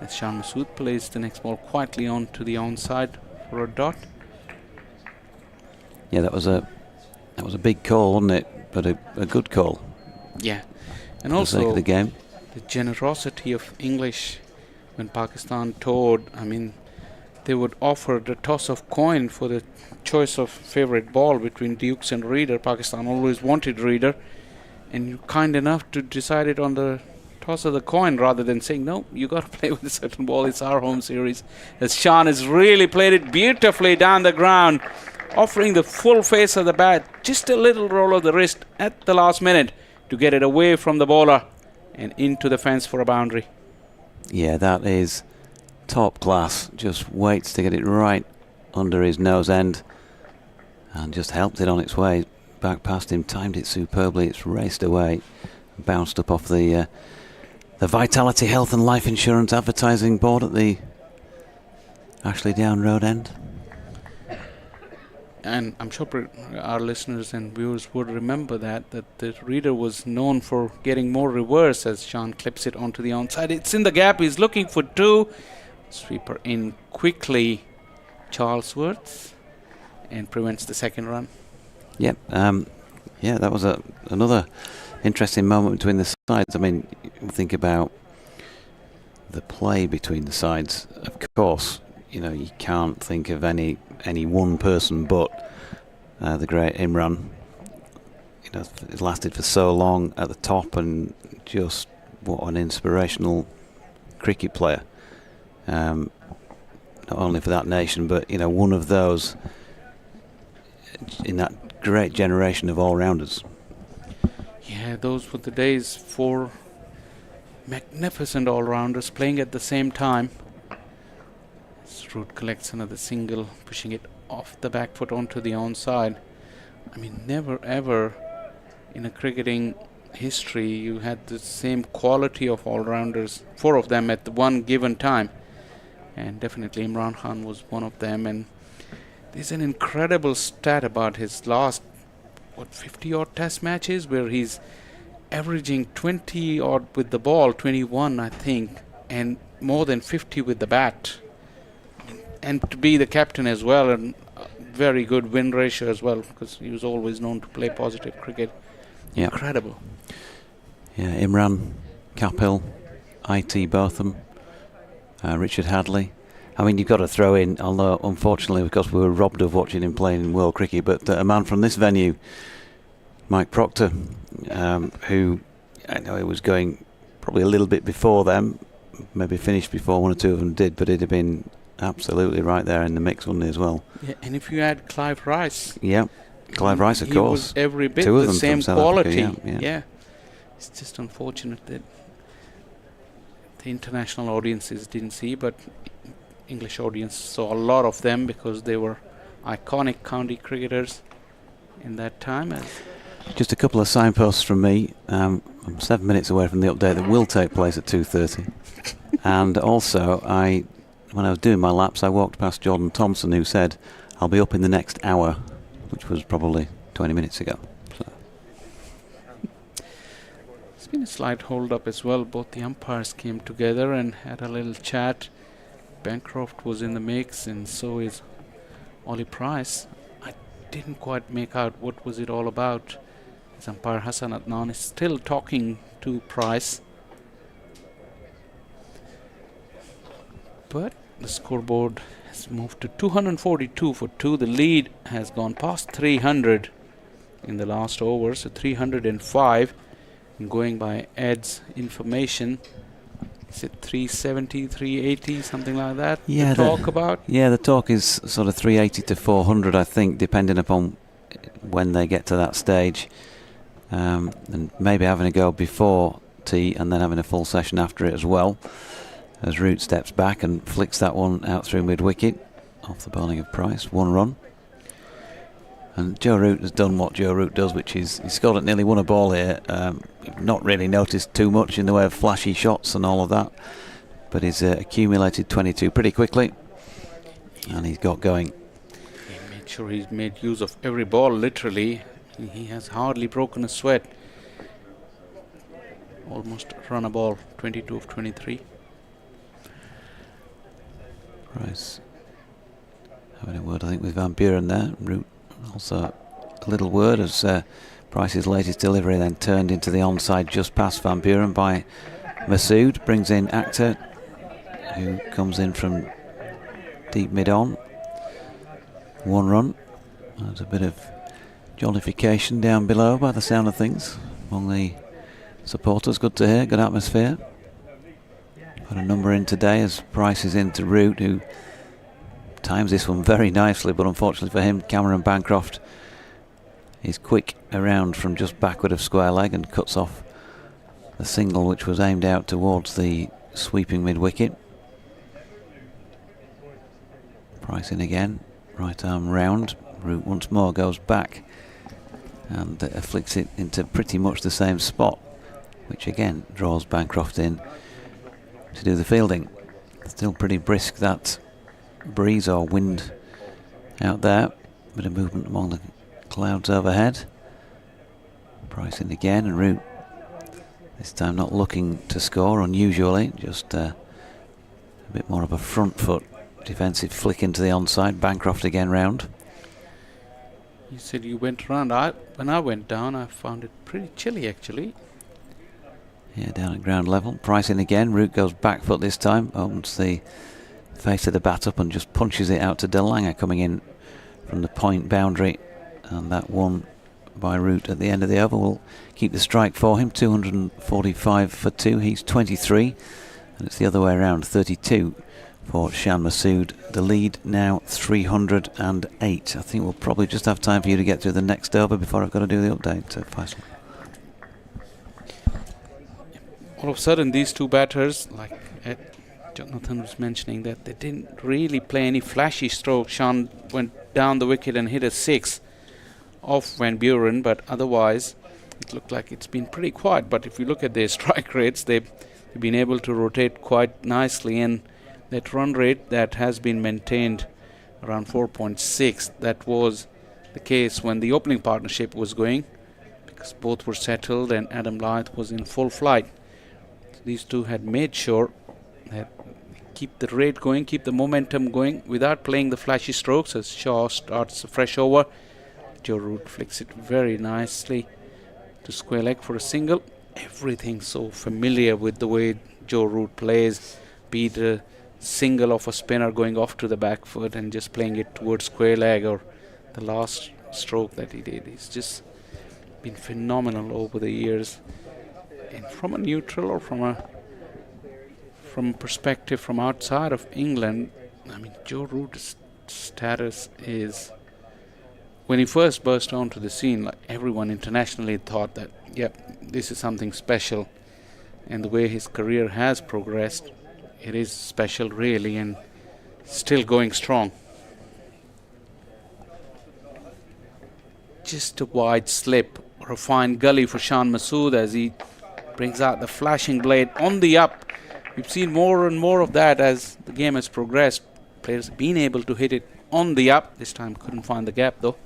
As Shan Masood plays the next ball quietly on to the onside for a dot. Yeah, that was a big call, wasn't it? But a good call. Yeah, and for also the sake of the game. The generosity of English when Pakistan toured. I mean, they would offer the toss of coin for the choice of favorite ball between Dukes and Reader. Pakistan always wanted Reader, and you're kind enough to decide it on the toss of the coin rather than saying, no, you got to play with a certain ball. It's our home series. As Shan has really played it beautifully down the ground, offering the full face of the bat, just a little roll of the wrist at the last minute to get it away from the bowler and into the fence for a boundary. Yeah, that is top class. Just waits to get it right under his nose end and just helped it on its way back past him, timed it superbly. It's raced away, bounced up off the Vitality Health and Life Insurance advertising board at the Ashley Down Road end. And I'm sure our listeners and viewers would remember that the Reader was known for getting more reverse as Sean clips it onto the onside. It's in the gap. He's looking for 2. Sweeper in quickly. Charlesworth, and prevents the second run. Yep. Yeah, that was another interesting moment between the sides. I mean, think about the play between the sides. Of course, you know, you can't think of any one person but the great Imran. You know, it lasted for so long at the top, and just what an inspirational cricket player. Not only for that nation, but, you know, one of those in that great generation of all-rounders. Yeah, those were the days for magnificent all-rounders playing at the same time. Root collects another single, pushing it off the back foot onto the onside. I mean, never ever in a cricketing history you had the same quality of all-rounders, 4 of them at the one given time. And definitely Imran Khan was one of them. And there's an incredible stat about his last, 50-odd test matches, where he's averaging 20-odd with the ball, 21 I think, and more than 50 with the bat. And to be the captain as well, and very good win ratio as well, because he was always known to play positive cricket. Yep. Incredible. Yeah, Imran, Kapil, IT Botham, Richard Hadley. I mean, you've got to throw in, although unfortunately, because we were robbed of watching him playing in world cricket, but a man from this venue, Mike Proctor, who I know he was going probably a little bit before them, maybe finished before one or two of them did, but it'd have been absolutely right there in the mix, wouldn't he, as well? Yeah, and if you add Clive Rice, yeah, Clive Rice, of he course. was every bit Two of the them same from South quality. Africa, yeah. It's just unfortunate that the international audiences didn't see, but English audience saw a lot of them because they were iconic county cricketers in that time. Just a couple of signposts from me. I'm 7 minutes away from the update that will take place at 2:30. And also, when I was doing my laps, I walked past Jordan Thompson, who said, "I'll be up in the next hour," which was probably 20 minutes ago. So. It's been a slight hold-up as well. Both the umpires came together and had a little chat. Bancroft was in the mix, and so is Ollie Price. I didn't quite make out what was it all about. His umpire Hassan Adnan is still talking to Price. But the scoreboard has moved to 242 for 2. The lead has gone past 300 in the last over, so 305. And going by Ed's information, is it 370, 380, something like that? Yeah, the talk about? Yeah, the talk is sort of 380 to 400, I think, depending upon when they get to that stage. And maybe having a go before tea and then having a full session after it as well. As Root steps back and flicks that one out through mid-wicket off the bowling of Price. 1 run. And Joe Root has done what Joe Root does, which is he's scored at nearly 1 a ball here. Not really noticed too much in the way of flashy shots and all of that. But he's accumulated 22 pretty quickly. And he's got going. He made sure he's made use of every ball, literally. He has hardly broken a sweat. Almost run a ball, 22 of 23. Price having a word, I think, with Van Buren there. Root also a little word as Price's latest delivery then turned into the onside just past Van Buren by Masood. Brings in Akhtar, who comes in from deep mid-on. 1 run. There's a bit of jollification down below by the sound of things among the supporters. Good to hear, good atmosphere. Got a number in today as Price is into Root, who times this one very nicely, but unfortunately for him, Cameron Bancroft is quick around from just backward of square leg and cuts off the single which was aimed out towards the sweeping mid-wicket. Price in again, right arm round. Root once more goes back and flicks it into pretty much the same spot, which again draws Bancroft in to do the fielding. Still pretty brisk, that breeze or wind out there. Bit of movement among the clouds overhead. Price in again, and Root this time not looking to score unusually, just a bit more of a front foot defensive flick into the onside. Bancroft again round. You said you went round. When I went down, I found it pretty chilly actually. Yeah, down at ground level. Price in again. Root goes back foot this time. Opens the face of the bat up and just punches it out to De Lange coming in from the point boundary. And that one by Root at the end of the over will keep the strike for him. 245 for 2. He's 23. And it's the other way around. 32 for Shan Masood. The lead now 308. I think we'll probably just have time for you to get through the next over before I've got to do the update, Faisal. All of a sudden, these two batters, like Jonathan was mentioning, that they didn't really play any flashy strokes. Sean went down the wicket and hit a 6 off Van Buren, but otherwise it looked like it's been pretty quiet. But if you look at their strike rates, they've been able to rotate quite nicely, and that run rate that has been maintained around 4.6. That was the case when the opening partnership was going, because both were settled and Adam Lyth was in full flight. These two had made sure that keep the rate going, keep the momentum going without playing the flashy strokes. As Shaw starts a fresh over, Joe Root flicks it very nicely to square leg for a single. Everything so familiar with the way Joe Root plays, be it a single of a spinner going off to the back foot and just playing it towards square leg, or the last stroke that he did. He's just been phenomenal over the years. And from a neutral or from a perspective from outside of England, I mean, Joe Root's status is when he first burst onto the scene, like everyone internationally thought that, yep, this is something special. And the way his career has progressed, it is special really, and still going strong. Just a wide slip or a fine gully for Shan Masood as he brings out the flashing blade on the up. We've seen more and more of that as the game has progressed. Players have been able to hit it on the up. This time couldn't find the gap though.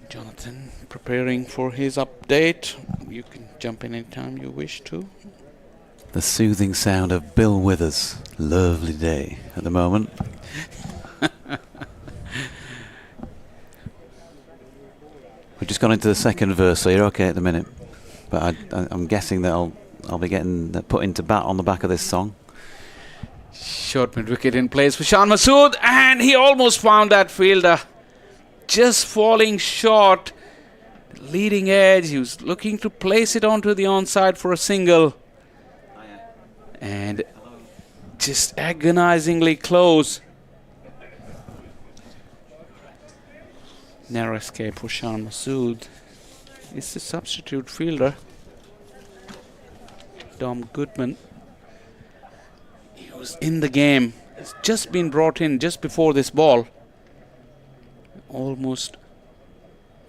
Jonathan preparing for his update. You can jump in anytime you wish to. The soothing sound of Bill Withers. Lovely day at the moment. We've just gone into the second verse, so you're okay at the minute. But I'm guessing that I'll be getting put into bat on the back of this song. Short mid wicket in place for Shan Masood, and he almost found that fielder. Just falling short. Leading edge, he was looking to place it onto the onside for a single. And just agonizingly close. Narrow escape for Shan Masood. It's the substitute fielder, Dom Goodman. He was in the game. He's just been brought in just before this ball. Almost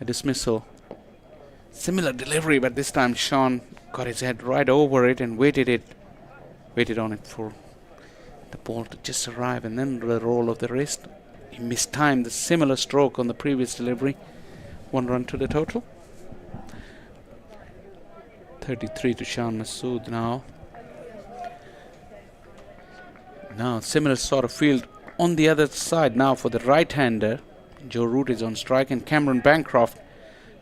a dismissal. Similar delivery, but this time Sean got his head right over it and waited on it for the ball to just arrive, and then the roll of the wrist. He mistimed the similar stroke on the previous delivery. 1 run to the total. 33 to Shan Masood now. Now similar sort of field on the other side now for the right-hander. Joe Root is on strike, and Cameron Bancroft,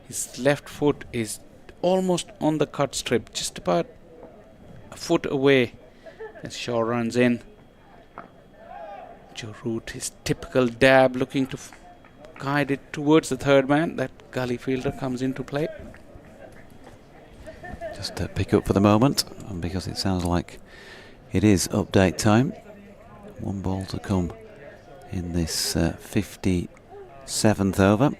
his left foot is almost on the cut strip, just about a foot away as Shaw runs in. Joe Root, his typical dab, looking to guide it towards the third man. That gully fielder comes into play. Just to pick up for the moment, and because it sounds like it is update time. 1 ball to come in this 57th over.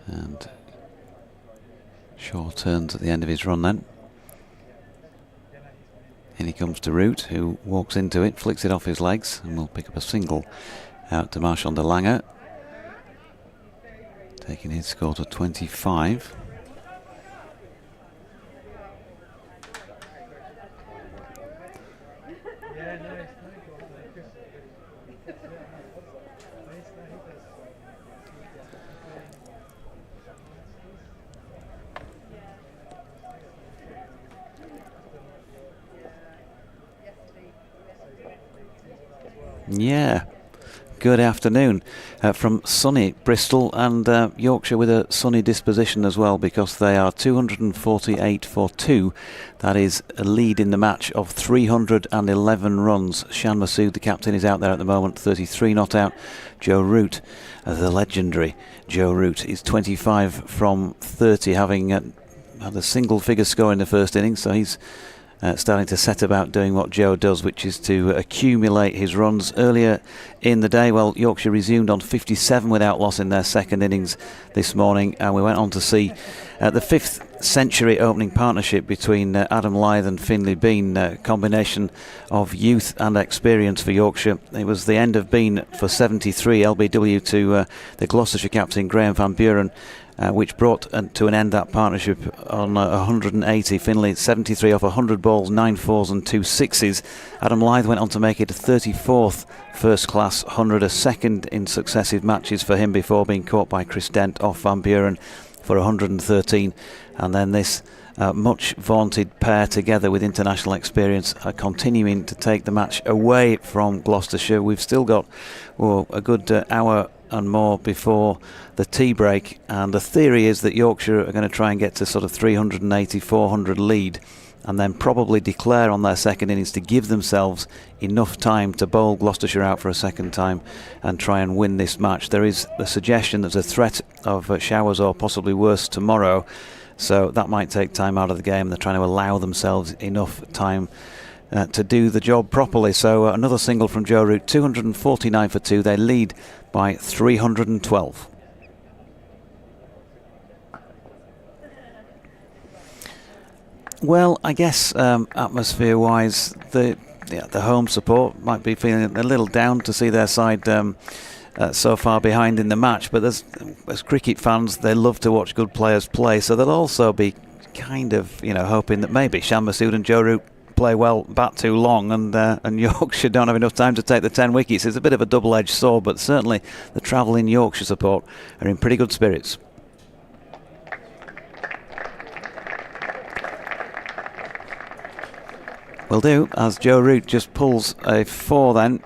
And Shaw turns at the end of his run then. In he comes to Root, who walks into it, flicks it off his legs, and will pick up a single out to Marshall de Lange, taking his score to 25. Yeah, good afternoon from sunny Bristol, and Yorkshire with a sunny disposition as well, because they are 248 for 2. That is a lead in the match of 311 runs. Shan Masood, the captain, is out there at the moment, 33 not out. Joe Root, the legendary Joe Root, is 25 from 30, having had a single figure score in the first innings, so he's starting to set about doing what Joe does, which is to accumulate his runs. Earlier in the day, well, Yorkshire resumed on 57 without loss in their second innings this morning, and we went on to see the 5th century opening partnership between Adam Lyth and Finlay Bean, a combination of youth and experience for Yorkshire. It was the end of Bean for 73 LBW to the Gloucestershire captain Graham Van Buren, which brought to an end that partnership on 180. Finlay 73 off 100 balls, 9 fours and 2 sixes. Adam Lyth went on to make it a 34th first class 100, a second in successive matches for him before being caught by Chris Dent off Van Buren for 113. And then this much vaunted pair together with international experience are continuing to take the match away from Gloucestershire. We've still got a good hour and more before the tea break, and the theory is that Yorkshire are going to try and get to sort of 380, 400 lead, and then probably declare on their second innings to give themselves enough time to bowl Gloucestershire out for a second time and try and win this match. There is a suggestion there's a threat of showers or possibly worse tomorrow, so that might take time out of the game. They're trying to allow themselves enough time to do the job properly. So another single from Joe Root, 249 for 2. They lead by 312. Well, I guess atmosphere-wise, the home support might be feeling a little down to see their side so far behind in the match. But as cricket fans, they love to watch good players play, so they'll also be kind of, hoping that maybe Shan Masood and Joe Root play well, bat too long, and Yorkshire don't have enough time to take the 10 wickets. It's a bit of a double-edged sword, but certainly the travelling Yorkshire support are in pretty good spirits. Will do, as Joe Root just pulls a 4 then,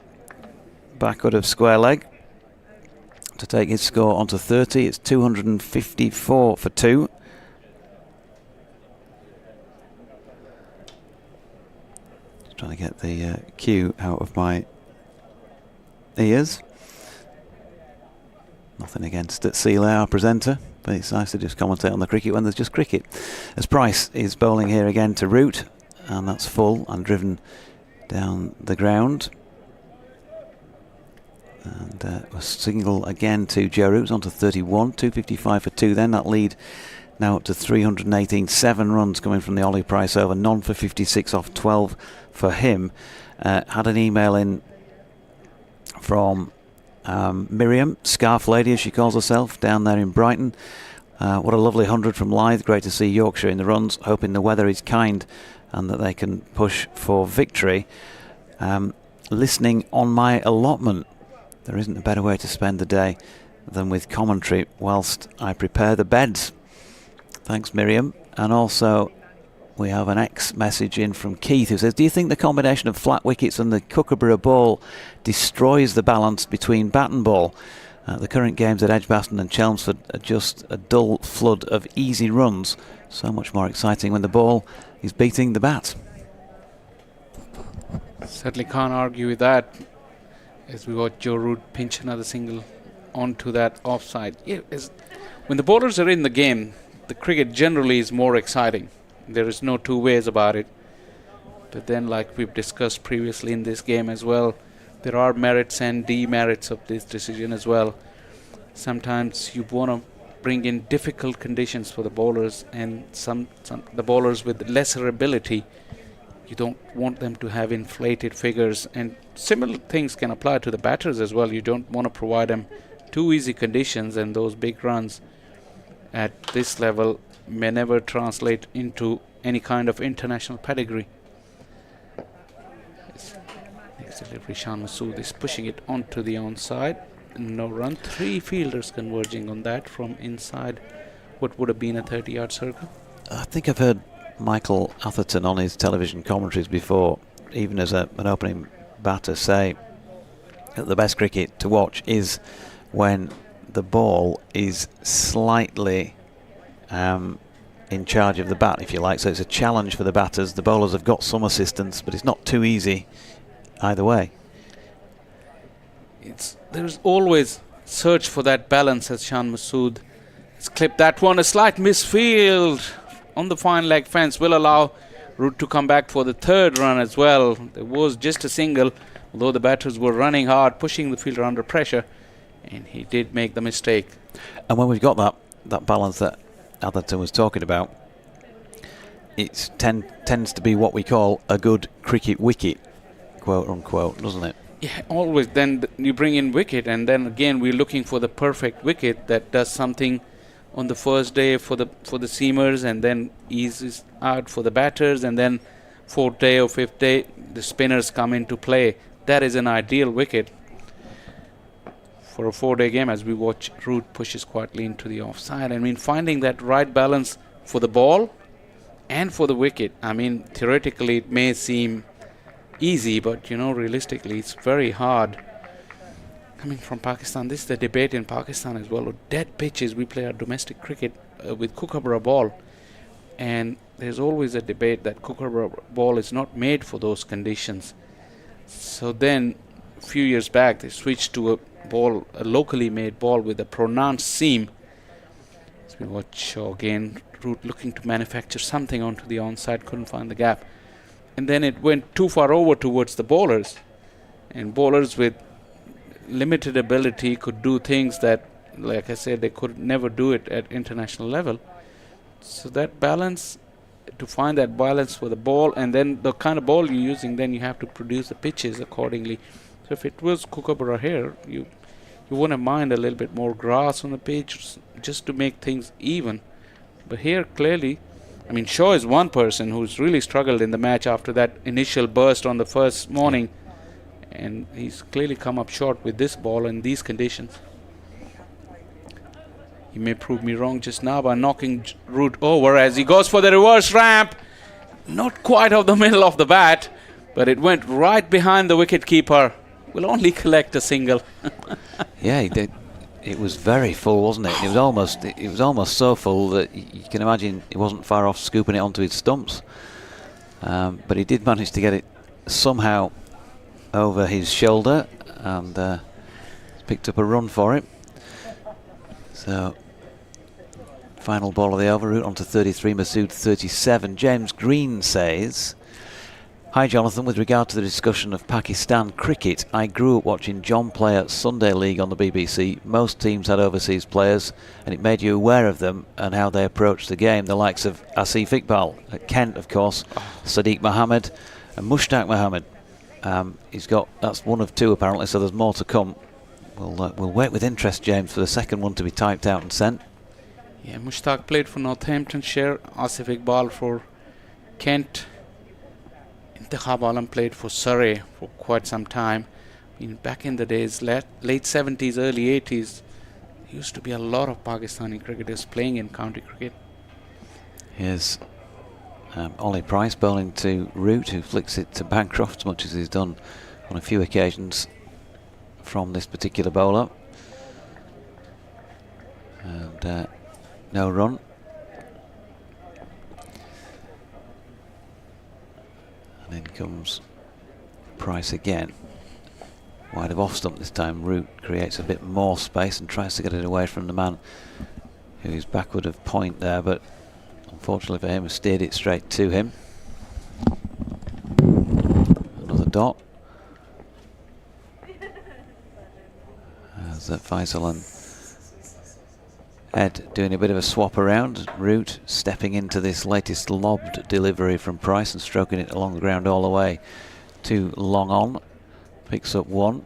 backward of square leg, to take his score onto 30. It's 254 for 2. Just trying to get the cue out of my ears. Nothing against Seeley, our presenter, but it's nice to just commentate on the cricket when there's just cricket. As Price is bowling here again to Root, and that's full and driven down the ground. And a single again to Joe Root onto 31, 255 for 2 then. That lead now up to 318, 7 runs coming from the Ollie Price over, none for 56 off 12 for him. Had an email in from Miriam, Scarf Lady as she calls herself, down there in Brighton. What a lovely 100 from Lythe. Great to see Yorkshire in the runs, hoping the weather is kind and that they can push for victory. Listening on my allotment. There isn't a better way to spend the day than with commentary whilst I prepare the beds. Thanks, Miriam. And also we have an message in from Keith who says, do you think the combination of flat wickets and the Kookaburra ball destroys the balance between bat and ball? The current games at Edgbaston and Chelmsford are just a dull flood of easy runs. So much more exciting when the ball is beating the bat. Certainly can't argue with that. As we got Joe Root pinch another single onto that offside. When the bowlers are in the game, the cricket generally is more exciting. There is no two ways about it. But then, like we've discussed previously in this game as well, there are merits and demerits of this decision as well. Sometimes you want to bring in difficult conditions for the bowlers, and some the bowlers with lesser ability, you don't want them to have inflated figures, and similar things can apply to the batters as well. You don't want to provide them too easy conditions, and those big runs at this level may never translate into any kind of international pedigree. Next delivery, Shan Masood is pushing it onto the onside. No run. 3 fielders converging on that from inside what would have been a 30-yard circle. I think I've heard Michael Atherton on his television commentaries before, even as an opening batter, say that the best cricket to watch is when the ball is slightly in charge of the bat, if you like. So it's a challenge for the batters. The bowlers have got some assistance, but it's not too easy either way. There's always search for that balance, as Shan Masood has clipped that one. A slight misfield on the fine leg fence will allow Root to come back for the 3rd run as well. There was just a single, although the batters were running hard, pushing the fielder under pressure, and he did make the mistake. And when we've got that balance that Atherton was talking about, it tends to be what we call a good cricket wicket, quote unquote, doesn't it? Yeah, always. Then you bring in Wicket, and then again we're looking for the perfect wicket that does something on the first day for the seamers, and then eases out for the batters, and then 4th day or 5th day the spinners come into play. That is an ideal wicket for a 4-day game, as we watch Root pushes quietly into the offside. I mean, finding that right balance for the ball and for the wicket. I mean, theoretically it may seem easy, but realistically it's very hard. Coming from Pakistan, this is the debate in Pakistan as well. Dead pitches, we play our domestic cricket with Kookaburra ball, and there's always a debate that Kookaburra ball is not made for those conditions. So then a few years back they switched to a locally made ball with a pronounced seam. As we watch again, Root looking to manufacture something onto the onside, couldn't find the gap. and then it went too far over towards the bowlers. And bowlers with limited ability could do things that, like I said, they could never do it at international level. So that balance, to find that balance for the ball, and then the kind of ball you're using, then you have to produce the pitches accordingly. So if it was Kookaburra here, you wouldn't mind a little bit more grass on the pitch just to make things even. But here, clearly, I mean, Shaw is one person who's really struggled in the match after that initial burst on the first morning. And he's clearly come up short with this ball in these conditions. He may prove me wrong just now by knocking Root over as he goes for the reverse ramp. Not quite off the middle of the bat, but it went right behind the wicket keeper. Will only collect a single. Yeah, he did. It was very full, wasn't it? It was almost so full that you can imagine he wasn't far off scooping it onto his stumps. But he did manage to get it somehow over his shoulder and picked up a run for it. So final ball of the over, Root onto 33, Masood 37. James Green says, "Hi Jonathan, with regard to the discussion of Pakistan cricket, I grew up watching John play at Sunday League on the BBC. Most teams had overseas players and it made you aware of them and how they approached the game. The likes of Asif Iqbal at Kent, of course, Sadiq Mohammed and Mushtaq Mohammed. That's one of two apparently, so there's more to come. We'll wait with interest, James, for the second one to be typed out and sent." Yeah, Mushtaq played for Northamptonshire, Asif Iqbal for Kent. Intikhab Alam played for Surrey for quite some time. I mean, back in the days, late 70s, early 80s, there used to be a lot of Pakistani cricketers playing in county cricket. Here's Ollie Price bowling to Root, who flicks it to Bancroft, much as he's done on a few occasions from this particular bowler. And no run. And in comes Price again. Wide of off stump this time. Root creates a bit more space and tries to get it away from the man who is backward of point there, but unfortunately for him, has steered it straight to him. Another dot. As Faisal and Ed doing a bit of a swap around. Root stepping into this latest lobbed delivery from Price and stroking it along the ground all the way to long on. Picks up one.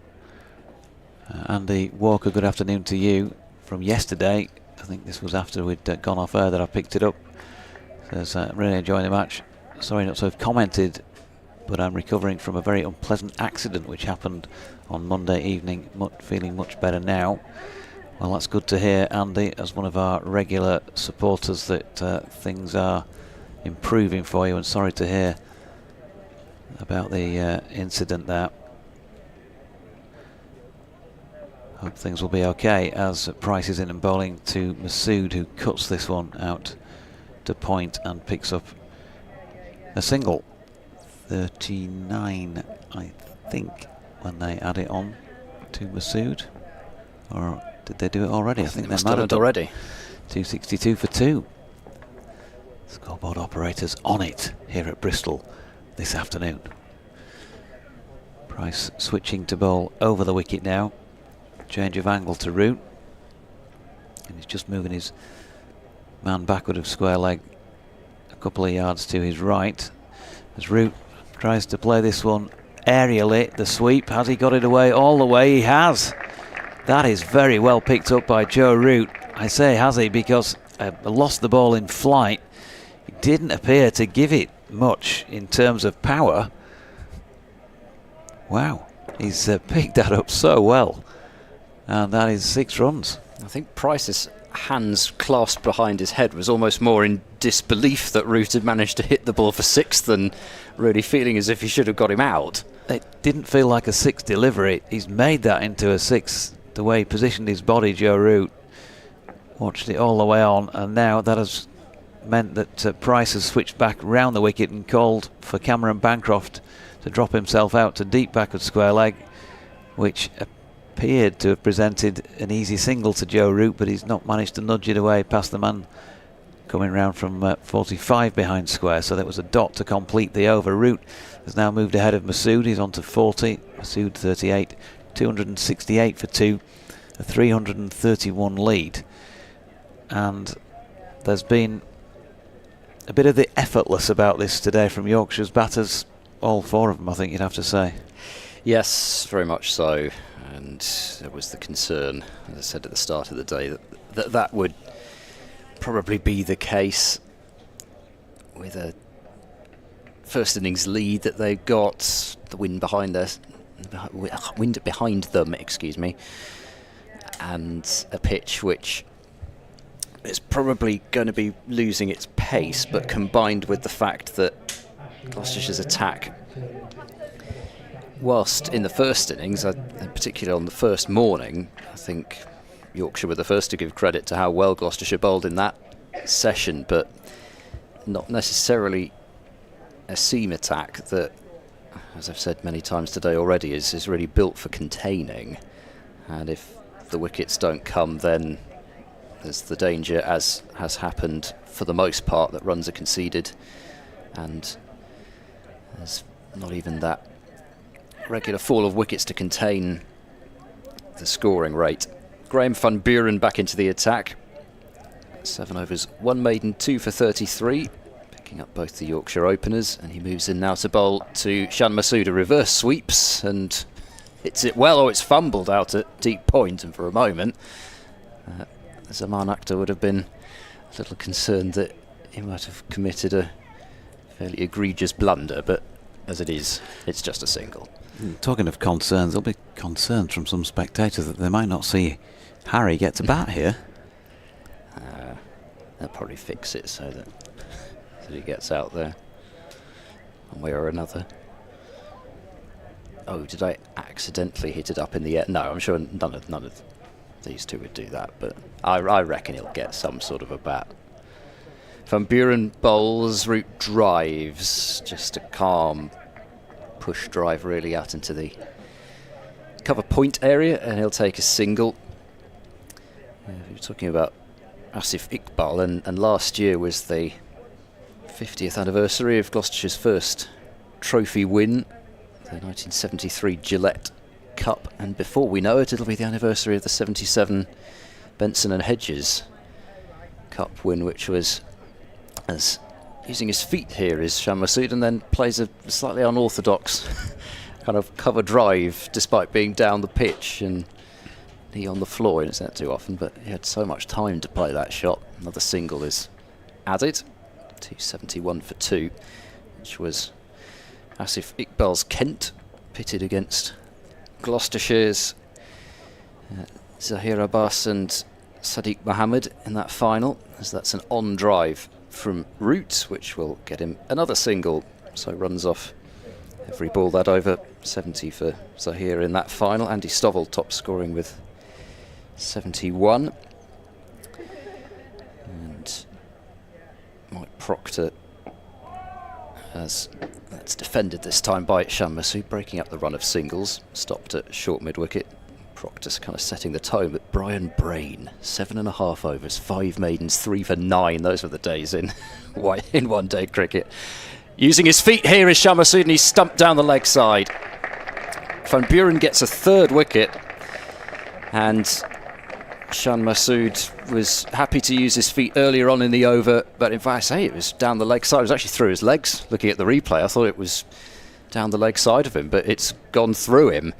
Andy Walker, good afternoon to you. From yesterday, I think this was after we'd gone off air that I picked it up. Says, really enjoying the match. Sorry not to have commented, but I'm recovering from a very unpleasant accident which happened on Monday evening. Feeling much better now. Well, that's good to hear, Andy, as one of our regular supporters, that things are improving for you, and sorry to hear about the incident there. Hope things will be okay as Price is in and bowling to Masood, who cuts this one out to point and picks up a single. 39, I think, when they add it on to Masood. Or did they do it already? I think they might have done already. 262 for 2. Scoreboard operators on it here at Bristol this afternoon. Price switching to bowl over the wicket now. Change of angle to Root. And he's just moving his man backward of square leg a couple of yards to his right. As Root tries to play this one aerially, the sweep. Has he got it away all the way? He has. That is very well picked up by Joe Root. I say has he because lost the ball in flight. He didn't appear to give it much in terms of power. Wow, he's picked that up so well. And that is 6 runs. I think Price's hands clasped behind his head was almost more in disbelief that Root had managed to hit the ball for 6 than really feeling as if he should have got him out. It didn't feel like a 6 delivery. He's made that into a 6. The way he positioned his body, Joe Root, watched it all the way on, and now that has meant that Price has switched back round the wicket and called for Cameron Bancroft to drop himself out to deep backward square leg, which appeared to have presented an easy single to Joe Root, but he's not managed to nudge it away past the man coming round from 45 behind square, so that was a dot to complete the over. Root has now moved ahead of Masood. He's on to 40. Masood 38, 268 for 2, a 331 lead. And there's been a bit of the effortless about this today from Yorkshire's batters, all 4 of them, I think you'd have to say. Yes, very much so. And there was the concern, as I said at the start of the day, that would probably be the case with a first innings lead that they got, the wind behind them, excuse me, and a pitch which is probably going to be losing its pace, but combined with the fact that Gloucestershire's attack, whilst in the first innings, in particular on the first morning, I think Yorkshire were the first to give credit to how well Gloucestershire bowled in that session, but not necessarily a seam attack that, as I've said many times today already, is really built for containing. And if the wickets don't come, then there's the danger, as has happened for the most part, that runs are conceded, and there's not even that regular fall of wickets to contain the scoring rate. Graham van Buren back into the attack. 7 overs, 1 maiden, 2 for 33, picking up both the Yorkshire openers, and he moves in now to bowl to Shan Masood. A reverse sweeps and hits it well, or it's fumbled out at deep point, and for a moment Zaman Akhtar would have been a little concerned that he might have committed a fairly egregious blunder, but as it is, it's just a single. Talking of concerns, there'll be concerns from some spectators that they might not see Harry get to bat here. They'll probably fix it so that he gets out there one way or another. Oh, did I accidentally hit it up in the air? No, I'm sure none of these two would do that, but I reckon he'll get some sort of a bat. Van Buren bowls, Root drives, just a calm push drive really out into the cover point area, and he'll take a single. We're talking about Asif Iqbal, and last year was the 50th anniversary of Gloucestershire's first trophy win, the 1973 Gillette Cup, and before we know it, it'll be the anniversary of the 77 Benson and Hedges Cup win, which was as using his feet here is Shan Masood, and then plays a slightly unorthodox kind of cover drive despite being down the pitch and he on the floor. It's not too often, but he had so much time to play that shot. Another single is added, 271 for 2, which was Asif Iqbal's Kent pitted against Gloucestershire's Zahir Abbas and Sadiq Mohammed in that final, as that's an on drive from Root, which will get him another single, so runs off every ball that over. 70 for Zahir in that final. Andy Stovall top scoring with 71, and Mike Proctor that's defended this time by Shan Masood, breaking up the run of singles, stopped at short mid-wicket. Proctor's kind of setting the tone, but Brian Brain, 7.5 overs, 5 maidens, 3 for 9. Those were the days in one-day cricket. Using his feet here is Shan Masood, and he's stumped down the leg side. Van Buren gets a 3rd wicket, and Shan Masood was happy to use his feet earlier on in the over, but if I say it was down the leg side, it was actually through his legs. Looking at the replay, I thought it was down the leg side of him, but it's gone through him.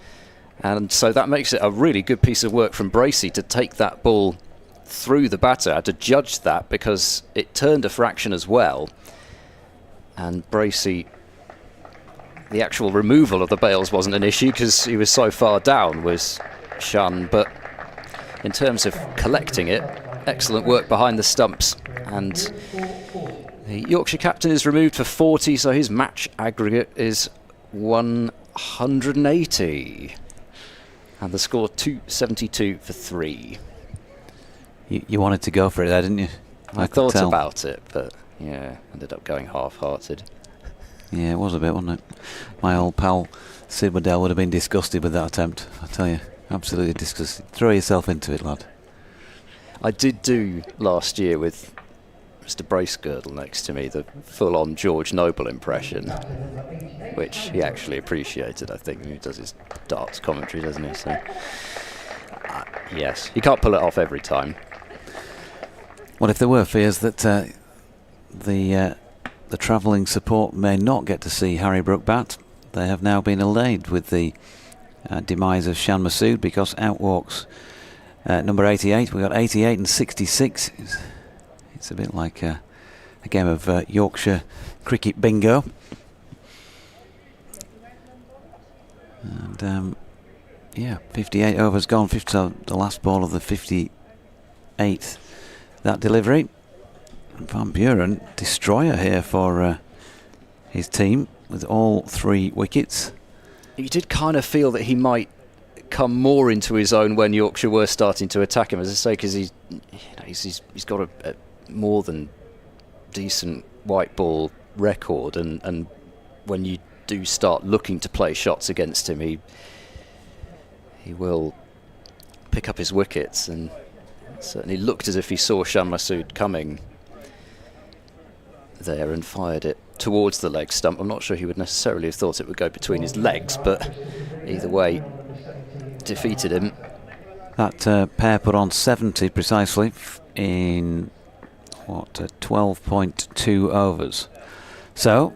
And so that makes it a really good piece of work from Bracey to take that ball through the batter. I had to judge that because it turned a fraction as well. And Bracey, the actual removal of the bails wasn't an issue because he was so far down, was Shan. But in terms of collecting it, excellent work behind the stumps. And the Yorkshire captain is removed for 40, so his match aggregate is 180. And the score 272 for 3. You wanted to go for it there, didn't you? I thought about it, but yeah, ended up going half-hearted. Yeah, it was a bit, wasn't it? My old pal Sid Waddell would have been disgusted with that attempt, I tell you. Absolutely disgusted. Throw yourself into it, lad. I did do last year with Mr. Bracegirdle next to me, the full-on George Noble impression, which he actually appreciated, I think. He does his darts commentary, doesn't he? So, yes, you can't pull it off every time. Well, if there were fears that the travelling support may not get to see Harry Brook bat, they have now been allayed with the demise of Shan Masood, because out walks number 88. We've got 88 and 66. It's a bit like a game of Yorkshire cricket bingo. And yeah, 58 overs gone. So the last ball of the 58th, that delivery. Van Buren, destroyer here for his team with all 3 wickets. You did kind of feel that he might come more into his own when Yorkshire were starting to attack him, as I say, because he's got a more than decent white ball record, and when you do start looking to play shots against him, he will pick up his wickets, and it certainly looked as if he saw Shan Masood coming there and fired it towards the leg stump. I'm not sure he would necessarily have thought it would go between his legs, but either way, defeated him. That pair put on 70 precisely in 12.2 overs. So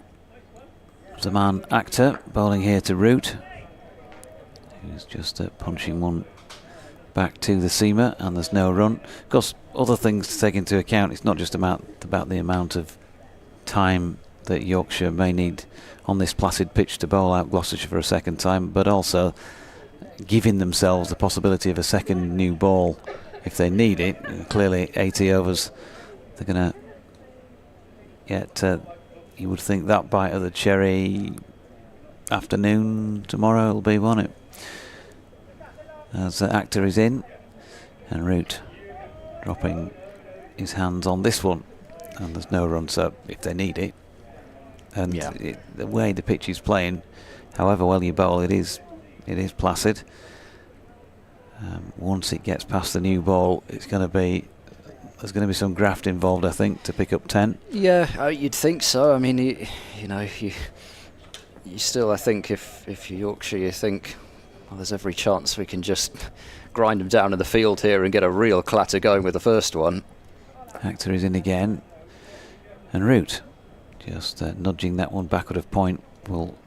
Zaman Akhtar bowling here to Root, who's just punching one back to the seamer, and there's no run. Of course, other things to take into account. It's not just about the amount of time that Yorkshire may need on this placid pitch to bowl out Gloucestershire for a second time, but also giving themselves the possibility of a second new ball if they need it. Clearly 80 overs, they're going to get, you would think, that bite of the cherry afternoon tomorrow will be, won't it? As Akhtar is in, and Root dropping his hands on this one, and there's no run, so if they need it, and the way the pitch is playing, however well you bowl, it is placid. Once it gets past the new ball, there's going to be some graft involved, I think, to pick up 10. Yeah, you'd think so. I mean, you still, I think, if you're Yorkshire, you think, well, there's every chance we can just grind them down in the field here and get a real clatter going with the first one. Akhtar is in again, and Root just nudging that one backward of point will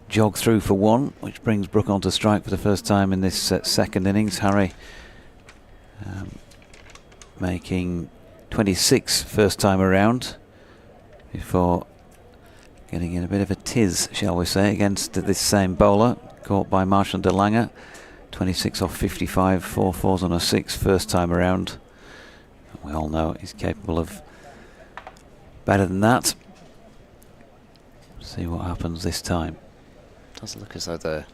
jog through for 1, which brings Brook onto strike for the first time in this second innings. Harry making 26 first time around before getting in a bit of a tiz, shall we say, against this same bowler, caught by Marshall de Lange. 26 off 55, 4 fours on a 6 first time around. We all know he's capable of better than that. See what happens this time. Does look as though they're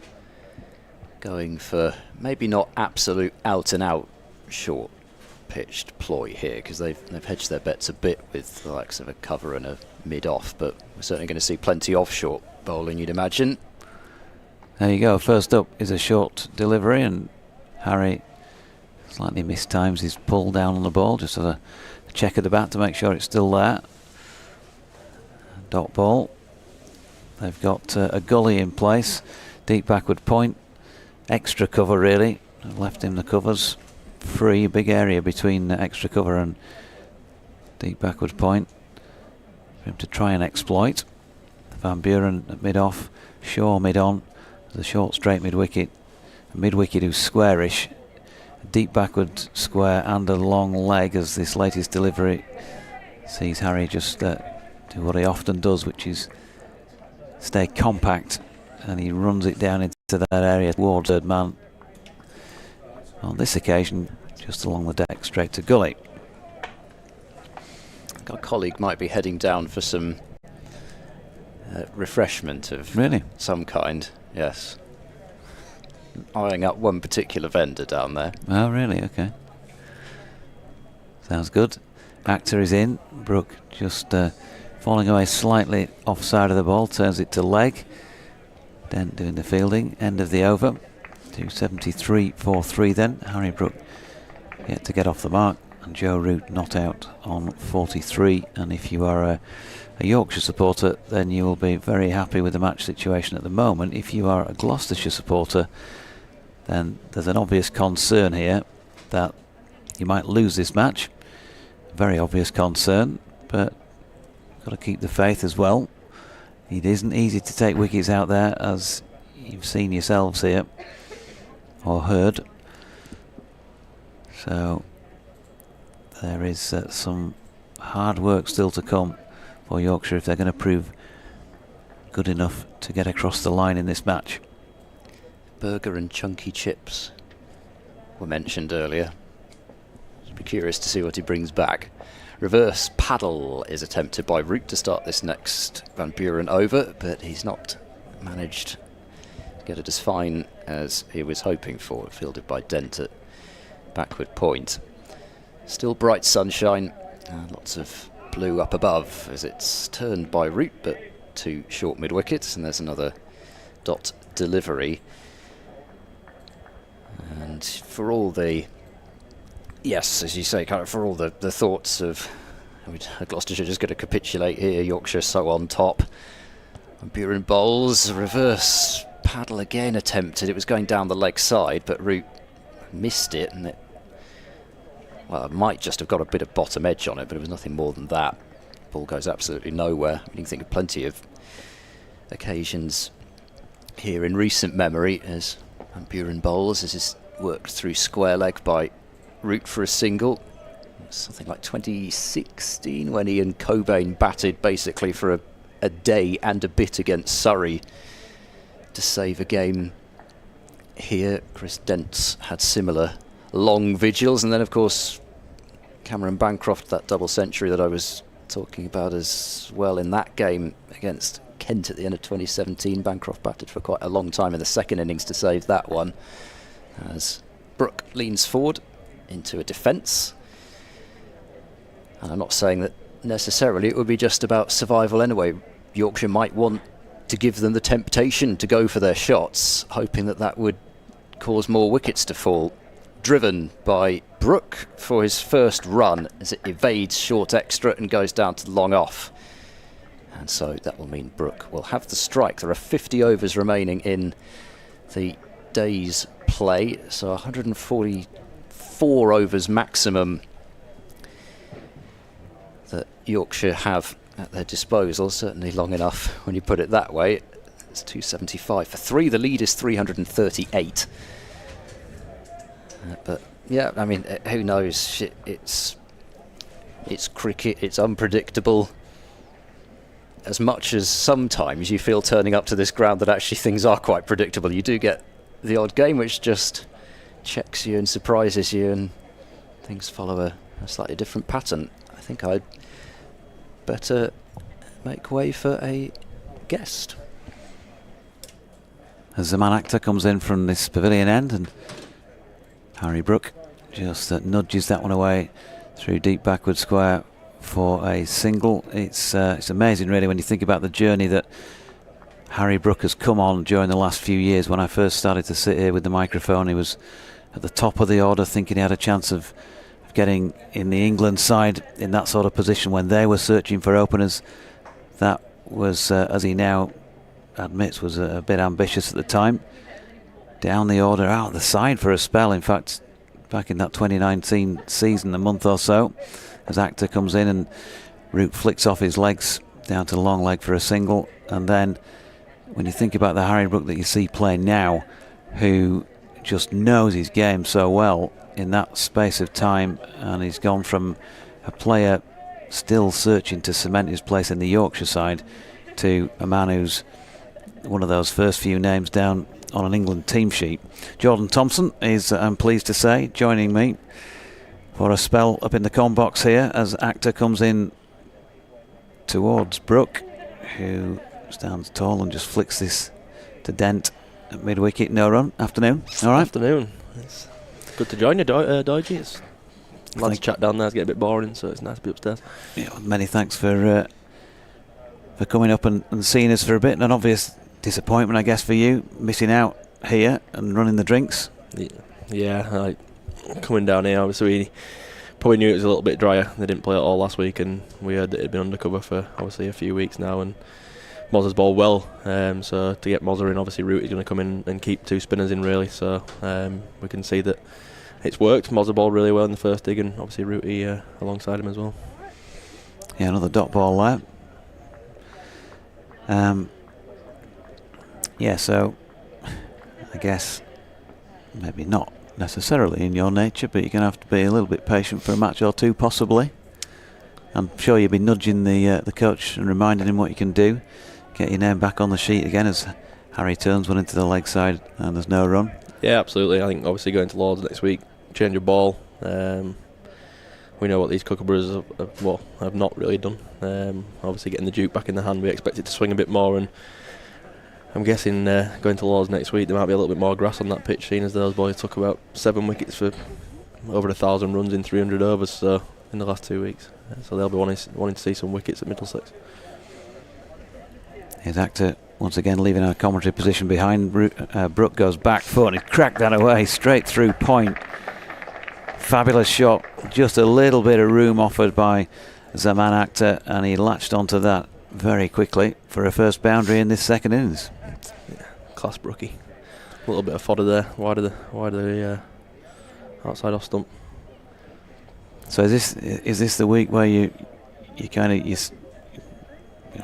going for maybe not absolute out and out short pitched ploy here, because they've hedged their bets a bit with the likes of a cover and a mid off, but we're certainly going to see plenty of short bowling, you'd imagine. There you go. First up is a short delivery, and Harry slightly mistimes his pull down on the ball, just as a check of the bat to make sure it's still there. Dot ball. They've got a gully in place, deep backward point, extra cover really. I've left him the covers free, big area between extra cover and deep backward point for him to try and exploit. Van Buren at mid off, Shaw mid on, the short straight mid wicket, a mid wicket who's squarish, a deep backward square and a long leg, as this latest delivery sees Harry just do what he often does, which is stay compact, and he runs it down into that area towards third man. On this occasion, just along the deck, straight to gully. Our colleague might be heading down for some refreshment of some kind. Yes, eyeing up one particular vendor down there. Oh, really? Okay. Sounds good. Akhtar is in. Brook just falling away slightly offside of the ball, turns it to leg. Dent doing the fielding. End of the over. 273 for 3 then. Harry Brook yet to get off the mark. and Joe Root not out on 43. And if you are a Yorkshire supporter, then you will be very happy with the match situation at the moment. If you are a Gloucestershire supporter, then there's an obvious concern here that you might lose this match. Very obvious concern, but got to keep the faith as well. It isn't easy to take wickets out there, as you've seen yourselves here or heard. So there is some hard work still to come for Yorkshire if they're going to prove good enough to get across the line in this match. Burger and chunky chips were mentioned earlier. I'd be curious to see what he brings back. Reverse paddle is attempted by Root to start this next Van Buren over, but he's not managed to get it as fine as he was hoping for. Fielded by Dent at backward point. Still bright sunshine, lots of blue up above as it's turned by Root, but 2 short mid wickets, and there's another dot delivery. And for all the, yes, as you say, kind of for all the thoughts of, Gloucestershire just going to capitulate here, Yorkshire so on top. Van Buren bowls, reverse paddle again attempted. It was going down the leg side, but Root missed it, and it might just have got a bit of bottom edge on it, but it was nothing more than that. Ball goes absolutely nowhere. You can think of plenty of occasions here in recent memory as Van Buren bowls, as is worked through square leg by Root for a single. Something like 2016 when Ian Cobain batted basically for a day and a bit against Surrey to save a game here. Chris Dent's had similar long vigils, and then of course Cameron Bancroft, that double century that I was talking about as well in that game against Kent at the end of 2017. Bancroft batted for quite a long time in the second innings to save that one, as Brooke leans forward into a defence. And I'm not saying that necessarily it would be just about survival anyway. Yorkshire might want to give them the temptation to go for their shots, hoping that that would cause more wickets to fall. Driven by Brooke for his first run as it evades short extra and goes down to long off. And so that will mean Brooke will have the strike. There are 50 overs remaining in the day's play, so 144 overs maximum that Yorkshire have at their disposal. Certainly long enough when you put it that way. It's 275 for 3. The lead is 338. But yeah, I mean, who knows? It's cricket. It's unpredictable. As much as sometimes you feel turning up to this ground that actually things are quite predictable, you do get the odd game which just checks you and surprises you, and things follow a slightly different pattern. I think I'd better make way for a guest. As the man actor comes in from this pavilion end, and Harry Brooke just nudges that one away through deep backward square for a single. It's amazing really when you think about the journey that Harry Brooke has come on during the last few years. When I first started to sit here with the microphone, he was at the top of the order, thinking he had a chance of getting in the England side in that sort of position when they were searching for openers. That was, as he now admits, was a bit ambitious at the time. Down the order, out the side for a spell. In fact, back in that 2019 season, a month or so, as Actor comes in and Root flicks off his legs down to the long leg for a single. And then when you think about the Harry Brooke that you see playing now, who just knows his game so well in that space of time, and he's gone from a player still searching to cement his place in the Yorkshire side to a man who's one of those first few names down on an England team sheet. Jordan Thompson is, I'm pleased to say, joining me for a spell up in the com box here as Actor comes in towards Brooke, who stands tall and just flicks this to Dent at mid-wicket. No run. Afternoon. All right. Afternoon. It's good to join you, Doji. It's lads chat down there. It's getting a bit boring, so it's nice to be upstairs. Yeah, many thanks for coming up and seeing us for a bit. An obvious disappointment, I guess, for you, missing out here and running the drinks. Yeah, coming down here, obviously probably knew it was a little bit drier. They didn't play at all last week, and we heard that it had been undercover for obviously a few weeks now. And Mozza's bowled well, so to get Mozza in, obviously Root is going to come in and keep 2 spinners in really. So we can see that it's worked. Mozza bowled really well in the first dig, and obviously Rooty alongside him as well. Yeah, another dot ball there. Yeah, so I guess maybe not necessarily in your nature, but you're going to have to be a little bit patient for a match or two, possibly. I'm sure you'll be nudging the coach and reminding him what you can do. Get your name back on the sheet again as Harry turns one into the leg side and there's no run. Yeah, absolutely. I think obviously going to Lords next week, change of ball. We know what these Kookaburras have not really done. Obviously getting the Duke back in the hand, we expect it to swing a bit more, and I'm guessing going to Lords next week there might be a little bit more grass on that pitch, seeing as those boys took about 7 wickets for over 1,000 runs in 300 overs so in the last 2 weeks. So they'll be wanting to see some wickets at Middlesex. His actor once again leaving our commentary position behind. Brook goes back foot and he cracked that away straight through point. Fabulous shot, just a little bit of room offered by Zaman Akhtar, and he latched onto that very quickly for a first boundary in this second innings. Yeah, class Brookie. A little bit of fodder there, wide of the outside off stump. So is this the week where you kind of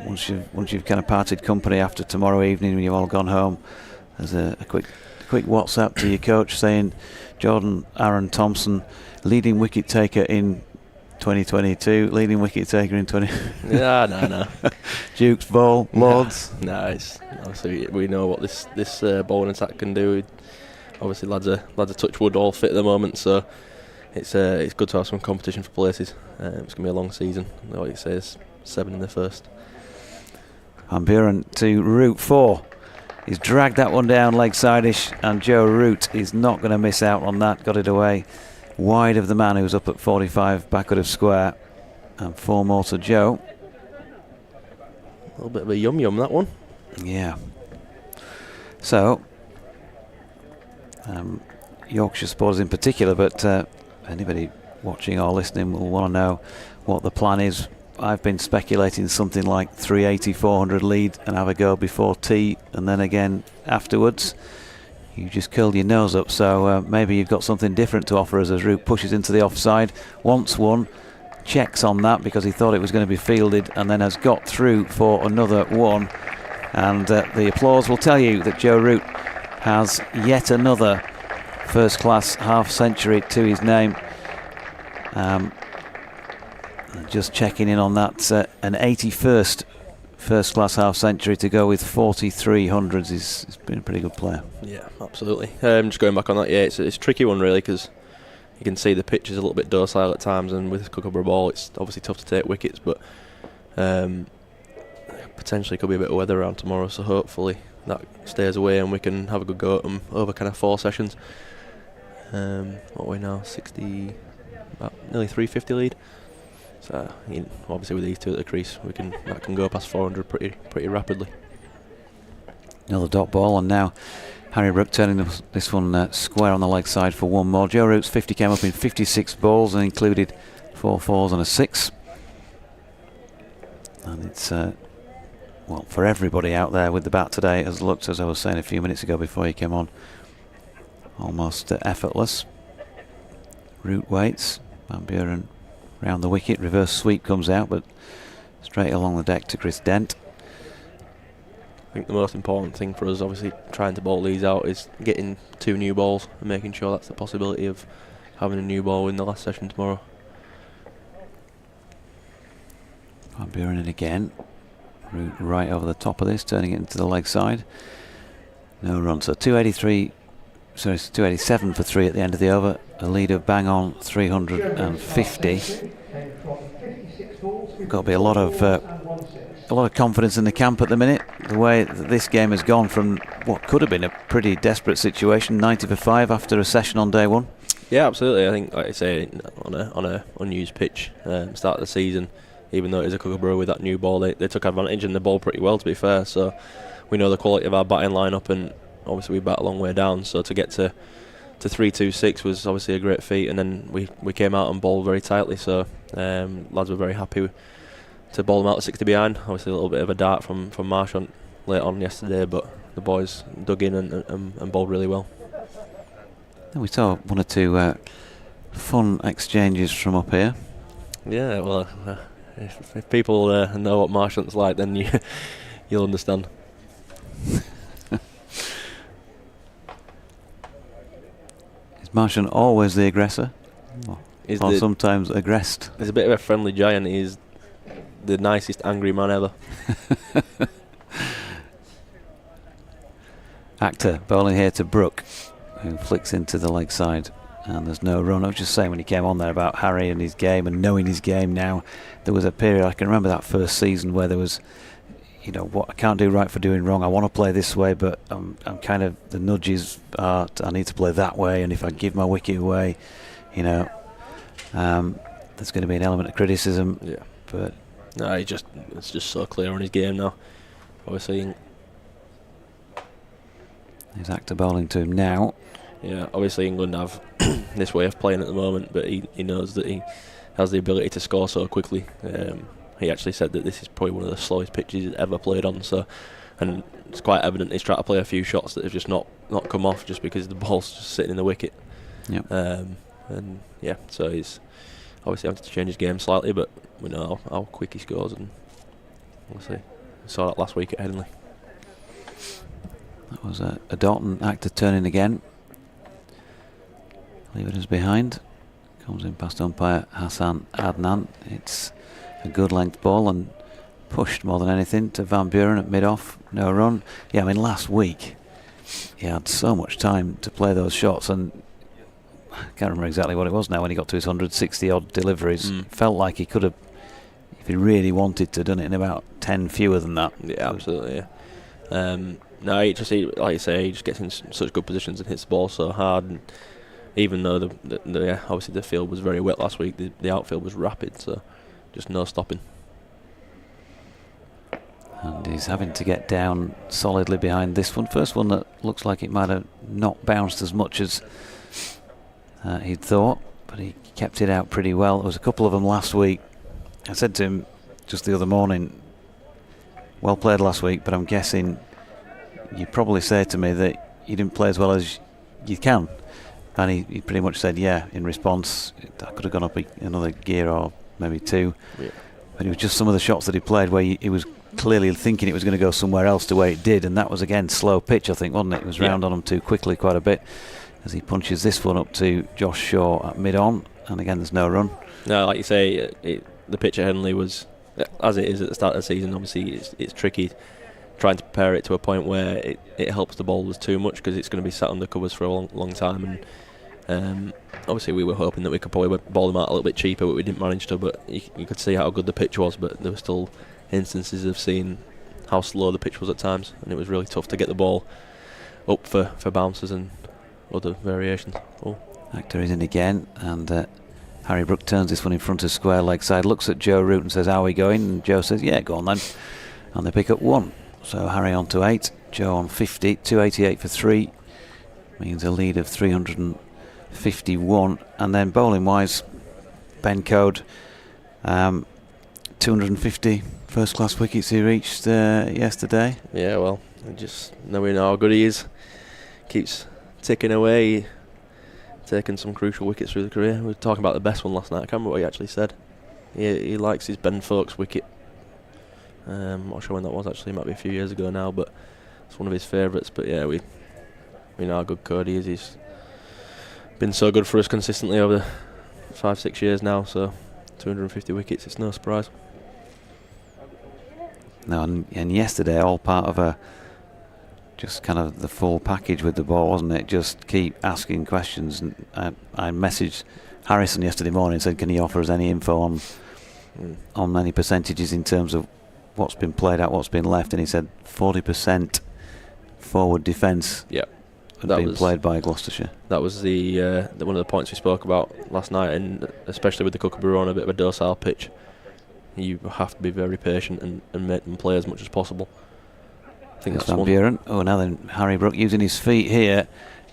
once you've kind of parted company after tomorrow evening when you've all gone home, there's a quick WhatsApp to your coach saying Jordan Aaron Thompson, leading wicket taker in 2022, leading wicket taker in 20. No. Duke's ball, Lords. No, it's obviously we know what this bowling attack can do. Obviously, lads are touch wood, all fit at the moment, so it's good to have some competition for places. It's going to be a long season. Like it says, 7 in the first. Van Buren to Root 4. He's dragged that one down leg side-ish, and Joe Root is not going to miss out on that. Got it away wide of the man who's up at 45, backward of square. And 4 more to Joe. A little bit of a yum that one. Yeah. So, Yorkshire supporters in particular, but anybody watching or listening will want to know what the plan is. I've been speculating something like 380, 400 lead and have a go before tea and then again afterwards. You just curled your nose up, so maybe you've got something different to offer us as Root pushes into the offside. Wants one, checks on that because he thought it was going to be fielded, and then has got through for another one. And the applause will tell you that Joe Root has yet another first-class half-century to his name. Just checking in on that, an 81st first-class half-century to go with 43 hundreds. He's been a pretty good player. Yeah, absolutely. Just going back on that, yeah, it's a tricky one really, because you can see the pitch is a little bit docile at times, and with Kookaburra ball it's obviously tough to take wickets, but potentially could be a bit of weather around tomorrow, so hopefully that stays away and we can have a good go at them over kind of 4 sessions. What are we now? 60, about nearly 350 lead. So obviously with these two at the crease, that can go past 400 pretty rapidly. Another dot ball, and now Harry Brook turning this one square on the leg side for 1 more. Joe Root's 50 came up in 56 balls and included 4 fours and a 6. And it's well, for everybody out there with the bat today, has looked, as I was saying a few minutes ago before you came on, almost effortless. Root waits, Van Buren round the wicket, reverse sweep comes out, but straight along the deck to Chris Dent. I think the most important thing for us, obviously trying to bowl these out, is getting 2 new balls and making sure that's the possibility of having a new ball in the last session tomorrow. Van Buren in again. Root right over the top of this, turning it into the leg side. No run, so 287 for 3 at the end of the over. A lead of bang on 350. Got to be a lot of confidence in the camp at the minute. The way that this game has gone from what could have been a pretty desperate situation, 90 for 5 after a session on day 1. Yeah, absolutely. I think, like I say, on a unused pitch, start of the season, even though it is a Kookaburra with that new ball, they took advantage in the ball pretty well, to be fair. So we know the quality of our batting lineup, and obviously we bat a long way down. So to get to to 3-2-6 was obviously a great feat, and then we came out and bowled very tightly, so lads were very happy to bowl them out at 60 behind. Obviously a little bit of a dart from Marsh on late on yesterday, but the boys dug in and bowled really well. And we saw one or two fun exchanges from up here. Yeah, well, if people know what Marshant's like, then you'll understand. Is Marshant always the aggressor? Or sometimes aggressed? He's a bit of a friendly giant. He's the nicest angry man ever. Actor bowling here to Brook, who flicks into the leg side, and there's no run. I was just saying when he came on there about Harry and his game and knowing his game now. There was a period, I can remember that first season, where there was, what I can't do right for doing wrong. I want to play this way, but I'm kind of, the nudges are I need to play that way, and if I give my wicket away, there's going to be an element of criticism. Yeah, but no, it's just so clear on his game now. Obviously, he's Actor bowling to him now. Yeah, obviously England have this way of playing at the moment, but he knows that he has the ability to score so quickly. He actually said that this is probably one of the slowest pitches he's ever played on, and it's quite evident he's tried to play a few shots that have just not come off just because the ball's just sitting in the wicket. Yep. And yeah, so he's obviously having to change his game slightly, but we know how quick he scores, and we'll see. We saw that last week at Headingley. That was a Dalton Actor turning again. Leave it as behind. Comes in past umpire Hassan Adnan. It's a good length ball and pushed more than anything to Van Buren at mid-off. No run. Yeah, I mean, last week he had so much time to play those shots, and I can't remember exactly what it was now when he got to his 160 odd deliveries. Felt like he could have, if he really wanted to, done it in about 10 fewer than that. Yeah, absolutely. Yeah. No, like you say, he just gets in such good positions and hits the ball so hard. And even though obviously the field was very wet last week, the outfield was rapid, so just no stopping. And he's having to get down solidly behind this one. First one that looks like it might have not bounced as much as he'd thought, but he kept it out pretty well. There was a couple of them last week. I said to him just the other morning, well played last week, but I'm guessing you'd probably say to me that you didn't play as well as you can. And he pretty much said, yeah, in response, I could have gone up another gear or maybe two. Yeah. But it was just some of the shots that he played where he was clearly thinking it was going to go somewhere else the way it did, and that was, again, slow pitch, I think, wasn't it? It was round on him too quickly quite a bit as he punches this one up to Josh Shaw at mid-on, and again, there's no run. No, like you say, the pitch at Headingley was, as it is at the start of the season, obviously it's tricky trying to prepare it to a point where it helps the bowlers too much because it's going to be sat under covers for a long time, and obviously we were hoping that we could probably bowl them out a little bit cheaper, but we didn't manage to. But you could see how good the pitch was, but there were still instances of seeing how slow the pitch was at times, and it was really tough to get the ball up for bouncers and other variations. Actor is in again, and Harry Brook turns this one in front of square leg side, looks at Joe Root and says, how are we going? And Joe says, yeah, go on then. And they pick up one. So Harry on to 8, Joe on 50, 288 for 3, means a lead of 351. And then bowling wise, Ben Code, 250 first class wickets he reached yesterday. Yeah, well, just knowing how good he is, keeps ticking away, taking some crucial wickets through the career. We were talking about the best one last night. I can't remember what he actually said. He likes his Ben Foakes wicket. I'm not sure when that was actually, it might be a few years ago now, but it's one of his favourites. But yeah, we know how good Cody is. He's been so good for us consistently over 5-6 years now, so 250 wickets, it's no surprise. No, and yesterday all part of just kind of the full package with the ball, wasn't it? Just keep asking questions. And I messaged Harrison yesterday morning and said, can he offer us any info on any percentages in terms of what's been played out, what's been left? And he said 40% forward defence had been played by Gloucestershire. That was the one of the points we spoke about last night, and especially with the Kookaburra on a bit of a docile pitch, you have to be very patient and make them play as much as possible. I think that's Van Buren. Oh, now then Harry Brook using his feet here,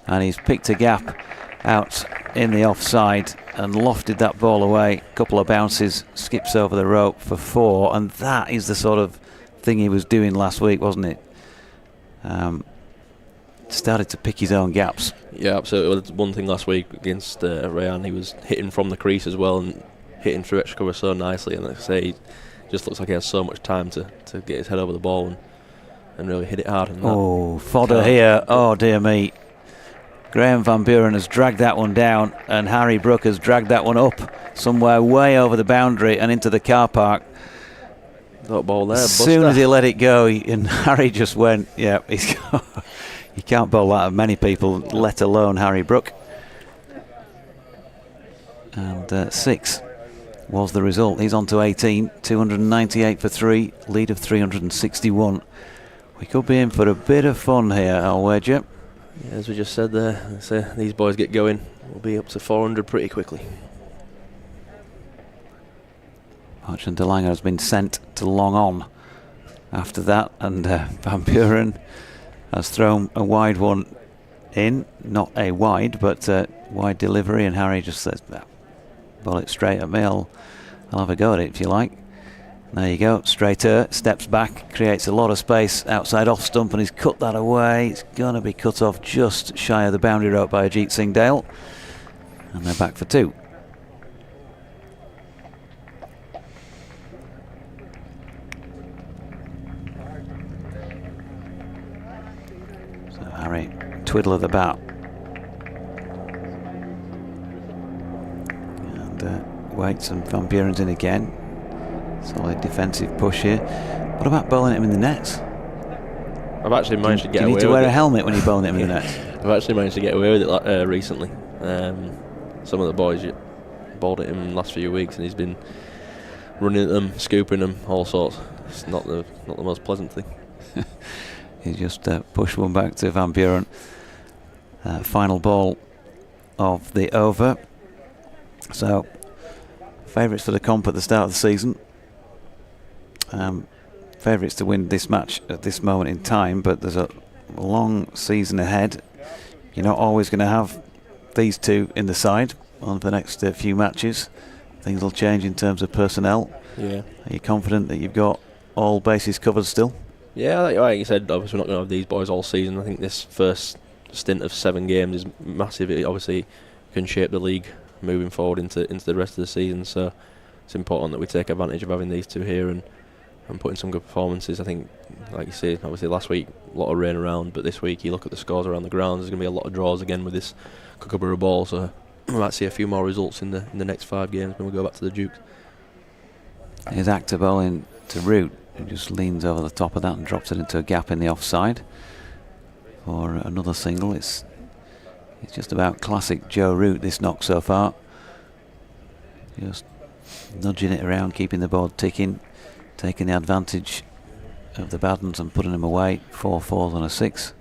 and he's picked a gap out in the offside and lofted that ball away. A couple of bounces, skips over the rope for 4, and that is the sort of thing he was doing last week, wasn't it? Started to pick his own gaps. Yeah, absolutely. Well, one thing last week against Rayan, he was hitting from the crease as well and hitting through extra cover so nicely, and like I say, he just looks like he has so much time to get his head over the ball and really hit it hard. And oh, fodder here. Oh dear me. Graham Van Buren has dragged that one down, and Harry Brook has dragged that one up somewhere way over the boundary and into the car park. That ball there, as soon as he let it go, and Harry just went, yeah, you can't bowl that at many people, let alone Harry Brook. And 6 was the result. He's on to 18, 298 for 3, lead of 361. We could be in for a bit of fun here, I'll wager. Yeah, as we just said there, these boys get going, we'll be up to 400 pretty quickly. Marchand de Lange has been sent to long on after that, and Van Buren has thrown a wide one in, not a wide, but wide delivery, and Harry just says, "Ball it straight at me. I'll have a go at it if you like." There you go, straighter, steps back, creates a lot of space outside off stump, and he's cut that away. It's going to be cut off just shy of the boundary rope by Ajit Singh Dale, and they're back for 2. So Harry, twiddle of the bat, and waits, and Van Buren's in again. Solid defensive push here. What about bowling him in the nets? I've actually managed to get away with it. Do you need to wear a helmet when you're bowling him in the nets? I've actually managed to get away with it recently. Some of the boys bowled at him in the last few weeks, and he's been running at them, scooping them, all sorts. It's not the most pleasant thing. He just pushed one back to Van Buren. Final ball of the over. So, favourites for the comp at the start of the season. Favourites to win this match at this moment in time, but there's a long season ahead. You're not always going to have these two in the side on the next few matches. Things will change in terms of personnel. Yeah. Are you confident that you've got all bases covered still? Yeah, like you said, obviously we're not going to have these boys all season. I think this first stint of 7 games is massive. It obviously can shape the league moving forward into the rest of the season, so it's important that we take advantage of having these two here and putting some good performances. I think, like you say, obviously last week a lot of rain around, but this week you look at the scores around the ground, there's going to be a lot of draws again with this Kookaburra ball, so we might see a few more results in the next 5 games when we go back to the Dukes. Here's Actor bowling to Root, who just leans over the top of that and drops it into a gap in the offside for another single. It's just about classic Joe Root, this knock so far. Just nudging it around, keeping the board ticking, taking the advantage of the bad ones and putting them away. 4 4s and a 6.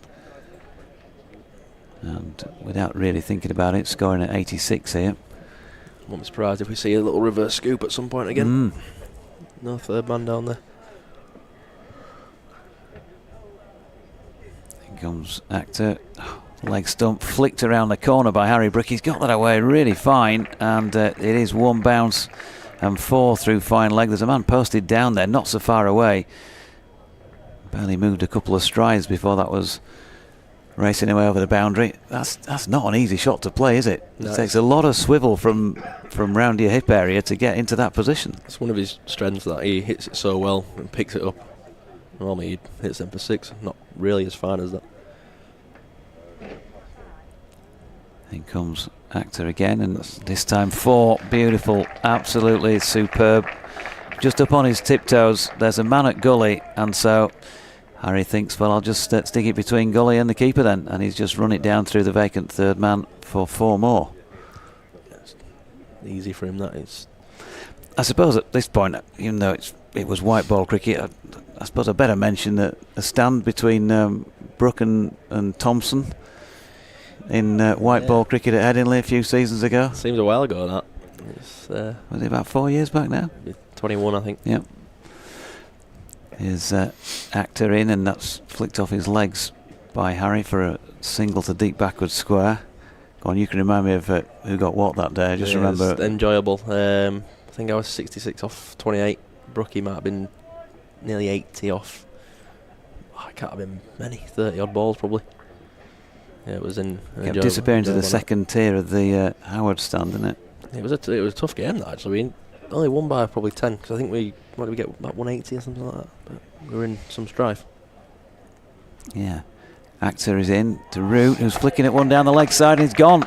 And without really thinking about it, scoring at 86 here. Won't be surprised if we see a little reverse scoop at some point again. No third man down there. Here comes Actor. Leg stump flicked around the corner by Harry Brook. He's got that away really fine, and it is 1 bounce and 4 through fine leg. There's a man posted down there, not so far away. Barely moved a couple of strides before that was racing away over the boundary. That's not an easy shot to play, is it? No. It takes a lot of swivel from round your hip area to get into that position. It's one of his strengths that he hits it so well and picks it up. Normally he hits them for 6, not really as fine as that. In comes Actor again, and this time 4. Beautiful, absolutely superb. Just up on his tiptoes, there's a man at gully, and so Harry thinks, well, I'll just stick it between gully and the keeper then, and he's just run it down through the vacant third man for 4 more. It's easy for him, that is. I suppose at this point, even though it was white ball cricket, I suppose I better mention that a stand between Brook and Thompson in white ball cricket at Headingley a few seasons ago. Seems a while ago, that. Was it about 4 years back now? 21, I think. Yep. Here's Actor in, and that's flicked off his legs by Harry for a single to deep backward square. Go on, you can remind me of who got what that day. I just remember. It's enjoyable. I think I was 66 off 28. Brookie might have been nearly 80 off. Oh, it can't have been many, 30 odd balls probably. Yeah, it was in. Kept disappearing to the second tier of the Howard stand, didn't it? It was a tough game that actually. We only won by probably 10 because I think what did we get, about 180 or something like that. But we were in some strife. Yeah. Actor is in to Root, who's flicking it one down the leg side and he's gone.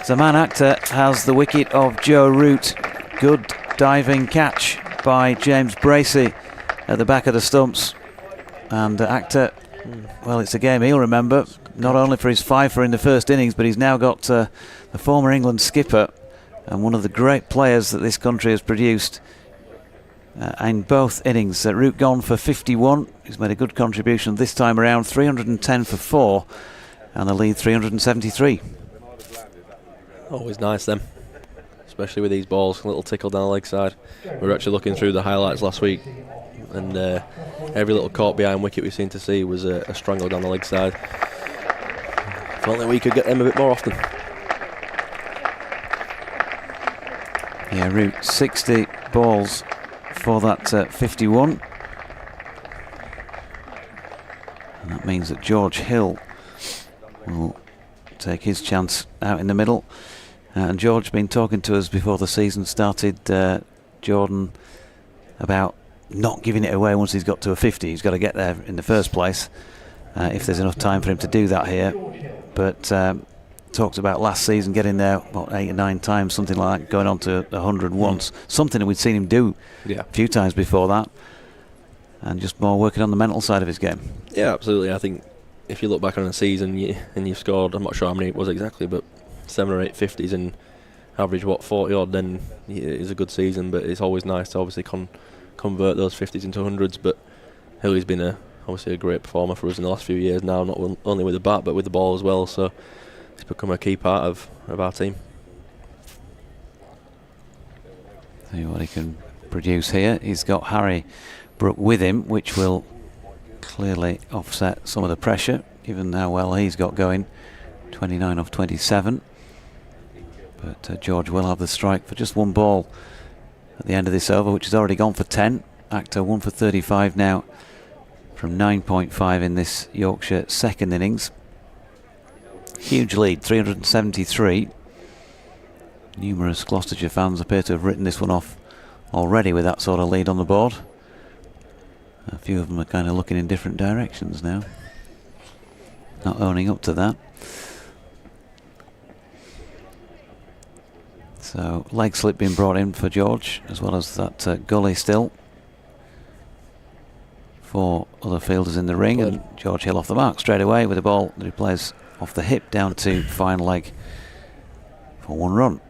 So man Actor has the wicket of Joe Root. Good diving catch by James Bracey at the back of the stumps. And Actor, well, it's a game he'll remember, not only for his fifer in the first innings, but he's now got the former England skipper and one of the great players that this country has produced in both innings. Root gone for 51. He's made a good contribution this time around. 310 for 4 and the lead 373. Always nice them, especially with these balls. A little tickle down the leg side. We were actually looking through the highlights last week and every little caught behind wicket we seemed to see was a strangle down the leg side. If only we could get them a bit more often. Yeah, Root 60 balls for that 51. And that means that George Hill will take his chance out in the middle. And George been talking to us before the season started, Jordan, about not giving it away once he's got to a 50. He's got to get there in the first place, if there's enough time for him to do that here. But talked about last season getting there, what, 8 or 9 times, something like that, going on to 100 once. Something that we'd seen him do a few times before that. And just more working on the mental side of his game. Yeah, absolutely. I think if you look back on a season and you've scored, I'm not sure how many it was exactly, but 7 or 8 50s and average 40 odd, then it's a good season. But it's always nice to obviously convert those 50s into 100s. But Hilly's been obviously a great performer for us in the last few years now, not only with the bat but with the ball as well. So he's become a key part of our team. See what he can produce here. He's got Harry Brook with him, which will clearly offset some of the pressure, given how well he's got going. 29 off 27. But George will have the strike for just one ball at the end of this over, which has already gone for 10. Actor 1 for 35 now from 9.5 in this Yorkshire second innings. Huge lead, 373. Numerous Gloucestershire fans appear to have written this one off already with that sort of lead on the board. A few of them are kind of looking in different directions now, not owning up to that. So leg slip being brought in for George, as well as that gully still. 4 other fielders in the ring, and George Hill off the mark straight away with a ball that he plays off the hip down to fine leg for 1 run.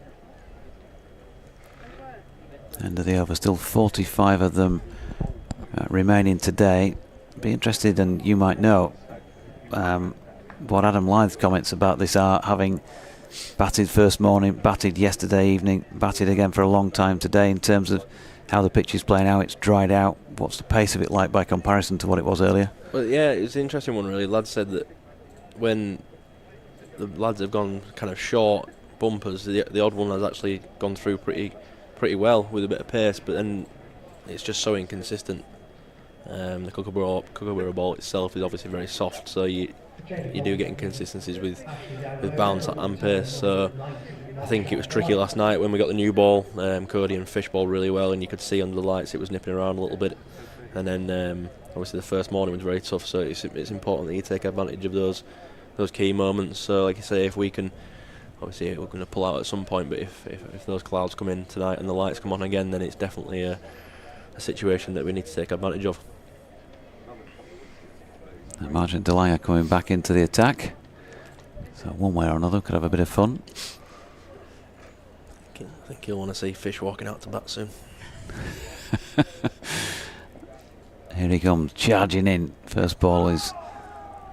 End of the over, still 45 of them remaining today. Be interested, and you might know what Adam Lythe's comments about this are, having batted first morning, batted yesterday evening, batted again for a long time today, in terms of how the pitch is playing, how it's dried out. What's the pace of it like by comparison to what it was earlier? Well, yeah, it's an interesting one really. Lads said that when the lads have gone kind of short bumpers, the odd one has actually gone through pretty well with a bit of pace, but then it's just so inconsistent. The Kookaburra ball itself is obviously very soft, so you do get inconsistencies with bounce and pace. So I think it was tricky last night when we got the new ball. Cody and Fish ball really well, and you could see under the lights it was nipping around a little bit. And then obviously the first morning was very tough, so it's important that you take advantage of those key moments. So like you say, if we can, obviously we're going to pull out at some point, but if those clouds come in tonight and the lights come on again, then it's definitely a situation that we need to take advantage of. Margent Delia coming back into the attack, so one way or another could have a bit of fun. I think you'll want to see Fish walking out to bat soon. Here he comes, charging in. First ball is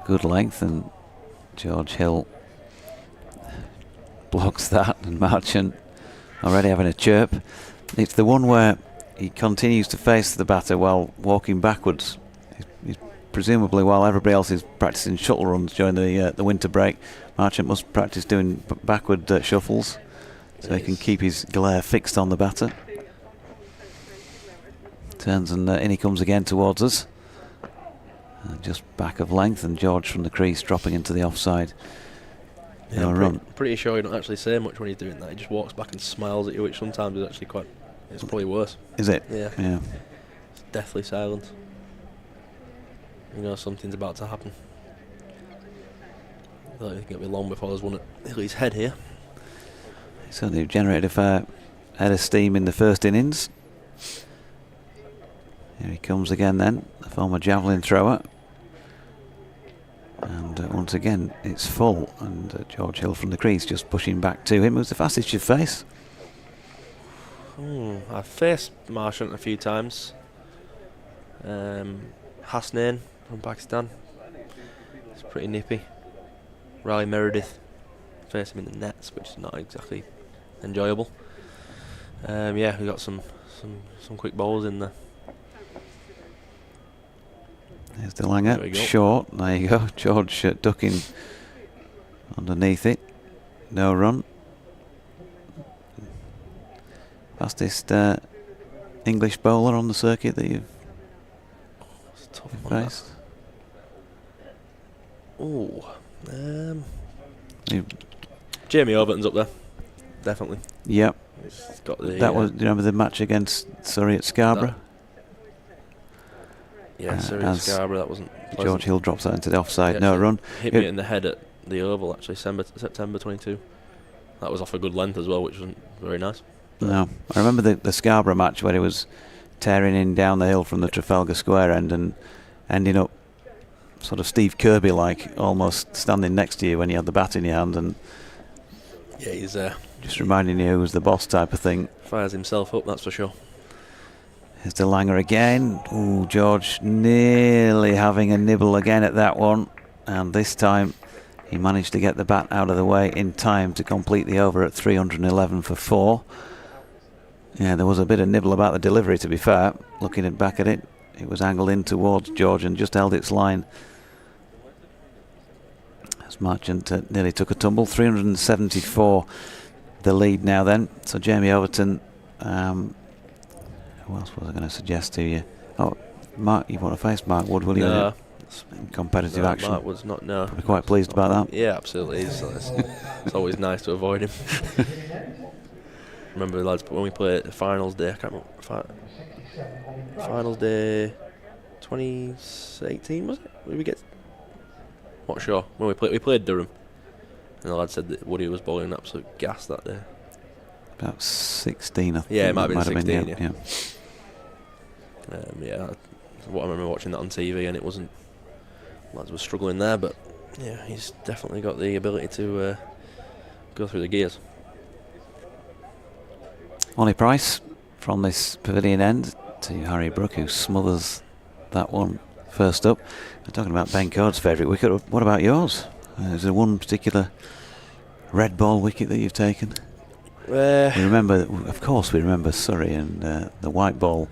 good length, and George Hill blocks that, and Marchant already having a chirp. It's the one where he continues to face the batter while walking backwards. He's presumably while everybody else is practicing shuttle runs during the winter break, Marchant must practice doing backward shuffles so he can keep his glare fixed on the batter. Turns and in he comes again towards us. Just back of length, and George from the crease dropping into the offside. Yeah, I'm pretty sure he don't actually say much when he's doing that. He just walks back and smiles at you, which sometimes is actually quite... It's probably worse. Is it? Yeah. Yeah. It's deathly silent. You know something's about to happen. I don't think it'll be long before there's one at his head here. So they've generated a fair head of steam in the first innings. Here he comes again then, the former javelin thrower. And once again it's full, and George Hill from the crease just pushing back to him. It was the fastest you'd face. I've faced Marchant a few times. Hasnain from Pakistan. It's pretty nippy. Riley Meredith. Faced him in the nets, which is not exactly enjoyable. Yeah, we got some quick bowls in there. There's the Langer, short, there you go. George ducking underneath it. No run. Fastest English bowler on the circuit that you've faced? Jamie Overton's up there, definitely. Yep. He's got the, that was, do you remember the match against Surrey at Scarborough? Yeah, Surrey at Scarborough, that wasn't pleasant. George Hill drops that into the offside, no run. Hit me in the head at the Oval, actually, September 22. That was off a good length as well, which wasn't very nice. No, I remember the Scarborough match where he was tearing in down the hill from the Trafalgar Square end and ending up sort of Steve Kirby-like, almost standing next to you when you had the bat in your hand, and yeah, he's just reminding you who was the boss type of thing. Fires himself up, that's for sure. Here's the Langer again. Ooh, George nearly having a nibble again at that one, and this time he managed to get the bat out of the way in time to complete the over at 311 for 4. Yeah, there was a bit of nibble about the delivery, to be fair. Looking back at it, it was angled in towards George and just held its line. As Marchant nearly took a tumble. 374 the lead now then. So Jamie Overton, who else was I going to suggest to you? Oh, Mark, you want to face Mark Wood, will you? No. In competitive action. Mark Wood's not, no. Probably quite pleased about that. Yeah, absolutely. It's always nice to avoid him. Remember, lads, when we played the finals day, I can't remember. Finals day 2018, was it? Did we get? Not sure. When we played Durham, and the lad said that Woody was bowling an absolute gas that day. About 16, I think. Yeah, it might have been 16. Yeah. Yeah, what I remember watching that on TV, and it wasn't. Lads were struggling there, but yeah, he's definitely got the ability to go through the gears. Ollie Price from this pavilion end to Harry Brook, who smothers that one first up. We're talking about Ben Code's favourite wicket. What about yours? Is there one particular red ball wicket that you've taken? We remember, of course, we remember Surrey and the white ball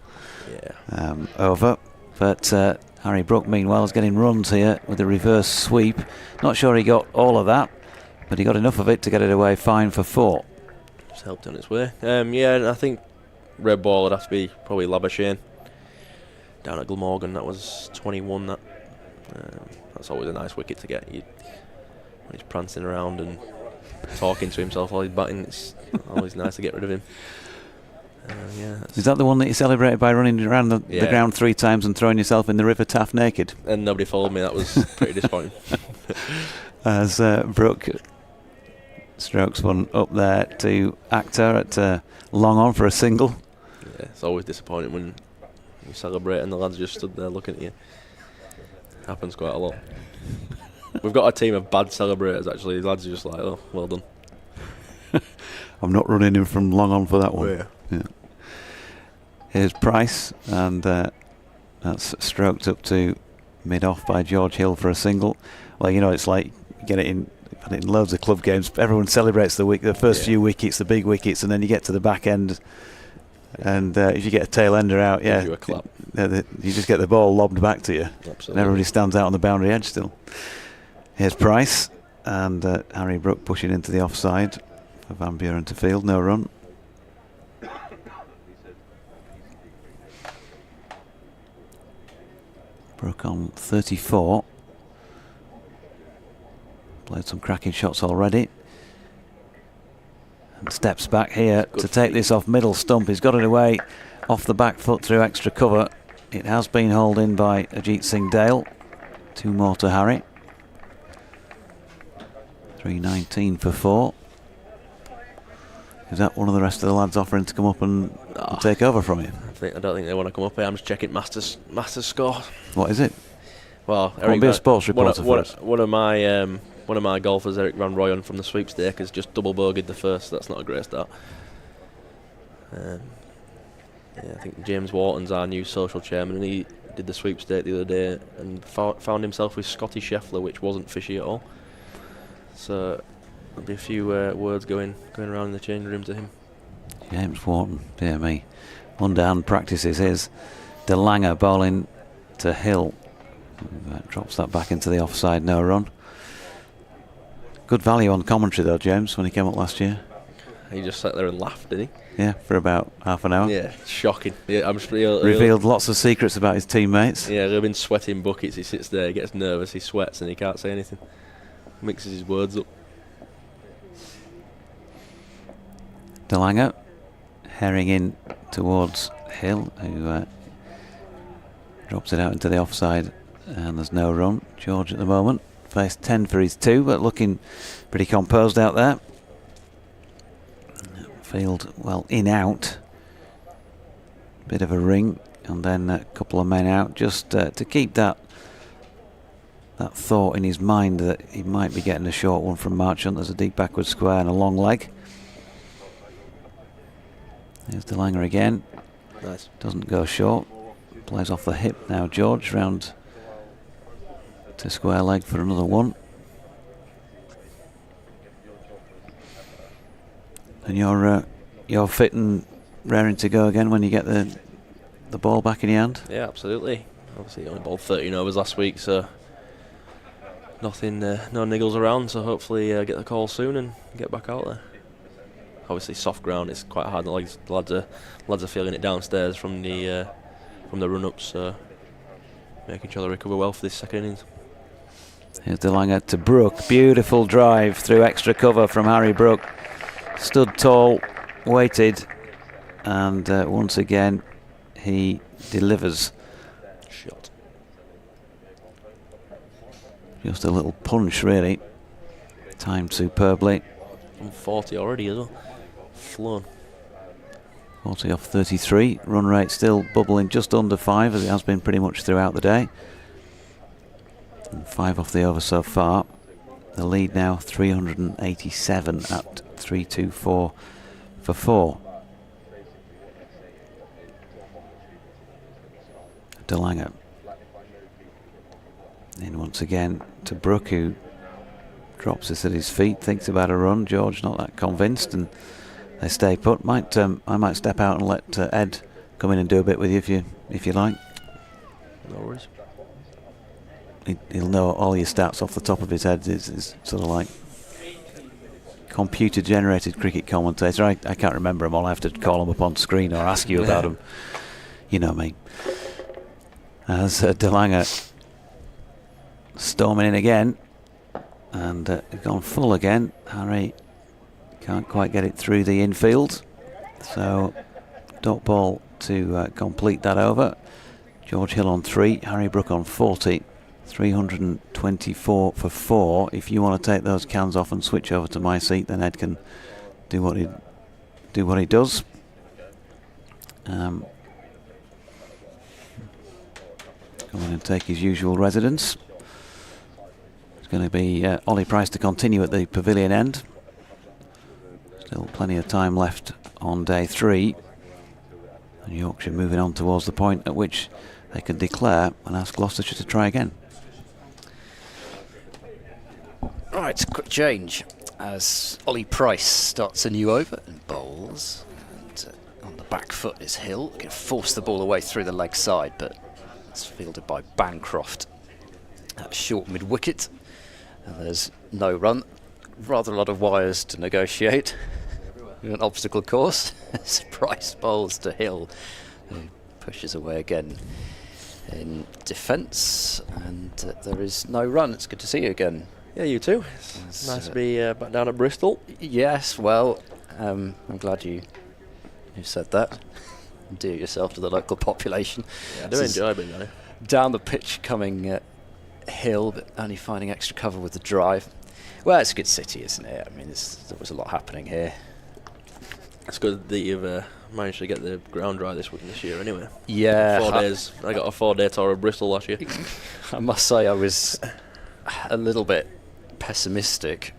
over. But Harry Brook, meanwhile, is getting runs here with a reverse sweep. Not sure he got all of that, but he got enough of it to get it away fine for 4. It's helped on its way. Yeah, I think red ball would have to be probably Labuschagne down at Glamorgan. That was 21. That's always a nice wicket to get. When he's prancing around and talking to himself while he's batting, it's always nice to get rid of him. Is that the one that you celebrated by running around the ground 3 times and throwing yourself in the River Taff naked? And nobody followed me. That was pretty disappointing. As Brook strokes one up there to Akhtar at long on for a single. Yeah, it's always disappointing when you celebrate and the lads just stood there looking at you. Happens quite a lot. We've got a team of bad celebrators, actually. The lads are just like, oh, well done. I'm not running him from long on for that one. Yeah. Here's Price, and that's stroked up to mid-off by George Hill for a single. Well, you know, it's like you get it in loads of club games. Everyone celebrates the first few wickets, the big wickets, and then you get to the back end And if you get a tail ender out, Gives you a clap. You just get the ball lobbed back to you. Absolutely. And everybody stands out on the boundary edge still. Here's Price, and Harry Brook pushing into the offside for Van Buren to field, no run. Brook on 34. Played some cracking shots already. And steps back here to take this off middle stump. He's got it away off the back foot through extra cover. It has been hauled in by Ajit Singh Dale. 2 more to Harry. 319 for 4. Is that one of the rest of the lads offering to come up and take over from you? I don't think they want to come up here. I'm just checking Masters score. What is it? Well, Eric, be a sports reporter for us. One of my golfers, Eric Van Royen from the sweepstake, has just double bogeyed the first. That's not a great start. Yeah, I think James Wharton's our new social chairman, and he did the sweepstake the other day and found himself with Scotty Scheffler, which wasn't fishy at all. So there'll be a few words going around in the changing room to him. James Wharton, dear me. One down practices his. De Lange bowling to Hill. Drops that back into the offside, no run. Good value on commentary though, James, when he came up last year. He just sat there and laughed, didn't Yeah, for about half an hour. he? Yeah, shocking. Yeah, Revealed lots of secrets about his teammates. Yeah, they've been sweating buckets. He sits there, he gets nervous, he sweats, and he can't say anything. Mixes his words up. De Lange herring in towards Hill, who drops it out into the offside, and there's no run. George at the moment faced 10 for his 2, but looking pretty composed out there. Field well in out, bit of a ring, and then a couple of men out, just to keep that thought in his mind that he might be getting a short one from Marchant. There's a deep backward square and a long leg. There's De Lange again. Nice. Doesn't go short. Plays off the hip now. George round to square leg for another one. And you're fit and raring to go again when you get the ball back in your hand. Yeah, absolutely. Obviously, only bowled 13 overs last week, so nothing, no niggles around. So hopefully, get the call soon and get back out there. Obviously, soft ground. It's quite hard. The lads are feeling it downstairs from the run-ups. So making sure they recover well for this second innings. Here's De Lange to Brook. Beautiful drive through extra cover from Harry Brook. Stood tall, waited, and once again he delivers. Shot. Just a little punch, really. Timed superbly. 40 already as well. Flown. 40 off 33. Run rate still bubbling just under 5, as it has been pretty much throughout the day. And 5 off the over so far. The lead now 387 at 324 for 4. De Lange in once again to Brook, who drops this at his feet, thinks about a run. George not that convinced, and they stay put. I might step out and let Ed come in and do a bit with you if you like. No worries. He'll know all your stats off the top of his head. Is sort of like computer-generated cricket commentator. I can't remember them all. I have to call them up on screen or ask you about them. You know me. As De Lange storming in again, and gone full again. Harry can't quite get it through the infield, so dot ball to complete that over. George Hill on 3, Harry Brook on 40. 324 for 4. If you want to take those cans off and switch over to my seat, then Ed can do what he does. Come in and take his usual residence. It's going to be Ollie Price to continue at the pavilion end. Still plenty of time left on day 3. And Yorkshire moving on towards the point at which they can declare and ask Gloucestershire to try again. Right, quick change as Ollie Price starts a new over and bowls. And, on the back foot is Hill. Can force the ball away through the leg side, but it's fielded by Bancroft. Short mid-wicket. And there's no run. Rather a lot of wires to negotiate. An obstacle course. Price bowls to Hill, who pushes away again in defence, and there is no run. It's good to see you again. Yeah, you too. It's nice to be back down at Bristol. Yes, well, I'm glad you said that. Endear yourself to the local population. Yeah, I do enjoy being there. Down the pitch coming Hill, but only finding extra cover with the drive. Well, it's a good city, isn't it? I mean, there was a lot happening here. It's good that you've managed to get the ground dry this year anyway. Yeah. 4 days. I got a 4-day tour of Bristol last year. I must say I was a little bit pessimistic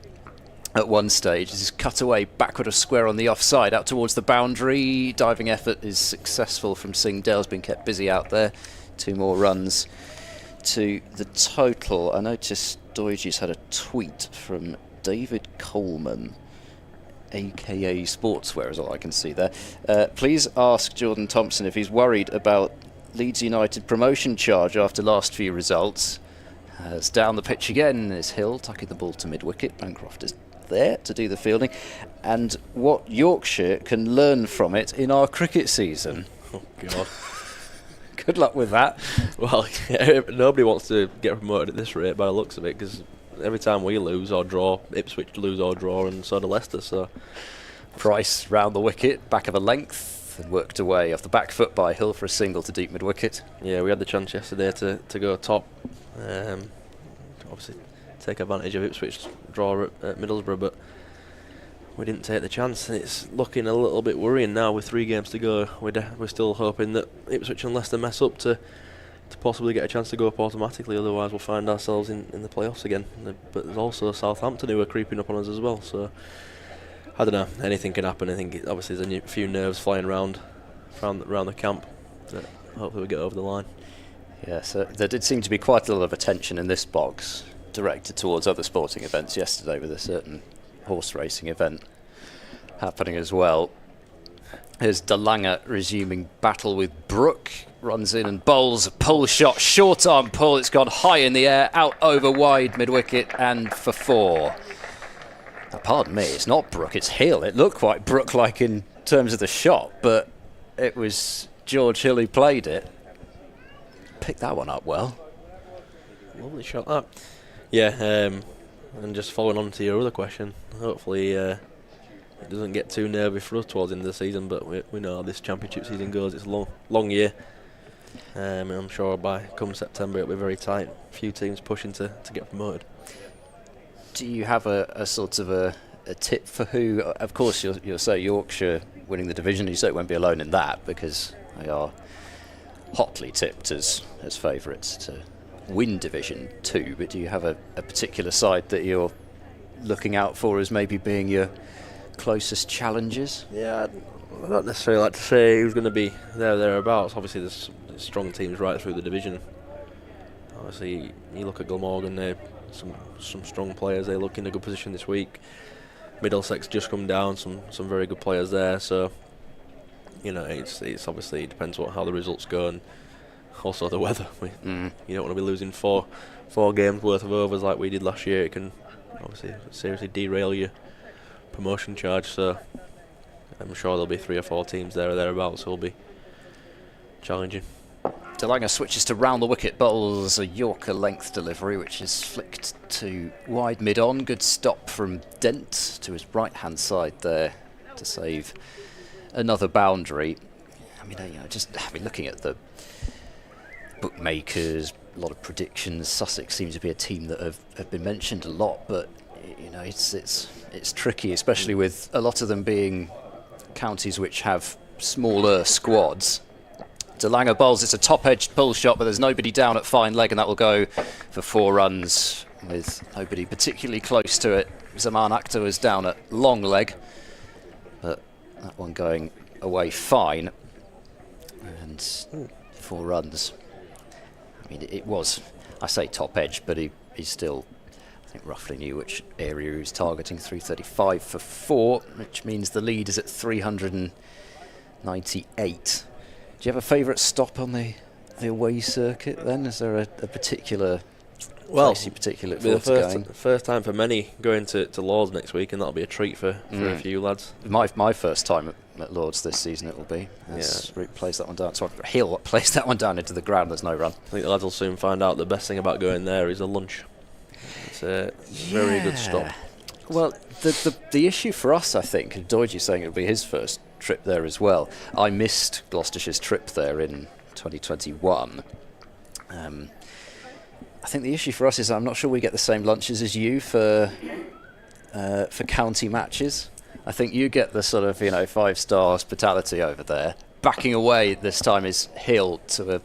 at one stage. This is cut away backward of square on the offside out towards the boundary. Diving effort is successful from Singh. Dale's been kept busy out there. 2 more runs to the total. I noticed Doige's had a tweet from David Coleman, aka Sportswear is all I can see there. Please ask Jordan Thompson if he's worried about Leeds United promotion charge after last few results. As down the pitch again is Hill, tucking the ball to mid-wicket. Bancroft is there to do the fielding. And what Yorkshire can learn from it in our cricket season. Oh, God. Good luck with that. Well, nobody wants to get promoted at this rate by the looks of it, because every time we lose or draw, Ipswich lose or draw, and so do Leicester. So Price round the wicket, back of a length, and worked away off the back foot by Hill for a single to deep mid-wicket. yeah, we had the chance yesterday to go top. Obviously, take advantage of Ipswich's draw at Middlesbrough, but we didn't take the chance, and it's looking a little bit worrying now with 3 games to go. We're still hoping that Ipswich and Leicester mess up to possibly get a chance to go up automatically, otherwise we'll find ourselves in the playoffs again. But there's also Southampton who are creeping up on us as well, so I don't know, anything can happen. I think obviously there's a few nerves flying around the camp that hopefully we get over the line. Yeah, so there did seem to be quite a lot of attention in this box directed towards other sporting events yesterday, with a certain horse racing event happening as well. Here's De Lange resuming battle with Brook. Runs in and bowls a pull shot, short arm pull. It's gone high in the air, out over wide mid-wicket and for 4. Now, pardon me, it's not Brook, it's Hill. It looked quite Brook-like in terms of the shot, but it was George Hill who played it. Picked that one up well. Lovely shot that. Yeah, and just following on to your other question, hopefully it doesn't get too nervy for us towards the end of the season, but we know how this championship season goes. It's a long year. And I'm sure by come September it'll be very tight. A few teams pushing to get promoted. Do you have a sort of a tip for who? Of course, you'll say Yorkshire winning the division. You say it won't be alone in that, because they are hotly tipped as favourites to win Division 2. But do you have a particular side that you're looking out for as maybe being your closest challengers? Yeah, I don't necessarily like to say who's going to be there or thereabouts. Obviously, there's strong teams right through the division. Obviously, you look at Glamorgan, they're some strong players. They look in a good position this week. Middlesex just come down, some very good players there. So, you know, it's obviously it depends how the results go, and also the weather. You don't want to be losing four games worth of overs like we did last year. It can obviously seriously derail your promotion charge. So I'm sure there'll be 3 or 4 teams there or thereabouts who'll be challenging. De Lange switches to round the wicket, bowls a Yorker length delivery, which is flicked to wide mid-on. Good stop from Dent to his right-hand side there to save another boundary. I mean, just looking at the bookmakers, a lot of predictions. Sussex seems to be a team that have been mentioned a lot, but it's tricky, especially with a lot of them being counties which have smaller squads. De Lange bowls, it's a top-edged pull shot, but there's nobody down at fine leg, and that will go for 4 runs with nobody particularly close to it. Zaman Akhtar was down at long leg, but that one going away fine, and 4 runs. I mean, it was, I say top-edge, but he still, I think, roughly knew which area he was targeting. 335 for 4, which means the lead is at 300 98. Do you have a favourite stop on the away circuit then? Is there a particular place you particularly look forward to going? First time for many going to Lords next week, and that'll be a treat for a few lads. My first time at Lords this season it will be. Root plays that one down. So Hill plays that one down into the ground. There's no run. I think the lads will soon find out the best thing about going there is the lunch. It's a very good stop. Well, the issue for us, I think, and Doidge's saying it'll be his first trip there as well. I missed Gloucestershire's trip there in 2021. I think the issue for us is I'm not sure we get the same lunches as you for county matches. I think you get the sort of 5-star hospitality over there. Backing away this time is Hill to a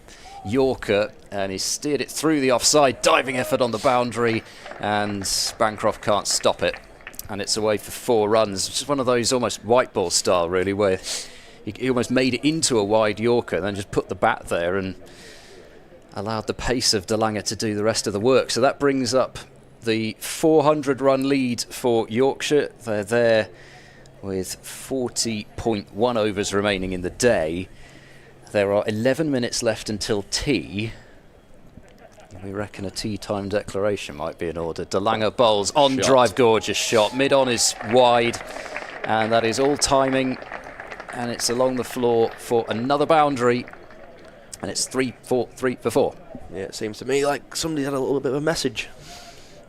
Yorker, and he steered it through the offside, diving effort on the boundary, and Bancroft can't stop it, and it's away for 4 runs. It's just one of those almost white ball style really, where he almost made it into a wide Yorker and then just put the bat there and allowed the pace of De Lange to do the rest of the work. So that brings up the 400 run lead for Yorkshire. They're there with 40.1 overs remaining in the day. There are 11 minutes left until tea. We reckon a tea time declaration might be in order. De Lange bowls on drive, gorgeous shot. Mid-on is wide, and that is all timing, and it's along the floor for another boundary, and it's 3 for 4. Yeah, it seems to me like somebody had a little bit of a message.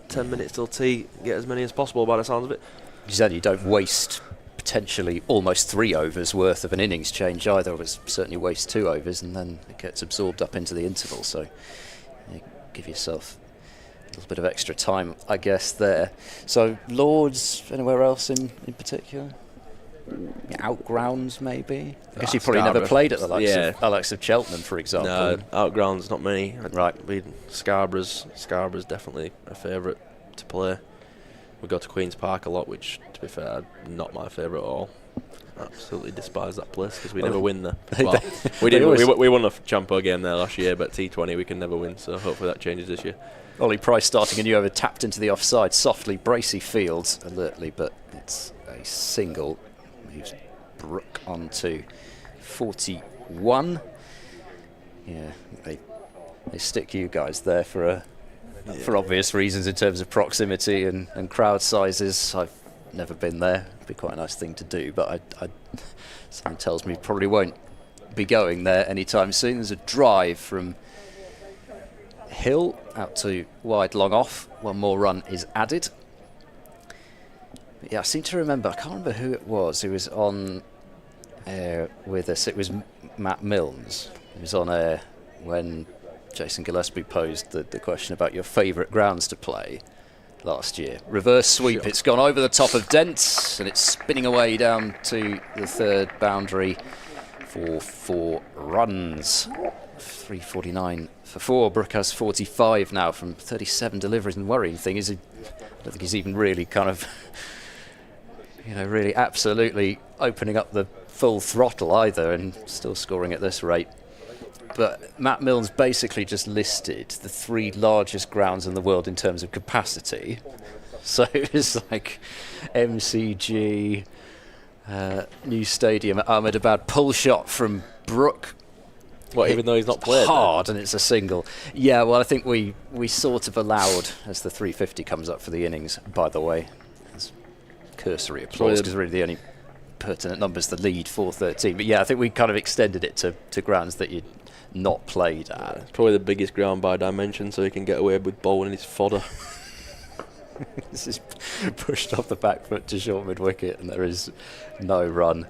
10 minutes till tea, get as many as possible by the sounds of it. You said you don't waste potentially almost 3 overs worth of an innings change either. It certainly waste 2 overs, and then it gets absorbed up into the interval, so you give yourself a little bit of extra time, I guess, there. So Lords, anywhere else in particular? Outgrounds maybe? I guess you probably never played at the likes of Cheltenham, for example. No, outgrounds not many. Right. Scarborough's definitely a favourite to play. We go to Queen's Park a lot, which, to be fair, not my favourite at all. Absolutely despise that place because we never win there. Well, we won a Champo game there last year, but T20 we can never win, so hopefully that changes this year. Ollie Price starting a new over, tapped into the offside softly. Bracey fields alertly, but it's a single. Moves Brook on to 41. Yeah, they stick you guys there for obvious reasons in terms of proximity and crowd sizes. I've never been there. It'd be quite a nice thing to do, but something tells me probably won't be going there anytime soon. There's a drive from Hill out to wide, long off. One more run is added. Yeah, I seem to remember, I can't remember who it was who was on air with us. It was Matt Milnes. He was on air when Jason Gillespie posed the question about your favourite grounds to play last year. Reverse sweep, It's gone over the top of Dents, and it's spinning away down to the 3rd boundary for 4 runs. 349 for 4. Brook has 45 now from 37 deliveries, and the worrying thing is I don't think he's even really kind of really absolutely opening up the full throttle either, and still scoring at this rate. But Matt Milnes basically just listed the 3 largest grounds in the world in terms of capacity. So it's like MCG, new stadium at Ahmedabad, pull shot from Brook. What, even though he's not played? Hard, and it's a single. Yeah, well, I think we sort of allowed, as the 350 comes up for the innings, by the way. It's cursory applause, because really the only pertinent number's the lead, 413. But yeah, I think we kind of extended it to grounds that you'd not played at. Yeah, it's probably the biggest ground by dimension, so he can get away with bowling his fodder. This is pushed off the back foot to short mid wicket, and there is no run.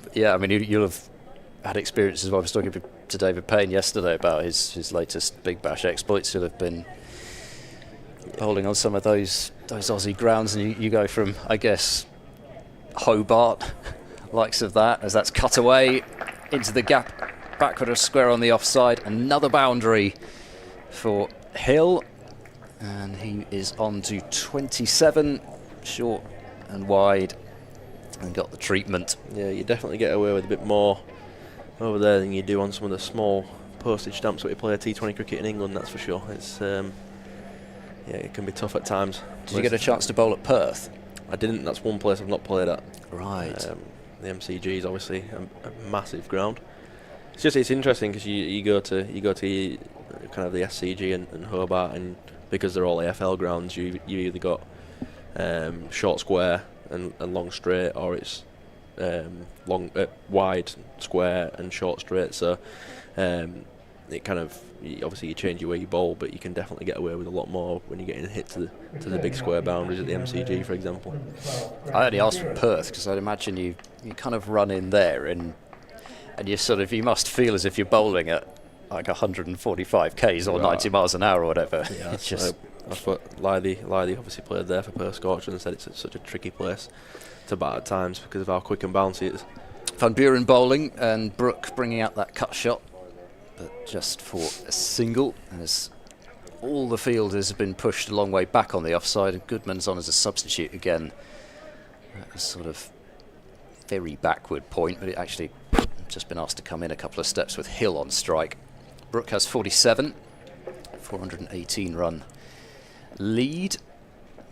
But yeah, I mean, you'll have had experiences. I was talking to David Payne yesterday about his latest Big Bash exploits. He'll have been bowling on some of those Aussie grounds, and you go from, I guess, Hobart, likes of that, as that's cut away into the gap. Backward of square on the offside. Another boundary for Hill, and he is on to 27, short and wide, and got the treatment. Yeah, you definitely get away with a bit more over there than you do on some of the small postage stamps that we play T20 cricket in England, that's for sure. It's it can be tough at times. Did you get a chance to bowl at Perth? I didn't. That's one place I've not played at. Right. the MCG is obviously a massive ground. It's interesting because you go to kind of the SCG and Hobart, and because they're all AFL grounds, you either got short square and long straight, or it's long wide square and short straight. So it kind of obviously you change your way you bowl, but you can definitely get away with a lot more when you're getting hit to the big square boundaries at the MCG, for example. I only asked for Perth because I'd imagine you kind of run in there and you must feel as if you're bowling at like 145 k's or 90 miles an hour or whatever. Yeah, it's just. That's what Lydy obviously played there for Perth Scorchers and said it's such a tricky place to bat at times because of how quick and bouncy it is. Van Buren bowling and Brooke bringing out that cut shot, but just for a single, as all the fielders have been pushed a long way back on the offside, and Goodman's on as a substitute again. A sort of very backward point, but it actually just been asked to come in a couple of steps with Hill on strike. Brooke has 47, 418 run lead.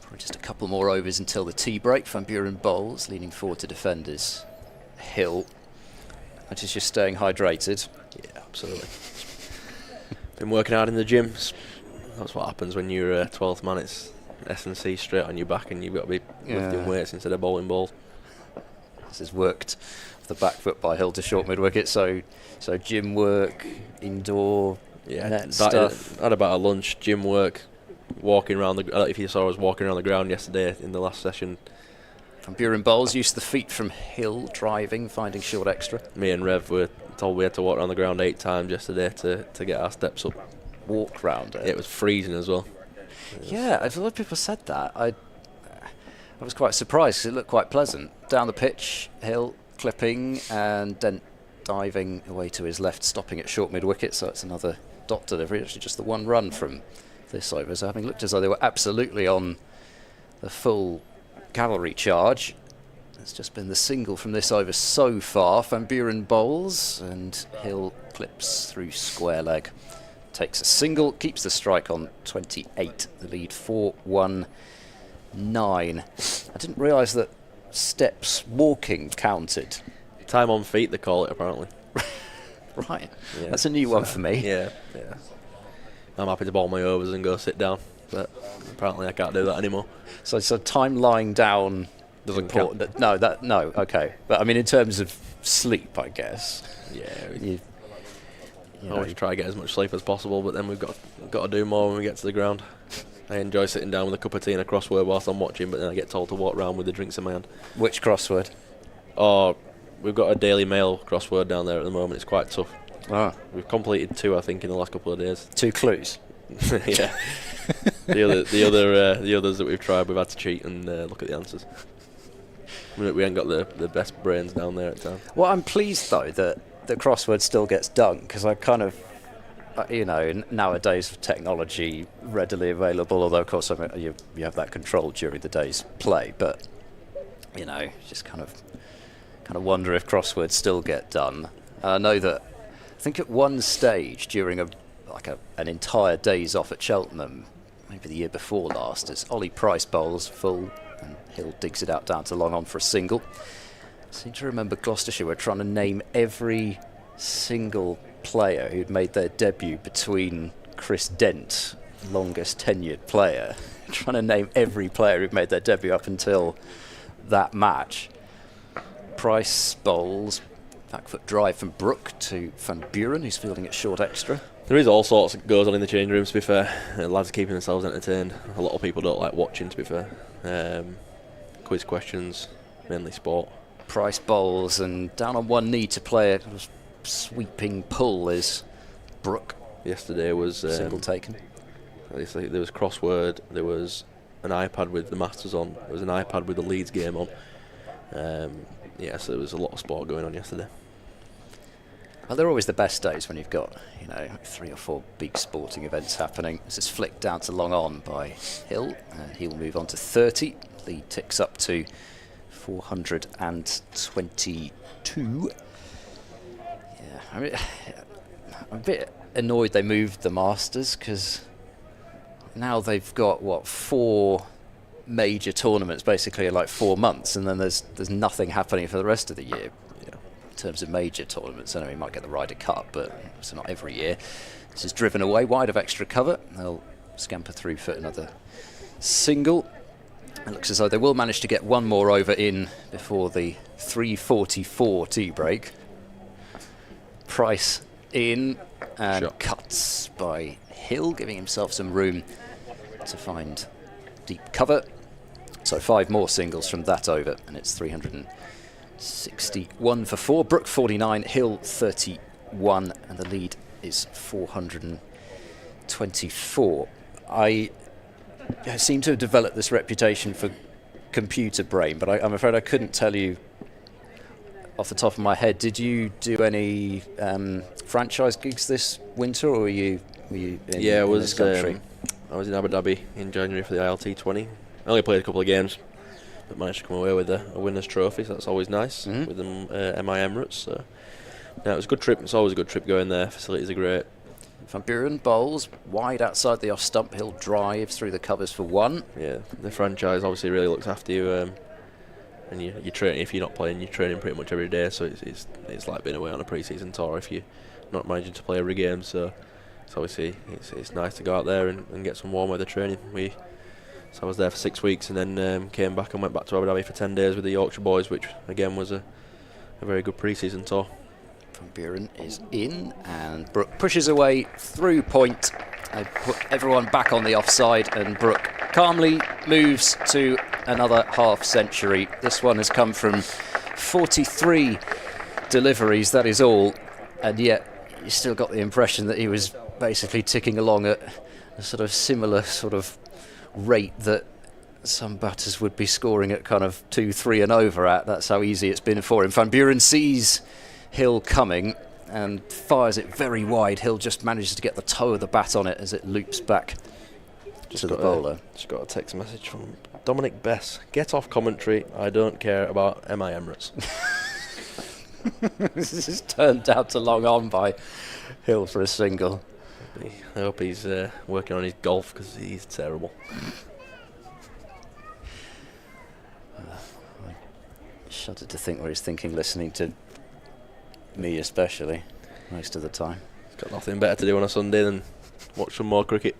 Probably just a couple more overs until the tea break. Van Buren bowls, leaning forward to defenders. Hill, that is just staying hydrated. Yeah, absolutely. Been working hard in the gym. That's what happens when you're 12th man. It's S&C straight on your back, and you've got to be lifting weights instead of bowling balls. This is worked off the back foot by Hill to short mid wicket. So gym work, indoor, net stuff. Had about a lunch, gym work, walking around if you saw us walking around the ground yesterday in the last session. Van Buren bowls used the feet from Hill, driving, finding short extra. Me and Rev were told we had to walk around the ground 8 times yesterday to get our steps up. Walk round it. It was freezing as well. Yeah, a lot of people said that. I was quite surprised because it looked quite pleasant. Down the pitch, Hill clipping and Dent diving away to his left, stopping at short mid wicket. So it's another dot delivery. Actually, just the one run from this over. So having looked as though they were absolutely on the full cavalry charge, it's just been the single from this over so far. Van Buren bowls and Hill clips through square leg. Takes a single, keeps the strike on 28. The lead 4-1-9. I didn't realise that steps walking counted. Time on feet, they call it, apparently. Right. Yeah. That's a new one for me. Yeah. I'm happy to bowl my overs and go sit down, but apparently I can't do that anymore. So time lying down doesn't count. No, okay. But I mean, in terms of sleep, I guess. Yeah. I always try to get as much sleep as possible, but then we've got to do more when we get to the ground. I enjoy sitting down with a cup of tea and a crossword whilst I'm watching, but then I get told to walk around with the drinks in my hand. Which crossword? Oh, we've got a Daily Mail crossword down there at the moment. It's quite tough. Ah. We've completed 2, I think, in the last couple of days. 2 clues. Yeah. The others that we've tried, we've had to cheat and look at the answers. We ain't got the best brains down there at the time. Well, I'm pleased though that the crossword still gets done, because I kind of, nowadays technology readily available, although of course you have that control during the day's play, but just kind of wonder if crosswords still get done. I know that I think at one stage during an entire day's off at Cheltenham, maybe the year before last, as Ollie Price bowls full and Hill digs it out down to long on for a single. I seem to remember Gloucestershire were trying to name every single player who'd made their debut between Chris Dent, longest tenured player, trying to name every player who'd made their debut up until that match. Price bowls, back foot drive from Brooke to Van Buren, who's fielding at short extra. There is all sorts that goes on in the change rooms, to be fair. Lads are keeping themselves entertained. A lot of people don't like watching, to be fair. Quiz questions, mainly sport. Price bowls and down on one knee to play a sweeping pull is Brooke. Yesterday was single taken. There was crossword. There was an iPad with the Masters on. There was an iPad with the Leeds game on. So there was a lot of sport going on yesterday. Well, they're always the best days when you've got 3 or 4 big sporting events happening. This is flicked down to long on by Hill, and he'll move on to 30. Lead ticks up to 422. Yeah, I'm a bit annoyed they moved the Masters, because now they've got 4 major tournaments basically in like 4 months, and then there's nothing happening for the rest of the year. In terms of major tournaments, I know he might get the Ryder Cup, but it's not every year. This is driven away wide of extra cover. They'll scamper through for another single. It looks as though they will manage to get one more over in before the 3:44 tea break. Price in and cuts by Hill, giving himself some room to find deep cover. So 5 more singles from that over, and it's 361 for 4. Brook 49, Hill 31, and the lead is 424. I seem to have developed this reputation for computer brain, but I'm afraid I couldn't tell you off the top of my head. Did you do any franchise gigs this winter, or were you in this country? I was in Abu Dhabi in January for the ILT20. I only played a couple of games, but managed to come away with a winner's trophy, so that's always nice, with them MI Emirates. So, yeah, it was a good trip. It's always a good trip going there. Facilities are great. Van Buren bowls wide outside the off stump. He'll drive through the covers for 1. Yeah, the franchise obviously really looks after you, and you train. If you're not playing, you're training pretty much every day. So it's like being away on a pre-season tour if you're not managing to play every game. So it's obviously it's nice to go out there and get some warm weather training. So I was there for 6 weeks, and then came back and went back to Abu Dhabi for 10 days with the Yorkshire boys, which again was a very good pre-season tour. Van Buren is in, and Brook pushes away through point. They put everyone back on the offside, and Brook calmly moves to another half century. This one has come from 43 deliveries, that is all, and yet you still got the impression that he was basically ticking along at a sort of similar sort of rate that some batters would be scoring at kind of 2, 3 and over at. That's how easy it's been for him. Van Buren sees Hill coming and fires it very wide. Hill just manages to get the toe of the bat on it as it loops back to the bowler. Just got a text message from Dominic Bess. Get off commentary. I don't care about MI Emirates. This is turned out to long on by Hill for a single. I hope he's working on his golf, because he's terrible. I shudder to think what he's thinking, listening to me especially, most of the time. He's got nothing better to do on a Sunday than watch some more cricket.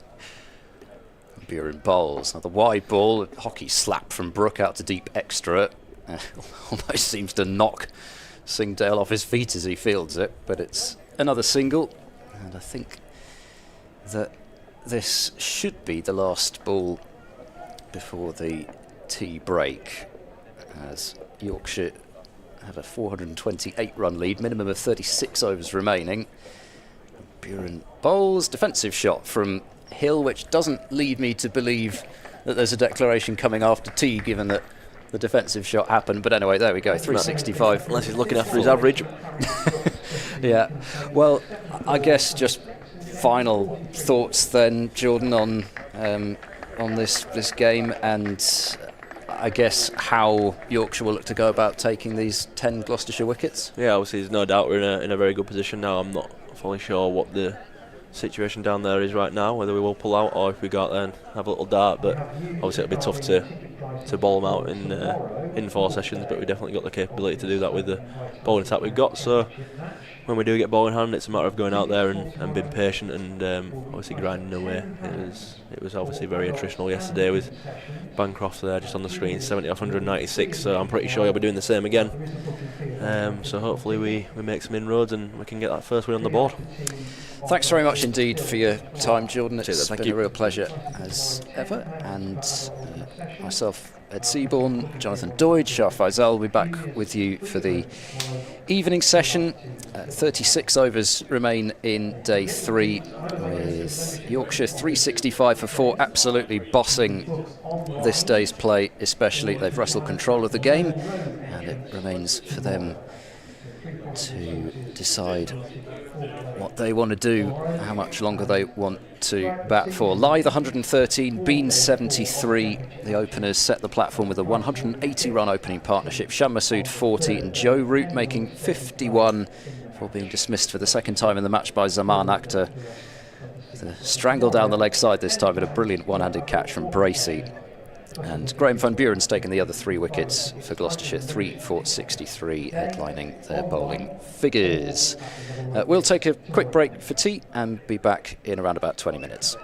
Buren bowls. Now the wide ball, a hockey slap from Brook out to deep extra. Almost seems to knock Singdale off his feet as he fields it, but it's another single, and I think that this should be the last ball before the tea break, as Yorkshire have a 428 run lead, minimum of 36 overs remaining. Buren bowls, defensive shot from Hill, which doesn't lead me to believe that there's a declaration coming after tea, given that the defensive shot happened. But anyway, there we go, 365. Unless he's looking after his average. Yeah, well, I guess just final thoughts then, Jordan, on this game, and I guess how Yorkshire will look to go about taking these 10 Gloucestershire wickets. Yeah, obviously there's no doubt we're in a very good position now. I'm not fully sure what the situation down there is right now, whether we will pull out or if we go out there and have a little dart, but obviously it'll be tough to bowl them out in 4 sessions, but we definitely got the capability to do that with the bowling attack we've got. So when we do get ball in hand, it's a matter of going out there and being patient and obviously grinding away. It was obviously very attritional yesterday with Bancroft there just on the screen, 70 off 196, so I'm pretty sure he'll be doing the same again. So hopefully we make some inroads and we can get that first win on the board. Thanks very much indeed for your time, Jordan. It's Thank been you. a real pleasure as ever. And myself, Ed Seaborn, Jonathan Doyd, Shah Faisal will be back with you for the evening session. 36 overs remain in day 3, with Yorkshire 365 for 4, absolutely bossing this day's play, especially. They've wrestled control of the game, and it remains for them to decide what they want to do, how much longer they want to bat for. Lythe 113, Bean 73. The openers set the platform with a 180-run opening partnership. Sham Masood 40 and Joe Root making 51 before being dismissed for the second time in the match by Zaman Akhtar. The strangle down the leg side this time, with a brilliant one-handed catch from Bracey. And Graham van Buren's taken the other 3 wickets for Gloucestershire, 3 for 63, headlining their bowling figures. We'll take a quick break for tea and be back in around about 20 minutes.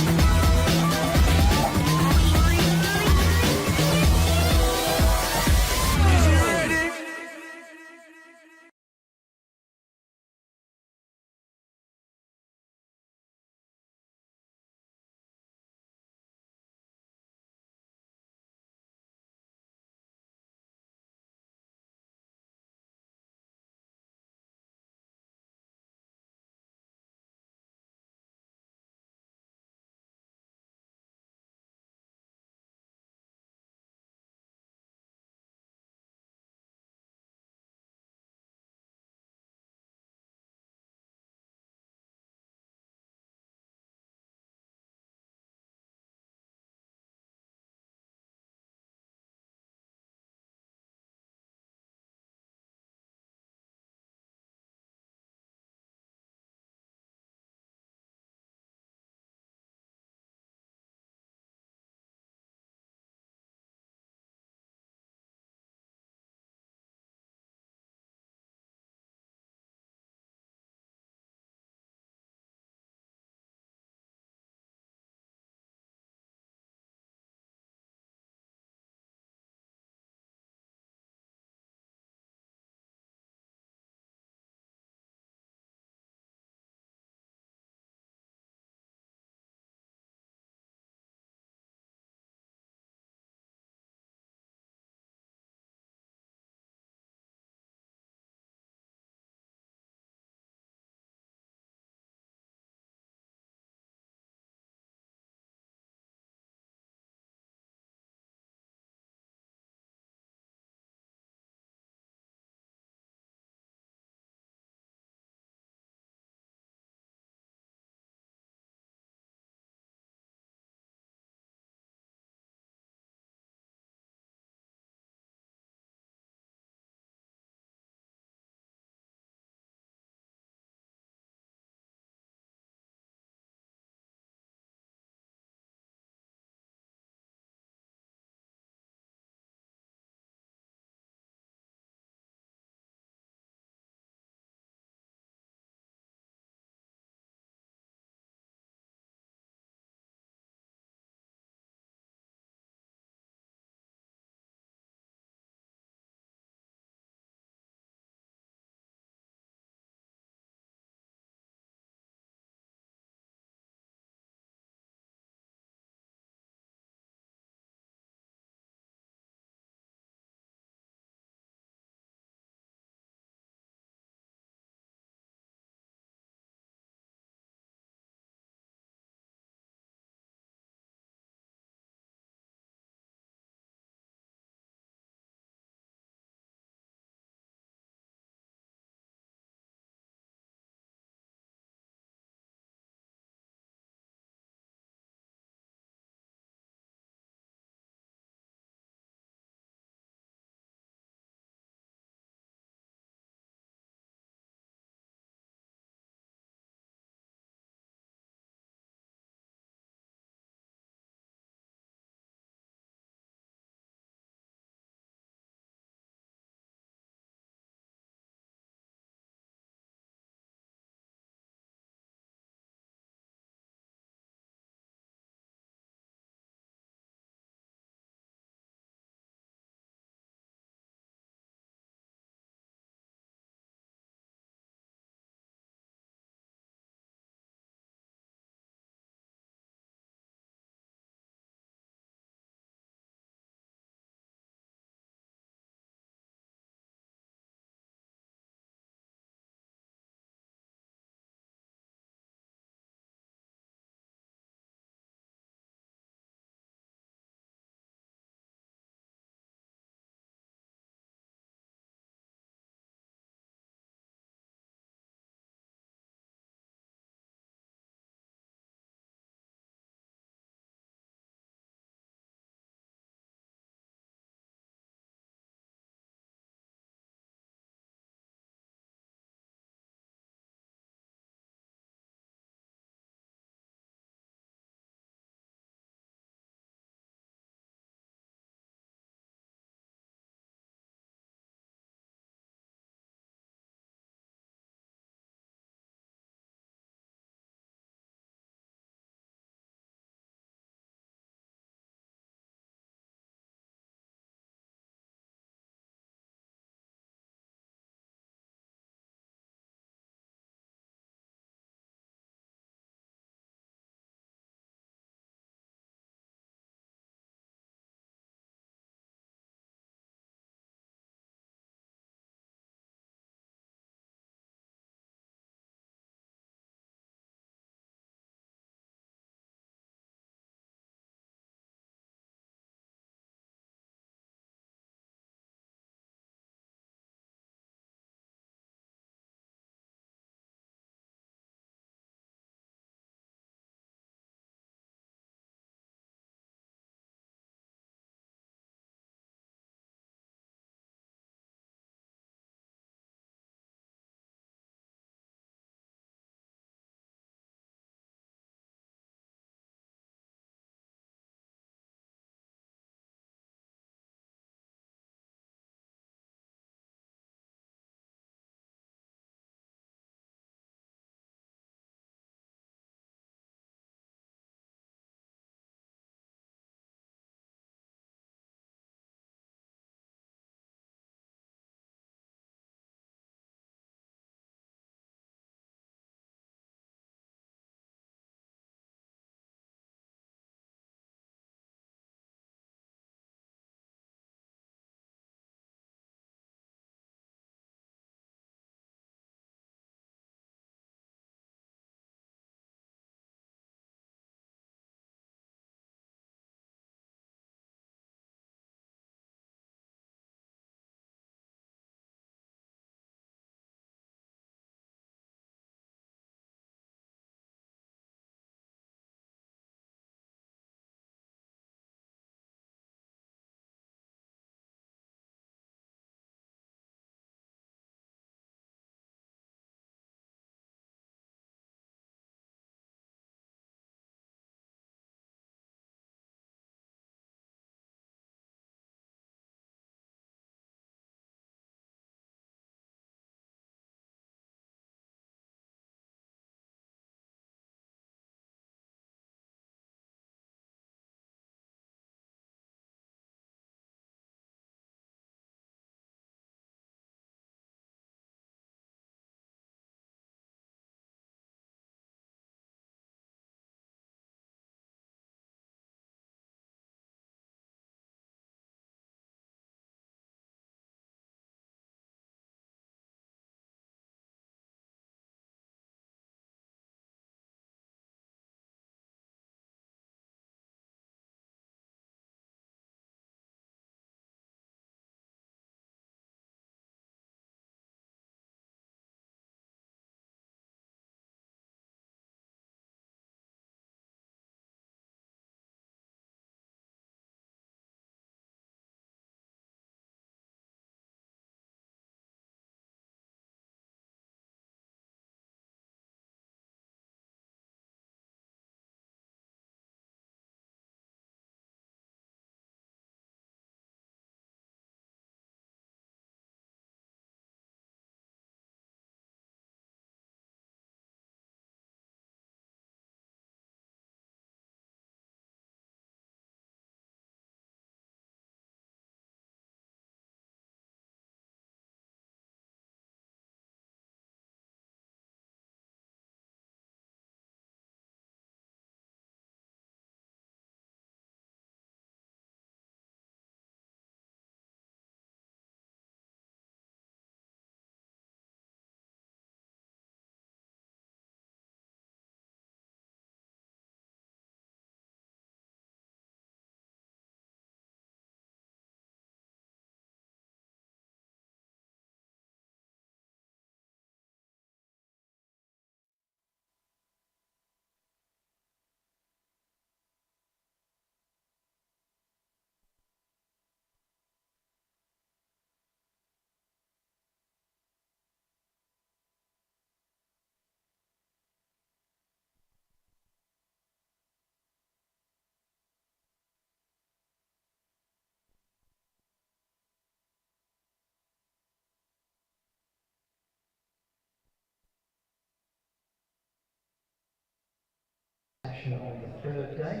action on the third day.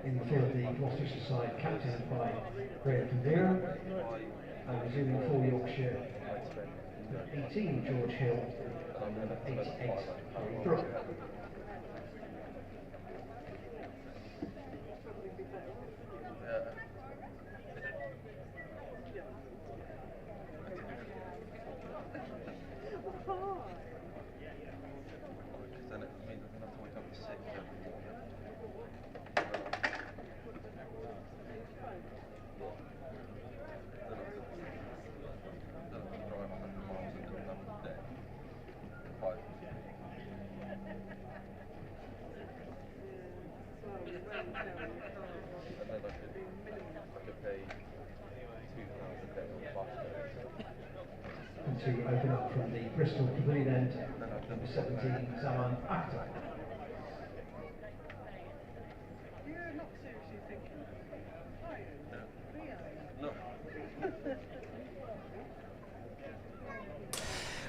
In the field, the Gloucestershire side captained by Graham Kandera, and resuming for Yorkshire, number 18 George Hill and number 88 Harry Brook. And to open up from the Bristol pavilion end, number 17 Zaman Akhtar.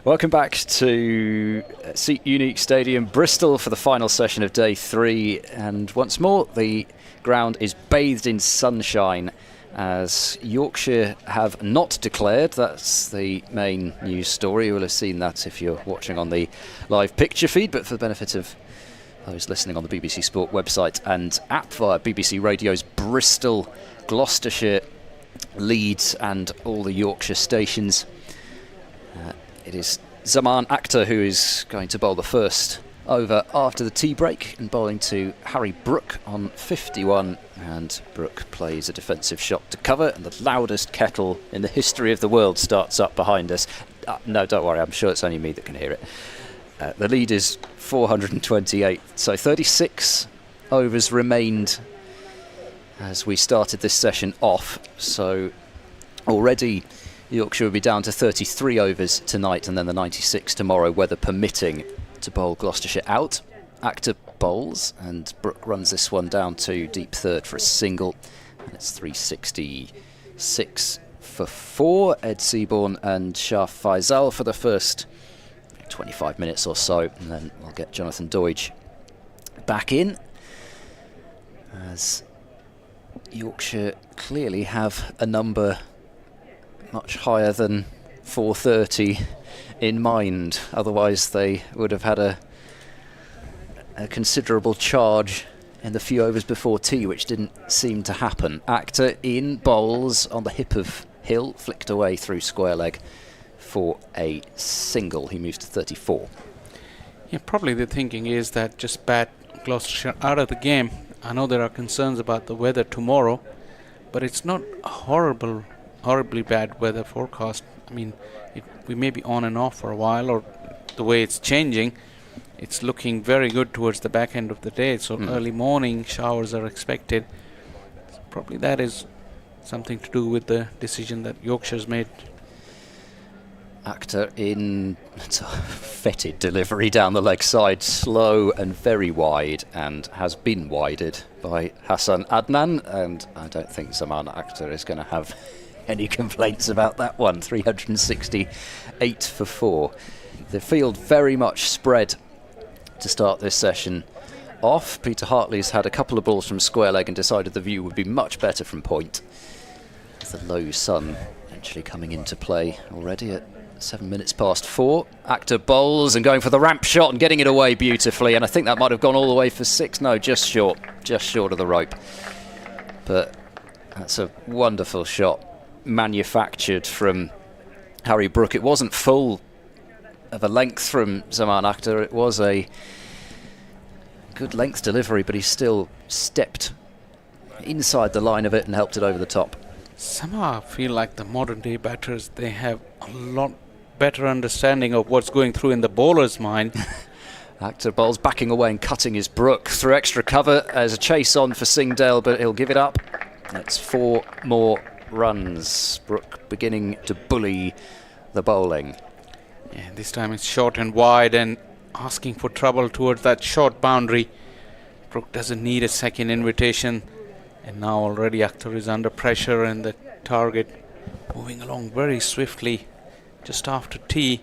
Welcome back to Seat Unique Stadium, Bristol, for the final session of day 3. And once more, the ground is bathed in sunshine as Yorkshire have not declared. That's the main news story. You will have seen that if you're watching on the live picture feed, but for the benefit of those listening on the BBC Sport website and app via BBC Radio's Bristol, Gloucestershire, Leeds and all the Yorkshire stations, it is Zaman Akhtar who is going to bowl the first over after the tea break, and bowling to Harry Brook on 51, and Brook plays a defensive shot to cover, and the loudest kettle in the history of the world starts up behind us. No, don't worry, I'm sure it's only me that can hear it. The lead is 428, so 36 overs remained as we started this session off, so already Yorkshire will be down to 33 overs tonight and then the 96 tomorrow, weather permitting, to bowl Gloucestershire out. Akhtar bowls and Brook runs this one down to deep third for a single, and it's 366 for 4. Ed Seaborn and Shah Faisal for the first 25 minutes or so, and then we'll get Jonathan Doidge back in as Yorkshire clearly have a number much higher than 430 in mind, otherwise they would have had a considerable charge in the few overs before tea, which didn't seem to happen. Akhtar in, bowls on the hip of Hill, flicked away through square leg for a single. He moves to 34. Yeah, probably the thinking is that just bat Gloucestershire out of the game. I know there are concerns about the weather tomorrow, but it's not horribly bad weather forecast. I mean, we may be on and off for a while, or the way it's changing, it's looking very good towards the back end of the day. So early morning showers are expected. So probably that is something to do with the decision that Yorkshire's made. Akhtar in, it's a fetid delivery down the leg side, slow and very wide, and has been wided by Hassan Adnan, and I don't think Zaman Akhtar is going to have any complaints about that one. 368 for 4. The field very much spread to start this session off. Peter Hartley's had a couple of balls from square leg and decided the view would be much better from point. The low sun actually coming into play already at 7 minutes past 4. Akhtar bowls and going for the ramp shot and getting it away beautifully, and I think that might have gone all the way for 6. No, just short of the rope. But that's a wonderful shot, manufactured from Harry Brook. It wasn't full of a length from Zaman Akhtar. It was a good length delivery, but he still stepped inside the line of it and helped it over the top. Somehow I feel like the modern day batters, they have a lot better understanding of what's going through in the bowler's mind. Akhtar bowls backing away and cutting his Brook through extra cover as a chase on for Singhdale, but he'll give it up. That's 4 more runs. Brook beginning to bully the bowling. Yeah, this time it's short and wide and asking for trouble towards that short boundary. Brook doesn't need a second invitation, and now already Akhtar is under pressure and the target moving along very swiftly, just after tea.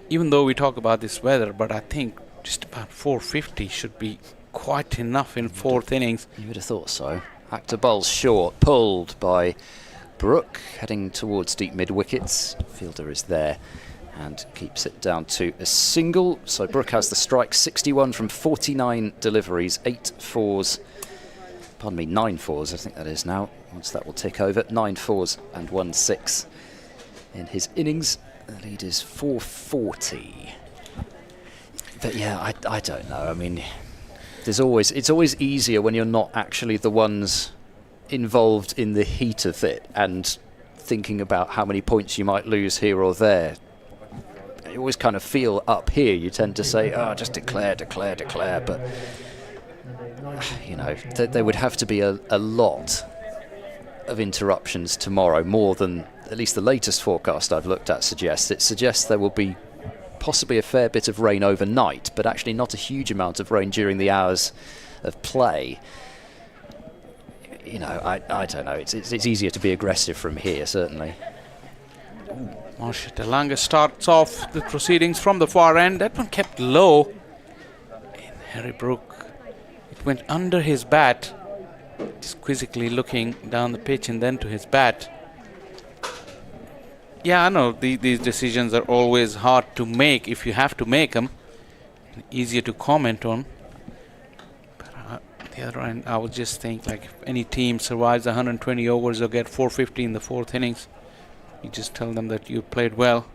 Even though we talk about this weather, but I think just about 450 should be quite enough in fourth innings. You would have thought so. Actor bowls short, pulled by Brook, heading towards deep mid wickets. Fielder is there and keeps it down to a single. So Brook has the strike, 61 from 49 deliveries, 9 fours, I think that is now. Once that will tick over, 9 fours and 1 6 in his innings. The lead is 440. But yeah, I don't know. I mean, it's always easier when you're not actually the ones involved in the heat of it and thinking about how many points you might lose here or there. You always kind of feel up here, you tend to say, oh, just declare, but you know, there would have to be a lot of interruptions tomorrow, more than at least the latest forecast I've looked at suggests. It suggests there will be possibly a fair bit of rain overnight, but actually not a huge amount of rain during the hours of play. You know, I don't know. It's easier to be aggressive from here, certainly. Marsha De Lange starts off the proceedings from the far end. That one kept low. And Harry Brook, it went under his bat, just quizzically looking down the pitch and then to his bat. Yeah, I know these decisions are always hard to make if you have to make them. Easier to comment on. But on the other end, I would just think, like, if any team survives 120 overs or get 450 in the fourth innings, you just tell them that you played well.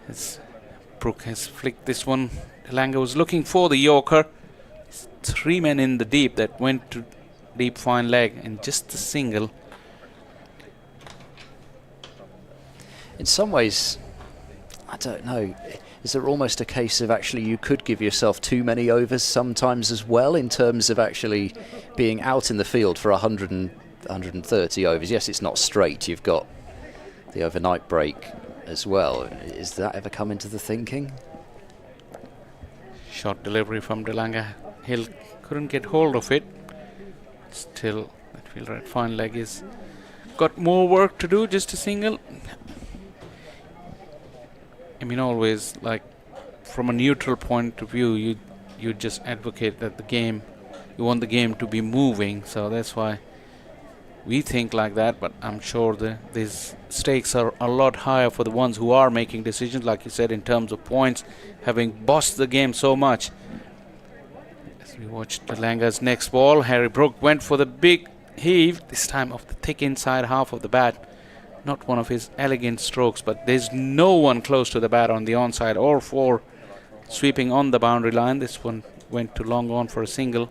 As Brook has flicked this one. De Lange was looking for the Yorker. 3 men in the deep that went to deep fine leg and just a single. In some ways, I don't know, is there almost a case of actually you could give yourself too many overs sometimes as well, in terms of actually being out in the field for 100 and 130 overs? Yes, it's not straight, you've got the overnight break as well. Is that ever come into the thinking? Short delivery from De Lange. Hill couldn't get hold of it. Still, that fielder at fine leg is got more work to do, just a single. I mean, always, like, from a neutral point of view, you just advocate that you want the game to be moving, so that's why we think like that. But I'm sure these stakes are a lot higher for the ones who are making decisions, like you said, in terms of points, having bossed the game so much. As we watched De Lange's next ball, Harry Brook went for the big heave, this time off the thick inside half of the bat. Not one of his elegant strokes, but there's no one close to the bat on the onside or for sweeping on the boundary line. This one went to long on for a single.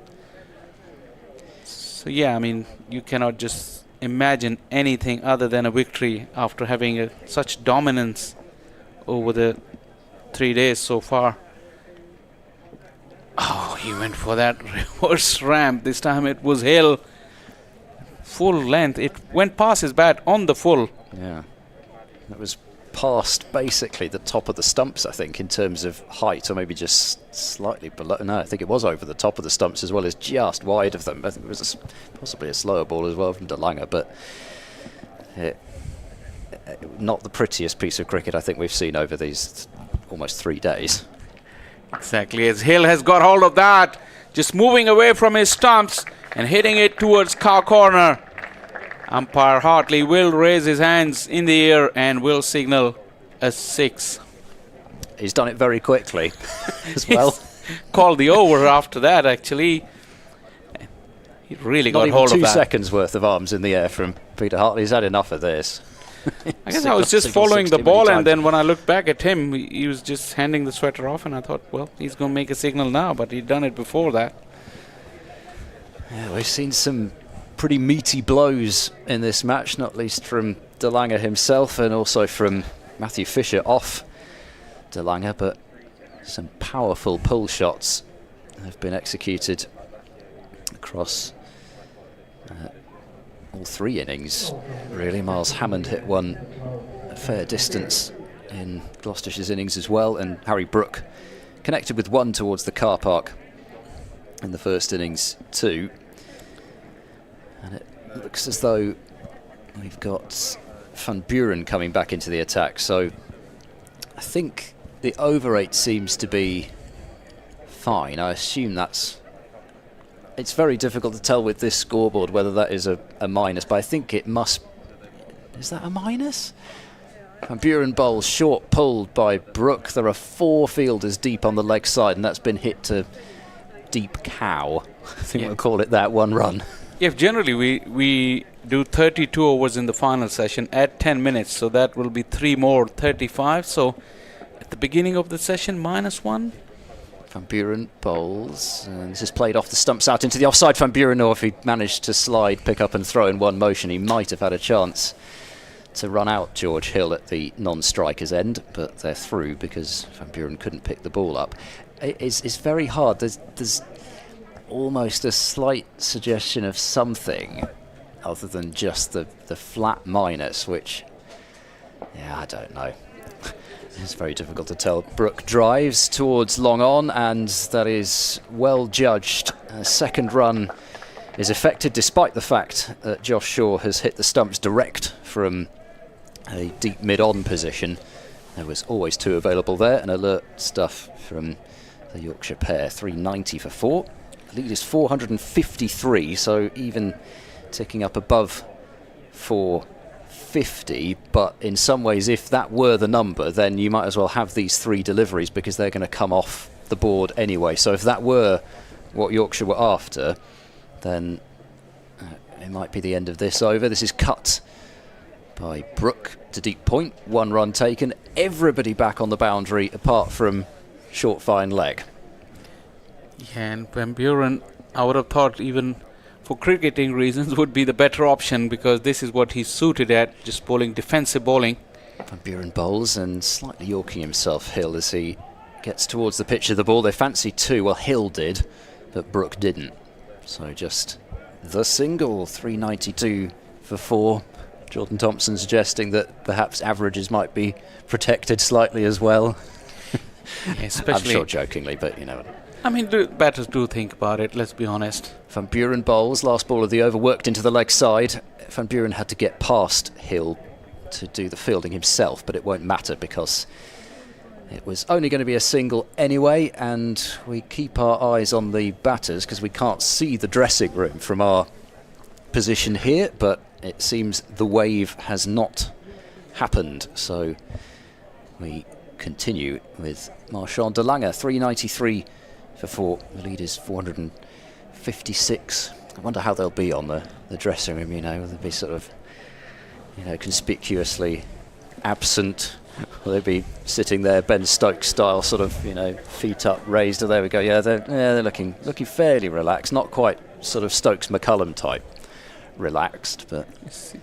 So yeah, I mean, you cannot just imagine anything other than a victory after having such dominance over the 3 days so far. Oh, he went for that reverse ramp. This time it was Hill. Full length. It went past his bat on the full. Yeah. It was past basically the top of the stumps, I think, in terms of height, or maybe just slightly below. No, I think it was over the top of the stumps as well as just wide of them. I think it was possibly a slower ball as well from De Lange, but not the prettiest piece of cricket I think we've seen over these almost 3 days. Exactly, as Hill has got hold of that, just moving away from his stumps and hitting it towards car corner. Umpire Hartley will raise his hands in the air and will signal a 6. He's done it very quickly as well. Called the over after that, actually. He really got hold of that. 2 seconds worth of arms in the air from Peter Hartley. He's had enough of this. I guess I was just following the ball, and then when I looked back at him, he was just handing the sweater off, and I thought, well, he's going to make a signal now, but he'd done it before that. Yeah, we've seen some pretty meaty blows in this match, not least from De Lange himself and also from Matthew Fisher off De Lange, but some powerful pull shots have been executed across all 3 innings, really. Miles Hammond hit one a fair distance in Gloucestershire's innings as well, and Harry Brook connected with one towards the car park in the first innings too. And it looks as though we've got Van Buren coming back into the attack. So I think the over 8 seems to be fine. I assume that's... It's very difficult to tell with this scoreboard whether that is a minus, but I think it must... Is that a minus? Van Buren bowls, short pulled by Brook. There are 4 fielders deep on the leg side, and that's been hit to deep cow. I think we'll call it that, 1 run. Yeah, generally we do 32 overs in the final session at 10 minutes, so that will be 3 more, 35. So at the beginning of the session, -1. Van Buren bowls, and this is played off the stumps out into the offside. Van Buren, or if he managed to slide, pick up and throw in one motion, he might have had a chance to run out George Hill at the non-striker's end, but they're through because Van Buren couldn't pick the ball up. It's very hard. There's almost a slight suggestion of something other than just the flat minus, which, yeah, I don't know. It's very difficult to tell. Brook drives towards long on, and that is well judged. A second run is effected despite the fact that Josh Shaw has hit the stumps direct from a deep mid-on position. There was always 2 available there, and alert stuff from the Yorkshire pair. 390 for 4. The lead is 453, so even ticking up above 450, but in some ways, if that were the number, then you might as well have these 3 deliveries because they're going to come off the board anyway. So if that were what Yorkshire were after, then it might be the end of this over. This is cut by Brook to deep point. 1 run taken. Everybody back on the boundary apart from short fine leg. Yeah, and Van Buren, I would have thought even for cricketing reasons would be the better option, because this is what he's suited at, just bowling defensive bowling. Van Buren bowls and slightly yorking himself, Hill, as he gets towards the pitch of the ball. They fancied 2, well, Hill did, but Brook didn't. So just the single, 392 for 4. Jordan Thompson suggesting that perhaps averages might be protected slightly as well. Especially, I'm sure jokingly, but you know. I mean, batters do think about it, let's be honest. Van Buren bowls, last ball of the over, worked into the leg side. Van Buren had to get past Hill to do the fielding himself, but it won't matter because it was only going to be a single anyway, and we keep our eyes on the batters because we can't see the dressing room from our position here, but it seems the wave has not happened, so we continue with Marchand de Lange. 393 for 4. The lead is 456. I wonder how they'll be on the dressing room, you know. Will they be sort of, you know, conspicuously absent? Will they be sitting there Ben Stokes style, sort of, you know, feet up, raised? Oh, there we go. Yeah, they're looking fairly relaxed. Not quite sort of Stokes McCullum type relaxed, but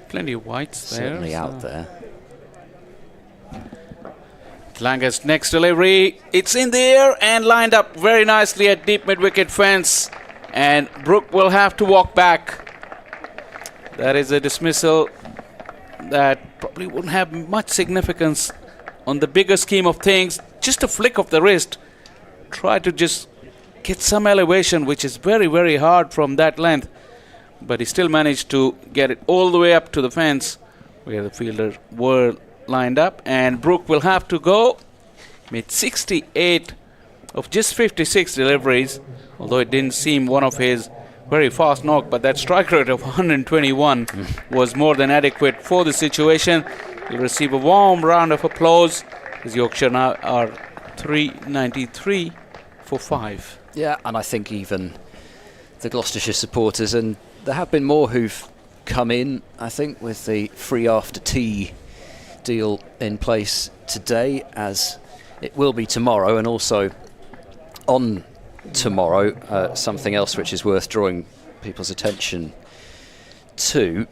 plenty of whites certainly there, out there. Lange's next delivery, it's in the air and lined up very nicely at deep mid-wicket fence, and Brook will have to walk back. That is a dismissal that probably wouldn't have much significance on the bigger scheme of things. Just a flick of the wrist. Try to just get some elevation, which is very, very hard from that length. But he still managed to get it all the way up to the fence where the fielders were lined up. And Brook will have to go. Made 68 of just 56 deliveries, although it didn't seem one of his very fast knock, but that strike rate of 121 was more than adequate for the situation. He'll receive a warm round of applause as Yorkshire now are 393 for 5. Yeah, and I think even the Gloucestershire supporters, and there have been more who've come in, I think, with the free after tea deal in place today, as it will be tomorrow, and also on tomorrow, something else which is worth drawing people's attention to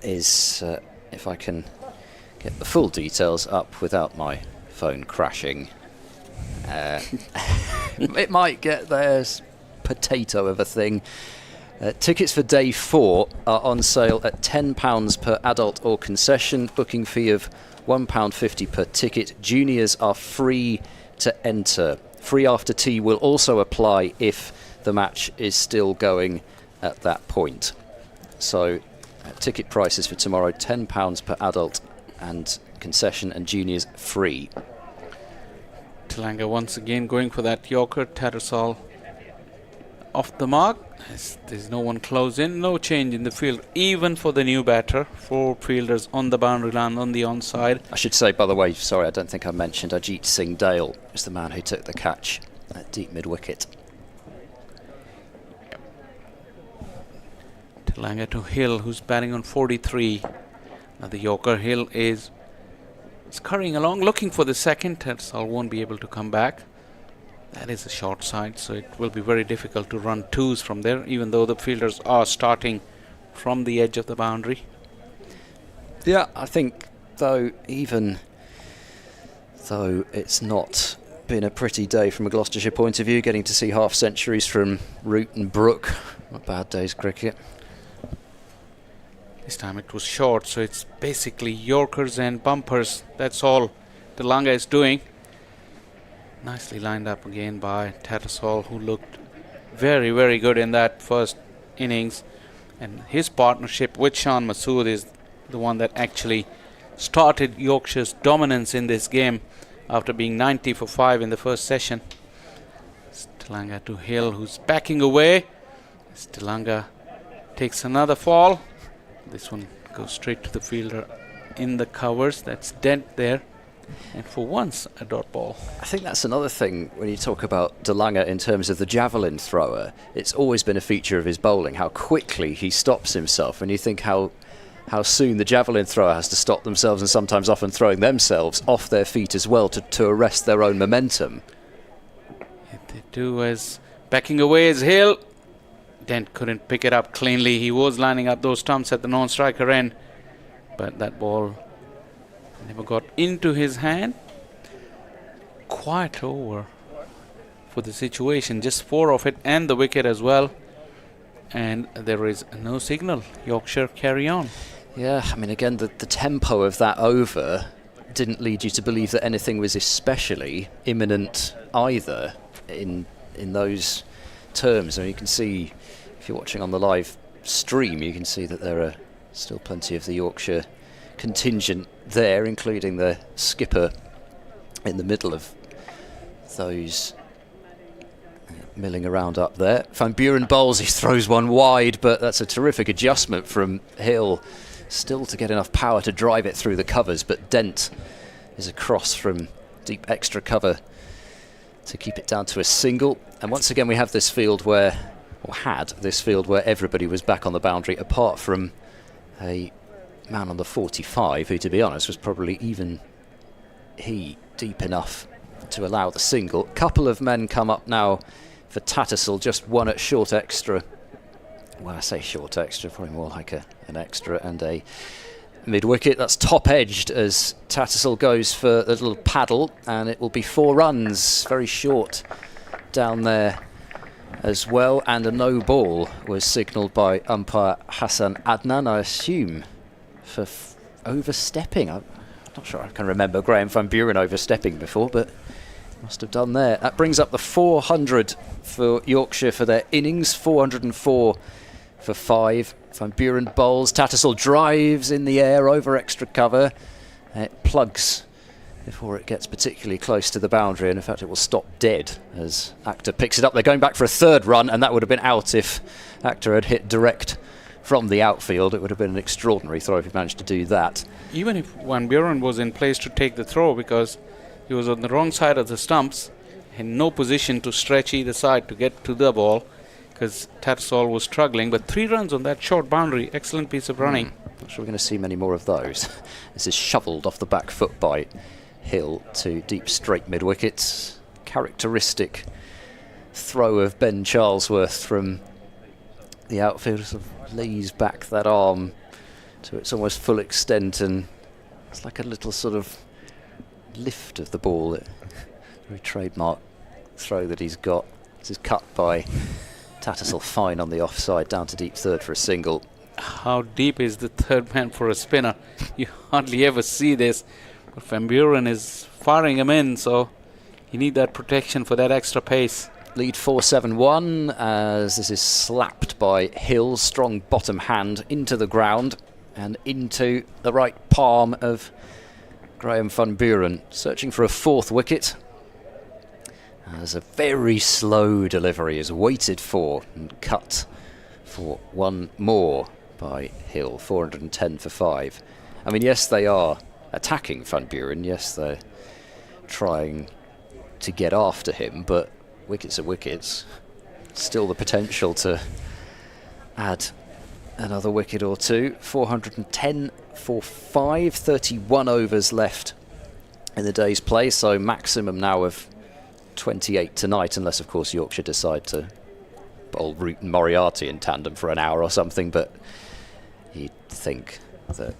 is, if I can get the full details up without my phone crashing, it might get there, potato of a thing. Tickets for day 4 are on sale at £10 per adult or concession, booking fee of £1.50 per ticket. Juniors are free to enter. Free after tea will also apply if the match is still going at that point. So Ticket prices for tomorrow, £10 per adult, and concession and juniors free. Tilanga once again going for that Yorker. Tattersall off the mark. There's no one close in, no change in the field, even for the new batter. 4 fielders on the boundary line on the onside. I should say, by the way, sorry, I don't think I mentioned Ajit Singh Dale is the man who took the catch at deep mid-wicket. Tilanga to Hill, who's batting on 43. Now the Yorker. Hill is scurrying along, looking for the second. Tattersall won't be able to come back. That is a short side, so it will be very difficult to run 2s from there, even though the fielders are starting from the edge of the boundary. Yeah, I think, though, even though it's not been a pretty day from a Gloucestershire point of view, getting to see half centuries from Root and Brook, not a bad day's cricket. This time it was short, so it's basically Yorkers and bumpers. That's all Tilanga is doing. Nicely lined up again by Tattersall, who looked very, very good in that first innings. And his partnership with Shan Masood is the one that actually started Yorkshire's dominance in this game after being 90 for 5 in the first session. Tilanga to Hill, who's backing away. Tilanga takes another fall. This one goes straight to the fielder in the covers. That's Dent there. And for once, a dot ball. I think that's another thing when you talk about Tilanga in terms of the javelin thrower. It's always been a feature of his bowling, how quickly he stops himself. And you think how soon the javelin thrower has to stop themselves, and sometimes often throwing themselves off their feet as well to arrest their own momentum. Yeah, they do, as backing away is Hill. Dent couldn't pick it up cleanly. He was lining up those stumps at the non-striker end, but that ball never got into his hand. Quite over for the situation. Just 4 of it and the wicket as well. And there is no signal. Yorkshire carry on. Yeah, I mean, again, the tempo of that over didn't lead you to believe that anything was especially imminent either in those terms. I mean, you can see, if you're watching on the live stream, you can see that there are still plenty of the Yorkshire contingent there, including the skipper in the middle of those milling around up there. Van Buren bowls, he throws one wide, but that's a terrific adjustment from Hill, still to get enough power to drive it through the covers, but Dent is across from deep extra cover to keep it down to a single. And once again we have this field where, or had this field where everybody was back on the boundary apart from a man on the 45, who, to be honest, was probably even he deep enough to allow the single. Couple of men come up now for Tattersall, just one at short extra. Well, I say short extra, probably more like an extra and a mid-wicket. That's top-edged as Tattersall goes for a little paddle, and it will be 4 runs, very short down there as well. And a no ball was signalled by umpire Hassan Adnan, I assume, for overstepping. I'm not sure I can remember Graham Van Buren overstepping before, but must have done there. That brings up the 400 for Yorkshire for their innings, 404 for 5. Van Buren bowls, Tattersall drives in the air over extra cover. It plugs before it gets particularly close to the boundary, and in fact it will stop dead as Akhtar picks it up. They're going back for a 3rd run, and that would have been out if Akhtar had hit direct from the outfield. It would have been an extraordinary throw if he managed to do that. Even if Van Buren was in place to take the throw, because he was on the wrong side of the stumps, in no position to stretch either side to get to the ball, because Tattersall was struggling. But 3 runs on that short boundary, excellent piece of running. Not sure we're going to see many more of those. This is shovelled off the back foot by Hill to deep straight mid-wicket. Characteristic throw of Ben Charlesworth from the outfield, sort of lays back that arm to its almost full extent, and it's like a little sort of lift of the ball. Very trademark throw that he's got. This is cut by Tattersall fine on the offside, down to deep 3rd for a single. How deep is the 3rd man for a spinner? You hardly ever see this. But Van Buren is firing him in, so you need that protection for that extra pace. lead 4-7-1 as this is slapped by Hill. Strong bottom hand into the ground and into the right palm of Graham van Buren, searching for a fourth wicket. As a very slow delivery is waited for and cut for one more by Hill, 410 for 5. I mean, yes, they are attacking Van Buren. Yes, they're trying to get after him, but wickets are wickets. Still the potential to add another wicket or two. 410 for 5, 31 overs left in the day's play, so maximum now of 28 tonight, unless of course Yorkshire decide to bowl Root and Moriarty in tandem for an hour or something, but you'd think that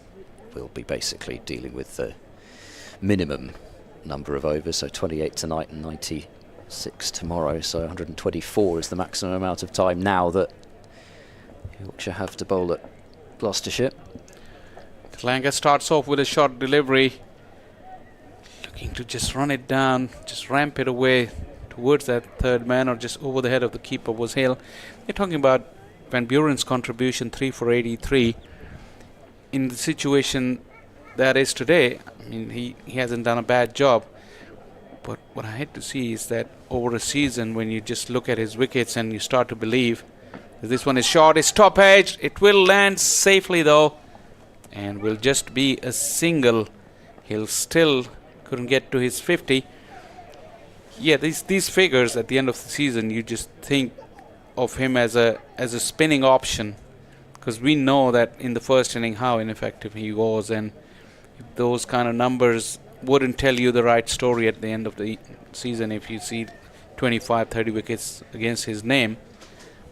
we'll be basically dealing with the minimum number of overs, so 28 tonight and 96 tomorrow, so 124 is the maximum amount of time now that Yorkshire have to bowl at Gloucestershire. Kalanga starts off with a short delivery, looking to just run it down, just ramp it away towards that third man or just over the head of the keeper was Hill. They're talking about Van Buren's contribution, 3 for 83. In the situation that is today, I mean, he hasn't done a bad job. But what I had to see is that over a season, when you just look at his wickets and you start to believe that this one is short, it's top edge, it will land safely though, and will just be a single. He'll still couldn't get to his 50. Yeah, these figures at the end of the season, you just think of him as a spinning option, because we know that in the first inning how ineffective he was, and those kind of numbers wouldn't tell you the right story at the end of the season if you see 25-30 wickets against his name.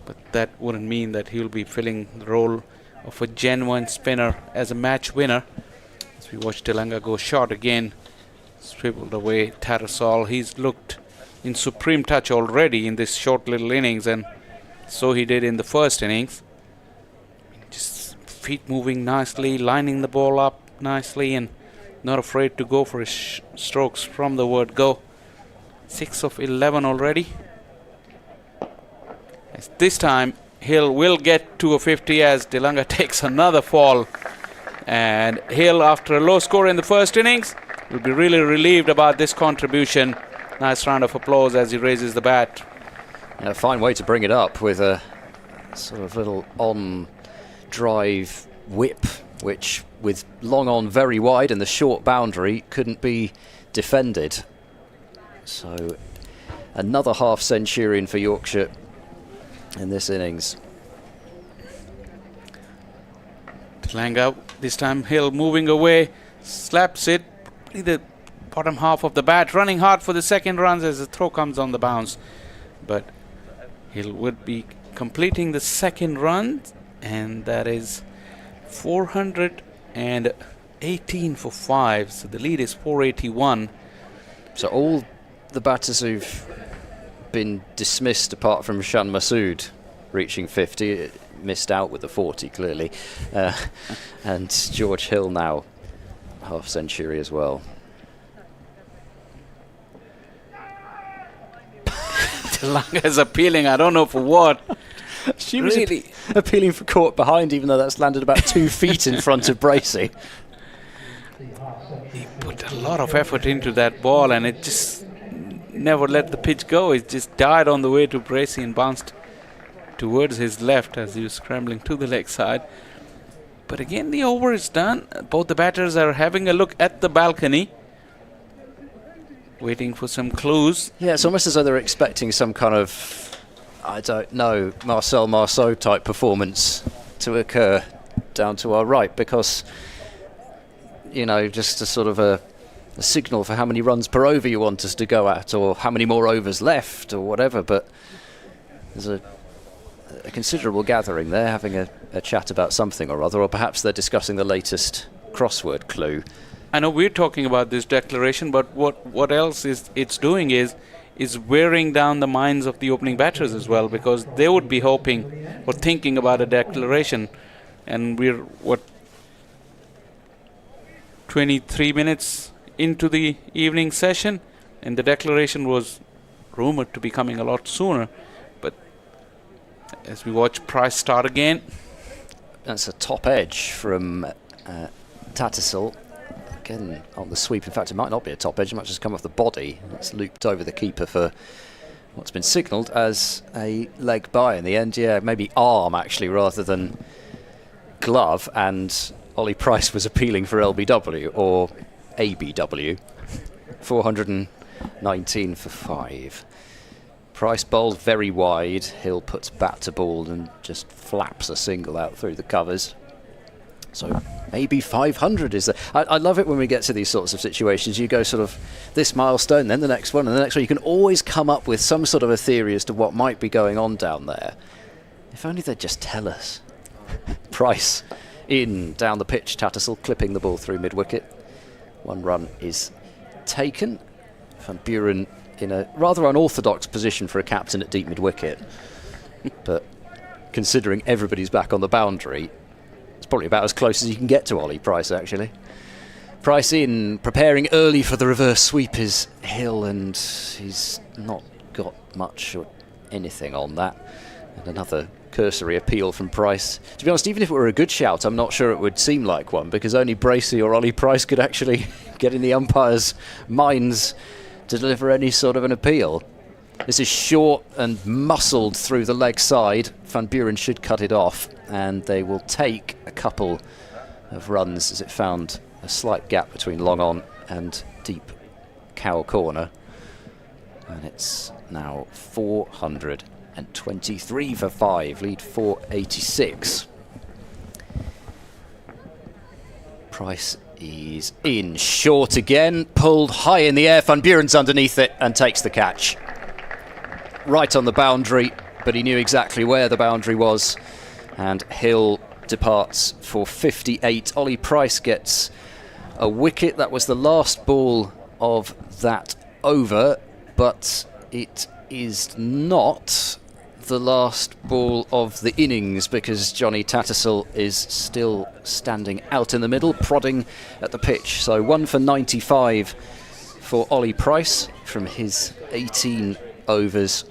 But that wouldn't mean that he'll be filling the role of a genuine spinner as a match winner. As we watch Tilanga go short again, swiveled away Tarasol. He's looked in supreme touch already in this short little innings, and so he did in the first innings. Just feet moving nicely, lining the ball up nicely, and not afraid to go for his strokes from the word go. 6 of 11 already. As this time Hill will get to a 50 as Tilanga takes another fall, and Hill, after a low score in the first innings, will be really relieved about this contribution. Nice round of applause as he raises the bat. And a fine way to bring it up with a sort of little on drive whip, which with long on very wide and the short boundary couldn't be defended. So another half centurion for Yorkshire in this innings. Tilanga, this time Hill moving away, slaps it, the bottom half of the bat, running hard for the second runs as the throw comes on the bounce. But Hill would be completing the second run, and that is 418 for 5. So the lead is 481. So all the batters who've been dismissed, apart from Shan Masood reaching 50, missed out with the 40 clearly, and George Hill now half century as well. Tilanga is appealing, I don't know for what. She was really appealing for caught behind, even though that's landed about 2 feet in front of Bracey. He put a lot of effort into that ball, and it just never let the pitch go. It just died on the way to Bracey and bounced towards his left as he was scrambling to the leg side. But again, the over is done. Both the batters are having a look at the balcony, waiting for some clues. Yeah, it's almost as though they're expecting some kind of, I don't know, Marcel Marceau type performance to occur down to our right, because, you know, just a sort of a signal for how many runs per over you want us to go at, or how many more overs left, or whatever. But there's a considerable gathering there, having a chat about something or other, or perhaps they're discussing the latest crossword clue. I know we're talking about this declaration, but what else it's doing is wearing down the minds of the opening batters as well, because they would be hoping or thinking about a declaration. And we're 23 minutes into the evening session, and the declaration was rumoured to be coming a lot sooner. But as we watch Price start again, that's a top edge from Tattersall. Again on the sweep. In fact, it might not be a top edge, it might just come off the body. It's looped over the keeper for what's been signalled as a leg by in the end. Yeah, maybe arm actually rather than glove, and Ollie Price was appealing for LBW or ABW. 419 for 5. Price bowls very wide. Hill puts bat to ball and just flaps a single out through the covers. So maybe 500 is there. I love it when we get to these sorts of situations. You go sort of this milestone, then the next one, and the next one. You can always come up with some sort of a theory as to what might be going on down there. If only they'd just tell us. Price in down the pitch. Tattersall clipping the ball through mid-wicket. 1 run is taken. Van Buren in a rather unorthodox position for a captain at deep mid-wicket. But considering everybody's back on the boundary, it's probably about as close as you can get to Ollie Price, actually. Price in, preparing early for the reverse sweep is Hill, and he's not got much or anything on that. And another cursory appeal from Price. To be honest, even if it were a good shout, I'm not sure it would seem like one, because only Bracey or Ollie Price could actually get in the umpires' minds to deliver any sort of an appeal. This is short and muscled through the leg side. Van Buren should cut it off, and they will take a couple of runs as it found a slight gap between long on and deep cow corner. And it's now 423 for 5, lead 486. Price is in short again, pulled high in the air. Van Buren's underneath it and takes the catch. Right on the boundary, but he knew exactly where the boundary was, and Hill departs for 58. Ollie Price gets a wicket. That was the last ball of that over, but it is not the last ball of the innings, because Johnny Tattersall is still standing out in the middle, prodding at the pitch. So 1 for 95 for Ollie Price from his 18 overs,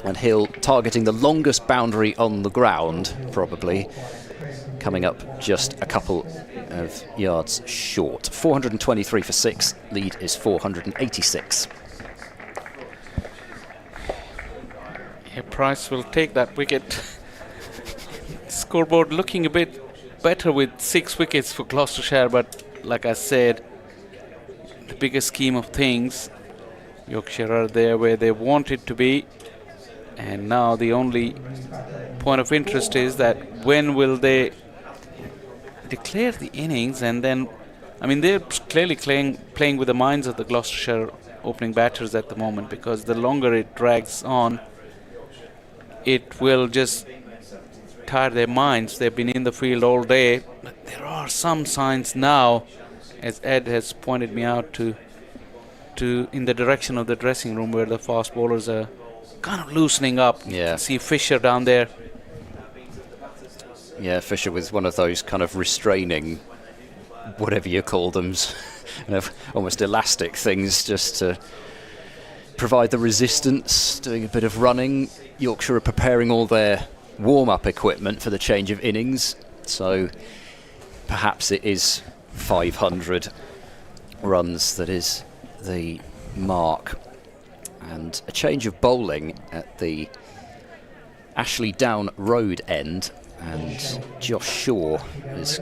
and Hill targeting the longest boundary on the ground, probably coming up just a couple of yards short. 423 for 6, lead is 486. Yeah, Price will take that wicket. Scoreboard looking a bit better with 6 wickets for Gloucestershire, but like I said, the bigger scheme of things, Yorkshire are there where they want it to be, and now the only point of interest is that when will they declare the innings. And then, I mean, they're clearly playing with the minds of the Gloucestershire opening batters at the moment, because the longer it drags on, it will just tire their minds. They've been in the field all day. But there are some signs now, as Ed has pointed me out, to in the direction of the dressing room, where the fast bowlers are kind of loosening up. Yeah. See Fisher down there. Yeah, Fisher with one of those kind of restraining, whatever you call them, almost elastic things, just to provide the resistance, doing a bit of running. Yorkshire are preparing all their warm-up equipment for the change of innings, so perhaps it is 500 runs that is the mark. And a change of bowling at the Ashley Down Road end, and Josh Shaw is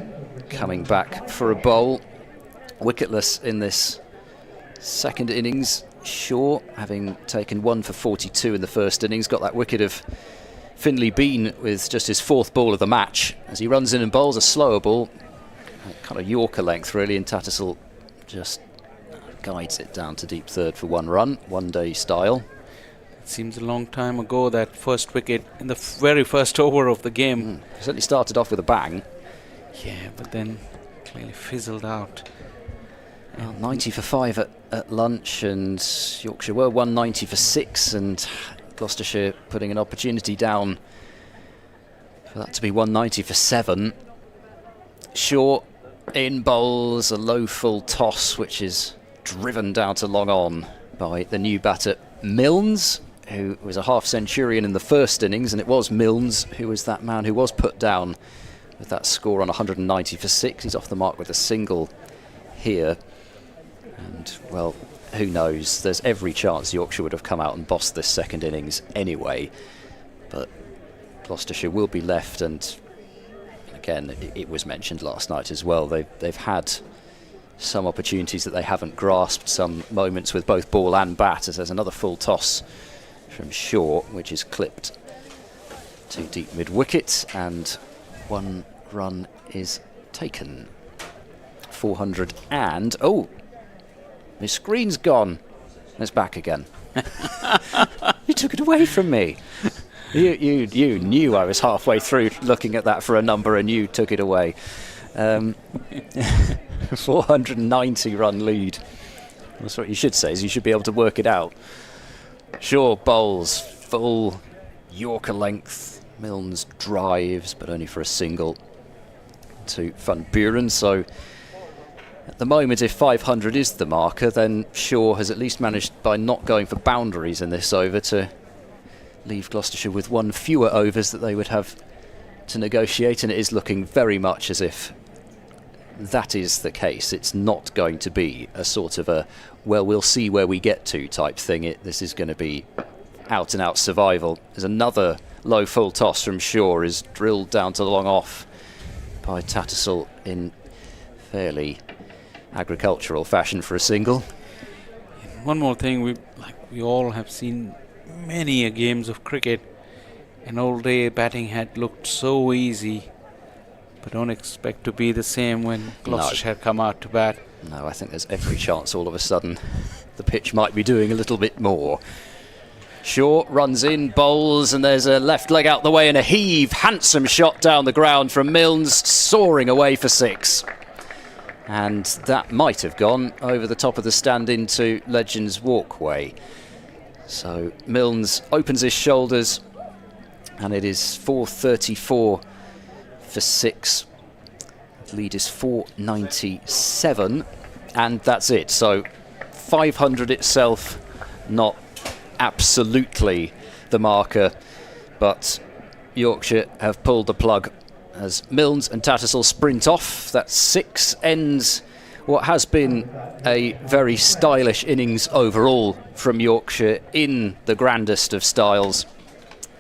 coming back for a bowl. Wicketless in this second innings. Shaw, having taken 1 for 42 in the first innings, got that wicket of Finlay Bean with just his 4th ball of the match, as he runs in and bowls a slower ball, kind of Yorker length really, and Tattersall just guides it down to deep third for 1 run, one day style. It seems a long time ago, that first wicket in the very first over of the game. Certainly started off with a bang. Yeah, but then clearly fizzled out. 90 for 5 at lunch, and Yorkshire were 190 for 6, and Gloucestershire putting an opportunity down for that to be 190 for 7. Shaw in bowls a low full toss, which is driven down to long on by the new batter Milnes, who was a half-centurion in the first innings, and it was Milnes who was that man who was put down with that score on 190 for 6. He's off the mark with a single here. And, well, who knows? There's every chance Yorkshire would have come out and bossed this second innings anyway. But Gloucestershire will be left, and again, it was mentioned last night as well. They've had some opportunities that they haven't grasped, some moments with both ball and bat, as there's another full toss from Shaw, which is clipped to deep mid-wicket, and 1 run is taken. 400 and... oh! My screen's gone. It's back again. You took it away from me. You knew I was halfway through looking at that for a number and you took it away. 490 run lead. That's what you should say, is you should be able to work it out. Shaw bowls full Yorker length. Milnes drives, but only for a single to Van Buren. So at the moment, if 500 is the marker, then Shaw has at least managed, by not going for boundaries in this over, to leave Gloucestershire with 1 fewer overs that they would have to negotiate, and it is looking very much as if that is the case. It's not going to be a sort of a, well, we'll see where we get to type thing. This is going to be out and out survival. There's another low full toss from Shaw, is drilled down to long off by Tattersall in fairly agricultural fashion for a single. One more thing, we all have seen many games of cricket, and all day batting had looked so easy, but don't expect to be the same when Gloucestershire come out to bat. No, I think there's every chance all of a sudden the pitch might be doing a little bit more. Shaw runs in, bowls, and there's a left leg out the way and a heave. Handsome shot down the ground from Milnes, soaring away for 6. And that might have gone over the top of the stand into Legends Walkway. So Milnes opens his shoulders, and it is 434 for 6. The lead is 497, and that's it. So 500 itself, not absolutely the marker, but Yorkshire have pulled the plug as Milnes and Tattersall sprint off. That 6 ends what has been a very stylish innings overall from Yorkshire in the grandest of styles,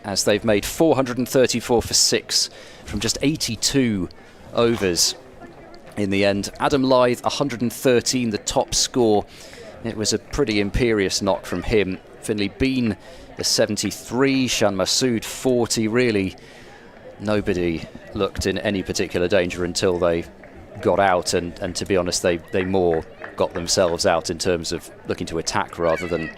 as they've made 434 for 6 from just 82 overs in the end. Adam Lyth, 113, the top score. It was a pretty imperious knock from him. Finlay Bean, the 73, Shan Masood, 40. Really, nobody looked in any particular danger until they got out, and to be honest, they more got themselves out in terms of looking to attack rather than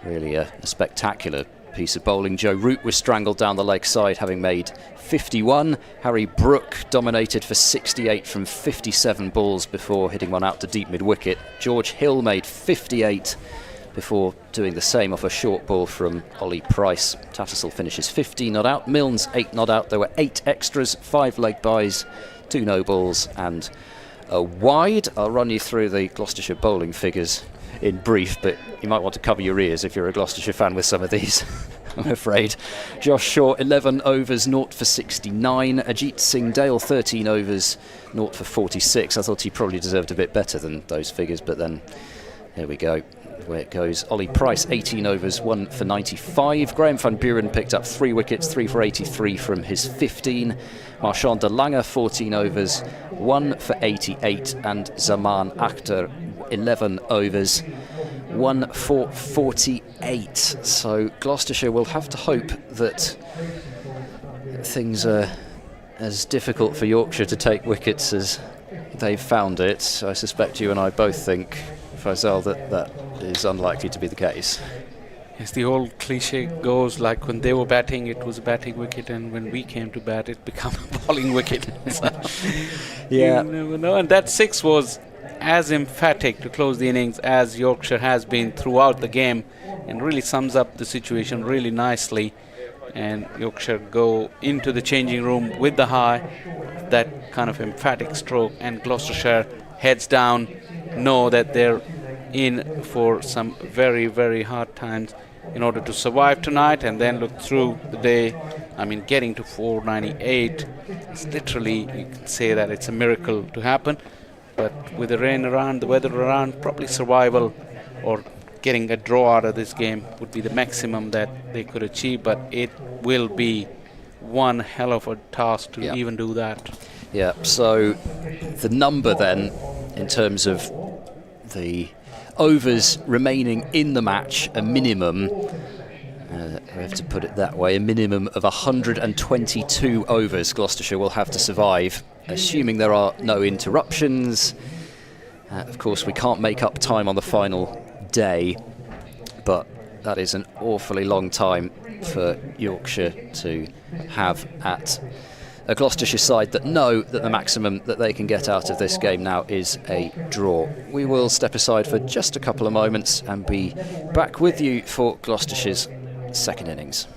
really a spectacular piece of bowling. Joe Root was strangled down the leg side, having made 51. Harry Brook dominated for 68 from 57 balls before hitting one out to deep mid-wicket. George Hill made 58 before doing the same off a short ball from Ollie Price. Tattersall finishes 15 not out, Milnes 8 not out. There were 8 extras, 5 leg byes, 2 no balls and a wide. I'll run you through the Gloucestershire bowling figures in brief, but you might want to cover your ears if you're a Gloucestershire fan with some of these, I'm afraid. Josh Shaw, 11 overs, 0 for 69. Ajit Singh Dale, 13 overs, 0 for 46. I thought he probably deserved a bit better than those figures, but then here we go, where it goes. Ollie Price, 18 overs, 1 for 95. Graham Van Buren picked up 3 wickets, 3 for 83 from his 15. Marchand de Lange, 14 overs, 1 for 88. And Zaman Akhtar, 11 overs, 1 for 48. So Gloucestershire will have to hope that things are as difficult for Yorkshire to take wickets as they've found it. I suspect you and I both think, Faisal, that is unlikely to be the case. Yes, the old cliche goes, like when they were batting, it was a batting wicket, and when we came to bat, it became a bowling wicket. So, yeah. You never know. And that 6 was as emphatic to close the innings as Yorkshire has been throughout the game, and really sums up the situation really nicely. And Yorkshire go into the changing room with the high, that kind of emphatic stroke, and Gloucestershire heads down, know that they're in for some very, very hard times in order to survive tonight and then look through the day. I mean, getting to 498 is literally, you can say that it's a miracle to happen. But with the rain around, the weather around, probably survival or getting a draw out of this game would be the maximum that they could achieve. But it will be one hell of a task to even do that. Yeah, so the number then, in terms of the overs remaining in the match, a minimum, I have to put it that way, a minimum of 122 overs Gloucestershire will have to survive, assuming there are no interruptions. Of course, we can't make up time on the final day, but that is an awfully long time for Yorkshire to have at a Gloucestershire side that know that the maximum that they can get out of this game now is a draw. We will step aside for just a couple of moments and be back with you for Gloucestershire's second innings.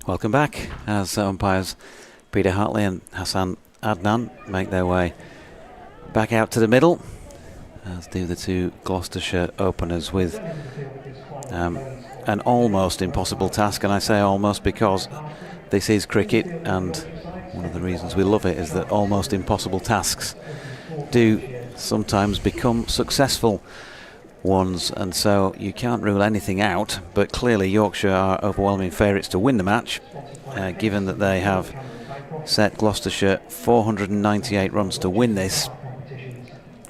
Welcome back as umpires Peter Hartley and Hassan Adnan make their way back out to the middle, as do the two Gloucestershire openers with an almost impossible task. And I say almost because this is cricket, and one of the reasons we love it is that almost impossible tasks do sometimes become successful ones, and so you can't rule anything out. But clearly Yorkshire are overwhelming favourites to win the match, given that they have set Gloucestershire 498 runs to win this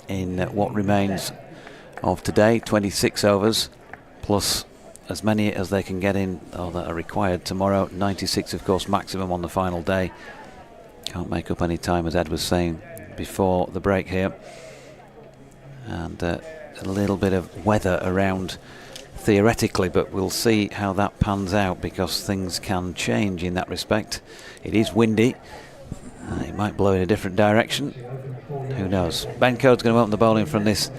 in what remains of today, 26 overs, plus as many as they can get in, or that are required tomorrow. 96, of course, maximum on the final day. Can't make up any time, as Ed was saying before the break here. And a little bit of weather around theoretically, but we'll see how that pans out, because things can change in that respect. It is windy. It might blow in a different direction. Who knows? Ben Code's going to open the bowling from this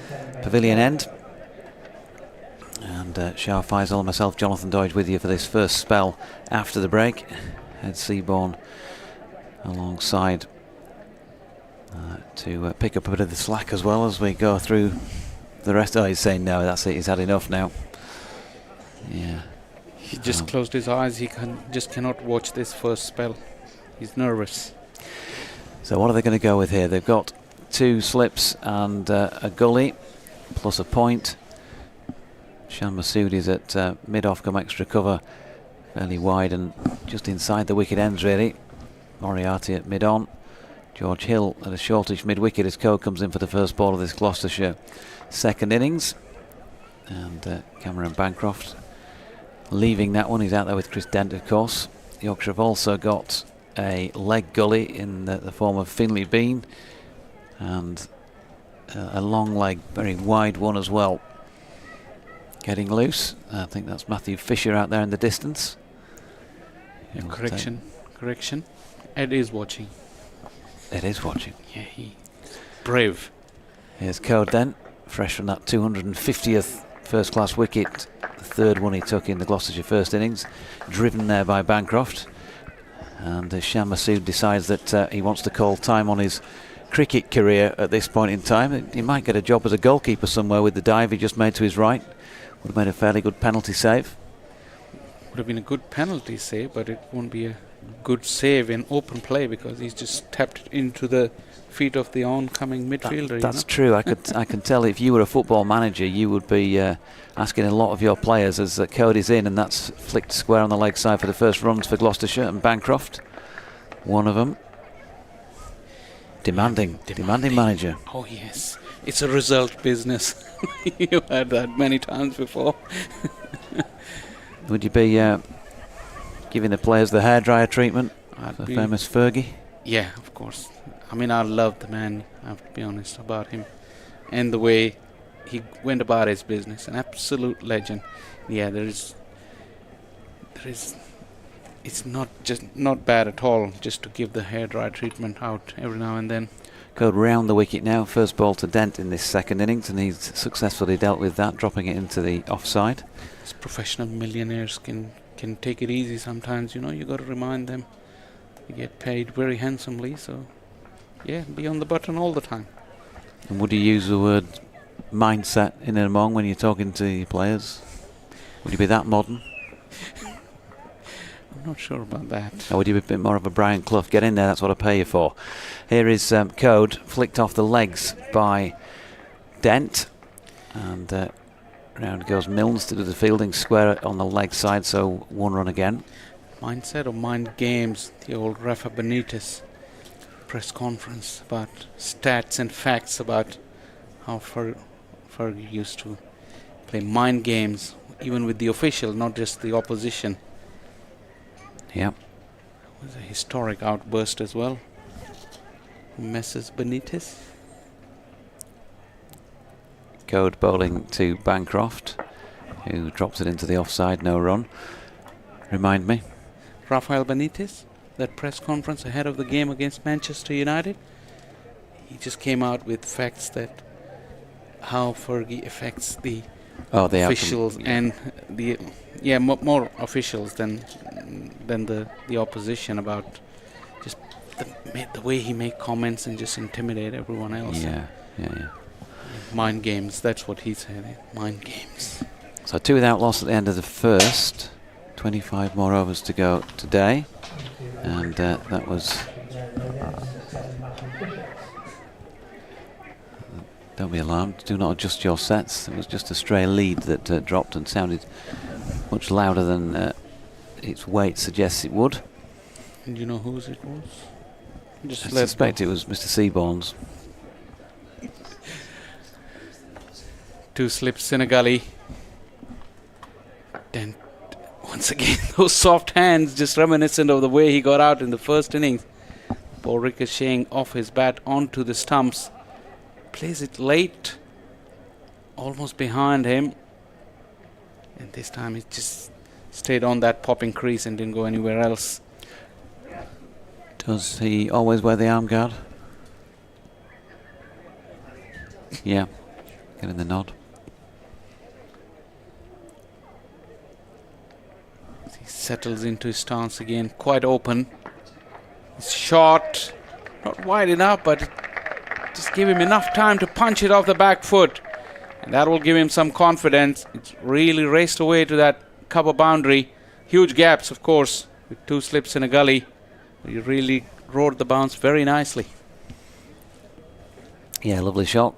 pavilion end. And Shah Faisal and myself, Jonathan Doidge, with you for this first spell after the break. Ed Seaborn alongside to pick up a bit of the slack as well as we go through the rest. Oh, he's saying no, that's it, he's had enough now. Yeah. He just closed his eyes. He just cannot watch this first spell. He's nervous. So what are they going to go with here? They've got 2 slips and a gully plus a point. Shan Masoudi's at mid-off, come extra cover, fairly wide and just inside the wicket ends really. Moriarty at mid-on. George Hill at a shortish mid-wicket as Code comes in for the first ball of this Gloucestershire second innings. And Cameron Bancroft leaving that one. He's out there with Chris Dent, of course. Yorkshire have also got a leg gully in the form of Finlay Bean, and a long leg, very wide one as well. Getting loose. I think that's Matthew Fisher out there in the distance. Yeah, correction. Ed is watching. Ed is watching. Yeah, he's brave. Here's Code then, fresh from that 250th first-class wicket, the third one he took in the Gloucestershire first innings, driven there by Bancroft. And Shan Masood decides that he wants to call time on his cricket career at this point in time. He might get a job as a goalkeeper somewhere with the dive he just made to his right. Would have made a fairly good penalty save. Would have been a good penalty save, but it won't be a good save in open play because he's just tapped into the feet of the oncoming midfielder. That's true. I can tell if you were a football manager, you would be asking a lot of your players as Code is in, and that's flicked square on the leg side for the first runs for Gloucestershire, and Bancroft, one of them. Demanding manager. Oh yes, it's a result business. You've had that many times before. Would you be giving the players the hairdryer treatment? The famous Fergie? Yeah, of course. I mean, I love the man, I have to be honest about him. And the way he went about his business. An absolute legend. Yeah, it's not bad at all just to give the hairdryer treatment out every now and then. Code round the wicket now. First ball to Dent in this second innings, and he's successfully dealt with that, dropping it into the offside. These professional millionaires can take it easy sometimes, you know. You got to remind them they get paid very handsomely, so yeah, be on the button all the time. And would you use the word mindset in and among when you're talking to your players? Would you be that modern? I'm not sure about that. Or would you be a bit more of a Brian Clough? Get in there, that's what I pay you for. Here is Code, flicked off the legs by Dent. And round goes Milnes to do the fielding square on the leg side, so 1 run again. Mindset or mind games, the old Rafa Benitez press conference about stats and facts about how Fergie used to play mind games, even with the official, not just the opposition. Yeah. It was a historic outburst as well. Mrs. Benitez. Code bowling to Bancroft, who drops it into the offside, no run. Remind me. Rafael Benitez, that press conference ahead of the game against Manchester United. He just came out with facts that how Fergie affects the Oh, the officials outcome, and the more officials than the opposition about just the way he made comments and just intimidate everyone else. Yeah. Mind games. That's what he said. Mind games. So 2 without loss at the end of the first. 25 more overs to go today, and that was. Don't be alarmed. Do not adjust your sets. It was just a stray lead that dropped and sounded much louder than its weight suggests it would. And you know whose it was? I suspect it was Mr. Seaborn's. 2 slips in a gully. Then once again, those soft hands, just reminiscent of the way he got out in the first innings. Ball ricocheting off his bat onto the stumps. Plays it late, almost behind him. And this time he just stayed on that popping crease and didn't go anywhere else. Does he always wear the arm guard? Yeah, getting the nod. He settles into his stance again, quite open. His shot, not wide enough, but just give him enough time to punch it off the back foot. And that will give him some confidence. It's really raced away to that cover boundary. Huge gaps, of course, with 2 slips in a gully. He really rode the bounce very nicely. Yeah, lovely shot.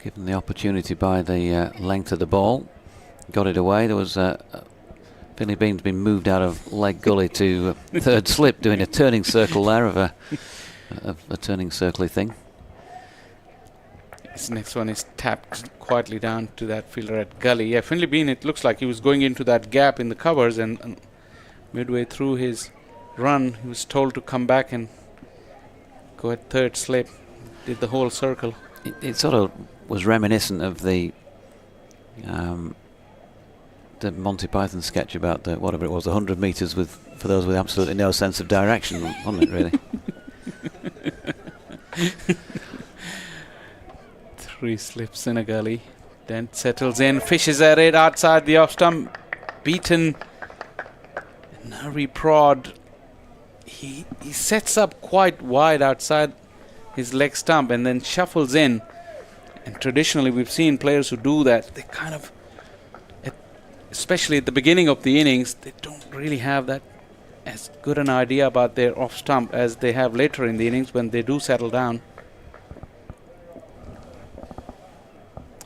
Given the opportunity by the length of the ball. Got it away. There was Finley Bean's been moved out of leg gully to third slip, doing a turning circle there of a turning circly thing. This next one is tapped quietly down to that fielder at gully. Yeah, Finley Bean, it looks like he was going into that gap in the covers, and midway through his run, he was told to come back and go at third slip. Did the whole circle. It sort of was reminiscent of the Monty Python sketch about whatever it was, 100 metres for those with absolutely no sense of direction, wasn't it, really? 3 slips in a gully. Then settles in, fishes at it outside the off stump. Beaten. Nervy prod. He sets up quite wide outside his leg stump and then shuffles in. And traditionally we've seen players who do that. They kind of, especially at the beginning of the innings, they don't really have that as good an idea about their off stump as they have later in the innings when they do settle down.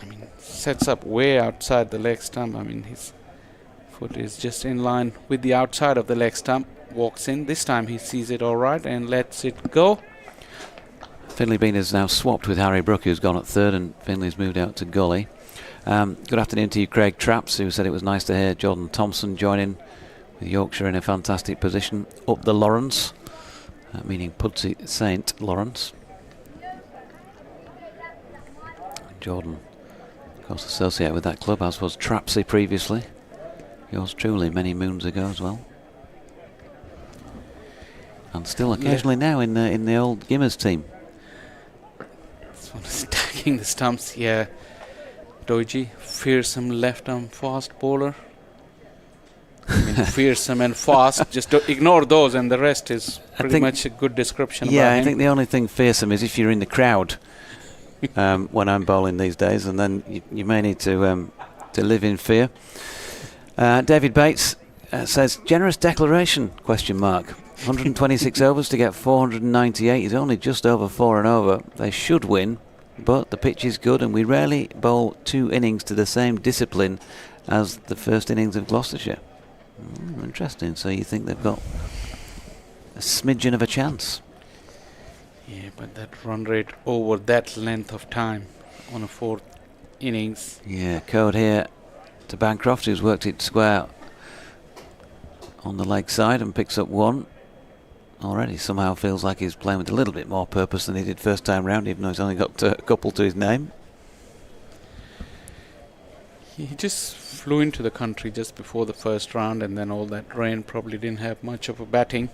I mean, sets up way outside the leg stump. I mean, his foot is just in line with the outside of the leg stump. Walks in. This time he sees it all right and lets it go. Finley Bean is now swapped with Harry Brook, who's gone at third, and Finley's moved out to gully. Good afternoon to you, Craig Trapps, who said it was nice to hear Jordan Thompson join in with Yorkshire in a fantastic position up the Lawrence, meaning Pudsey St Lawrence. Jordan, of course, associated with that club, as was Trapsy previously. Yours truly, many moons ago as well. And still occasionally now in the old Gimmers team. This one is attacking the stumps. Yeah, Doji, fearsome left arm fast bowler. I mean, fearsome and fast. Just don't ignore those, and the rest is pretty much a good description. Yeah, about him. I think the only thing fearsome is if you're in the crowd when I'm bowling these days, and then you may need to live in fear. David Bates says generous declaration ? 126 overs to get 498. He's only just over 4 and over. They should win, but the pitch is good, and we rarely bowl 2 innings to the same discipline as the first innings of Gloucestershire. Interesting. So you think they've got a smidgen of a chance? Yeah, but that run rate over that length of time on a 4th innings. Yeah, code here to Bancroft, who's worked it square on the leg side and picks up 1. Already somehow feels like he's playing with a little bit more purpose than he did first time round, even though he's only got a couple to his name. He just flew into the country just before the first round, and then all that rain probably didn't have much of a batting.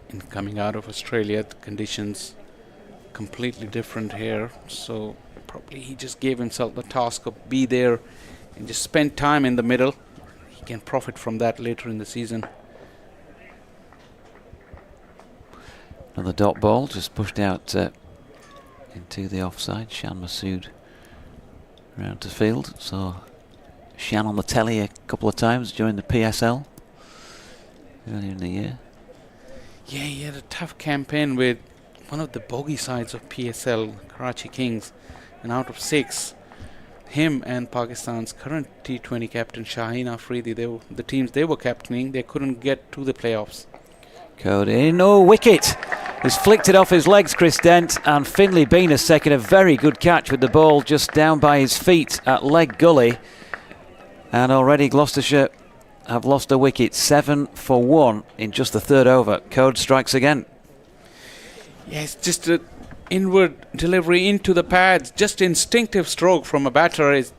And coming out of Australia, the conditions completely different here, so Probably he just gave himself the task of be there and just spend time in the middle. He can profit from that later in the season. Another dot ball just pushed out into the offside. Shan Masood round to field. So Shan on the telly a couple of times during the PSL earlier in the year. Yeah, he had a tough campaign with one of the bogey sides of PSL, Karachi Kings, and out of 6, him and Pakistan's current T20 captain Shaheen Afridi, the teams they were captaining, they couldn't get to the playoffs. Code in. Oh, Wicket has flicked it off his legs, Chris Dent, and Finlay Bean has taken a very good catch with the ball just down by his feet at leg gully. And already Gloucestershire have lost a wicket, 7 for 1 in just the third over. Code strikes again. Yeah, it's just an inward delivery into the pads, just instinctive stroke from a batter. It's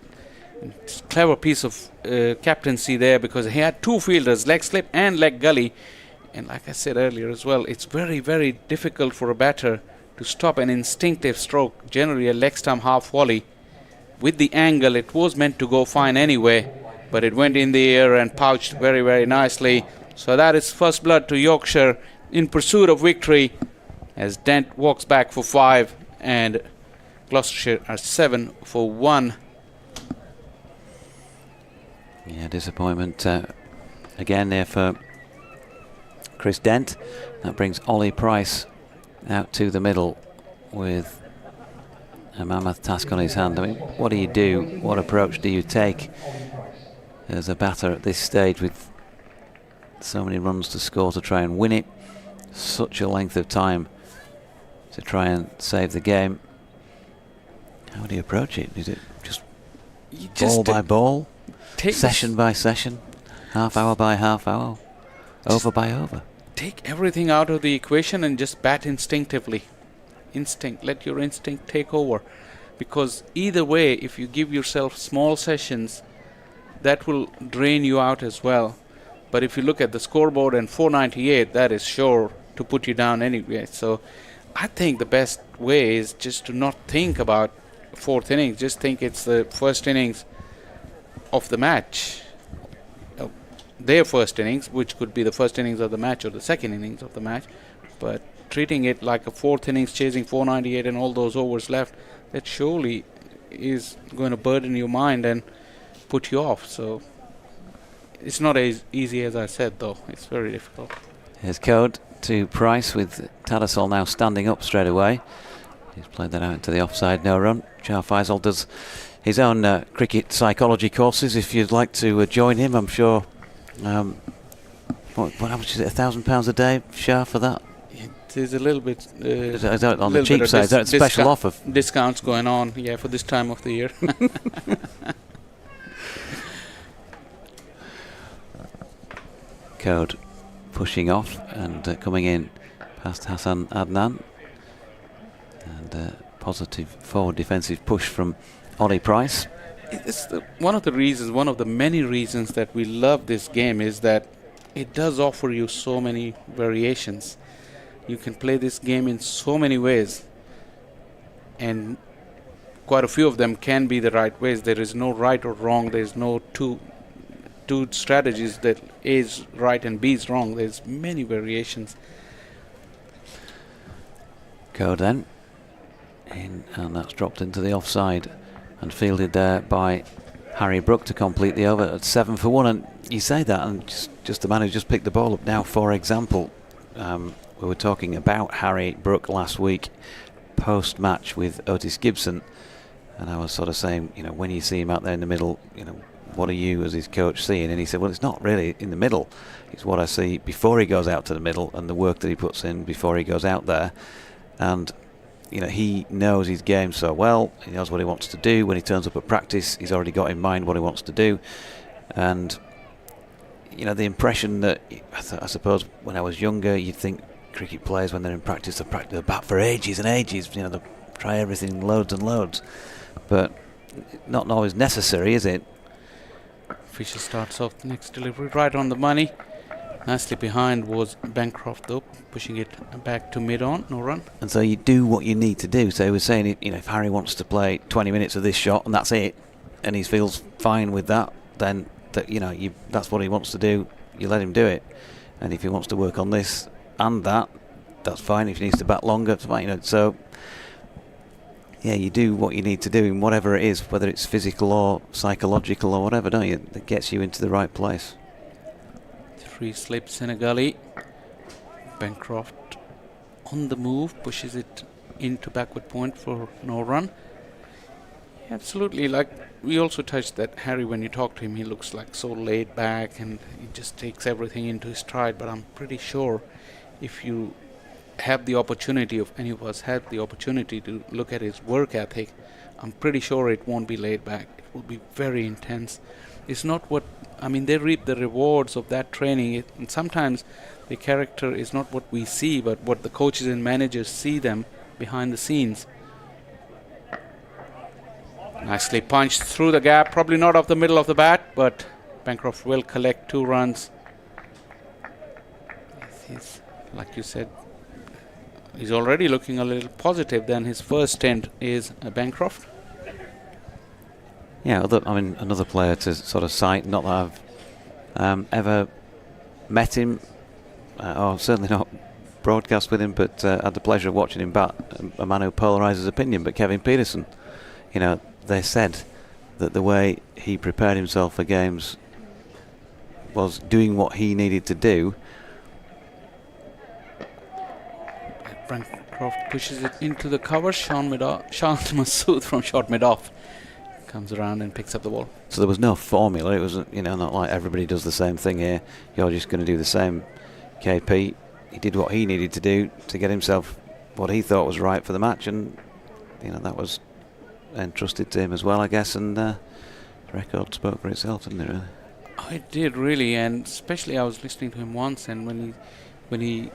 a clever piece of captaincy there, because he had 2 fielders, leg slip and leg gully. And like I said earlier as well, it's very, very difficult for a batter to stop an instinctive stroke, generally a leg stump half volley. With the angle, it was meant to go fine anyway, but it went in the air and pouched very, very nicely. So that is first blood to Yorkshire in pursuit of victory, as Dent walks back for 5 and Gloucestershire are 7 for 1. Yeah, disappointment again there for Chris Dent. That brings Ollie Price out to the middle with a mammoth task on his hand. I mean, what do you do? What approach do you take as a batter at this stage with so many runs to score to try and win it? Such a length of time to try and save the game. How do you approach it? Is it just ball by ball, session by session, half hour by half hour, over by over? Take everything out of the equation and just bat instinctively. Let your instinct take over, because either way, if you give yourself small sessions, that will drain you out as well. But if you look at the scoreboard and 498, that is sure to put you down anyway. So I think the best way is just to not think about 4th innings, just think it's the first innings of the match, their first innings, which could be the first innings of the match or the second innings of the match. But treating it like a 4th innings, chasing 498 and all those overs left, that surely is going to burden your mind and put you off. So it's not as easy as I said, though. It's very difficult. Here's Code to Price, with Tadasol now standing up straight away. He's played that out into the offside, no run. Shah Faisal does his own cricket psychology courses. If you'd like to join him, I'm sure. How much is it? £1,000 a day, Shah, for that? It is a little bit is that on the cheap side? Is that a special offer? Discounts going on, yeah, for this time of the year. Code pushing off and coming in past Hassan Adnan, and positive forward defensive push from Ollie Price. It's one of the many reasons that we love this game is that it does offer you so many variations. You can play this game in so many ways, and quite a few of them can be the right ways. There is no right or wrong. There is no two strategies that A is right and B is wrong. There's many variations. Code then in, and that's dropped into the offside and fielded there by Harry Brook to complete the over at 7 for 1. And you say that, and just the man who just picked the ball up now, for example, we were talking about Harry Brook last week post-match with Otis Gibson, and I was sort of saying, you know, when you see him out there in the middle, you know, what are you as his coach seeing? And he said, well, it's not really in the middle. It's what I see before he goes out to the middle and the work that he puts in before he goes out there. And, you know, he knows his game so well. He knows what he wants to do. When he turns up at practice, he's already got in mind what he wants to do. And, you know, the impression that, I suppose when I was younger, you'd think cricket players, when they're in practice, they bat for ages and ages. You know, they try everything loads and loads. But not always necessary, is it? Fisher starts off the next delivery right on the money. Nicely behind was Bancroft though, pushing it back to mid-on, no run. And so you do what you need to do. So he was saying, if Harry wants to play 20 minutes of this shot and that's it, and he feels fine with that, then that's what he wants to do. You let him do it. And if he wants to work on this and that, that's fine. If he needs to bat longer, it's fine. So yeah, you do what you need to do in whatever it is, whether it's physical or psychological or whatever, don't you? That gets you into the right place. 3 slips in a gully. Bancroft on the move, pushes it into backward point for no run. Absolutely, like we also touched that Harry, when you talk to him, he looks like so laid back and he just takes everything into his stride. But I'm pretty sure if you have the opportunity, if any of us have the opportunity to look at his work ethic, I'm pretty sure it won't be laid back. It will be very intense. It's not what, they reap the rewards of that training. And sometimes the character is not what we see, but what the coaches and managers see them behind the scenes. Nicely punched through the gap, probably not off the middle of the bat, but Bancroft will collect 2 runs. He's, like you said, he's already looking a little positive than his first stint is Bancroft. Yeah, another player to sort of cite, not that I've ever met him, or certainly not broadcast with him, but had the pleasure of watching him bat, a man who polarises opinion, but Kevin Peterson. They said that the way he prepared himself for games was doing what he needed to do. Bancroft pushes it into the cover. Sean Masood from short mid-off comes around and picks up the ball. So there was no formula. It was, not like everybody does the same thing here. You're just going to do the same. KP, he did what he needed to do to get himself what he thought was right for the match, and that was entrusted to him as well, I guess. And the record spoke for itself, didn't it? Really? It did really, and especially I was listening to him once, and when he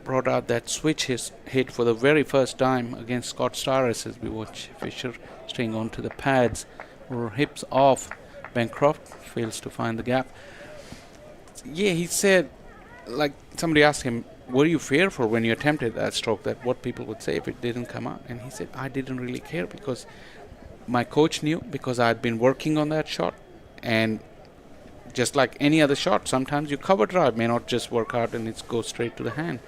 brought out that switch hit for the very first time against Scott Starris, as we watch Fisher string onto the pads or hips off. Bancroft fails to find the gap. Yeah, he said, like somebody asked him, were you fearful when you attempted that stroke, that what people would say if it didn't come out? And he said, I didn't really care because my coach knew, because I'd been working on that shot. And just like any other shot, sometimes your cover drive may not just work out and it goes straight to the hand.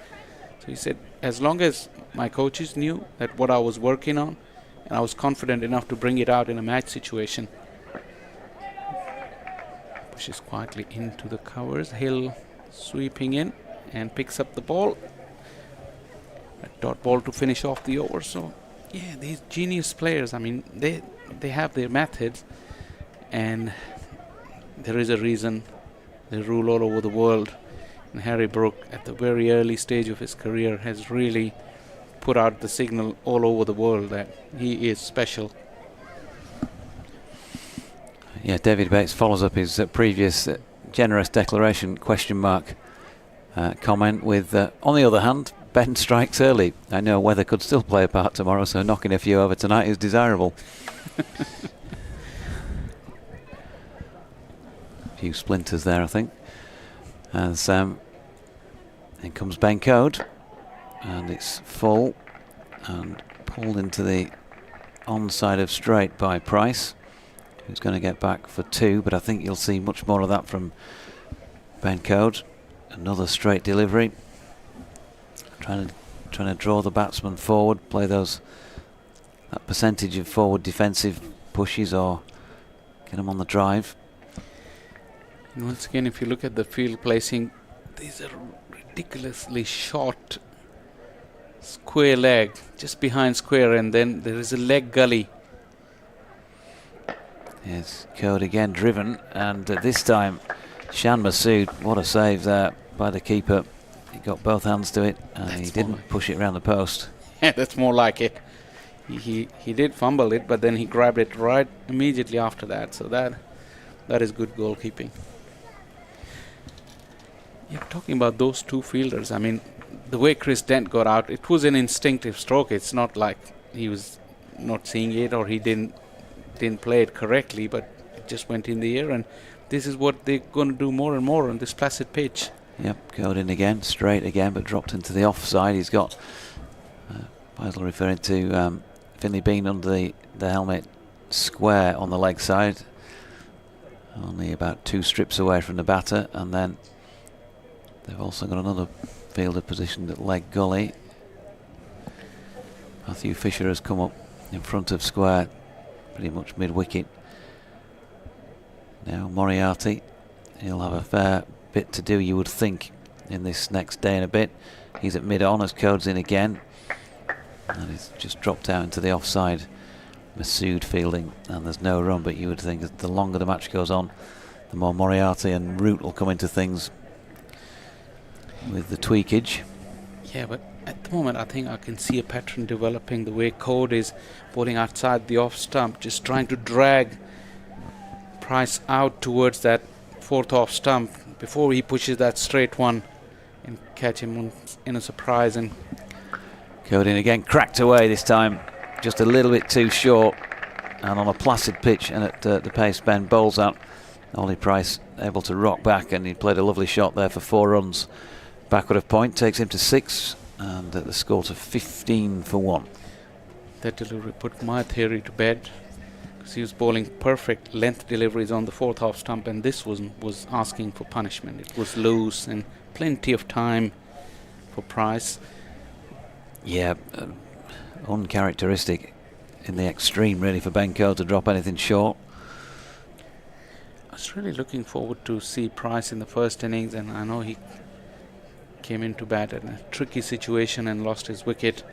So he said, as long as my coaches knew that what I was working on, and I was confident enough to bring it out in a match situation. Pushes quietly into the covers. Hill sweeping in and picks up the ball. A dot ball to finish off the over. So, yeah, these genius players, they have their methods, and there is a reason they rule all over the world. And Harry Brook, at the very early stage of his career, has really put out the signal all over the world that he is special. Yeah, David Bates follows up his previous generous declaration comment with, on the other hand, Ben strikes early. I know weather could still play a part tomorrow, so knocking a few over tonight is desirable. A few splinters there, I think. As in comes Ben Code, and it's full and pulled into the onside of straight by Price, who's going to get back for 2, but I think you'll see much more of that from Ben Code. Another straight delivery, trying to draw the batsman forward, play that percentage of forward defensive pushes or get them on the drive. And once again, if you look at the field placing, these are ridiculously short square leg, just behind square, and then there is a leg gully. Yes, Code again driven, and this time Shan Masood, what a save there by the keeper. He got both hands to it, and he didn't push it around the post. Yeah, that's more like it. He did fumble it, but then he grabbed it right immediately after that. So that is good goalkeeping. Yeah, talking about those two fielders, the way Chris Dent got out, it was an instinctive stroke. It's not like he was not seeing it or he didn't play it correctly, but it just went in the air, and this is what they're going to do more and more on this placid pitch. Yep, curled in again, straight again, but dropped into the offside. He's got Faisal referring to Finley Bean under the helmet square on the leg side, only about 2 strips away from the batter, and then they've also got another fielder positioned at leg gully. Matthew Fisher has come up in front of square, pretty much mid-wicket. Now Moriarty, he'll have a fair bit to do, you would think, in this next day and a bit. He's at mid-on as Code's in again, and he's just dropped out into the offside. Masood fielding, and there's no run, but you would think that the longer the match goes on, the more Moriarty and Root will come into things with the tweakage. Yeah, but at the moment I think I can see a pattern developing the way Code is bowling outside the off stump, just trying to drag Price out towards that 4th off stump before he pushes that straight one and catch him in a surprise. And Code in again, cracked away this time, just a little bit too short, and on a placid pitch and at the pace Ben bowls out. Ollie Price able to rock back, and he played a lovely shot there for 4 runs. Backward of point takes him to 6, and the score to 15 for 1. That delivery put my theory to bed, because he was bowling perfect length deliveries on the 4th off stump, and this was asking for punishment. It was loose and plenty of time for Price. Yeah, uncharacteristic in the extreme really for Ben Code to drop anything short. I was really looking forward to see Price in the first innings, and I know he came into bat in a tricky situation and lost his wicket.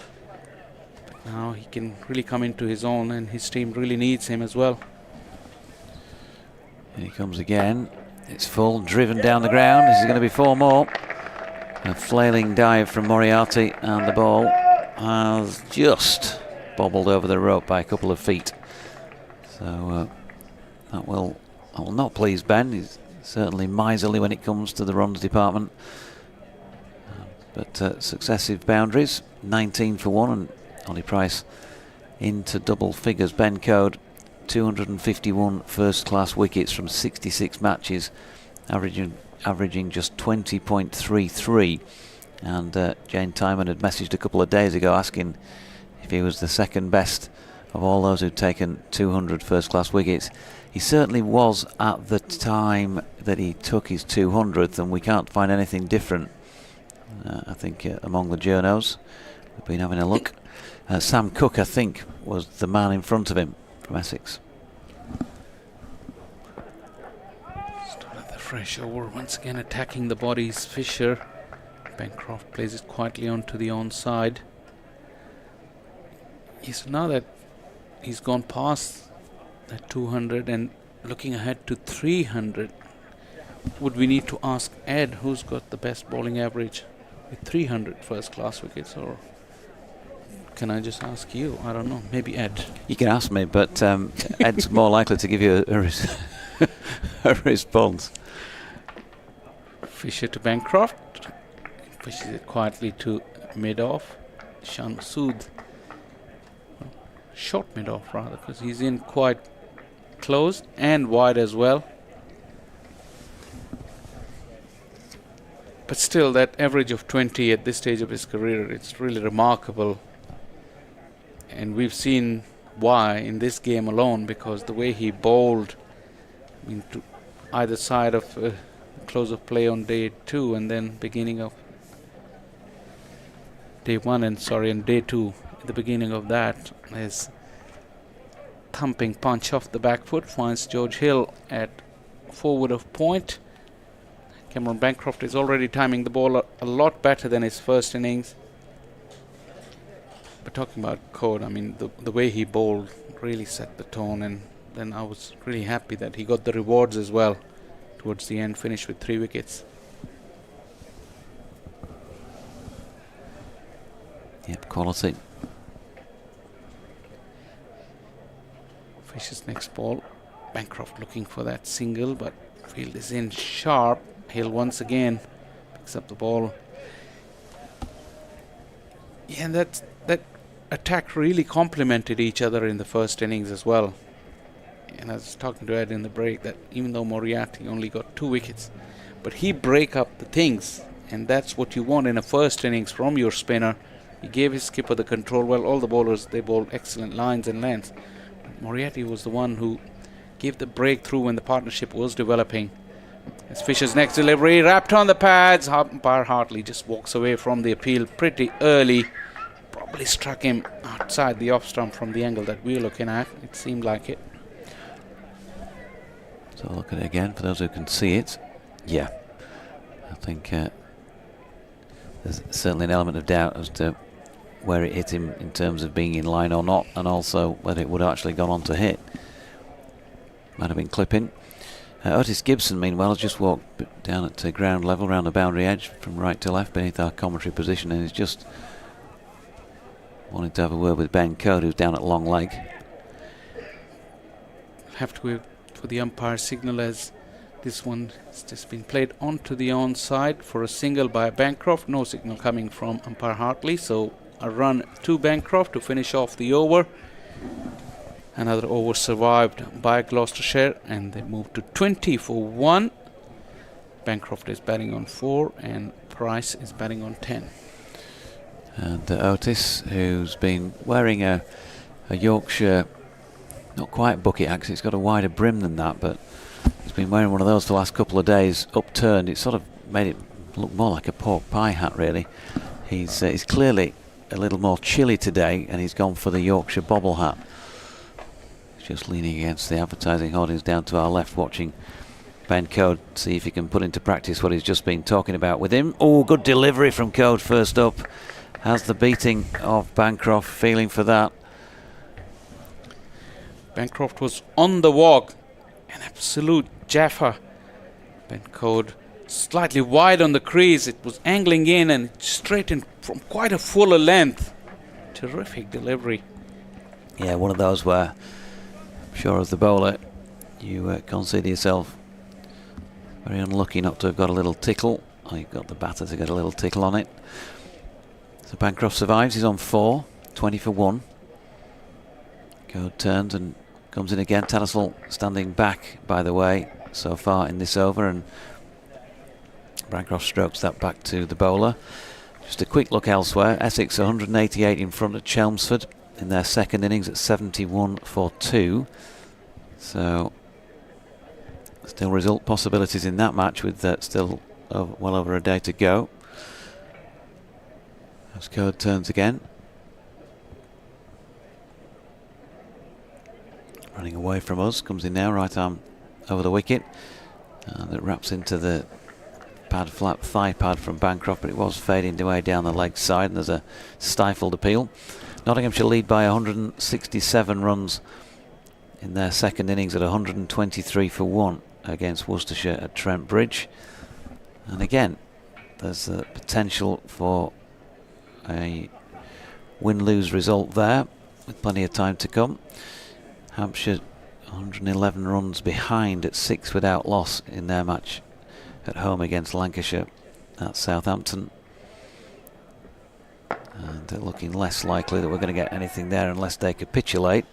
But now he can really come into his own, and his team really needs him as well. Here he comes again. It's full, driven down the ground. This is going to be 4 more. A flailing dive from Moriarty, and the ball has just bobbled over the rope by a couple of feet. So that will not please Ben. He's certainly miserly when it comes to the runs department. But successive boundaries, 19 for 1, and Ollie Price into double figures. Ben Code, 251 first-class wickets from 66 matches, averaging just 20.33. And Jane Timon had messaged a couple of days ago asking if he was the second best of all those who'd taken 200 first-class wickets. He certainly was at the time that he took his 200th, and we can't find anything different, I think, among the journos. We've been having a look. Sam Cook, I think, was the man in front of him from Essex. Started the fresh over, once again attacking the bodies. Fisher. Bancroft plays it quietly onto the onside. Yes, now that he's gone past that 200 and looking ahead to 300, would we need to ask Ed who's got the best bowling average with 300 first-class wickets, or can I just ask you? I don't know, maybe Ed. You can ask me, but Ed's more likely to give you a response. Fisher to Bancroft. Pushes it quietly to mid-off. Shan Masood. Short mid-off rather, because he's in quite close and wide as well. But still, that average of 20 at this stage of his career, it's really remarkable. And we've seen why in this game alone, because the way he bowled into either side of close of play on day 2 and then beginning of day 1 and day 2, at the beginning of that, his thumping punch off the back foot finds George Hill at forward of point. Cameron Bancroft is already timing the ball a lot better than his first innings. But talking about Code, I mean, the way he bowled really set the tone, and then I was really happy that he got the rewards as well. Towards the end, finished with 3 wickets. Yep, quality. Fisher's next ball. Bancroft looking for that single, but field is in sharp. Hill once again picks up the ball. Yeah, and that attack really complemented each other in the first innings as well. And I was talking to Ed in the break that even though Moriarty only got 2 wickets, but he break up the things, and that's what you want in a first innings from your spinner. He gave his skipper the control. Well, all the bowlers, they bowled excellent lines and lengths. But Moriarty was the one who gave the breakthrough when the partnership was developing. As Fisher's next delivery, wrapped on the pads. Umpire Hartley just walks away from the appeal pretty early. Probably struck him outside the off stump from the angle that we're looking at. It seemed like it. So look at it again for those who can see it. Yeah, I think there's certainly an element of doubt as to where it hit him in terms of being in line or not, and also whether it would have actually gone on to hit. Might have been clipping. Otis Gibson, meanwhile, has just walked down at ground level around the boundary edge from right to left beneath our commentary position, and he's just wanting to have a word with Ben Code, who's down at long leg. Have to wait for the umpire signal, as this one has just been played onto the onside for a single by Bancroft. No signal coming from umpire Hartley, so a run to Bancroft to finish off the over. Another over survived by Gloucestershire, and they moved to 20 for 1. Bancroft is batting on 4 and Price is batting on 10. And Otis, who's been wearing a Yorkshire, not quite bucket hat, 'cause it's got a wider brim than that, but he's been wearing one of those the last couple of days, upturned. It sort of made it look more like a pork pie hat, really. He's clearly a little more chilly today, and he's gone for the Yorkshire bobble hat. He's just leaning against the advertising hoardings down to our left, watching Ben Code see if he can put into practice what he's just been talking about with him. Oh, good delivery from Code first up. Has the beating of Bancroft, feeling for that. Bancroft was on the walk, an absolute jaffa. Ben Code slightly wide on the crease. It was angling in and straight in from quite a fuller length. Terrific delivery. Yeah, one of those where I'm sure as the bowler you consider yourself very unlucky not to have got a little tickle. Oh, you've got the batter to get a little tickle on it. So Bancroft survives. He's on 4, 20 for 1. Code turns and comes in again. Tattersall standing back, by the way, so far in this over, and Bancroft strokes that back to the bowler. Just a quick look elsewhere. Essex 188 in front at Chelmsford in their second innings at 71 for 2. So still result possibilities in that match, with still well over a day to go. As Code turns again. Running away from us, comes in now, right arm over the wicket. That wraps into the pad, flat thigh pad from Bancroft, but it was fading away down the leg side, and there's a stifled appeal. Nottinghamshire lead by 167 runs in their second innings at 123 for 1 against Worcestershire at Trent Bridge. And again, there's a potential for a win-lose result there, with plenty of time to come. Hampshire 111 runs behind at 6 without loss in their match at home against Lancashire at Southampton. And they're looking less likely that we're going to get anything there unless they capitulate.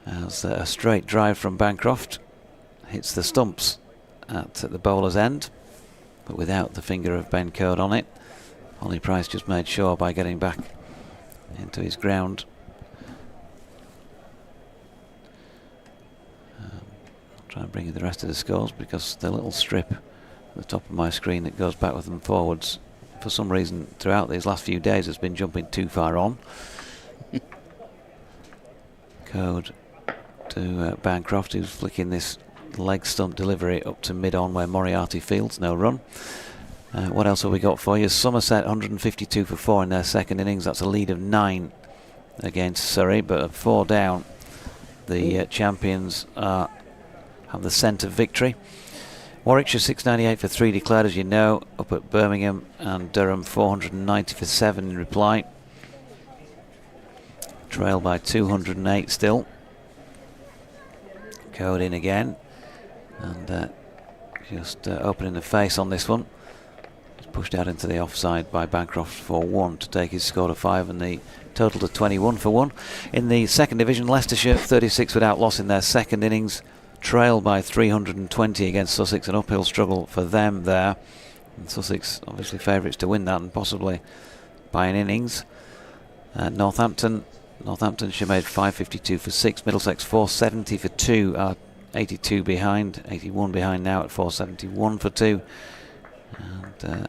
As a straight drive from Bancroft hits the stumps at the bowler's end, but without the finger of Ben Code on it. Ollie Price just made sure by getting back into his ground. I'll try and bring you the rest of the scores, because the little strip at the top of my screen that goes backwards and forwards, for some reason throughout these last few days, has been jumping too far on. Code to Bancroft, who's flicking this leg stump delivery up to mid-on where Moriarty fields, no run. What else have we got for you? Somerset 152 for 4 in their second innings. That's a lead of 9 against Surrey, but at 4 down, the champions have the scent of victory. Warwickshire 698 for 3 declared, as you know, up at Birmingham, and Durham 490 for 7 in reply. Trail by 208 still. Code in again, and just opening the face on this one. Pushed out into the offside by Bancroft for 1 to take his score to 5, and the total to 21 for 1. In the second division, Leicestershire 36 without loss in their second innings. trail by 320 against Sussex, an uphill struggle for them there. And Sussex obviously favourites to win that, and possibly by an innings. Northamptonshire made 552 for 6, Middlesex 470 for 2, are 82 behind, 81 behind now at 471 for 2. And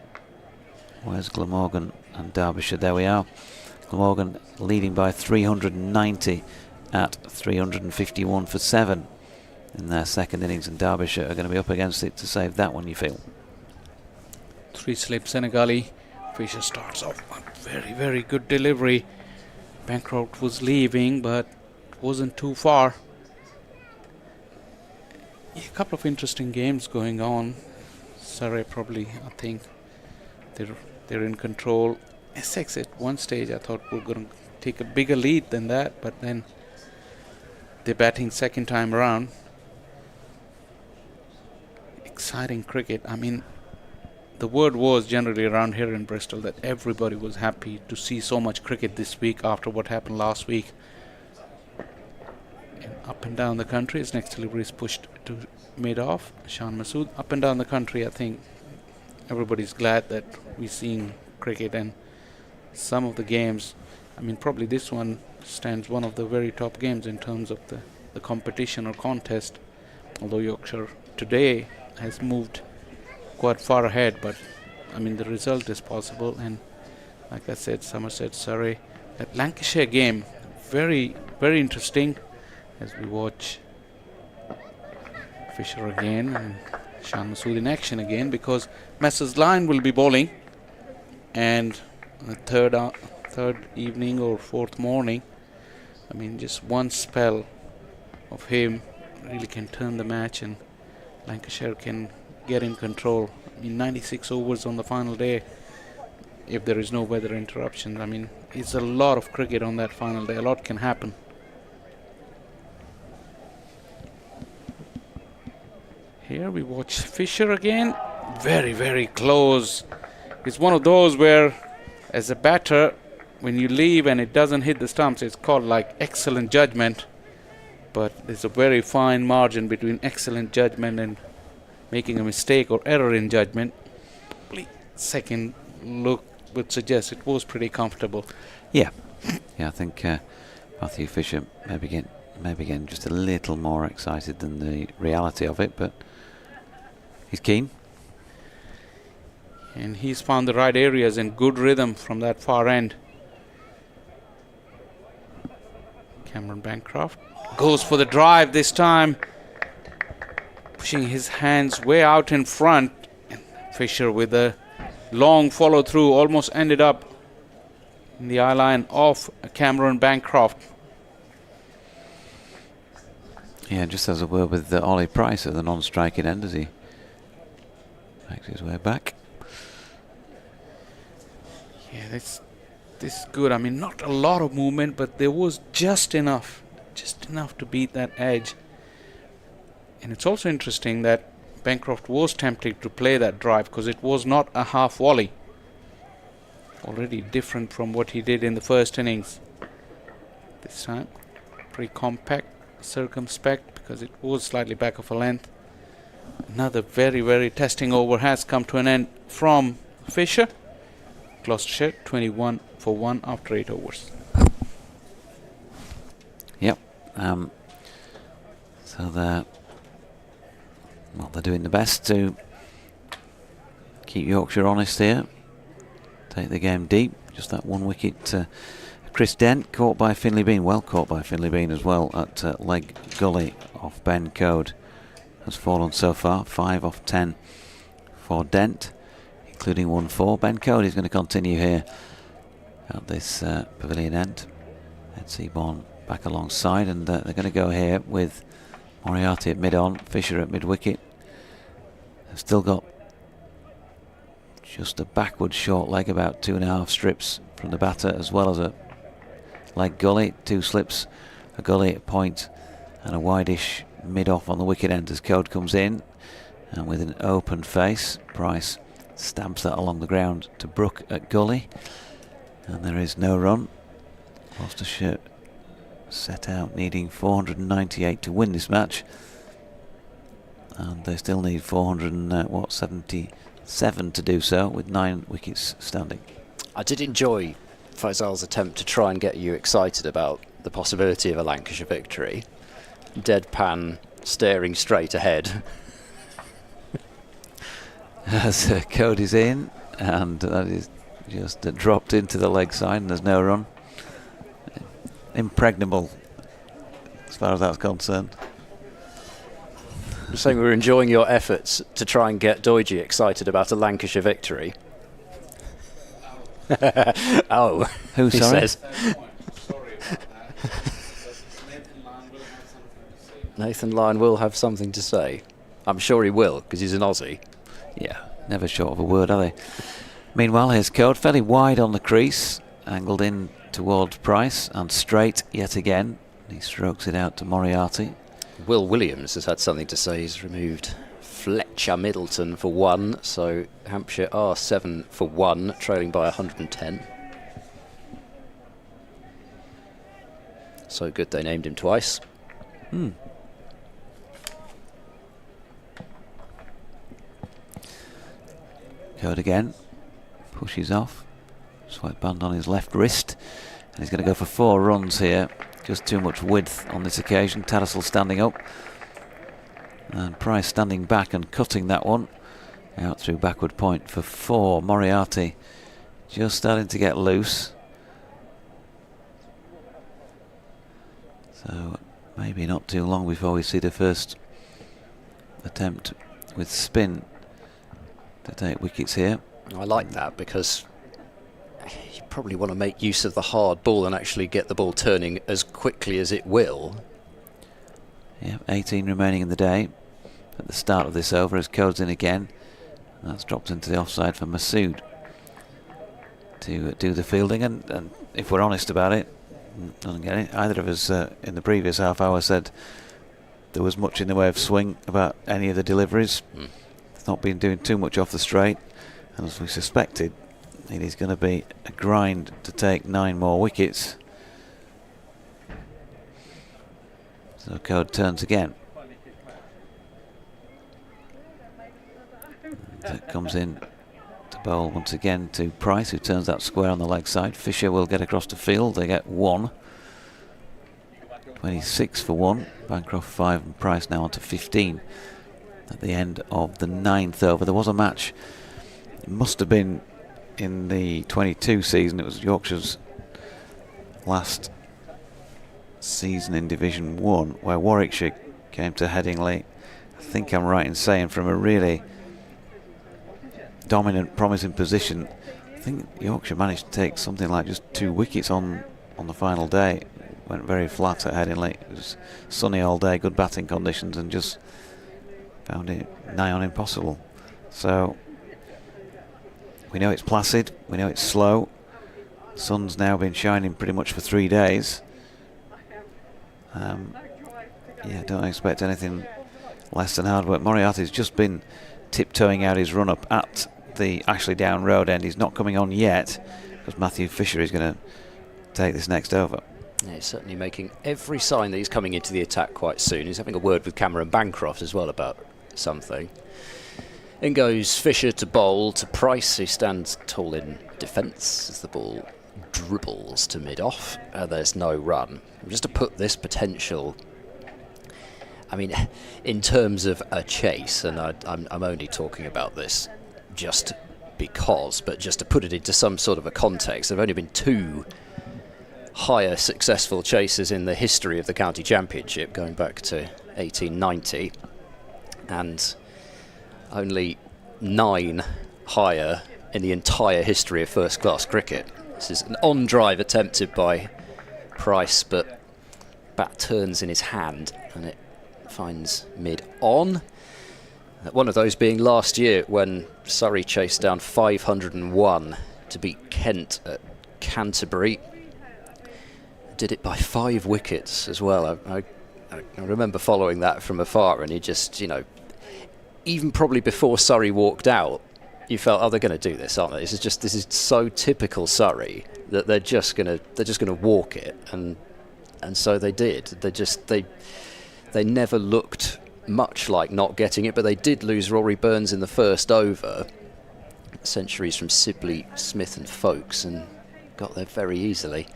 where's Glamorgan and Derbyshire? There we are. Glamorgan leading by 390 at 351 for 7 in their second innings, and Derbyshire are going to be up against it to save that one, you feel? 3-slip Senegali. Fisher starts off a very, very good delivery. Bancroft was leaving, but wasn't too far. A couple of interesting games going on. Surrey probably, I think, they're in control. Essex at one stage I thought were going to take a bigger lead than that, but then they're batting second time around. Exciting cricket. I mean, the word was generally around here in Bristol that everybody was happy to see so much cricket this week after what happened last week. And up and down the country, his next delivery is pushed to mid-off. Shan Masood. Up and down the country, I think everybody's glad that we're seeing cricket, and some of the games, I mean, probably this one stands one of the very top games in terms of the competition or contest, although Yorkshire today has moved quite far ahead, but I mean the result is possible. And like I said, Somerset, Surrey, that Lancashire game, very, very interesting as we watch Fisher again and Shan Masood in action again, because Messrs Lyon will be bowling, and the third evening or fourth morning, I mean, just one spell of him really can turn the match, and Lancashire can get in control. I mean, 96 overs on the final day if there is no weather interruption. I mean, it's a lot of cricket on that final day. A lot can happen. Here we watch Fisher again. Very, very close. It's one of those where, as a batter, when you leave and it doesn't hit the stumps, it's called like excellent judgment. But there's a very fine margin between excellent judgment and making a mistake or error in judgment. Second look would suggest it was pretty comfortable. Yeah, I think Matthew Fisher maybe getting just a little more excited than the reality of it, but he's keen. And he's found the right areas and good rhythm from that far end. Cameron Bancroft goes for the drive this time, pushing his hands way out in front. And Fisher with a long follow through almost ended up in the eye line of Cameron Bancroft. Yeah, just as a word with Ollie Price at the non-striking end as he makes his way back. Yeah, this is good. I mean, not a lot of movement, but there was just enough to beat that edge. And it's also interesting that Bancroft was tempted to play that drive because it was not a half volley. Already different from what he did in the first innings. This time, pretty compact, circumspect, because it was slightly back of a length. Another very, very testing over has come to an end from Fisher. Gloucestershire 21 for 1 after 8 overs. Yep. So they're doing the best to keep Yorkshire honest here. Take the game deep. Just that one wicket. Chris Dent caught by Finlay Bean. Well caught by Finlay Bean as well at leg gully off Ben Code. Has fallen so far. 5 off 10 for Dent, including 1-4. Ben Code is going to continue here at this pavilion end. Ed Seaborn back alongside, and they're going to go here with Moriarty at mid-on, Fisher at mid-wicket. They've still got just a backward short leg, about 2.5 strips from the batter, as well as a leg gully, 2 slips, a gully at point, and a wide-ish mid-off on the wicket end as Code comes in. And with an open face, Price stamps that along the ground to Brook at gully. And there is no run. Gloucestershire set out needing 498 to win this match. And they still need 477 to do so, with 9 wickets standing. I did enjoy Faisal's attempt to try and get you excited about the possibility of a Lancashire victory. Deadpan, staring straight ahead. As Cody's in, and that is just dropped into the leg side, and there's no run. Impregnable, as far as that's concerned. You're saying we were enjoying your efforts to try and get Doidge excited about a Lancashire victory. Oh, Who, he sorry? says. Nathan Lyon will have something to say. I'm sure he will, because he's an Aussie. Yeah, never short of a word, are they? Meanwhile, here's Code, fairly wide on the crease, angled in towards Price, and straight yet again. He strokes it out to Moriarty. Will Williams has had something to say. He's removed Fletcher Middleton for 1, so Hampshire are 7 for 1, trailing by 110. So good they named him twice. Code again, pushes off, swipe band on his left wrist, and he's going to go for 4 runs here. Just too much width on this occasion. Tattersall standing up, and Price standing back and cutting that one out through backward point for 4. Moriarty just starting to get loose, so maybe not too long before we see the first attempt with spin to take wickets here. I like that, because you probably want to make use of the hard ball and actually get the ball turning as quickly as it will. Yeah, 18 remaining in the day at the start of this over as Code's in again. That's dropped into the offside for Masood to do the fielding, and if we're honest about it, doesn't get it. Either of us in the previous half hour said there was much in the way of swing about any of the deliveries. It's not been doing too much off the straight, and as we suspected, it is going to be a grind to take 9 more wickets. So Code turns again. That comes in to bowl once again to Price, who turns that square on the leg side. Fisher will get across the field. They get 1. 26 for 1. Bancroft 5 and Price now on to 15 at the end of the 9th over. There was a match, it must have been in the 22 season. It was Yorkshire's last season in Division 1, where Warwickshire came to Headingley, I think I'm right in saying, from a really dominant, promising position. I think Yorkshire managed to take something like just 2 wickets on the final day. Went very flat at Headingley. It was sunny all day, good batting conditions, and just found it nigh on impossible. So we know it's placid, we know it's slow. The sun's now been shining pretty much for 3 days. Yeah, don't expect anything less than hard work. Moriarty's just been tiptoeing out his run up at the Ashley Down Road end. He's not coming on yet, because Matthew Fisher is going to take this next over. Yeah, he's certainly making every sign that he's coming into the attack quite soon. He's having a word with Cameron Bancroft as well about something. In goes Fisher to bowl to Price, who stands tall in defence as the ball dribbles to mid-off. There's no run. Just to put this potential, I mean, in terms of a chase, and I'm only talking about this just because, but just to put it into some sort of a context, there have only been 2 higher successful chases in the history of the county championship, going back to 1890, and only 9 higher in the entire history of first class cricket. This is an on drive attempted by Price, but bat turns in his hand and it finds mid on. One of those being last year when Surrey chased down 501 to beat Kent at Canterbury. Did it by 5 wickets as well. I remember following that from afar, and he just, you know, even probably before Surrey walked out, you felt, oh, they're going to do this, aren't they? This is so typical Surrey that they're just going to walk it, and so they did. They never looked much like not getting it, but they did lose Rory Burns in the first over. Centuries from Sibley, Smith and Folkes, and got there very easily.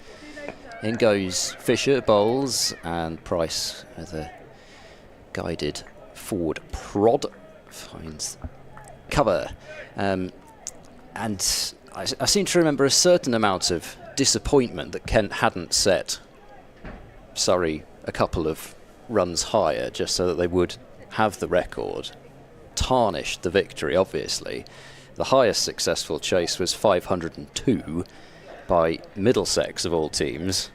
In goes Fisher, bowls, and Price with a guided forward prod finds cover. And I seem to remember a certain amount of disappointment that Kent hadn't set Surrey a couple of runs higher just so that they would have the record. Tarnished the victory, obviously. The highest successful chase was 502 by Middlesex of all teams.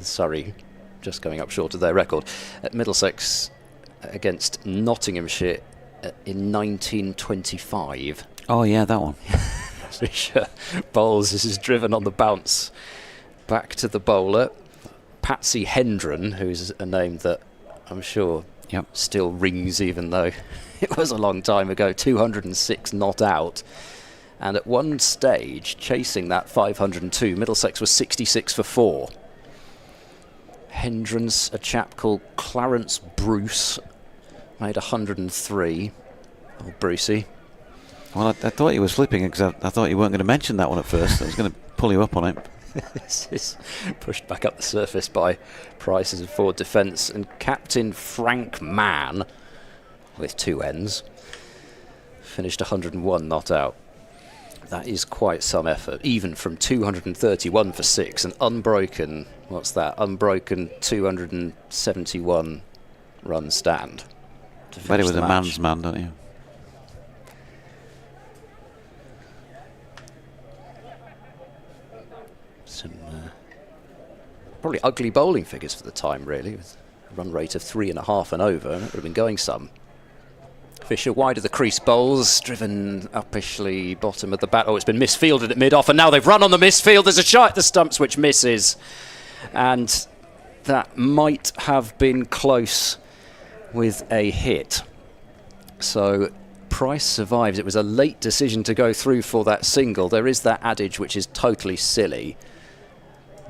Surrey just going up short of their record. At Middlesex against Nottinghamshire in 1925. Oh yeah, that one. Fisher bowls. This is driven on the bounce back to the bowler. Patsy Hendren, who's a name that I'm sure still rings even though it was a long time ago. 206 not out. And at one stage, chasing that 502, Middlesex was 66 for 4. Hendren's, a chap called Clarence Bruce, made 103. Old Brucey. Well, I thought you were slipping because I thought you weren't going to mention that one at first. I was going to pull you up on it. This is pushed back up the surface by Price as a forward defence, and Captain Frank Mann, with 2 ends, finished 101 not out. That is quite some effort, even from 231 for 6, an unbroken, what's that, unbroken 271 run stand. Bet it was a man's man, don't you? Some probably ugly bowling figures for the time, really, with a run rate of 3.5 and over, and it would have been going some. Fisher wide of the crease bowls, driven uppishly bottom of the bat. Oh, it's been misfielded at mid-off, and now they've run on the misfield. There's a shot at the stumps which misses, and that might have been close with a hit. So Price survives. It was a late decision to go through for that single. There is that adage which is totally silly.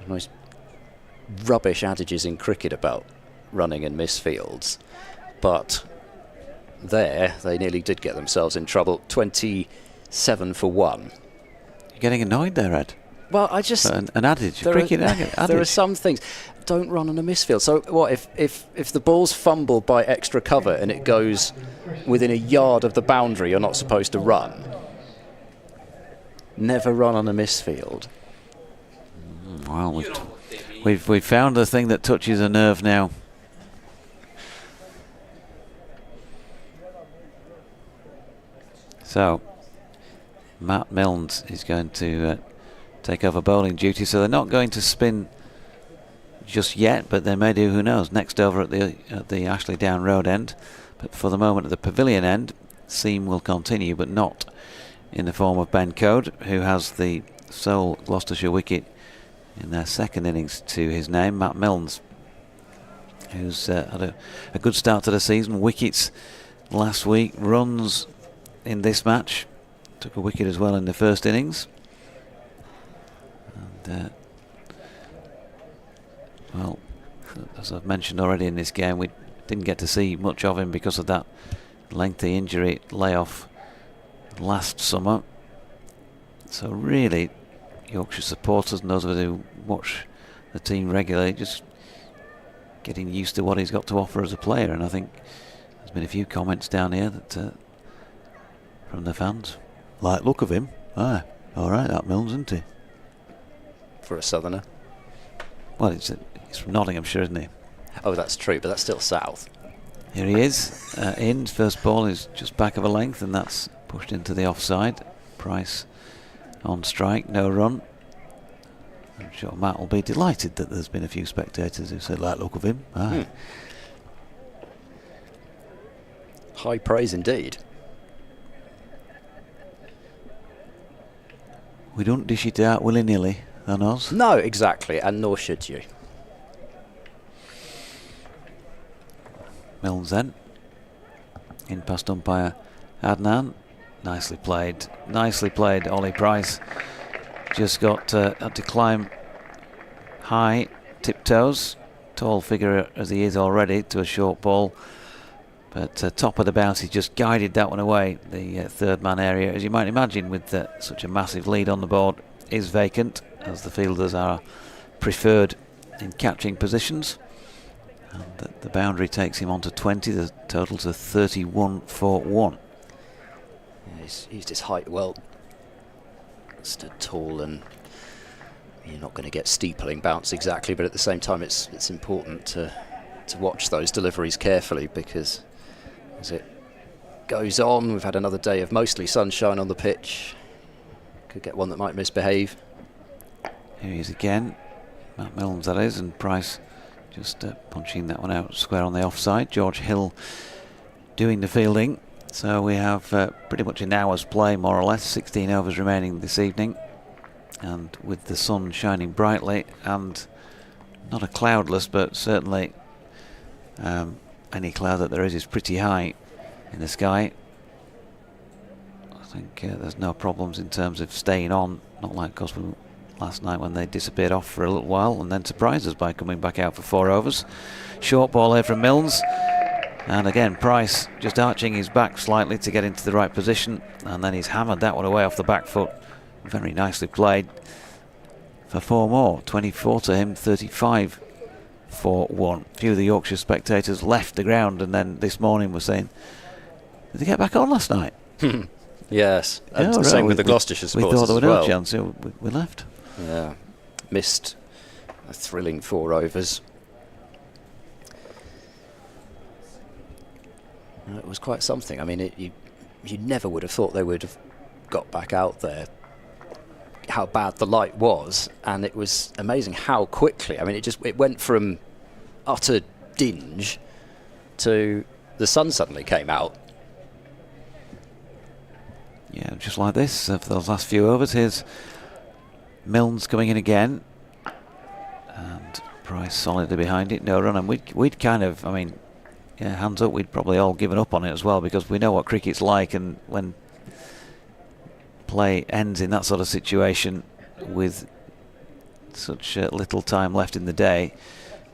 The most rubbish adages in cricket about running in misfields, but there they nearly did get themselves in trouble. 27 for 1. You're getting annoyed there, Ed. Well, I just an adage, cricket adage. There are some things. Don't run on a misfield. So what if the ball's fumbled by extra cover and it goes within a yard of the boundary, you're not supposed to run. Never run on a misfield. Well, we've found the thing that touches a nerve now. So Matt Milnes is going to take over bowling duty, so they're not going to spin just yet, but they may do, who knows, next over at the Ashley Down Road end. But for the moment at the Pavilion end, seam will continue, but not in the form of Ben Code, who has the sole Gloucestershire wicket in their second innings to his name. Matt Milnes, who's had a good start to the season. Wickets last week, runs in this match, took a wicket as well in the first innings. And well, as I've mentioned already in this game, we didn't get to see much of him because of that lengthy injury layoff last summer. So really, Yorkshire supporters and those of us who watch the team regularly just getting used to what he's got to offer as a player. And I think there's been a few comments down here that from the fans, like look of him. Aye, all right, that Milnes, isn't he? For a southerner. Well, he's from Nottinghamshire, isn't he? Oh, that's true, but that's still south. Here he is, in. First ball is just back of a length, and that's pushed into the offside. Price on strike, no run. I'm sure Matt will be delighted that there's been a few spectators who said, like look of him. Aye. High praise indeed. We don't dish it out willy-nilly, than us. No, exactly, and nor should you. Milnes then, in past umpire Adnan. Nicely played, Ollie Price. Just had to climb high, tiptoes, tall figure as he is already, to a short ball. But top of the bounce, he just guided that one away. The third man area, as you might imagine, with such a massive lead on the board, is vacant, as the fielders are preferred in catching positions. And the boundary takes him on to 20. The total's a 31 for 1. Yeah, he's used his height well. Stood tall, and you're not going to get steepling bounce exactly, but at the same time it's important to watch those deliveries carefully, because as it goes on, we've had another day of mostly sunshine on the pitch. Could get one that might misbehave. Here he is again, Matt Milnes that is, and Price just punching that one out square on the offside. George Hill doing the fielding. So we have pretty much an hour's play, more or less, 16 overs remaining this evening. And with the sun shining brightly, and not a cloudless, but certainly any cloud that there is pretty high in the sky. I think there's no problems in terms of staying on, not like Gosford last night when they disappeared off for a little while and then surprised us by coming back out for 4 overs. Short ball here from Milnes. And again, Price just arching his back slightly to get into the right position, and then he's hammered that one away off the back foot. Very nicely played for 4 more. 24 to him, 35 for 1. Few of the Yorkshire spectators left the ground, and then this morning were saying, did they get back on last night? Yes, and the same with the Gloucestershire supporters. We thought there were no chance, so we left. Yeah, missed a thrilling 4 overs. It was quite something. I mean, you never would have thought they would have got back out there, how bad the light was, and it was amazing how quickly. I mean, it went from utter dinge to the sun suddenly came out. Yeah, just like this for those last few overs. Here's Milnes coming in again, and Price solidly behind it. No run, and we'd kind of, I mean, yeah, hands up, we'd probably all given up on it as well, because we know what cricket's like, and when play ends in that sort of situation with such little time left in the day,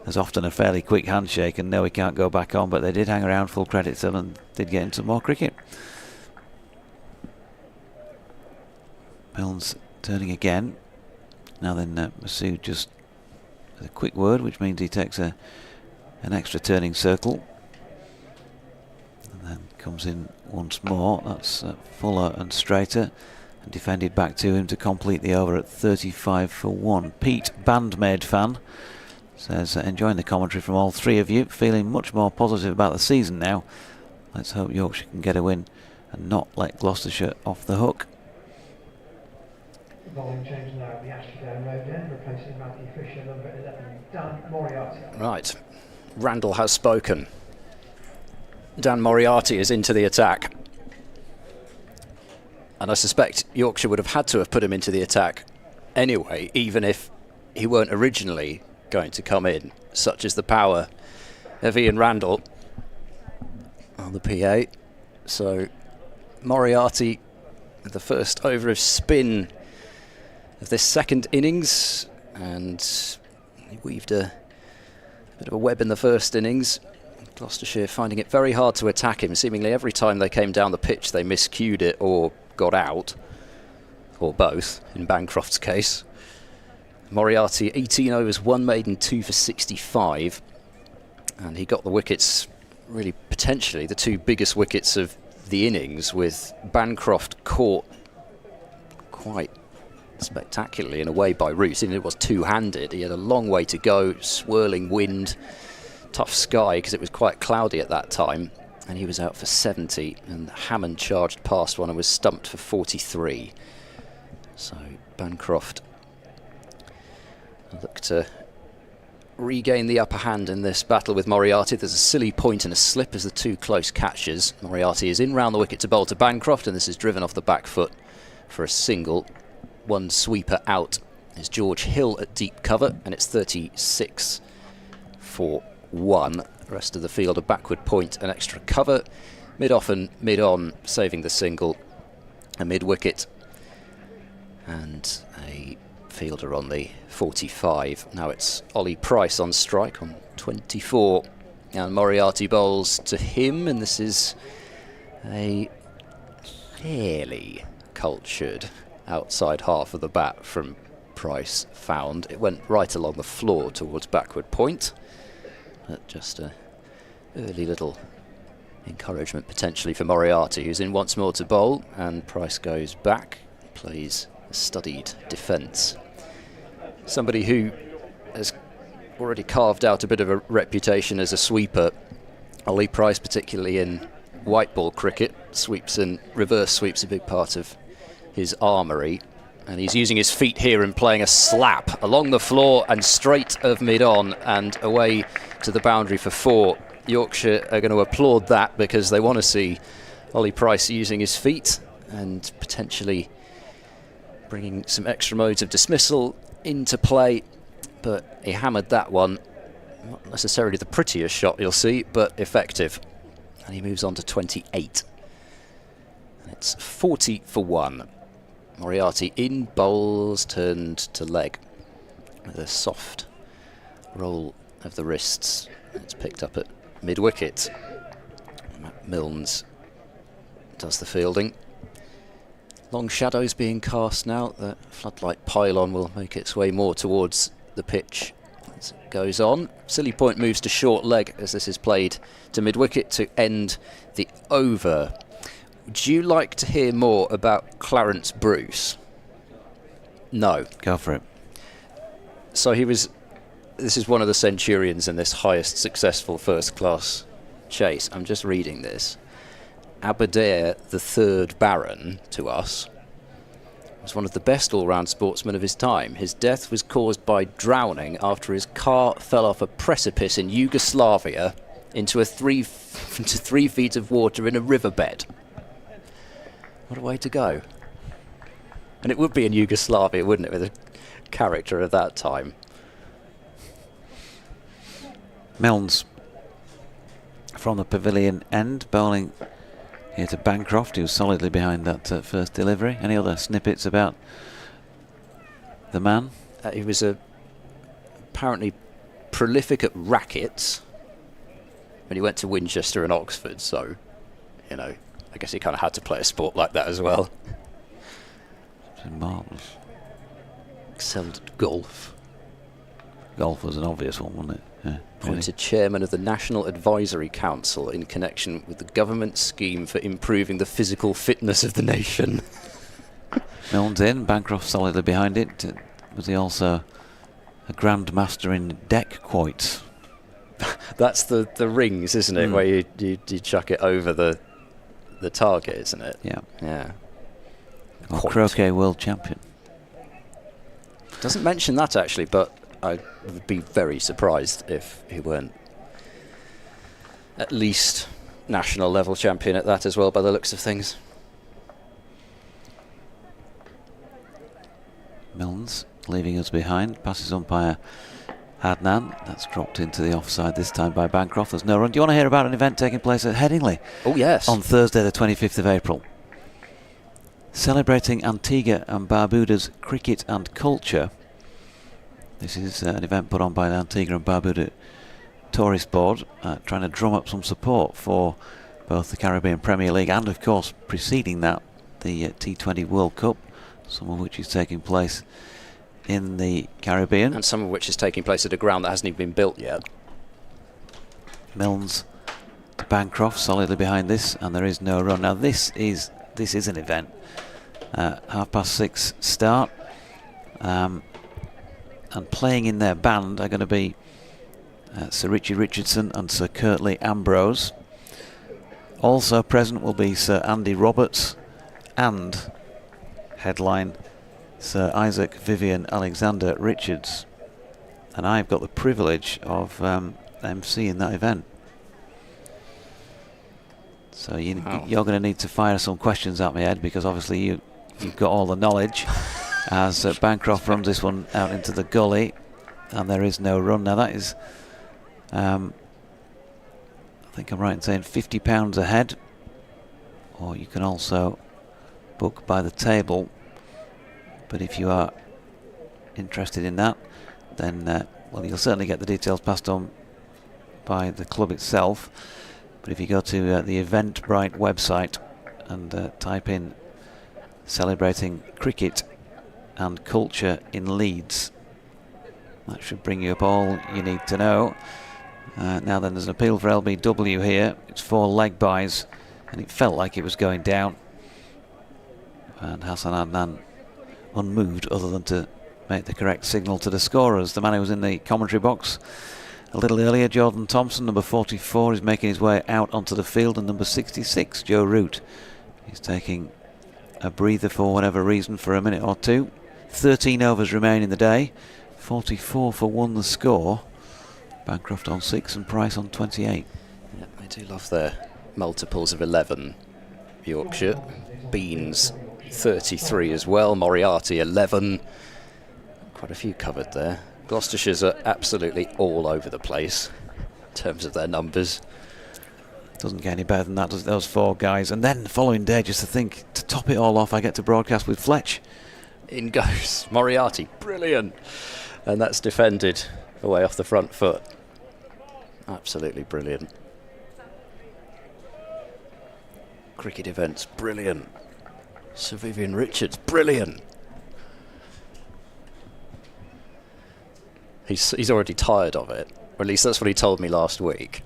there's often a fairly quick handshake and no, we can't go back on. But they did hang around, full credit to them, and did get into more cricket. Milnes turning again. Now then, Masood just a quick word, which means he takes an extra turning circle. And then comes in once more. That's fuller and straighter, and defended back to him to complete the over at 35 for 1. Pete, Bandmaid fan, says enjoying the commentary from all 3 of you, feeling much more positive about the season now. Let's hope Yorkshire can get a win and not let Gloucestershire off the hook. Volume change now at the MATCHDAY road end, replacing Matthew Fisher, number 11, Dan Moriarty. Right, Randall has spoken. Dan Moriarty is into the attack, and I suspect Yorkshire would have had to have put him into the attack anyway, even if he weren't originally going to come in, such as the power of Ian Randall on the PA. So Moriarty, the first over of spin of this second innings, and he weaved a bit of a web in the first innings. Gloucestershire finding it very hard to attack him. Seemingly every time they came down the pitch they miscued it or got out, or both in Bancroft's case. Moriarty 18 overs, 1 maiden, 2 for 65, and he got the wickets, really potentially the 2 biggest wickets of the innings, with Bancroft caught quite spectacularly in a way by Root, and it was two-handed. He had a long way to go, swirling wind, tough sky because it was quite cloudy at that time, and he was out for 70, and Hammond charged past one and was stumped for 43. So Bancroft looked to regain the upper hand in this battle with Moriarty. There's a silly point and a slip as the 2 close catches. Moriarty is in round the wicket to bowl to Bancroft, and this is driven off the back foot for a single. 1 sweeper out is George Hill at deep cover, and it's 36 for 1. The rest of the field a backward point and extra cover. Mid-off and mid-on saving the single. A mid-wicket and a fielder on the 45. Now it's Ollie Price on strike on 24. And Moriarty bowls to him, and this is a fairly cultured outside half of the bat from Price found. It went right along the floor towards backward point. But just a early little encouragement potentially for Moriarty, who's in once more to bowl, and Price goes back, plays a studied defence. Somebody who has already carved out a bit of a reputation as a sweeper, Ollie Price, particularly in white ball cricket, sweeps and reverse sweeps a big part of his armoury, and he's using his feet here and playing a slap along the floor and straight of mid-on and away to the boundary for 4. Yorkshire are going to applaud that because they want to see Ollie Price using his feet and potentially bringing some extra modes of dismissal into play. But he hammered that one. Not necessarily the prettiest shot you'll see, but effective. And he moves on to 28. And it's 40 for 1. Moriarty in, bowls turned to leg with a soft roll of the wrists. It's picked up at mid-wicket. Matt Milnes does the fielding. Long shadows being cast now. The floodlight pylon will make its way more towards the pitch as it goes on. Silly point moves to short leg as this is played to mid-wicket to end the over. Would you like to hear more about Clarence Bruce? No. Go for it. So this is one of the Centurions in this highest successful first-class chase. I'm just reading this. Aberdare, the 3rd Baron, to us, was one of the best all-round sportsmen of his time. His death was caused by drowning after his car fell off a precipice in Yugoslavia into 3 feet of water in a riverbed. What a way to go. And it would be in Yugoslavia, wouldn't it, with a character of that time. Milnes from the pavilion end, bowling here to Bancroft, who's solidly behind that first delivery. Any other snippets about the man? He was apparently prolific at rackets when he went to Winchester and Oxford, so, you know, I guess he kind of had to play a sport like that as well. Marvellous. Excelled at golf. Golf was an obvious one, wasn't it? Yeah, Appointed chairman of the National Advisory Council in connection with the government scheme for improving the physical fitness of the nation. Milnes in, Bancroft solidly behind it. Was he also a Grand Master in deck quoits? That's the rings, isn't it? Where you chuck it over the target, isn't it? Yeah. Yeah. Or croquet world champion. Doesn't mention that actually, but I would be very surprised if he weren't at least national level champion at that as well, by the looks of things. Milnes leaving us behind, passes umpire Adnan. That's dropped into the offside this time by Bancroft. There's no run. Do you want to hear about an event taking place at Headingley? Oh yes. On Thursday the 25th of April. Celebrating Antigua and Barbuda's cricket and culture. This is an event put on by the Antigua and Barbuda Tourist Board, trying to drum up some support for both the Caribbean Premier League and, of course, preceding that, the T20 World Cup, some of which is taking place in the Caribbean. And some of which is taking place at a ground that hasn't even been built yet. Milnes to Bancroft, solidly behind this, and there is no run. Now this is an event. 6:30 start. And playing in their band are going to be Sir Richie Richardson and Sir Curtly Ambrose. Also present will be Sir Andy Roberts and headline Sir Isaac Vivian Alexander Richards. And I've got the privilege of emceeing that event. So you're going to need to fire some questions at me, Ed, because obviously you've got all the knowledge. As Bancroft runs this one out into the gully, and there is no run. Now that is, I think I'm right in saying £50 a head, or you can also book by the table. But if you are interested in that, then well, you'll certainly get the details passed on by the club itself. But if you go to the Eventbrite website and type in celebrating cricket and culture in Leeds, that should bring you up all you need to know. Now then, there's an appeal for LBW here. It's 4 leg byes, and it felt like it was going down. And Hassan Adnan unmoved, other than to make the correct signal to the scorers. The man who was in the commentary box a little earlier, Jordan Thompson, number 44, is making his way out onto the field, and number 66, Joe Root, is taking a breather for whatever reason for a minute or two. 13 overs remain in the day. 44 for 1 the score. Bancroft on 6 and Price on 28. Yeah, I do love their multiples of 11. Yorkshire. Beans 33 as well. Moriarty 11. Quite a few covered there. Gloucestershire's are absolutely all over the place in terms of their numbers. Doesn't get any better than that, does it, those 4 guys? And then the following day, just to think, to top it all off, I get to broadcast with Fletch. In goes Moriarty. Brilliant. And that's defended away off the front foot. Absolutely brilliant. Cricket events, brilliant. Sir Vivian Richards, brilliant. He's already tired of it, or at least that's what he told me last week.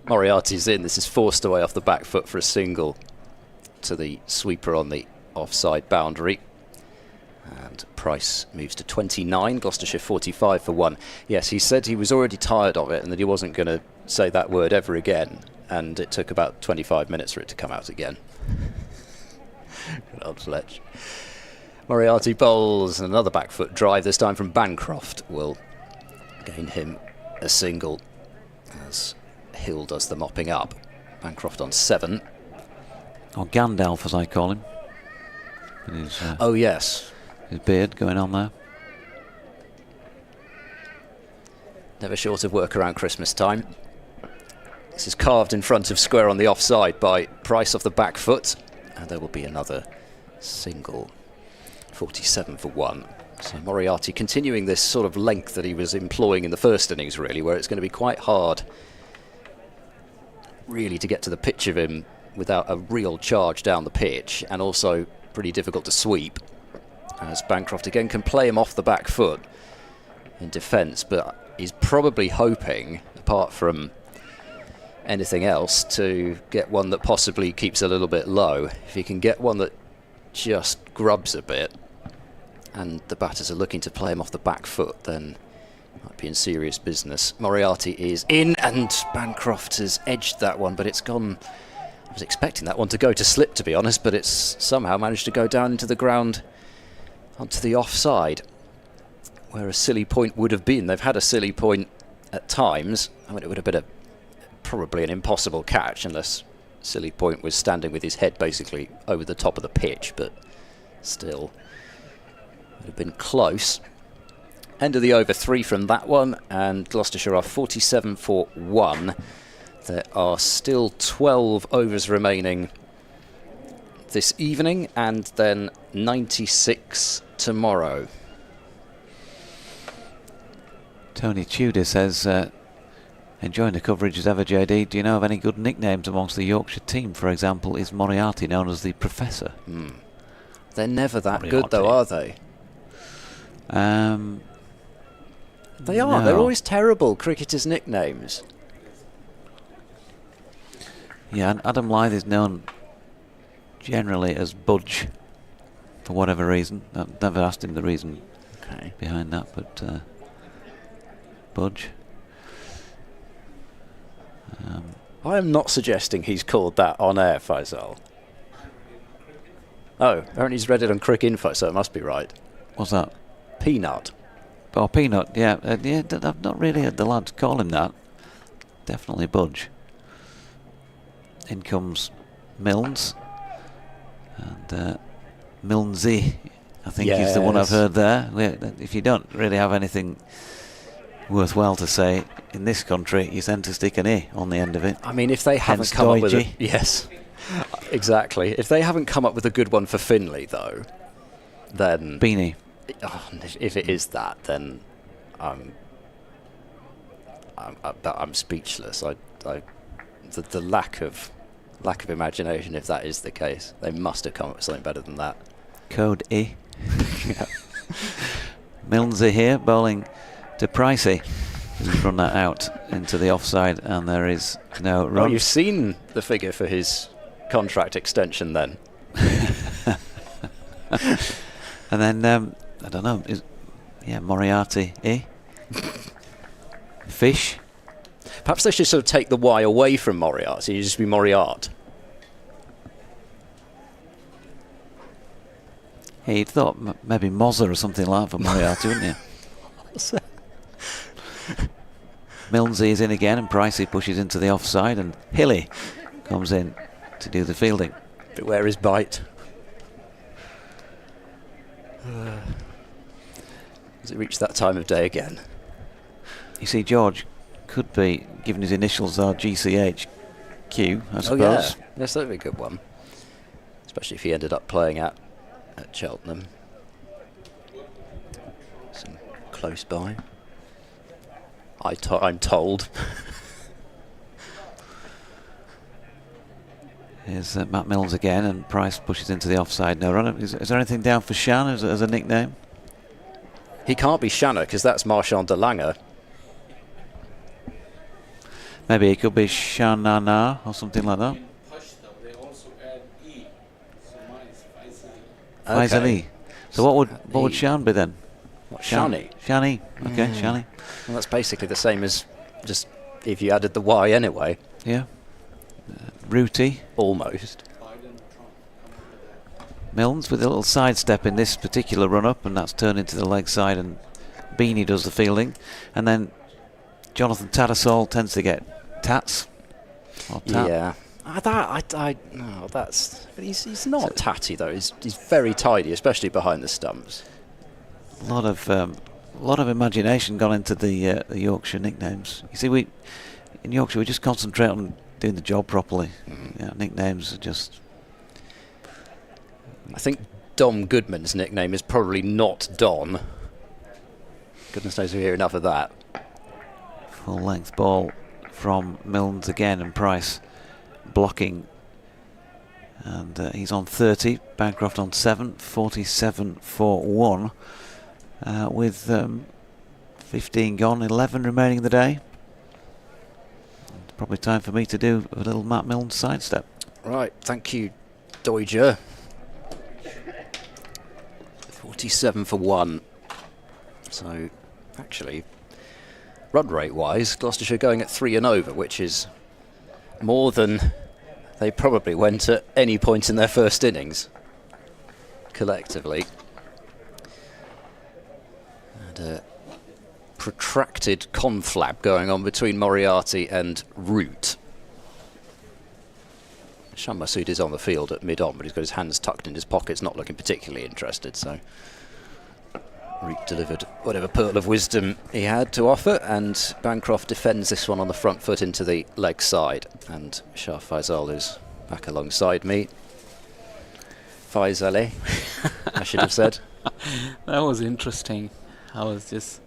Moriarty's in. This is forced away off the back foot for a single to the sweeper on the offside boundary. And Price moves to 29, Gloucestershire 45 for 1. Yes, he said he was already tired of it and that he wasn't going to say that word ever again. And it took about 25 minutes for it to come out again. Good old Fletch. Moriarty bowls, and another back foot drive, this time from Bancroft, will gain him a single as Hill does the mopping up. Bancroft on 7. Or Gandalf, as I call him. His, oh yes. His beard going on there. Never short of work around Christmas time. This is carved in front of square on the offside by Price off the back foot. And there will be another single. 47 for 1. So Moriarty continuing this sort of length that he was employing in the first innings, really, where it's going to be quite hard really to get to the pitch of him without a real charge down the pitch, and also pretty difficult to sweep, as Bancroft again can play him off the back foot in defence, but he's probably hoping, apart from anything else, to get one that possibly keeps a little bit low. If he can get one that just grubs a bit and the batters are looking to play him off the back foot, then might be in serious business. Moriarty is in, and Bancroft has edged that one, but it's gone. I was expecting that one to go to slip, to be honest, but it's somehow managed to go down into the ground onto the offside, where a silly point would have been. They've had a silly point at times. I mean, it would have been probably an impossible catch unless Silly Point was standing with his head basically over the top of the pitch, but still would have been close. End of the over 3 from that one, and Gloucestershire are 47 for 1. There are still 12 overs remaining this evening, and then 96 tomorrow. Tony Tudor says, enjoying the coverage as ever, JD. Do you know of any good nicknames amongst the Yorkshire team? For example, is Moriarty known as the Professor? They're never that good, though, are they? They are. No. They're always terrible, cricketers' nicknames. Yeah, and Adam Lythe is known generally as Budge, for whatever reason. I've never asked him the reason behind that, but Budge. I am not suggesting he's called that on air, Faisal. Oh, apparently he's read it on Crick Info, so it must be right. What's that? Peanut. Oh, Peanut, yeah. I've not really heard the lads call him that. Definitely Budge. In comes Milnes. And Milnesy, I think, is the one I've heard there. If you don't really have anything worthwhile to say in this country, you tend to stick an E on the end of it. I mean, if they haven't come up with it. Yes, exactly. If they haven't come up with a good one for Finley, though, then... Beanie. Oh, if it is that, then I'm I'm speechless. The lack of imagination, if that is the case. They must have come up with something better than that. Code E. Milnesy here, bowling to Pricey. He's run that out into the offside, and there is no run. Oh, you've seen the figure for his contract extension then. And then, I don't know, Moriarty, Fish. Perhaps they should sort of take the Y away from Moriarty. You just be Moriart. Hey, you'd thought maybe Mozza or something like that for Moriarty, wouldn't you? Milnesy is in again, and Pricey pushes into the offside, and Hilly comes in to do the fielding. Beware his bite. Has it reached that time of day again? You see, George could be, given his initials are GCHQ, I suppose. Oh yeah, yes, that'd be a good one. Especially if he ended up playing at Cheltenham. Some close by. I'm told. Here's Matt Milnes again, and Price pushes into the offside. No runner. Is there anything down for Shan as a nickname? He can't be Shanna because that's Marchand de Lange. Maybe it could be Shanana or something like that. They also add E. So mine is Faisali. So what would Shan be then? What, Shani? Shani. Okay, Shani. Well, that's basically the same as just if you added the Y anyway. Yeah. Rooty. Almost. Milnes with a little sidestep in this particular run-up, and that's turned into the leg side, and Beanie does the fielding. And then Jonathan Tattersall tends to get tats. Or tat. Yeah. He's not tatty though. He's very tidy, especially behind the stumps. A lot of imagination gone into the Yorkshire nicknames. You see, in Yorkshire we just concentrate on doing the job properly. Nicknames are just. I think Dom Goodman's nickname is probably not Don. Goodness knows we hear enough of that. Full length ball from Milnes again, and Price blocking. And he's on 30, Bancroft on 7, 47 for 1. With 15 gone, 11 remaining in the day. It's probably time for me to do a little Matt Milnes sidestep. Right, thank you, Doiger. 47 for 1. So, actually, run rate wise, Gloucestershire going at 3 and over, which is more than they probably went at any point in their first innings, collectively. And a protracted conflab going on between Moriarty and Root. Shan Masood is on the field at mid-on, but he's got his hands tucked in his pockets, not looking particularly interested, so Root delivered whatever pearl of wisdom he had to offer, and Bancroft defends this one on the front foot into the leg side, and Shah Faisal is back alongside me. Faisale, I should have said. That was interesting. I was just...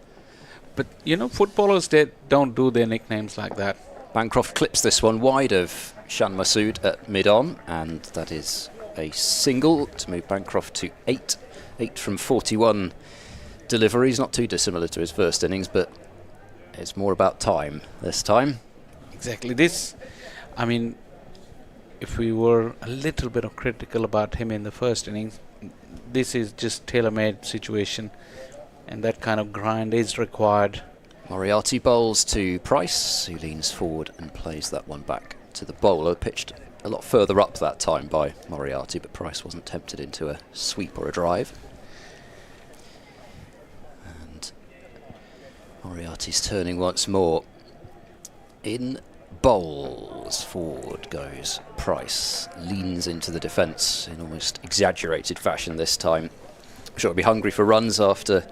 But, footballers, they don't do their nicknames like that. Bancroft clips this one wide of Shan Masood at mid-on, and that is a single to move Bancroft to 8. 8 from 41 deliveries, not too dissimilar to his first innings, but it's more about time this time. Exactly. If we were a little bit critical about him in the first innings, this is just tailor-made situation, and that kind of grind is required. Moriarty bowls to Price, who leans forward and plays that one back to the bowler. Pitched a lot further up that time by Moriarty, but Price wasn't tempted into a sweep or a drive. And Moriarty's turning once more. In bowls, forward goes Price. Leans into the defence in almost exaggerated fashion this time. I'm sure he'll be hungry for runs after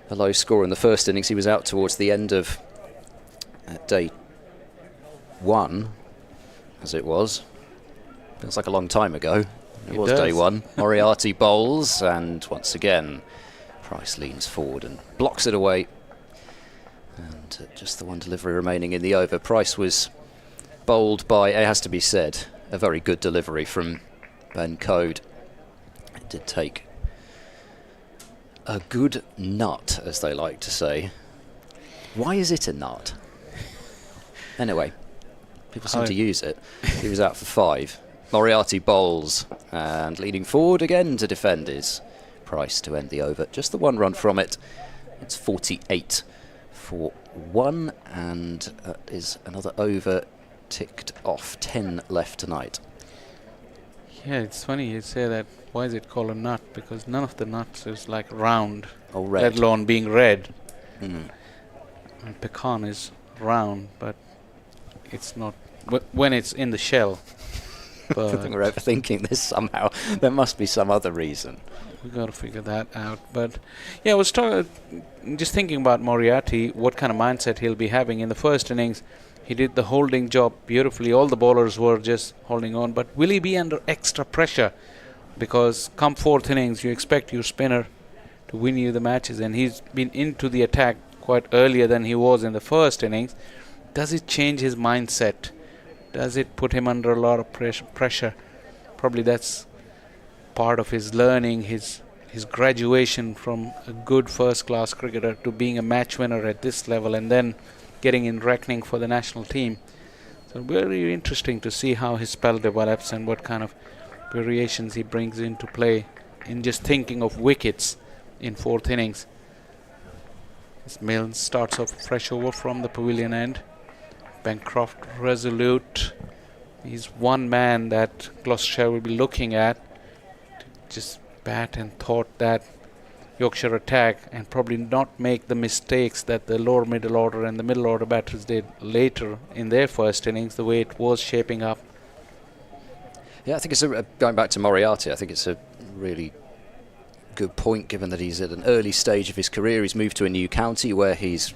a low score in the first innings. He was out towards the end of day 1, as it was. Feels like a long time ago. It was day 1. Moriarty bowls, and once again Price leans forward and blocks it away. And just the one delivery remaining in the over. Price was bowled by, it has to be said, a very good delivery from Ben Code. It did take a good nut, as they like to say. Why is it a nut? Anyway, people seem to use it. He was out for 5. Moriarty bowls, and leading forward again to defend is Price to end the over. Just the 1 run from it. It's 48 for 1, and that is another over ticked off. 10 left tonight. Yeah, it's funny you say that. Why is it called a nut? Because none of the nuts is like round, Oh, red. let alone being red. Mm. And pecan is round, but it's not when it's in the shell. I think we're overthinking this somehow. There must be some other reason. We got to figure that out. But yeah, I was just thinking about Moriarty, what kind of mindset he'll be having in the first innings. He did the holding job beautifully. All the bowlers were just holding on. But will he be under extra pressure? Because come 4th innings, you expect your spinner to win you the matches. And he's been into the attack quite earlier than he was in the first innings. Does it change his mindset? Does it put him under a lot of pressure? Probably that's part of his learning, his graduation from a good first-class cricketer to being a match winner at this level and then getting in reckoning for the national team. So very interesting to see how his spell develops and what kind of variations he brings into play in just thinking of wickets in 4th innings. As Milnes starts off fresh over from the pavilion end. Bancroft resolute. He's one man that Gloucestershire will be looking at to just bat and thwart that Yorkshire attack and probably not make the mistakes that the lower middle order and the middle order batters did later in their first innings, the way it was shaping up. Yeah, I think it's going back to Moriarty, I think it's a really good point given that he's at an early stage of his career. He's moved to a new county where he's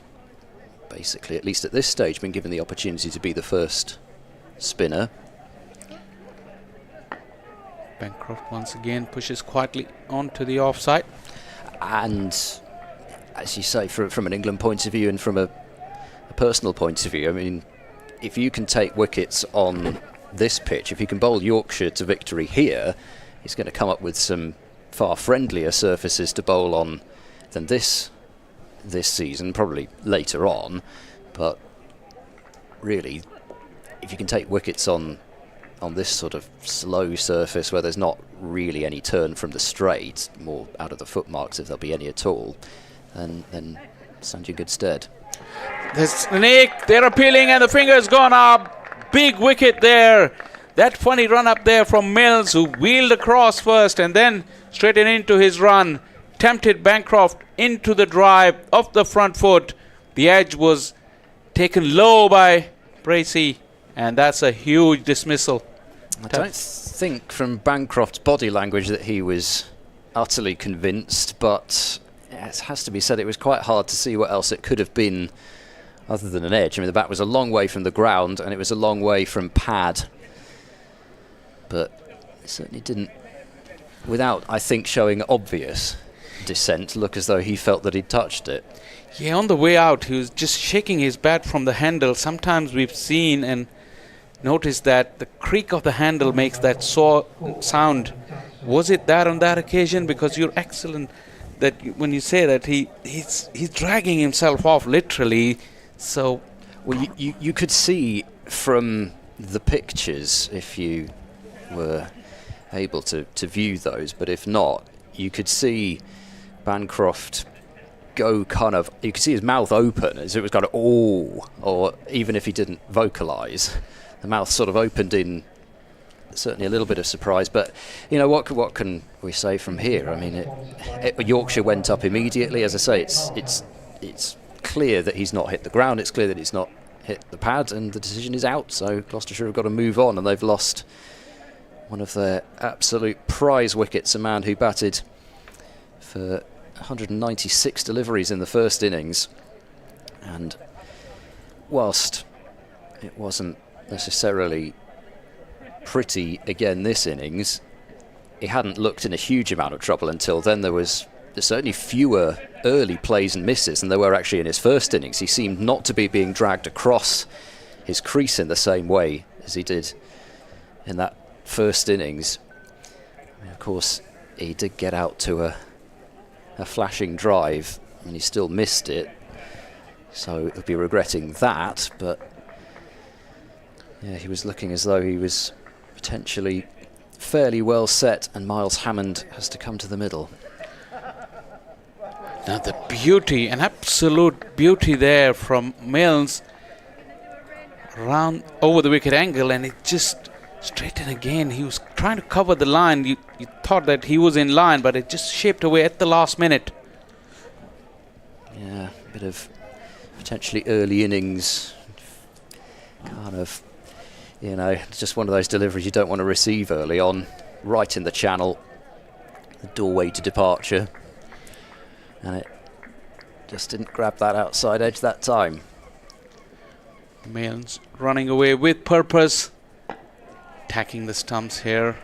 basically, at least at this stage, been given the opportunity to be the first spinner. Bancroft once again pushes quietly onto the offside. And as you say, from an England point of view and from a personal point of view, I mean, if you can take wickets on this pitch, if you can bowl Yorkshire to victory here, he's going to come up with some far friendlier surfaces to bowl on than this season, probably later on. But really, if you can take wickets on this sort of slow surface where there's not really any turn from the straight, more out of the footmarks if there'll be any at all, then stand you in good stead. The snake, they're appealing and the finger's gone up. Big wicket there. That funny run up there from Milnes, who wheeled across first and then straightened into his run. Tempted Bancroft into the drive off the front foot. The edge was taken low by Bracey, and that's a huge dismissal. I don't think from Bancroft's body language that he was utterly convinced, but it has to be said it was quite hard to see what else it could have been other than an edge. I mean, the bat was a long way from the ground and it was a long way from pad, but it certainly didn't, without, I think, showing obvious dissent, look as though he felt that he'd touched it. Yeah, on the way out, he was just shaking his bat from the handle. Sometimes we've seen and noticed that the creak of the handle makes that sound. Was it that on that occasion? Because you're excellent that when you say that he's dragging himself off literally. So, well, you could see from the pictures, if you were able to view those, but if not, you could see Bancroft go kind of, you could see his mouth open as it was kind of, oh, or even if he didn't vocalise, the mouth sort of opened in certainly a little bit of surprise. But you know, what can we say from here? I mean, Yorkshire went up immediately. As I say, it's clear that he's not hit the ground. It's clear that he's not hit the pad, and the decision is out. So Gloucestershire have got to move on, and they've lost one of their absolute prize wickets, a man who batted for 196 deliveries in the first innings. And whilst it wasn't necessarily pretty again this innings, he hadn't looked in a huge amount of trouble until then. There was there's certainly fewer early plays and misses than there were actually in his first innings. He seemed not to be being dragged across his crease in the same way as he did in that first innings. I mean, of course, he did get out to a flashing drive, and he still missed it, so he'll be regretting that. But yeah, he was looking as though he was potentially fairly well set, and Miles Hammond has to come to the middle. Now the beauty, an absolute beauty there from Milnes, round over the wicket angle, and it just straight in again. He was trying to cover the line. You thought that he was in line, but it just shaped away at the last minute. Yeah, a bit of potentially early innings kind of, you know, it's just one of those deliveries you don't want to receive early on, right in the channel, the doorway to departure, and it just didn't grab that outside edge that time. Milnes running away with purpose, attacking the stumps here.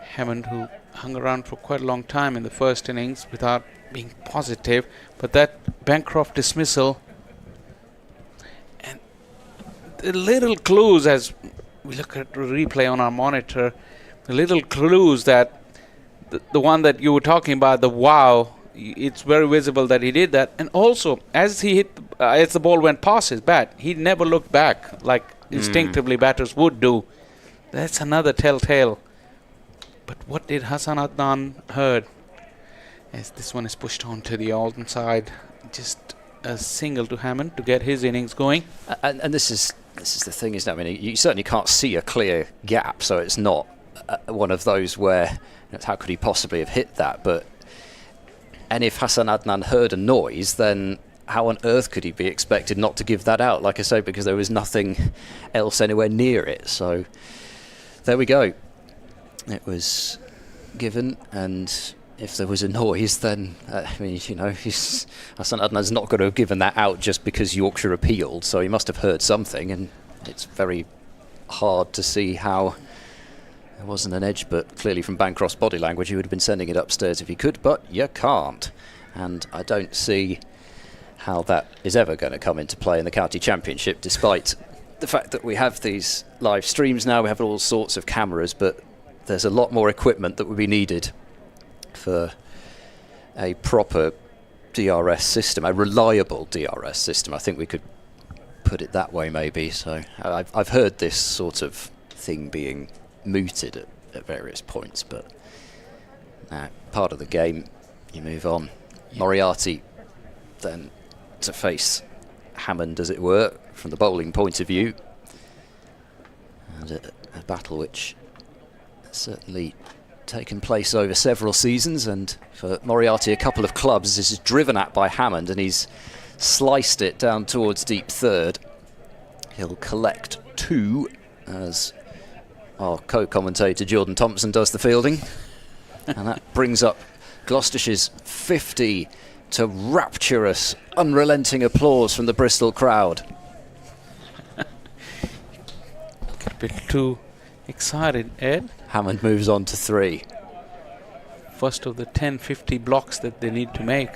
Hammond, who hung around for quite a long time in the first innings without being positive, but that Bancroft dismissal and the little clues, as we look at the replay on our monitor, the little clues that the one that you were talking about, the wow, it's very visible that he did that. And also, as he hit, as the ball went past his bat, he never looked back like instinctively batters would do. That's another telltale. But what did Hassan Adnan heard? As this one is pushed on to the Alden side, just a single to Hammond to get his innings going. And this is the thing, isn't it? I mean, you certainly can't see a clear gap, so it's not one of those where, how could he possibly have hit that? And if Hassan Adnan heard a noise, then how on earth could he be expected not to give that out? Like I say, because there was nothing else anywhere near it. So there we go. It was given, and if there was a noise, then I mean, you know, Hassan Adnan's not going to have given that out just because Yorkshire appealed. So he must have heard something, and it's very hard to see how there wasn't an edge, but clearly from Bancroft's body language, he would have been sending it upstairs if he could, but you can't. And I don't see how that is ever going to come into play in the county championship, despite the fact that we have these live streams now, we have all sorts of cameras, but there's a lot more equipment that would be needed for a proper DRS system, a reliable DRS system. I think we could put it that way, maybe. So I've heard this sort of thing being mooted at various points, but part of the game, you move on. Moriarty then to face Hammond, as it were, from the bowling point of view, and a battle which has certainly taken place over several seasons, and for Moriarty a couple of clubs. This is driven at by Hammond, and he's sliced it down towards deep third. He'll collect 2 as our co-commentator Jordan Thompson does the fielding, and that brings up Gloucestershire's 50 to rapturous, unrelenting applause from the Bristol crowd. A bit too excited, Ed. Hammond moves on to 3. First of the 10-50 blocks that they need to make.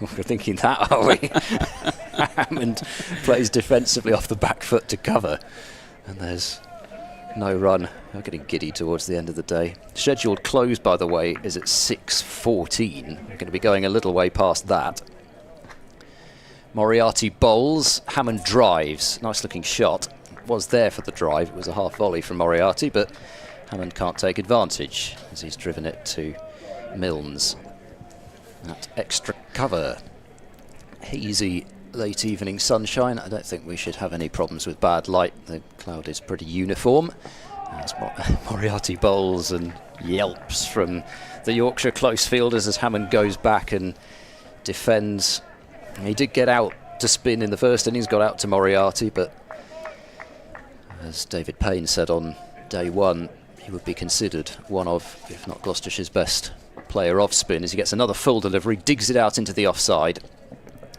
We're thinking that, are we? Hammond plays defensively off the back foot to cover, and there's no run. I'm getting giddy towards the end of the day. Scheduled close, by the way, is at 6:14. We're going to be going a little way past that. Moriarty bowls, Hammond drives. Nice looking shot. Was there for the drive. It was a half volley from Moriarty, but Hammond can't take advantage as he's driven it to Milnes. That extra cover. Hazy late evening sunshine. I don't think we should have any problems with bad light. The cloud is pretty uniform. As Moriarty bowls and yelps from the Yorkshire close fielders as Hammond goes back and defends. He did get out to spin in the first innings, got out to Moriarty, but as David Payne said on day 1, he would be considered one of, if not Gloucestershire's best player off spin, as he gets another full delivery, digs it out into the offside,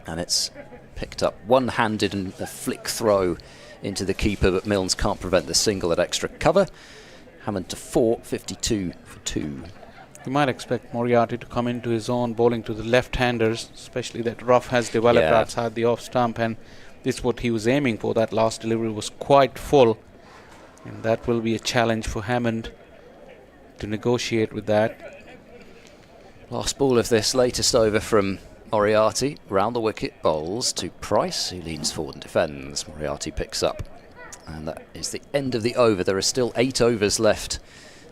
and it's picked up one-handed and a flick throw into the keeper, but Milnes can't prevent the single at extra cover. Hammond to 4, 52 for 2. You might expect Moriarty to come into his own, bowling to the left-handers, especially that Ruff has developed outside the off stump, and this is what he was aiming for. That last delivery was quite full, and that will be a challenge for Hammond to negotiate with that. Last ball of this latest over from Moriarty, round the wicket, bowls to Price, who leans forward and defends. Moriarty picks up, and that is the end of the over. There are still 8 overs left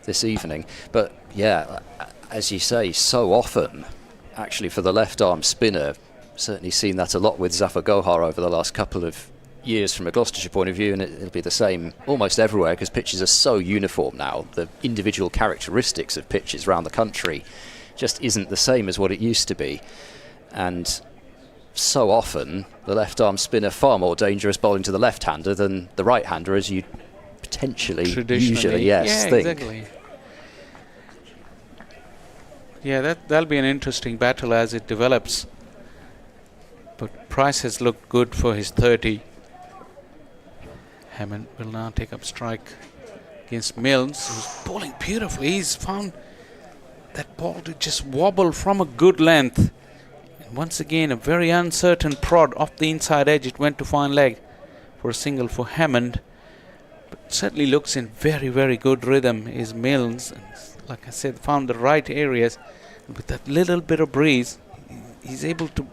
this evening, but yeah, as you say, so often actually for the left arm spinner, certainly seen that a lot with Zafar Gohar over the last couple of years from a Gloucestershire point of view, and it'll be the same almost everywhere because pitches are so uniform now. The individual characteristics of pitches around the country just isn't the same as what it used to be, and so often the left arm spinner far more dangerous bowling to the left-hander than the right-hander, as you potentially usually think. Exactly. Yeah, that'll be an interesting battle as it develops. But Price has looked good for his 30. Hammond will now take up strike against Milnes, who's bowling beautifully. He's found that ball to just wobble from a good length. And once again, a very uncertain prod off the inside edge. It went to fine leg for a single for Hammond. But certainly looks in very, very good rhythm is Milnes. And like I said, found the right areas. And with that little bit of breeze, he's able to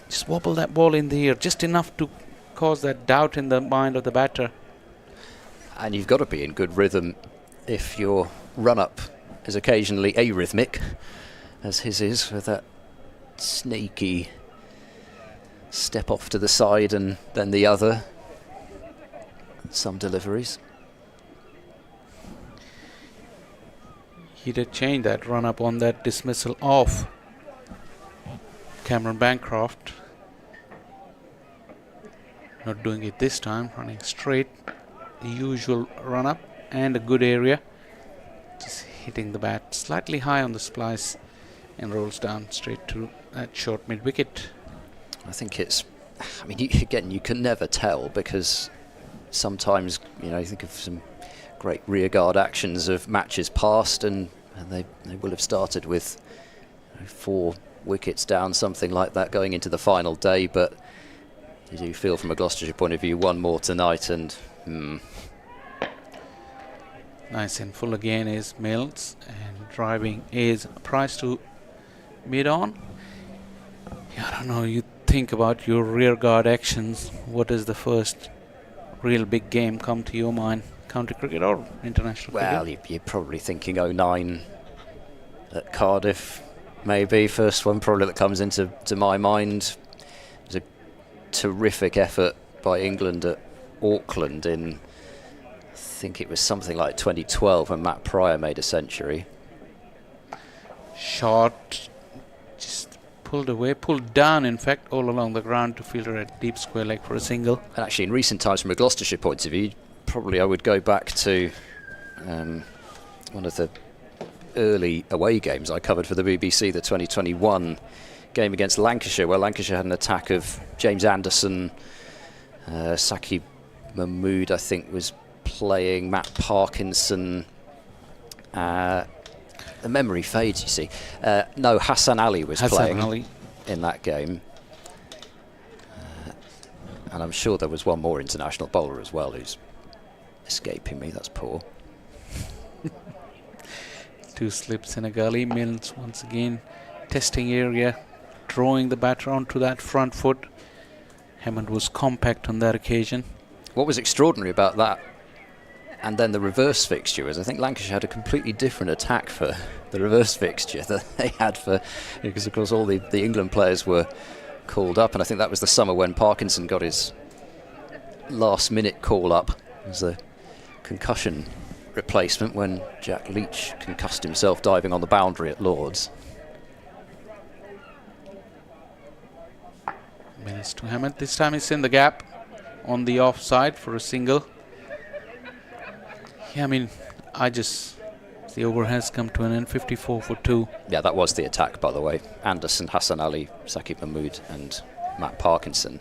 just wobble that ball in the air, just enough to cause that doubt in the mind of the batter. And you've got to be in good rhythm if your run-up is occasionally arrhythmic, as his is, with that sneaky step off to the side and then the other. Some deliveries. He did change that run-up on that dismissal of Cameron Bancroft. Not doing it this time, running straight. The usual run-up and a good area. Just hitting the bat slightly high on the splice and rolls down straight to that short mid-wicket. I think it's, I mean, you can never tell, because sometimes, you think of some great rearguard actions of matches past, and they will have started with 4 wickets down, something like that, going into the final day. But you do feel from a Gloucestershire point of view, one more tonight, and nice and full again is Milnes, and driving is Price to mid-on. Yeah, I don't know, you think about your rearguard actions. What is the first real big game come to your mind? County cricket or international cricket? Well, you're probably thinking 09 at Cardiff, maybe. First one probably that comes into my mind. It was a terrific effort by England at Auckland in, I think it was something like 2012, when Matt Pryor made a century. Shot, just pulled down, in fact, all along the ground to fielder at deep square leg for a single. And actually, in recent times, from a Gloucestershire point of view, probably I would go back to one of the early away games I covered for the BBC, the 2021 game against Lancashire, where Lancashire had an attack of James Anderson, Saqib Mahmood, I think, was playing, Matt Parkinson. The memory fades, you see. No, Hassan Ali was playing in that game. And I'm sure there was one more international bowler as well who's escaping me. That's poor. 2 slips in a gully. Milnes once again testing area, drawing the batter onto that front foot. Hammond was compact on that occasion. What was extraordinary about that, and then the reverse fixture, was I think Lancashire had a completely different attack for the reverse fixture that they had for, because of course all the England players were called up, and I think that was the summer when Parkinson got his last minute call up as a concussion replacement when Jack Leach concussed himself diving on the boundary at Lord's. Milnes to Hammond. This time it's in the gap on the offside for a single. Yeah, I mean, the over has come to an end, 54 for 2. Yeah, that was the attack, by the way. Anderson, Hassan Ali, Saqib Mahmood and Matt Parkinson.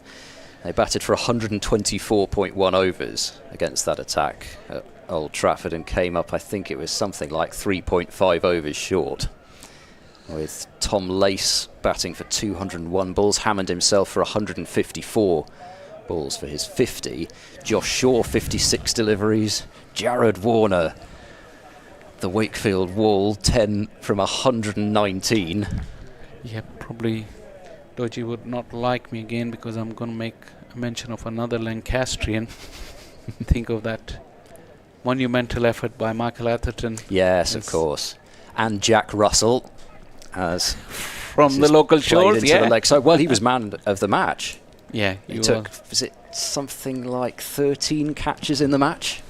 They batted for 124.1 overs against that attack at Old Trafford and came up, I think it was something like 3.5 overs short. with Tom Lace batting for 201 balls, Hammond himself for 154 balls for his 50, Josh Shaw 56 deliveries, Jared Warner, the Wakefield Wall, 10 from 119. Yeah, probably Doji would not like me again because I'm going to make a mention of another Lancastrian. Think of that monumental effort by Michael Atherton. Yes, of course. And Jack Russell, as from the local shores, into the leg. So, well, he was man of the match. Yeah, he took, was it something like 13 catches in the match?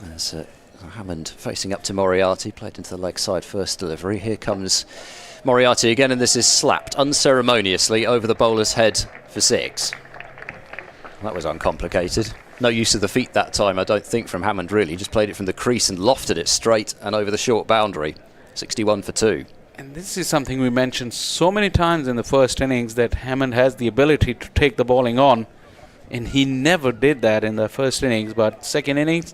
There's Hammond facing up to Moriarty, played into the leg side first delivery. Here comes Moriarty again, and this is slapped unceremoniously over the bowler's head for 6. That was uncomplicated. No use of the feet that time, I don't think, from Hammond, really. Just played it from the crease and lofted it straight and over the short boundary. 61 for 2. And this is something we mentioned so many times in the first innings, that Hammond has the ability to take the bowling on, and he never did that in the first innings. But second innings,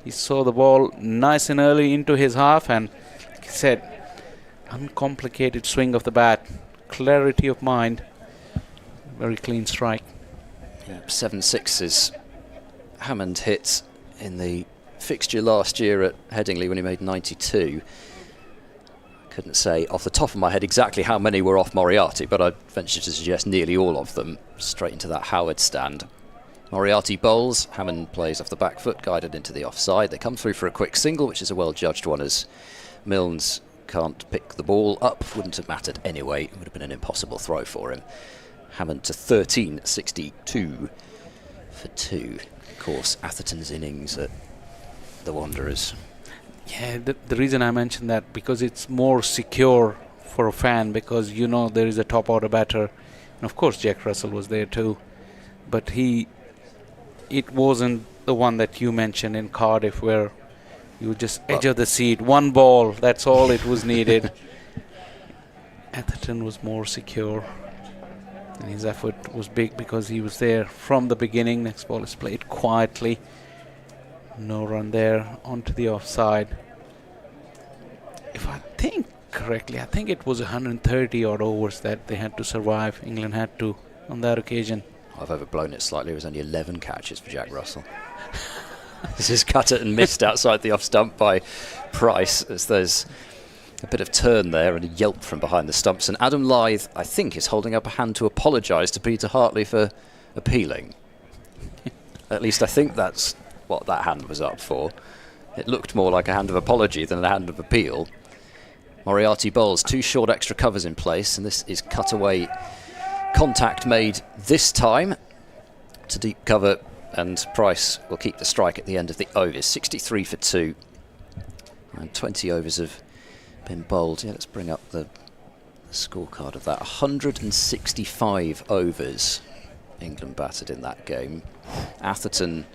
he saw the ball nice and early into his half, and like I said, uncomplicated swing of the bat, clarity of mind, very clean strike. Yeah, 7 sixes Hammond hit in the fixture last year at Headingley when he made 92. Couldn't say off the top of my head exactly how many were off Moriarty, but I'd venture to suggest nearly all of them straight into that Howard stand. Moriarty bowls, Hammond plays off the back foot, guided into the offside. They come through for a quick single, which is a well-judged one, as Milnes can't pick the ball up. Wouldn't have mattered anyway. It would have been an impossible throw for him. Hammond to 13, 62 for 2. Of course, Atherton's innings at the Wanderers. Yeah, the reason I mentioned that, because it's more secure for a fan, because you know there is a top order batter, and of course Jack Russell was there too, but it wasn't the one that you mentioned in Cardiff where you just edge of the seat, one ball, that's all it was needed. Atherton was more secure, and his effort was big because he was there from the beginning. Next ball is played quietly. No run there, onto the offside. If I think correctly, I think it was 130 odd overs that they had to survive. England had to on that occasion. I've overblown it slightly. It was only 11 catches for Jack Russell. This is cut it and missed outside the off stump by Price, as there's a bit of turn there and a yelp from behind the stumps. And Adam Lyth, I think, is holding up a hand to apologise to Peter Hartley for appealing. At least I think that's what that hand was up for. It looked more like a hand of apology than a hand of appeal. Moriarty bowls, 2 short extra covers in place, and this is cut away. Contact made this time to deep cover, and Price will keep the strike at the end of the overs. 63 for 2. And 20 overs have been bowled. Yeah, let's bring up the scorecard of that. 165 overs England batted in that game. Atherton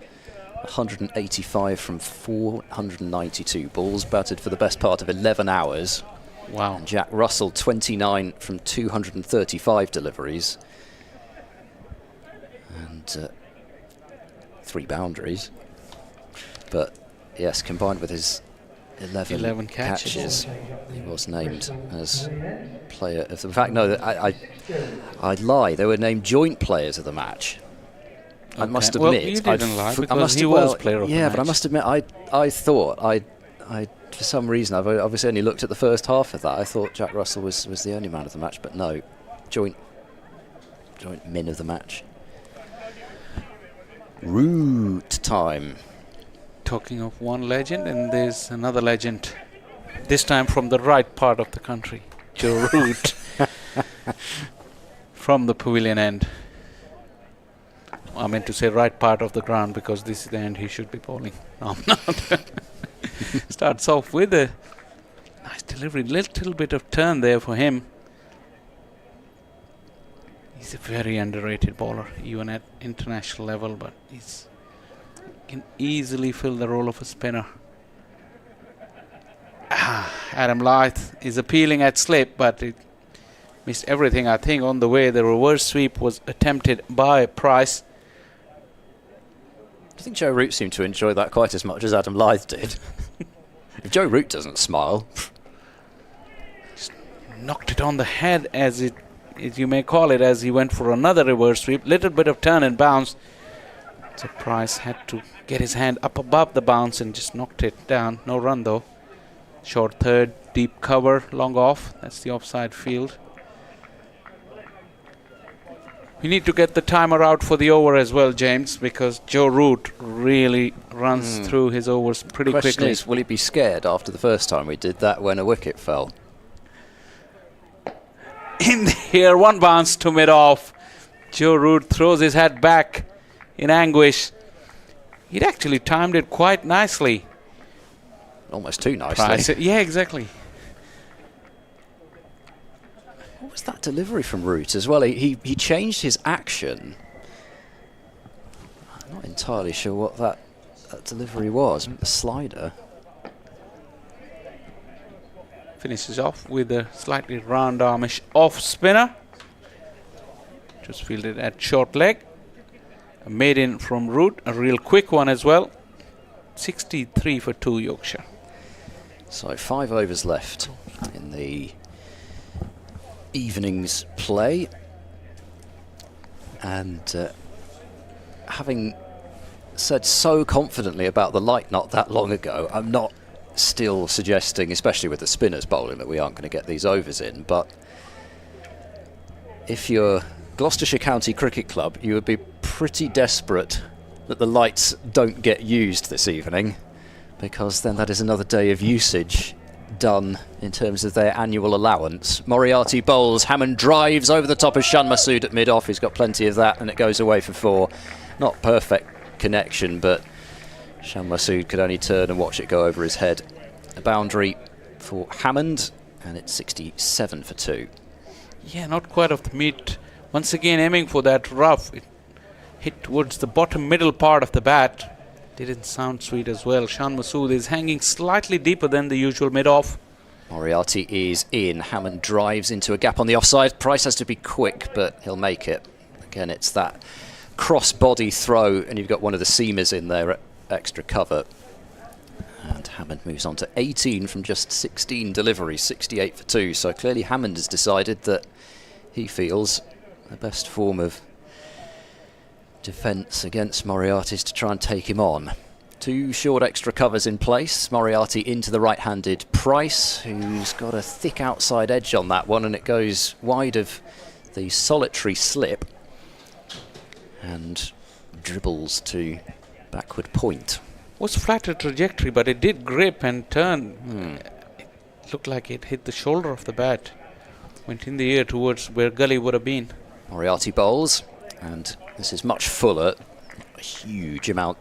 185 from 492 balls batted for the best part of 11 hours. Wow. And Jack Russell 29 from 235 deliveries. And 3 boundaries. But yes, combined with his 11 catches, he was named as player of the... In fact, no, I'd lie. They were named joint players of the match. Okay. I must admit, well, you didn't lie because he was player of the match. Yeah, but I must admit, I thought for some reason, I've obviously only looked at the first half of that. I thought Jack Russell was the only man of the match, but no, joint men of the match. Root time. Talking of one legend, and there's another legend, this time from the right part of the country, Joe Root, from the pavilion end. I meant to say right part of the ground because this is the end he should be bowling. No, I'm not. Starts off with a nice delivery, little bit of turn there for him. He's a very underrated bowler, even at international level, but he can easily fill the role of a spinner. Adam Lyth is appealing at slip, but it missed everything. I think on the way the reverse sweep was attempted by Price. I think Joe Root seemed to enjoy that quite as much as Adam Lyth did. If Joe Root doesn't smile, Knocked it on the head, as you may call it, as he went for another reverse sweep. Little bit of turn and bounce. So Price had to get his hand up above the bounce and just knocked it down. No run though. Short third, deep cover, long off. That's the offside field. We need to get the timer out for the over as well, James, because Joe Root really runs through his overs pretty question quickly. is, will he be scared after the first time we did that when a wicket fell? In here, one bounce to mid-off. Joe Root throws his head back in anguish. He'd actually timed it quite nicely. Almost too nicely. Yeah, exactly. What was that delivery from Root as well? He changed his action. I'm not entirely sure what that delivery was. The slider. Finishes off with a slightly round armish off spinner. Just fielded at short leg. A maiden from Root, a real quick one as well. 63 for 2 Yorkshire. So 5 overs left in the evening's play. And having said so confidently about the light not that long ago, I'm not still suggesting, especially with the spinners bowling, that we aren't going to get these overs in. But if you're Gloucestershire County Cricket Club, you would be pretty desperate that the lights don't get used this evening, because then that is another day of usage done in terms of their annual allowance. Moriarty bowls, Hammond drives over the top of Shan Masood at mid-off. He's got plenty of that, and it goes away for 4. Not perfect connection, but Shan Masood could only turn and watch it go over his head. A boundary for Hammond, and it's 67 for 2. Yeah, not quite off the meat. Once again aiming for that rough. It hit towards the bottom middle part of the bat. Didn't sound sweet as well. Shan Masood is hanging slightly deeper than the usual mid-off. Moriarty is in. Hammond drives into a gap on the offside. Price has to be quick, but he'll make it. Again, it's that cross-body throw, and you've got one of the seamers in there at extra cover. And Hammond moves on to 18 from just 16 deliveries, 68 for 2. So clearly Hammond has decided that he feels the best form of defence against Moriarty is to try and take him on. 2 short extra covers in place. Moriarty into the right-handed Price, who's got a thick outside edge on that one, and it goes wide of the solitary slip and dribbles to backward point. Was flatter trajectory, but it did grip and turn. It looked like it hit the shoulder of the bat. Went in the air towards where Gully would have been. Moriarty bowls, and this is much fuller. A huge amount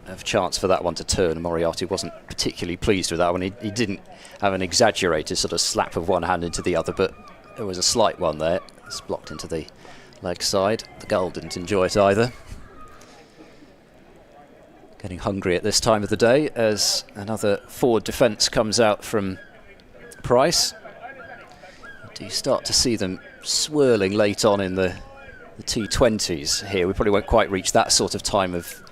of chance for that one to turn. Moriarty wasn't particularly pleased with that one. He didn't have an exaggerated sort of slap of one hand into the other, but there was a slight one there. It's blocked into the leg side. The goal didn't enjoy it either. Getting hungry at this time of the day as another forward defence comes out from Price. Do you start to see them swirling late on in the T20s here? We probably won't quite reach that sort of time of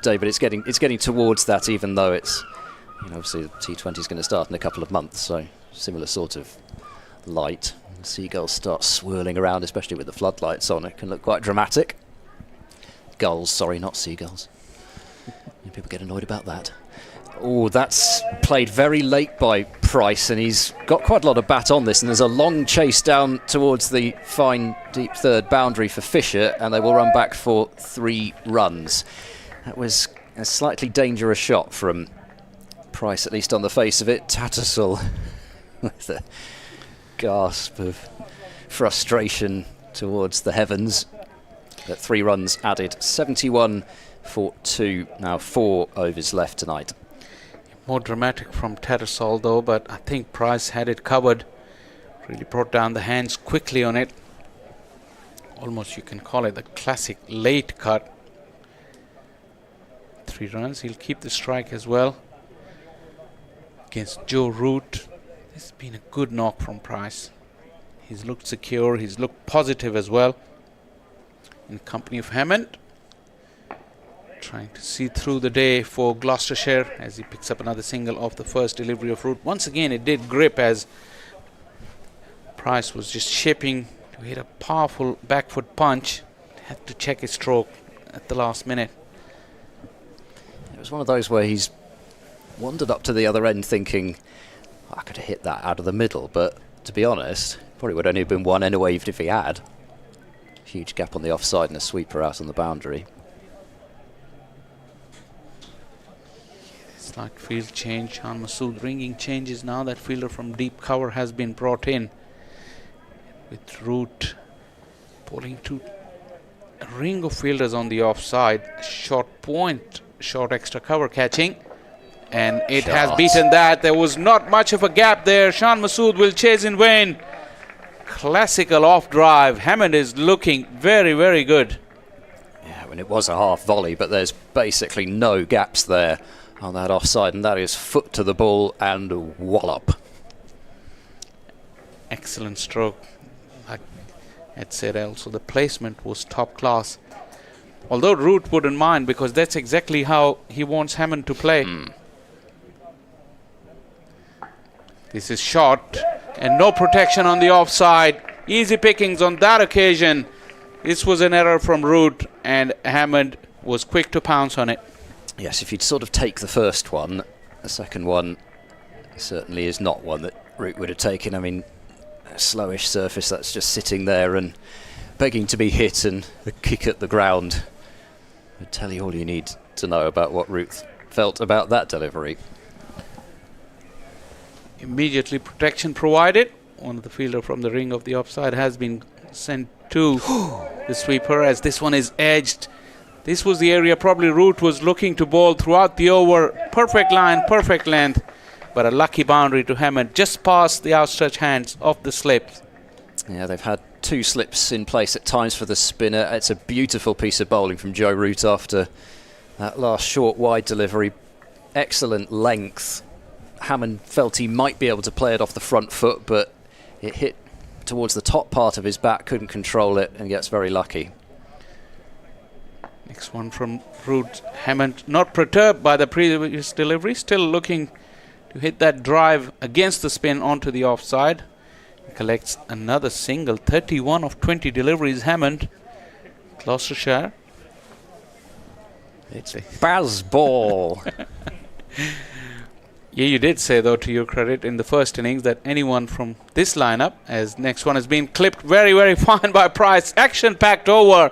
day, but it's getting towards that, even though it's, obviously the T20 is going to start in a couple of months, so similar sort of light. Seagulls start swirling around, especially with the floodlights on. It can look quite dramatic. Gulls, sorry, not seagulls. People get annoyed about that. Oh, that's played very late by Price, and he's got quite a lot of bat on this, and there's a long chase down towards the fine deep third boundary for Fisher, and they will run back for 3 runs. That was a slightly dangerous shot from Price, at least on the face of it. Tattersall with a gasp of frustration towards the heavens. But 3 runs added, 71 for 2. Now 4 overs left tonight. More dramatic from Tattersall though, but I think Price had it covered. Really brought down the hands quickly on it. Almost you can call it the classic late cut. 3 runs. He'll keep the strike as well. Against Joe Root. This has been a good knock from Price. He's looked secure. He's looked positive as well. In company of Hammond. trying to see through the day for Gloucestershire as he picks up another single off the first delivery of Root. Once again, it did grip as Price was just shaping to hit a powerful back foot punch. Had to check his stroke at the last minute. It was one of those where he's wandered up to the other end thinking, I could have hit that out of the middle, but to be honest, probably would only have been one anyway, even if he had. Huge gap on the offside and a sweeper out on the boundary. Slight field change. Shan Masood ringing changes now. That fielder from deep cover has been brought in. With Root pulling to a ring of fielders on the offside. Short point, short extra cover catching. And it has beaten that. There was not much of a gap there. Shan Masood will chase in vain. Classical off drive. Hammond is looking very, very good. Yeah, I mean, it was a half volley, but there's basically no gaps there on that offside, and that is foot to the ball and wallop. Excellent stroke. Like I said, also the placement was top class. Although Root wouldn't mind because that's exactly how he wants Hammond to play. This is shot and no protection on the offside. Easy pickings on that occasion. This was an error from Root and Hammond was quick to pounce on it. Yes, if you'd sort of take the first one, the second one certainly is not one that Root would have taken. I mean, a slowish surface that's just sitting there and begging to be hit, and a kick at the ground would tell you all you need to know about what Root felt about that delivery. Immediately protection provided. One of the fielder from the ring of the offside has been sent to the sweeper as this one is edged. This was the area probably Root was looking to bowl throughout the over. Perfect line, perfect length, but a lucky boundary to Hammond just past the outstretched hands of the slip. Yeah, they've had two slips in place at times for the spinner. It's a beautiful piece of bowling from Joe Root after that last short wide delivery. Excellent length. Hammond felt he might be able to play it off the front foot, but it hit towards the top part of his bat, couldn't control it, and gets very lucky. Next one from Root. Hammond not perturbed by the previous delivery, still looking to hit that drive against the spin onto the offside. He collects another single. 31 of 20 deliveries, Hammond. Gloucestershire. It's a Baz ball. Yeah, you did say, though, to your credit, in the first innings that anyone from this lineup, as next one has been clipped very, very fine by Price. Action-packed over.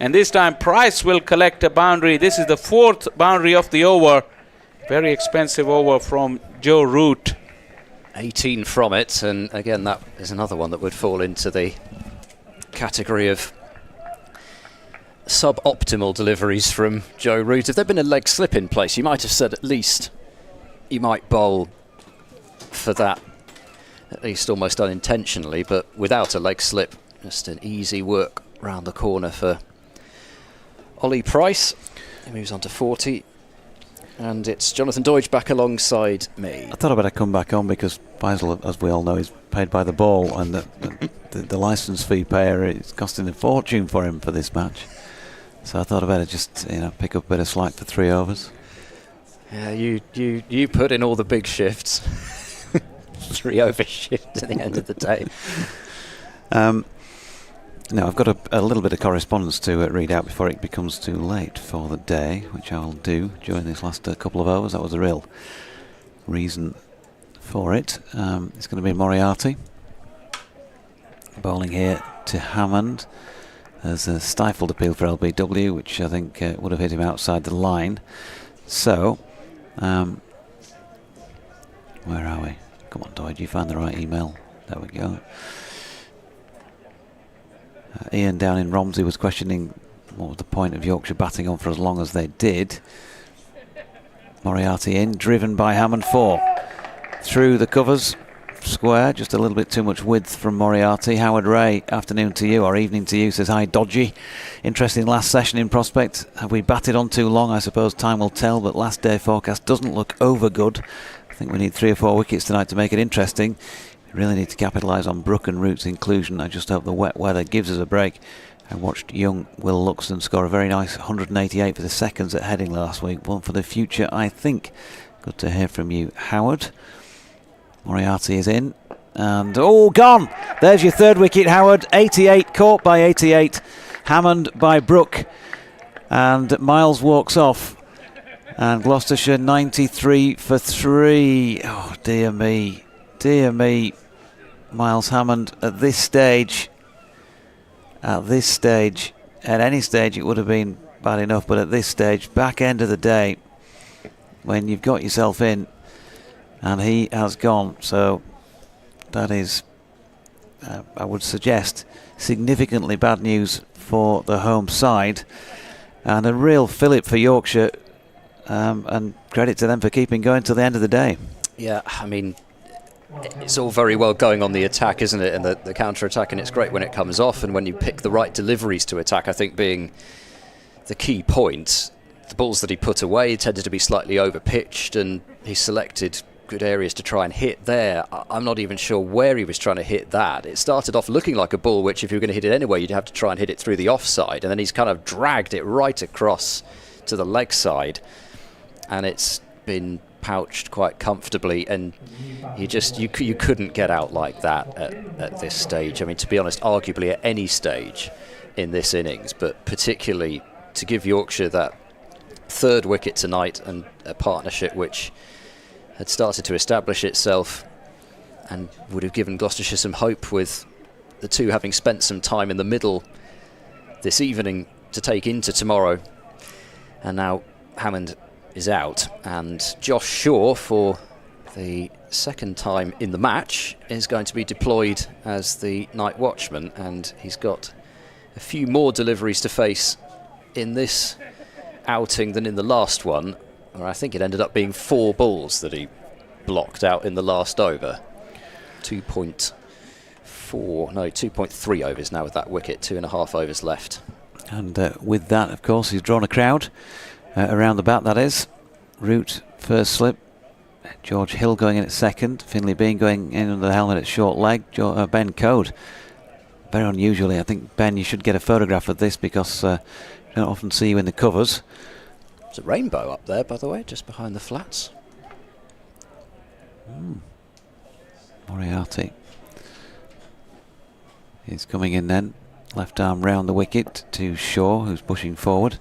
And this time Price will collect a boundary. This is the fourth boundary of the over. Very expensive over from Joe Root. 18 from it, and again that is another one that would fall into the category of suboptimal deliveries from Joe Root. If there'd been a leg slip in place, you might have said at least he might bowl for that, at least almost unintentionally, but without a leg slip, just an easy work round the corner for Ollie Price. He moves on to 40, and it's Jonathan Doidge back alongside me. I thought I'd better come back on because Faisal, as we all know, is paid by the ball, and the licence fee payer is costing a fortune for him for this match. So I thought I'd better just pick up a bit of slack for 3 overs. Yeah, you put in all the big shifts. 3 over shift at the end of the day. Now, I've got a little bit of correspondence to read out before it becomes too late for the day, which I'll do during this last couple of hours. That was the real reason for it. It's going to be Moriarty bowling here to Hammond. There's a stifled appeal for LBW, which I think would have hit him outside the line. So, where are we? Come on, Doyd, you found the right email. There we go. Ian down in Romsey was questioning what was the point of Yorkshire batting on for as long as they did. Moriarty in, driven by Hammond 4. Through the covers, square, just a little bit too much width from Moriarty. Howard Ray, afternoon to you, or evening to you, says hi Dodgy. Interesting last session in prospect. Have we batted on too long? I suppose time will tell, but last day forecast doesn't look over good. I think we need 3 or 4 wickets tonight to make it interesting. Really need to capitalise on Brook and Root's inclusion. I just hope the wet weather gives us a break I watched young Will Luxon score a very nice 188 for the seconds at Headingley last week. One for the future, I think. Good to hear from you, Howard. Moriarty is in. And, oh, gone! There's your third wicket, Howard. 88, caught by 88. Hammond by Brook. And Miles walks off. And Gloucestershire 93 for 3. Oh, dear me. Dear me. Miles Hammond at this stage. At any stage it would have been bad enough, but at this stage, back end of the day, when you've got yourself in, and he has gone. So that is, I would suggest, significantly bad news for the home side, and a real fillip for Yorkshire, and credit to them for keeping going till the end of the day. Yeah, I mean, it's all very well going on the attack, isn't it, and the counter-attack, and it's great when it comes off and when you pick the right deliveries to attack, I think being the key point. The balls that he put away tended to be slightly over-pitched, and he selected good areas to try and hit there. I'm not even sure where he was trying to hit that. It started off looking like a ball which, if you were going to hit it anyway, you'd have to try and hit it through the offside, and then he's kind of dragged it right across to the leg side, and it's been pouched quite comfortably, and you couldn't get out like that at this stage. I mean, to be honest, arguably at any stage in this innings, but particularly to give Yorkshire that third wicket tonight, and a partnership which had started to establish itself and would have given Gloucestershire some hope, with the two having spent some time in the middle this evening to take into tomorrow. And now Hammond is out, and Josh Shaw, for the second time in the match, is going to be deployed as the night watchman, and he's got a few more deliveries to face in this outing than in the last one, where I think it ended up being 4 balls that blocked out in the last over. 2.3 overs now with that wicket, 2.5 overs left. And with that, of course, he's drawn a crowd around the bat, that is. Root first slip, George Hill going in at second, Finlay Bean going in under the helmet at short leg, Ben Code. Very unusually, I think, Ben, you should get a photograph of this, because you don't often see you in the covers. There's a rainbow up there, by the way, just behind the flats. Moriarty is coming in then. Left arm round the wicket to Shaw, who's pushing forward.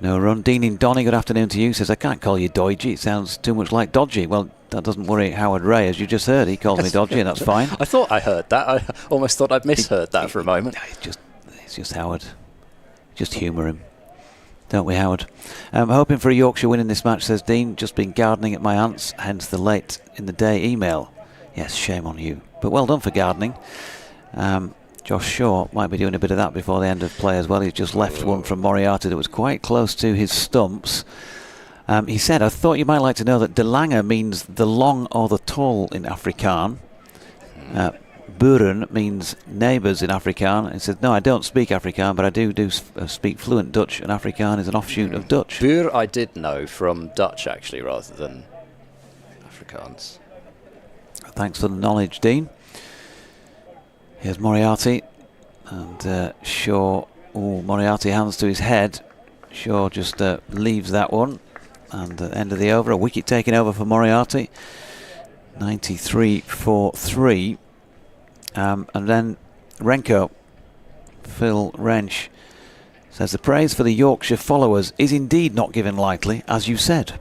No run. Dean in Donny, good afternoon to you. Says, I can't call you Dodgy. It sounds too much like Dodgy. Well, that doesn't worry Howard Ray, as you just heard. He calls me Dodgy, and that's fine. I thought I heard that. I almost thought I'd misheard that for a moment. It's just Howard. Just humour him. Don't we, Howard? Hoping for a Yorkshire win in this match, says Dean. Just been gardening at my aunt's, hence the late in the day email. Yes, shame on you. But well done for gardening. Josh Shaw might be doing a bit of that before the end of play as well. He's just left one from Moriarty that was quite close to his stumps. He said, I thought you might like to know that De Lange means the long or the tall in Afrikaans. Buren means neighbours in Afrikaans. He said, no, I don't speak Afrikaans, but I do speak fluent Dutch, and Afrikaans is an offshoot of Dutch. Buur I did know from Dutch, actually, rather than Afrikaans. Thanks for the knowledge, Dean. Here's Moriarty, and Shaw. Oh, Moriarty hands to his head. Shaw just leaves that one, and at the end of the over, a wicket taken over for Moriarty. 93 for 3. And then Renko, Phil Wrench, says the praise for the Yorkshire followers is indeed not given lightly, as you said.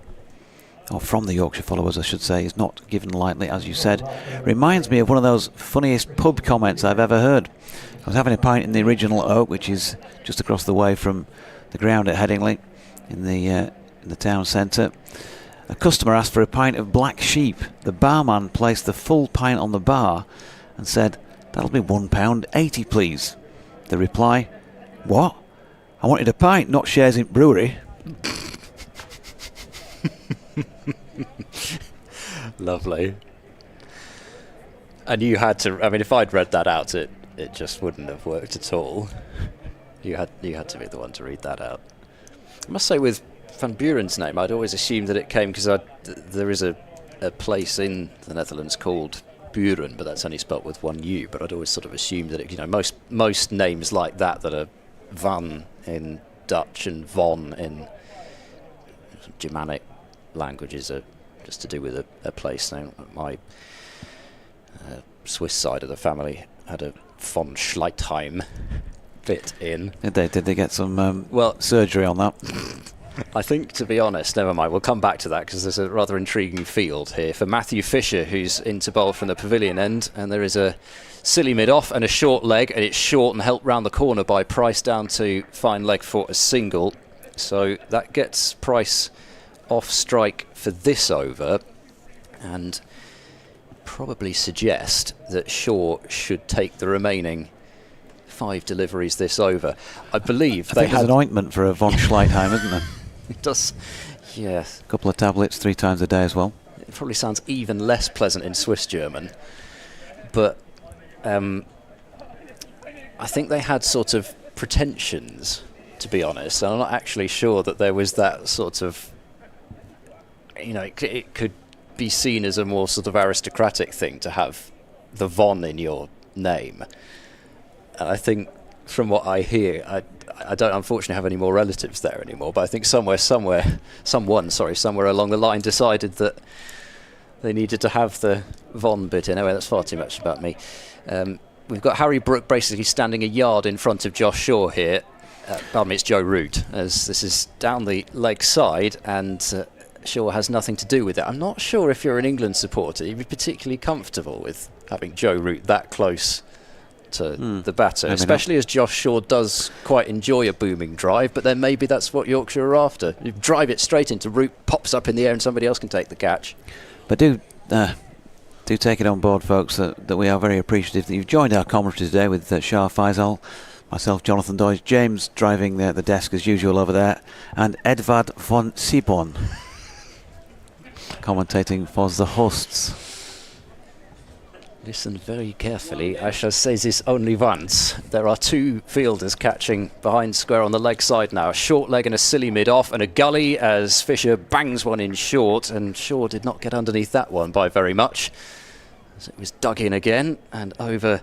Or from the Yorkshire followers, I should say, is not given lightly, as you said. Reminds me of one of those funniest pub comments I've ever heard. I was having a pint in the original Oak, which is just across the way from the ground at Headingley, in the town centre. A customer asked for a pint of black sheep. The barman placed the full pint on the bar and said, that'll be £1.80, please. The reply, what? I wanted a pint, not shares in brewery. Lovely. And you had to, I mean, if I'd read that out, it just wouldn't have worked at all. You had to be the one to read that out. I must say, with Van Buren's name, I'd always assumed that it came because there is a place in the Netherlands called Buren, but that's only spelt with one U. But I'd always sort of assumed that most names like that are Van in Dutch and Von in Germanic languages are just to do with a place name. My Swiss side of the family had a von Schleitheim bit in. Did they get some surgery on that? I think, to be honest, never mind, we'll come back to that because there's a rather intriguing field here for Matthew Fisher, who's into bowl from the pavilion end, and there is a silly mid-off and a short leg, and it's short and helped round the corner by Price down to fine leg for a single. So that gets Price off strike for this over, and probably suggest that Shaw should take the remaining 5 deliveries this over. I believe there's an ointment for a von Schleitheim, isn't there? It does, yes. A couple of tablets 3 times a day as well. It probably sounds even less pleasant in Swiss German, but I think they had sort of pretensions, to be honest. I'm not actually sure that there was that sort of, it could be seen as a more sort of aristocratic thing to have the von in your name. And I think, from what I hear, I don't unfortunately have any more relatives there anymore, but I think someone along the line decided that they needed to have the von bit in. Anyway, that's far too much about me. We've got Harry Brook basically standing a yard in front of Josh Shaw here. Pardon me, it's Joe Root, as this is down the leg side, and Shaw has nothing to do with it. I'm not sure if you're an England supporter, you'd be particularly comfortable with having Joe Root that close to the batter, especially as Josh Shaw does quite enjoy a booming drive, but then maybe that's what Yorkshire are after. You drive it straight into Root, pops up in the air, and somebody else can take the catch. But do take it on board, folks, that we are very appreciative that you've joined our commentary today with Shah Faisal, myself, Jonathan Doyce, James driving the desk as usual over there, and Edvard von Sibon commentating for the hosts. Listen very carefully. I shall say this only once. There are 2 fielders catching behind square on the leg side now. A short leg and a silly mid-off, and a gully as Fisher bangs one in short, and Shaw did not get underneath that one by very much, as it was dug in again, and over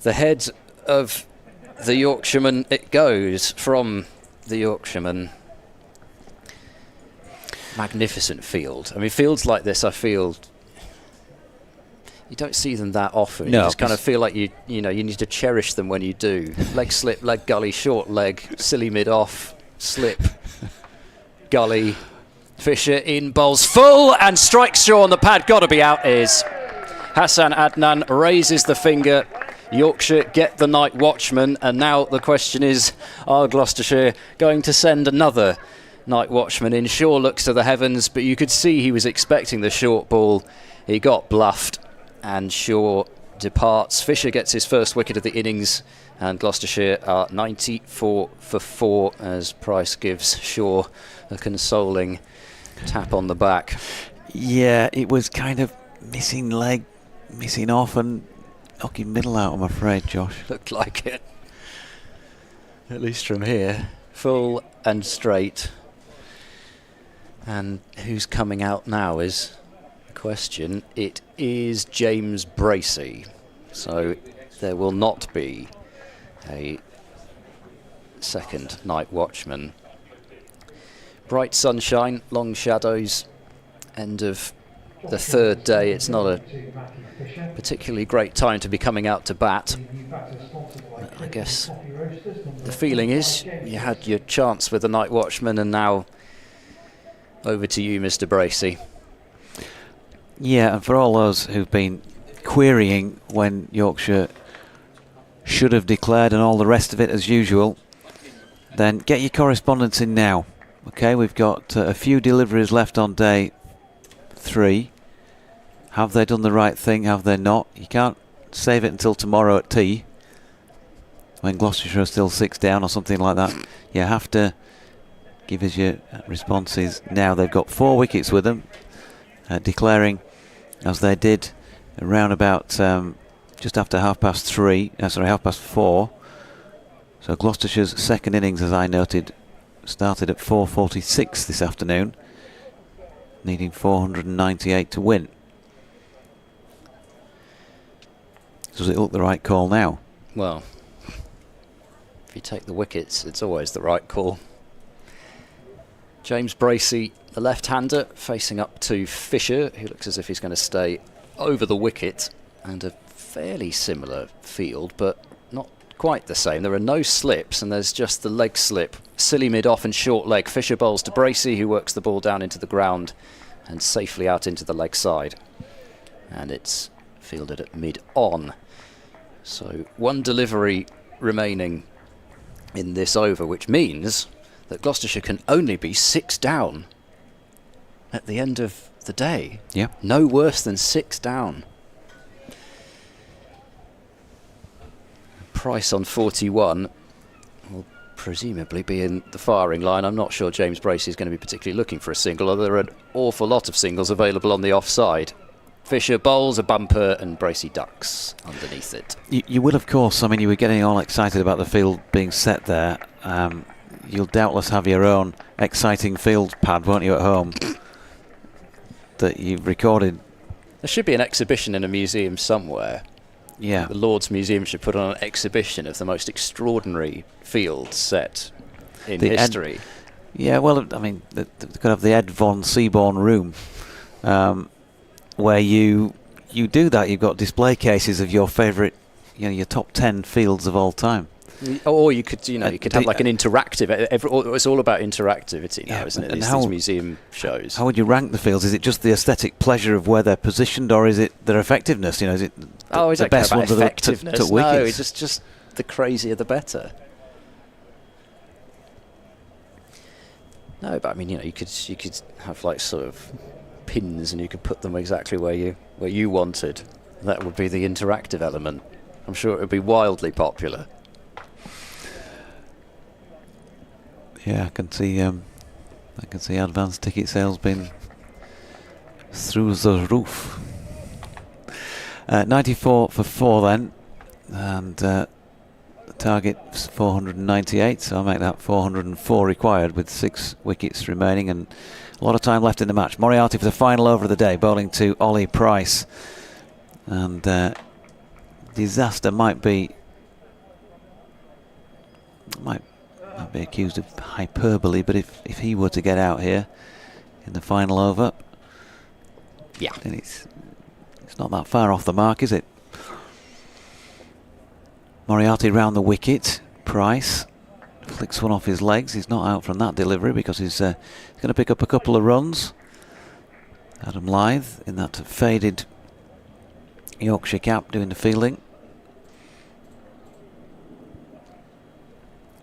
the head of the Yorkshireman it goes from the Yorkshireman. Magnificent field. I mean, fields like this, I feel, you don't see them that often. No, you just kind of feel like you need to cherish them when you do. Leg slip, leg gully, short leg, silly mid-off, slip, gully. Fisher in, bowls full and strikes Shaw on the pad. Got to be out is Hassan Adnan, raises the finger. Yorkshire get the night watchman, and now the question is, are Gloucestershire going to send another night watchman in? Shaw looks to the heavens, but you could see he was expecting the short ball. He got bluffed, and Shaw departs. Fisher gets his first wicket of the innings, and Gloucestershire are 94 for 4 as Price gives Shaw a consoling tap on the back. Yeah, it was kind of missing leg, missing off, and knocking middle out, I'm afraid, Josh. Looked like it, at least from here. Full and straight. And who's coming out now is the question. It is James Bracey. So there will not be a second night watchman. Bright sunshine, long shadows, end of the 3rd day. It's not a particularly great time to be coming out to bat. I guess the feeling is you had your chance with the night watchman, and now over to you, Mr. Bracey. Yeah, and for all those who've been querying when Yorkshire should have declared and all the rest of it as usual, then get your correspondence in now. Okay, we've got a few deliveries left on day 3. Have they done the right thing? Have they not? You can't save it until tomorrow at tea, when Gloucestershire are still 6 down or something like that. You have to give us your responses now. They've got 4 wickets with them, declaring as they did around about just after 4:30. So Gloucestershire's second innings, as I noted, started at 4:46 this afternoon, needing 498 to win. Does it look the right call now? Well, if you take the wickets, it's always the right call. James Bracey, the left-hander, facing up to Fisher, who looks as if he's going to stay over the wicket, and a fairly similar field, but not quite the same. There are no slips, and there's just the leg slip. Silly mid-off and short leg. Fisher bowls to Bracey, who works the ball down into the ground and safely out into the leg side. And it's fielded at mid-on. So one delivery remaining in this over, which means that Gloucestershire can only be 6 down at the end of the day. Yeah. No worse than 6 down. Price on 41 will presumably be in the firing line. I'm not sure James Bracey is going to be particularly looking for a single, although there are an awful lot of singles available on the offside. Fisher bowls a bumper and Bracey ducks underneath it. You will, of course. I mean, you were getting all excited about the field being set there. You'll doubtless have your own exciting field pad, won't you, at home, that you've recorded. There should be an exhibition in a museum somewhere. Yeah. The Lord's Museum should put on an exhibition of the most extraordinary fields set in history. Yeah, well, I mean, they could have the Ed von Seaborn room, where you do that. You've got display cases of your favourite, your top 10 fields of all time. Or you could, you could have like an interactive. It's all about interactivity now, isn't it? These museum shows. How would you rank the fields? Is it just the aesthetic pleasure of where they're positioned, or is it their effectiveness? Is it the best ones effectiveness? To wickets? No, just the crazier the better. No, but I mean, you could have like sort of pins, and you could put them exactly where you wanted. That would be the interactive element. I'm sure it would be wildly popular. Yeah, I can see advance ticket sales being through the roof. 94 for 4 then, and the target 498, so I'll make that 404 required with 6 wickets remaining and a lot of time left in the match. Moriarty for the final over of the day, bowling to Ollie Price, and disaster might be accused of hyperbole, but if he were to get out here in the final over, yeah, then it's not that far off the mark, is it? Moriarty round the wicket. Price flicks one off his legs. He's not out from that delivery because he's going to pick up a couple of runs. Adam Lyth in that faded Yorkshire cap doing the fielding.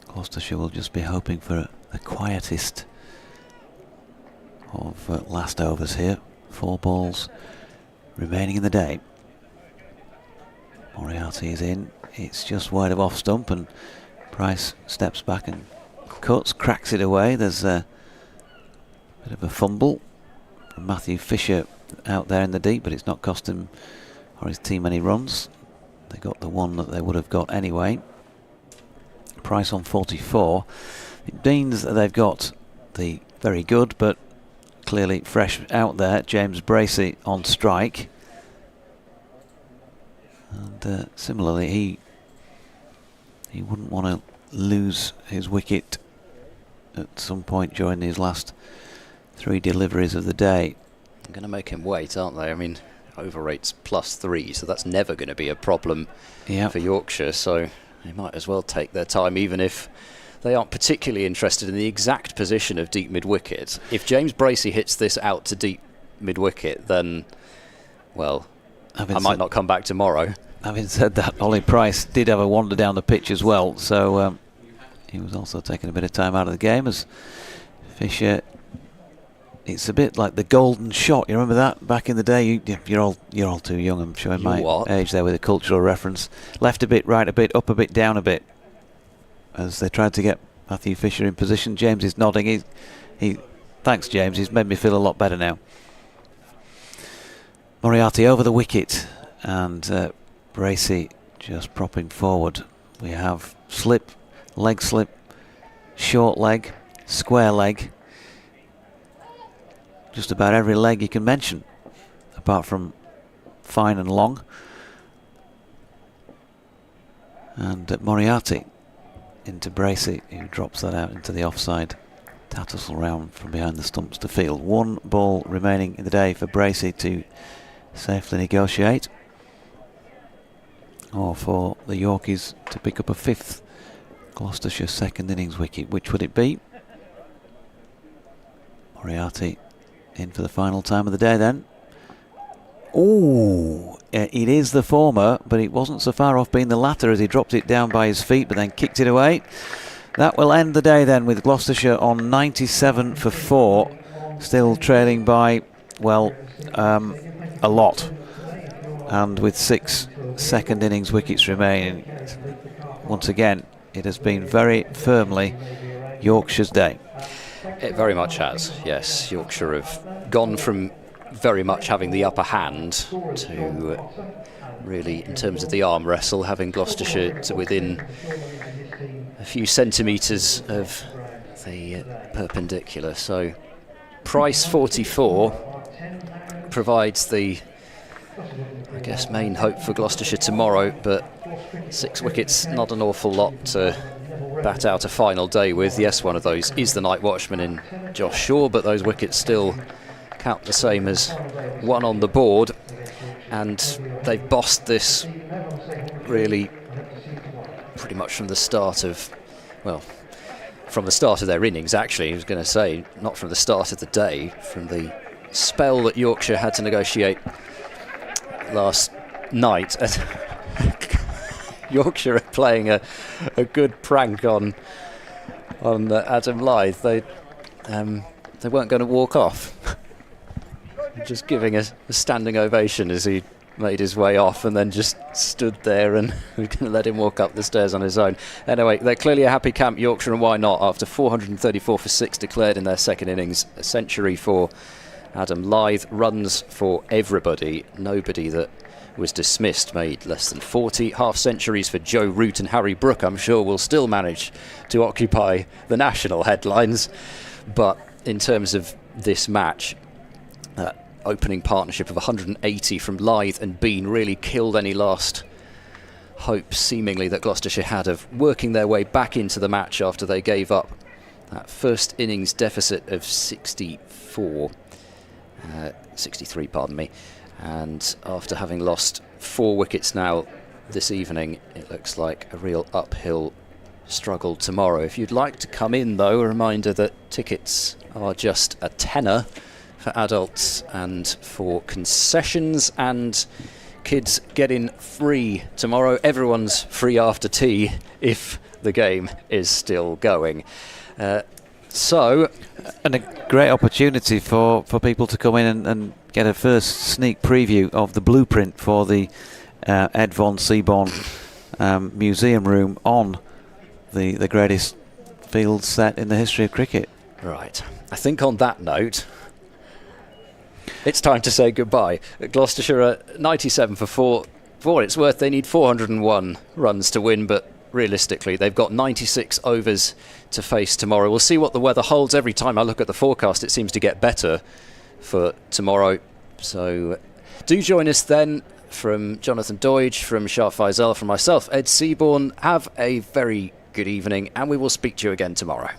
Gloucestershire will just be hoping for the quietest of last overs here. 4 balls remaining in the day. Moriarty is in. It's just wide of off stump, and Price steps back and cuts, cracks it away. There's a bit of a fumble from Matthew Fisher out there in the deep, but it's not cost him or his team any runs. They got the one that they would have got anyway. Price on 44. It means that they've got the very good but clearly fresh out there James Bracey on strike, and similarly he wouldn't want to lose his wicket at some point during these last 3 deliveries of the day. They're going to make him wait, aren't they? I mean, over rates +3, so that's never going to be a problem for Yorkshire, so they might as well take their time, even if they aren't particularly interested in the exact position of deep mid-wicket. If James Bracey hits this out to deep mid-wicket, then, well, I might not come back tomorrow. Having said that, Ollie Price did have a wander down the pitch as well, so he was also taking a bit of time out of the game as Fisher. It's a bit like the golden shot. You remember that back in the day? You're all too young. I'm showing my age there with a cultural reference. Left a bit, right a bit, up a bit, down a bit, as they tried to get Matthew Fisher in position. James is nodding. Thanks, James. He's made me feel a lot better now. Moriarty over the wicket, and Bracey just propping forward. We have slip, leg slip, short leg, square leg. Just about every leg you can mention, apart from fine and long. And Moriarty into Bracey, who drops that out into the offside. Tattersall round from behind the stumps to field. 1 ball remaining in the day for Bracey to safely negotiate, or for the Yorkies to pick up a 5th Gloucestershire second innings wicket. Which would it be? Moriarty in for the final time of the day then. Oh, it is the former, but it wasn't so far off being the latter as he dropped it down by his feet but then kicked it away. That will end the day then with Gloucestershire on 97 for 4, still trailing by, well, a lot. And with 6 second innings wickets remaining, once again, it has been very firmly Yorkshire's day. It very much has, yes. Yorkshire have gone from very much having the upper hand to really, in terms of the arm wrestle, having Gloucestershire to within a few centimetres of the perpendicular. So price 44 provides the, I guess, main hope for Gloucestershire tomorrow, but 6 wickets, not an awful lot to bat out a final day with. Yes, one of those is the night watchman in Josh Shaw, but those wickets still count the same as 1 on the board, and they've bossed this really pretty much from the start of, well, from the start of their innings actually. I was going to say, not from the start of the day, from the spell that Yorkshire had to negotiate last night. Yorkshire are playing a good prank on Adam Lyth. They weren't going to walk off. Just giving a standing ovation as he made his way off, and then just stood there and we're going to let him walk up the stairs on his own. Anyway, they're clearly a happy camp, Yorkshire, and why not? After 434 for 6 declared in their second innings, a century for Adam Lyth, runs for everybody. Nobody that was dismissed made less than 40. Half centuries for Joe Root and Harry Brook, I'm sure, will still manage to occupy the national headlines. But in terms of this match, opening partnership of 180 from Lyth and Bean really killed any last hope, seemingly, that Gloucestershire had of working their way back into the match after they gave up that first innings deficit of 63, pardon me. And after having lost 4 wickets now this evening, it looks like a real uphill struggle tomorrow. If you'd like to come in, though, a reminder that tickets are just a tenner for adults, and for concessions and kids get in free tomorrow. Everyone's free after tea if the game is still going. And a great opportunity for people to come in and get a first sneak preview of the blueprint for the Ed von Seaborn museum room on the greatest field set in the history of cricket. Right. I think on that note, it's time to say goodbye. Gloucestershire are 97 for 4. For what it's worth, they need 401 runs to win, but realistically, they've got 96 overs to face tomorrow. We'll see what the weather holds. Every time I look at the forecast, it seems to get better for tomorrow. So do join us then. From Jonathan Doidge, from Shah Faisal, from myself, Ed Seaborn, have a very good evening, and we will speak to you again tomorrow.